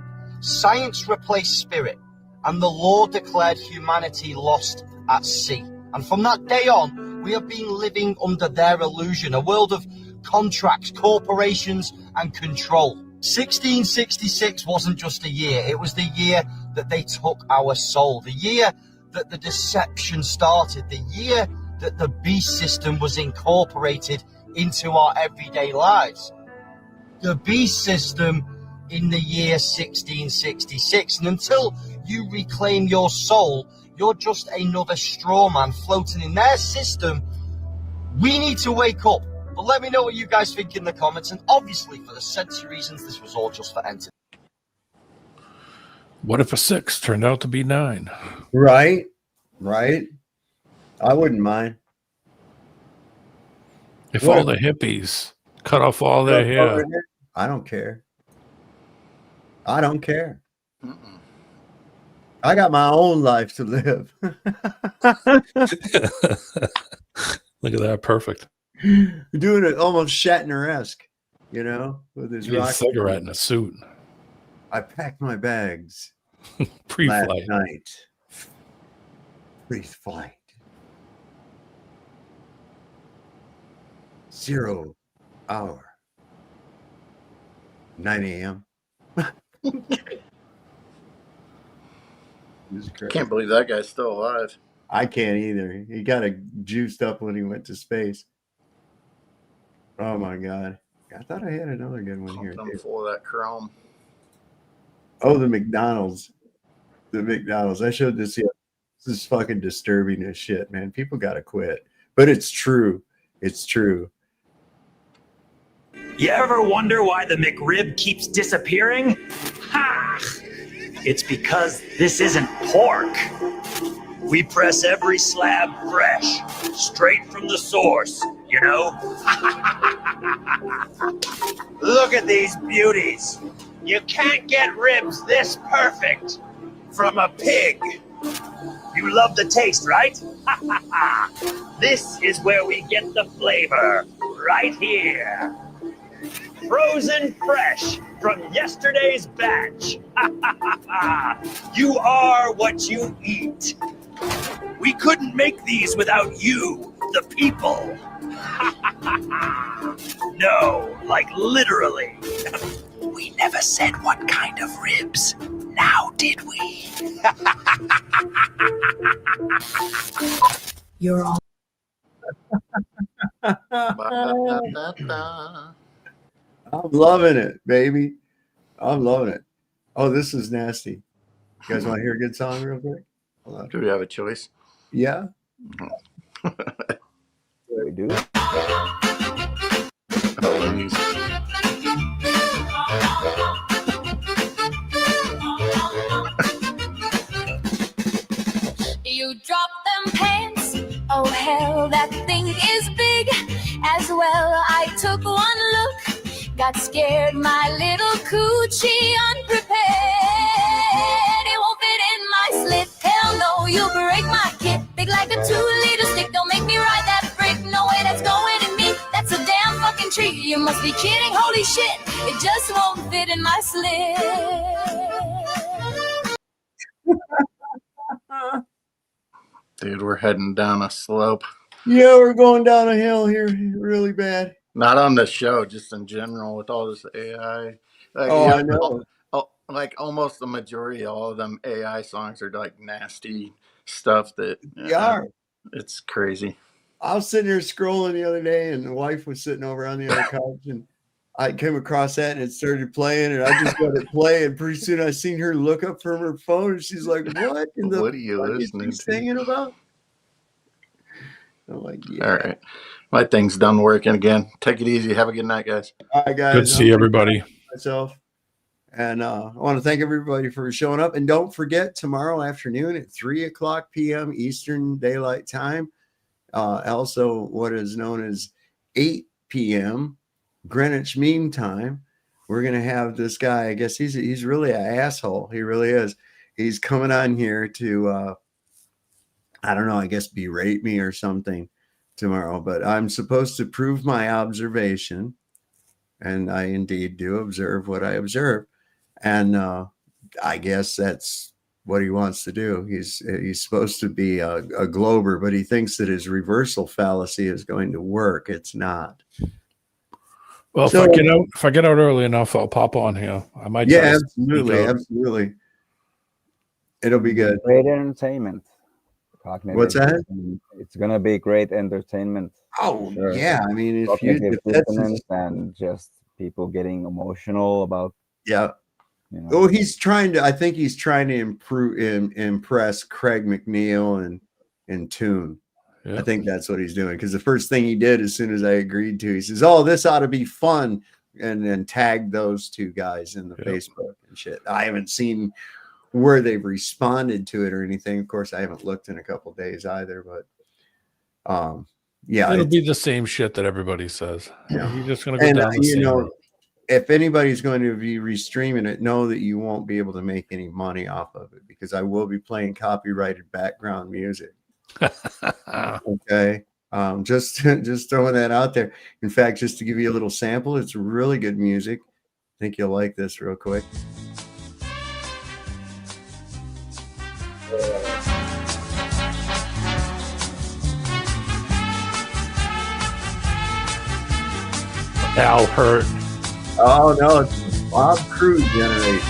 Science replaced spirit, and the law declared humanity lost at sea. And from that day on, we have been living under their illusion, a world of contracts, corporations, and control. 1666 wasn't just a year, it was the year that they took our soul, the year that the deception started, the year that the beast system was incorporated into our everyday lives. The beast system in the year 1666, and until you reclaim your soul, you're just another straw man floating in their system. We need to wake up. But let me know what you guys think in the comments, and obviously for the sensory reasons, this was all just for entertainment. What if a 6 turned out to be 9? Right. I wouldn't mind. If all the hippies cut off all their hair. I don't care. I got my own life to live. Look at that, perfect. Doing it almost Shatner-esque, with his rock cigarette and a suit. I packed my bags pre-flight last night. Pre-flight. 0 hour. 9 a.m. Can't believe that guy's still alive. I can't either. He got juiced up when he went to space. Oh my God. I thought I had another good one here. I'm full of that chrome. Oh, the McDonald's. I showed this. Yeah, this is fucking disturbing as shit, man. People got to quit. But it's true. You ever wonder why the McRib keeps disappearing? Ha! It's because this isn't pork. We press every slab fresh, straight from the source, you know? Look at these beauties. You can't get ribs this perfect from a pig. You love the taste, right? This is where we get the flavor, right here. Frozen fresh from yesterday's batch. You are what you eat. We couldn't make these without you, the people. No, like literally. We never said what kind of ribs. Now did we? You're all. I'm loving it, baby. I'm loving it. Oh, this is nasty. You guys want to hear a good song real quick? Hold on. Do we have a choice? Yeah. We do. You drop them pants. Oh hell, that thing is big as well. I took one look, got scared, my little coochie unprepared. It won't fit in my slip. Hell no, you'll break my kit. Big like a 2-liter stick. Don't make me ride that brick. No way that's going in me. That's a damn fucking tree. You must be kidding. Holy shit, it just won't fit in my slip. Dude, we're heading down a slope. Yeah, we're going down a hill here really bad. Not on the show, just in general with all this AI. Like, Oh, I know. Like almost the majority of all of them AI songs are like nasty stuff that it's crazy. I was sitting there scrolling the other day, and the wife was sitting over on the other couch, and I came across that, and it started playing, and I just let it play, and pretty soon I seen her look up from her phone, and she's like, "What in the What are you listening to? Singing about?" I'm like, "Yeah." All right, my thing's done working again. Take it easy. Have a good night, guys. All right, guys. Good to see everybody. Myself. And I want to thank everybody for showing up. And don't forget, tomorrow afternoon at 3:00 p.m. Eastern Daylight Time, also what is known as 8 p.m. Greenwich Mean Time, we're going to have this guy. I guess he's really an asshole. He really is. He's coming on here to, I don't know, I guess berate me or something tomorrow. But I'm supposed to prove my observation. And I indeed do observe what I observe. And I guess that's what he wants to do. He's supposed to be a glober, but he thinks that his reversal fallacy is going to work. It's not. Well, So- if I get out early enough, I'll pop on here. I might. try Yeah, to absolutely, sneak out. absolutely. It'll be good. Great entertainment. Cognitive What's that? dissonance. It's gonna be great entertainment. Oh, Sure. yeah. I mean, if Cognitive that's dissonance and just people getting emotional about. yeah. You know. Oh, I think he's trying to impress Craig McNeil and Toon. I think that's what he's doing. Because the first thing he did, as soon as I agreed to, he says, "Oh, this ought to be fun," and then tagged those two guys in the Facebook and shit. I haven't seen where they've responded to it or anything. Of course, I haven't looked in a couple of days either. But yeah, It'll be the same shit that everybody says. Yeah. You're just gonna go and down the same road. if anybody's going to be restreaming it, know that you won't be able to make any money off of it because I will be playing copyrighted background music. Okay. Just throwing that out there. In fact, just to give you a little sample, it's really good music. I think you'll like this real quick. Al Hurt. Oh no, it's Bob Cruz Generation.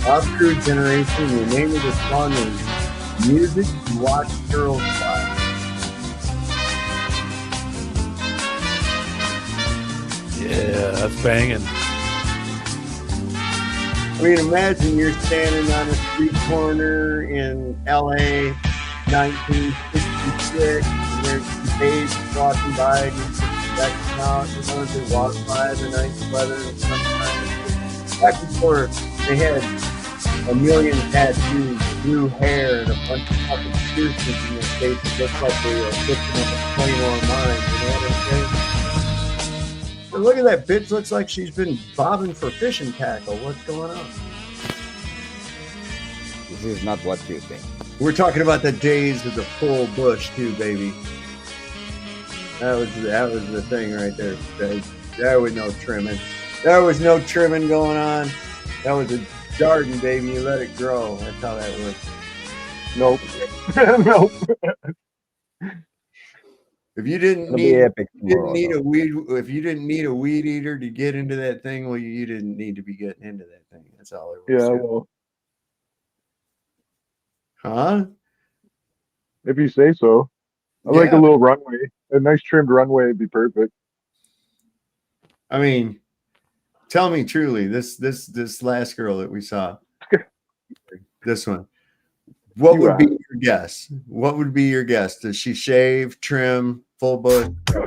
Bob Cruz Generation. The name of the song is Music to Watch Girls Fly. Yeah, that's banging. I mean, imagine you're standing on a street corner in LA, 1966, and there's some days walking by and you're checking out, you know, they walk by the nice weather and sunshine. Back before they had a million tattoos blue hair and a bunch of fucking piercings in their face. It looks like they were fixing up a Claymore mine. You know what I'm saying? But look at that bitch. Looks like she's been bobbing for fishing tackle. What's going on? This is not what you think. We're talking about the days of the full bush too, baby. That was the thing right there. There was no trimming. There was no trimming going on. That was a garden, baby. You let it grow. That's how that works. Nope. Nope. If you didn't It'll need, be epic you didn't tomorrow, need though. a weed, if you didn't need a weed eater to get into that thing, well, you didn't need to be getting into that thing. That's all it was. Yeah, well, Huh? if you say so. I like a Yeah. little runway. A nice trimmed runway would be perfect. I mean, tell me truly, this last girl that we saw, this one, what would be your guess? What would be your guess? Does she shave, trim, full bush? I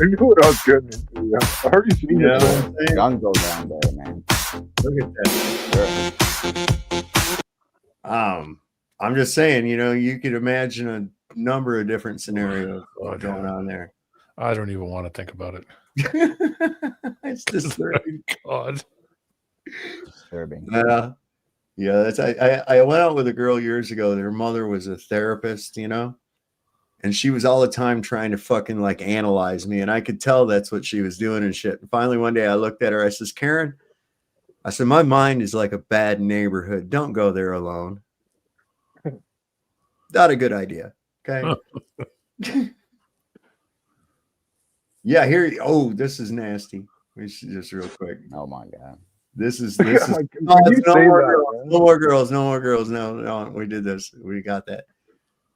knew what I was getting into. Yeah. I already seen Yeah, it. Gun go down there, man. Look at that. I'm just saying, you know, you could imagine a number of different scenarios going on there. I don't even want to think about it. It's disturbing. God. Disturbing. Yeah, that's I went out with a girl years ago. Her mother was a therapist, you know, and she was all the time trying to fucking like analyze me, and I could tell that's what she was doing and shit. And finally one day I looked at her, I says, Karen, I said, my mind is like a bad neighborhood. Don't go there alone. Not a good idea. Okay. Yeah, here. Oh, this is nasty. We should just real quick. Oh my god. This is Can no you say more that, girls. man? No more girls. No more girls. No. We did this. We got that.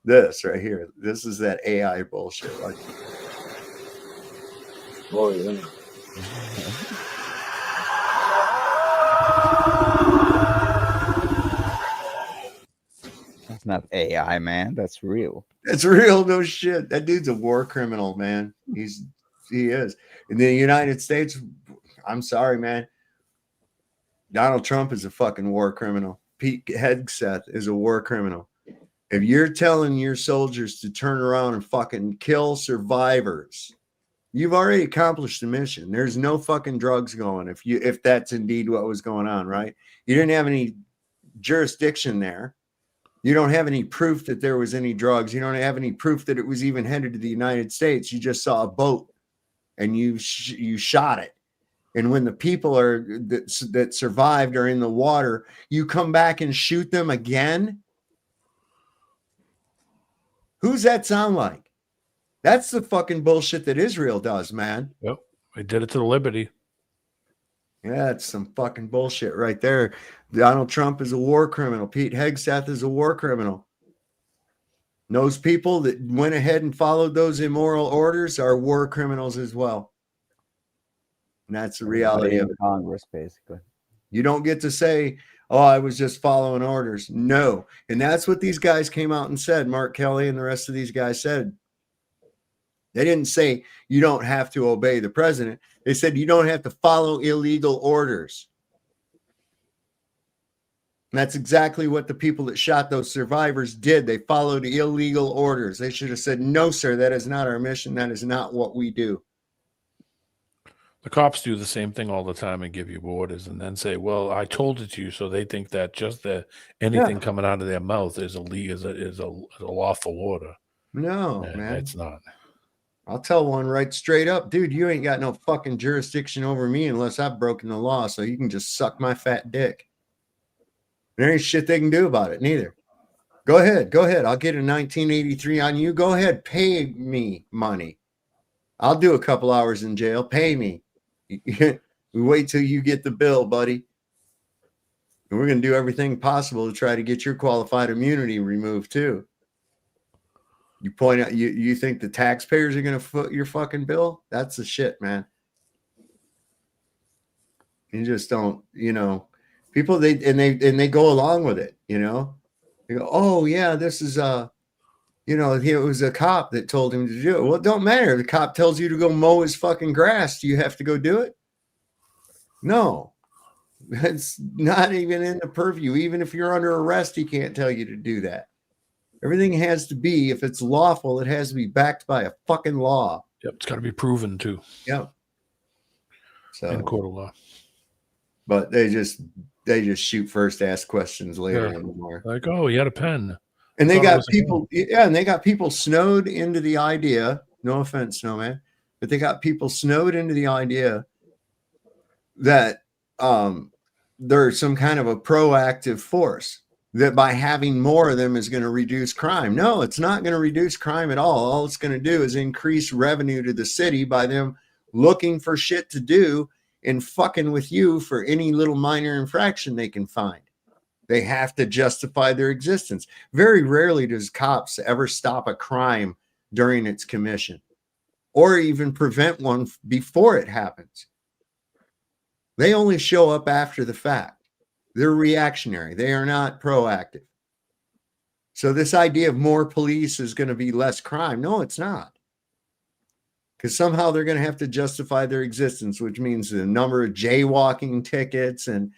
This right here. This is that AI bullshit. Like, Oh yeah. That's not AI, man. That's real. that's real. No shit. That dude's a war criminal, man. He is. In the United States, I'm sorry, man. Donald Trump is a fucking war criminal. Pete Hegseth is a war criminal. If you're telling your soldiers to turn around and fucking kill survivors, you've already accomplished the mission. There's no fucking drugs going if that's indeed what was going on, right? You didn't have any jurisdiction there. You don't have any proof that there was any drugs. You don't have any proof that it was even headed to the United States. You just saw a boat and you shot it. And when the people that survived are in the water, you come back and shoot them again. Who's that sound like? That's the fucking bullshit that Israel does, man. Yep. They did it to the Liberty. Yeah, it's some fucking bullshit right there. Donald Trump is a war criminal. Pete Hegseth is a war criminal. Those people that went ahead and followed those immoral orders are war criminals as well. And that's the reality of it. Congress, basically. You don't get to say, oh, I was just following orders. No. And that's what these guys came out and said. Mark Kelly and the rest of these guys said. They didn't say you don't have to obey the president. They said you don't have to follow illegal orders. And that's exactly what the people that shot those survivors did. They followed illegal orders. They should have said, no, sir, that is not our mission. That is not what we do. The cops do the same thing all the time and give you orders and then say, well, I told it to you. So they think that just anything coming out of their mouth is a lawful order. No, and man. It's not. I'll tell one right straight up, dude, you ain't got no fucking jurisdiction over me unless I've broken the law. So you can just suck my fat dick. There ain't shit they can do about it, neither. Go ahead. I'll get a 1983 on you. Go ahead. Pay me money. I'll do a couple hours in jail. Pay me. We wait till you get the bill, buddy. And we're going to do everything possible to try to get your qualified immunity removed, too. You point out, you think the taxpayers are going to foot your fucking bill? That's the shit, man. You just don't, people, they go along with it, They go, oh yeah, this is it was a cop that told him to do it. Well, it don't matter. The cop tells you to go mow his fucking grass. Do you have to go do it? No. It's not even in the purview. Even if you're under arrest, he can't tell you to do that. Everything has to be, if it's lawful, it has to be backed by a fucking law. Yep, it's got to be proven too. Yep. So in court of law. But they just shoot first, ask questions later anymore. Like, oh, he had a pen. And they got people, and they got people snowed into the idea. No offense, Snowman, but they got people snowed into the idea that there's some kind of a proactive force that by having more of them is going to reduce crime. No, it's not going to reduce crime at all. All it's going to do is increase revenue to the city by them looking for shit to do and fucking with you for any little minor infraction they can find. They have to justify their existence. Very rarely does cops ever stop a crime during its commission or even prevent one before it happens. They only show up after the fact. They're reactionary. They are not proactive. So this idea of more police is going to be less crime. No, it's not. Because somehow they're going to have to justify their existence, which means the number of jaywalking tickets and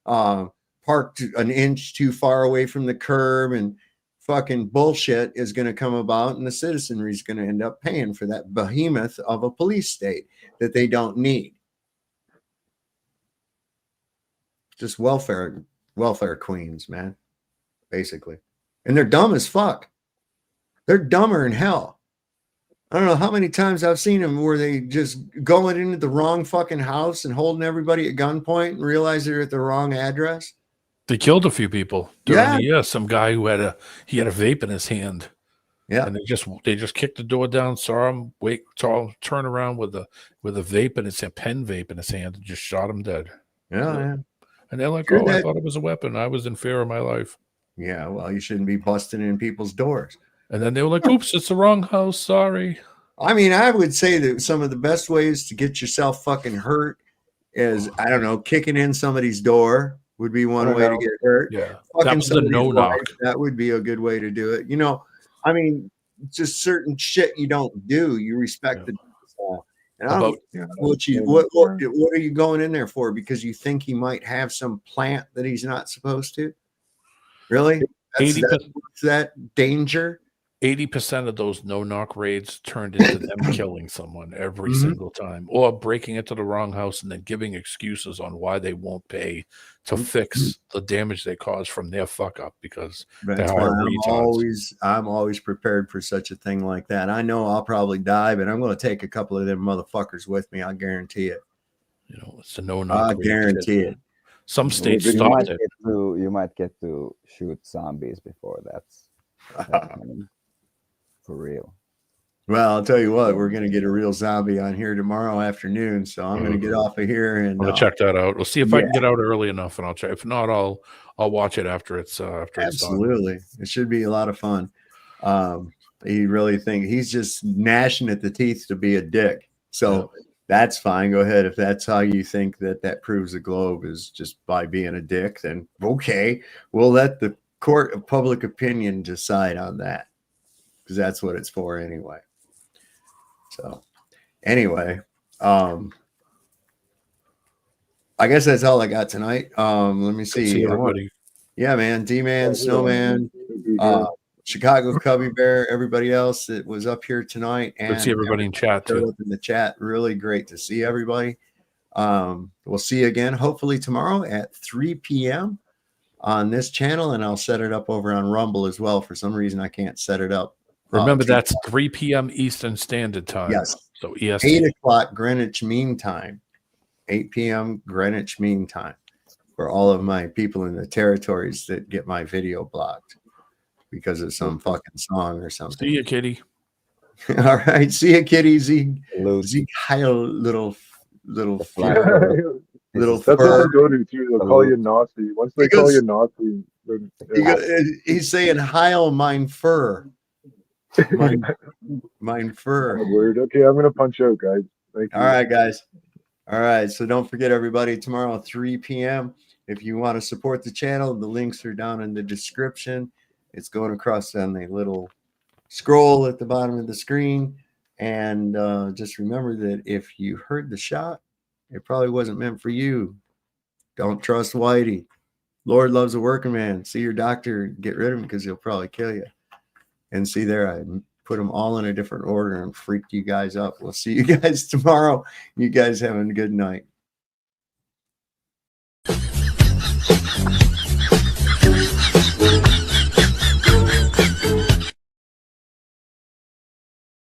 parked an inch too far away from the curb and fucking bullshit is going to come about, and the citizenry is going to end up paying for that behemoth of a police state that they don't need. Just welfare queens, man, basically. And they're dumb as fuck. They're dumber than hell. I don't know how many times I've seen them where they just going into the wrong fucking house and holding everybody at gunpoint and realize they're at the wrong address. They killed a few people during the year. Some guy who had a vape in his hand. Yeah. And they just kicked the door down, saw him turn around with a vape and it's a pen vape in his hand and just shot him dead. Yeah, man. And they're like, I thought it was a weapon. I was in fear of my life. Yeah, well, you shouldn't be busting in people's doors. And then they were like, oops, it's the wrong house. Sorry. I mean, I would say that some of the best ways to get yourself fucking hurt is, I don't know, kicking in somebody's door would be one way to get hurt. Yeah. Fucking That was the no-knock. That would be a good way to do it. You know, I mean, just certain shit you don't do. You respect the and I don't what are you going in there for? Because you think he might have some plant that he's not supposed to? Really? That's that danger? 80% of those no-knock raids turned into them killing someone every single time, or breaking into the wrong house and then giving excuses on why they won't pay to fix the damage they caused from their fuck up because That's why I'm always prepared for such a thing like that. I know I'll probably die, but I'm going to take a couple of them motherfuckers with me. I guarantee it. You know, it's a no-knock. I guarantee it. Some states stopped it. You might get to shoot zombies before that's happening. For real. Well, I'll tell you what, we're going to get a real zombie on here tomorrow afternoon. So I'm going to get off of here and I'm going to check that out. We'll see if I can get out early enough and I'll check. If not, I'll watch it after it's absolutely. It's done. It should be a lot of fun. He really he's just gnashing at the teeth to be a dick. So that's fine. Go ahead. If that's how you think that proves the globe is just by being a dick, then okay, we'll let the court of public opinion decide on that. Because that's what it's for anyway. So anyway, I guess that's all I got tonight. Let me see. Yeah, man. D-Man, Snowman, Chicago Cubby Bear, everybody else that was up here tonight. And good to see everybody in chat too. In the chat. Really great to see everybody. We'll see you again, hopefully tomorrow at 3 p.m. on this channel. And I'll set it up over on Rumble as well. For some reason, I can't set it up. Remember, that's 3 p.m. Eastern Standard Time. Yes. So EST. 8 o'clock Greenwich Mean Time. 8 p.m. Greenwich Mean Time. For all of my people in the territories that get my video blocked because of some fucking song or something. See you, kitty. All right. See you, kitty. Zeke Heil, little That's what they go to too. They'll call you Nazi. Once they call you Nazi, he's saying Heil mein fur. Mine fur. Word. Okay, I'm gonna punch out, guys. Thank you. All right, guys. All right. So don't forget, everybody, tomorrow at 3 p.m. If you want to support the channel, the links are down in the description. It's going across on the little scroll at the bottom of the screen. And just remember that if you heard the shot, it probably wasn't meant for you. Don't trust Whitey. Lord loves a working man. See your doctor. Get rid of him because he'll probably kill you. And see there, I put them all in a different order and freaked you guys up. We'll see you guys tomorrow. You guys having a good night. Thank you.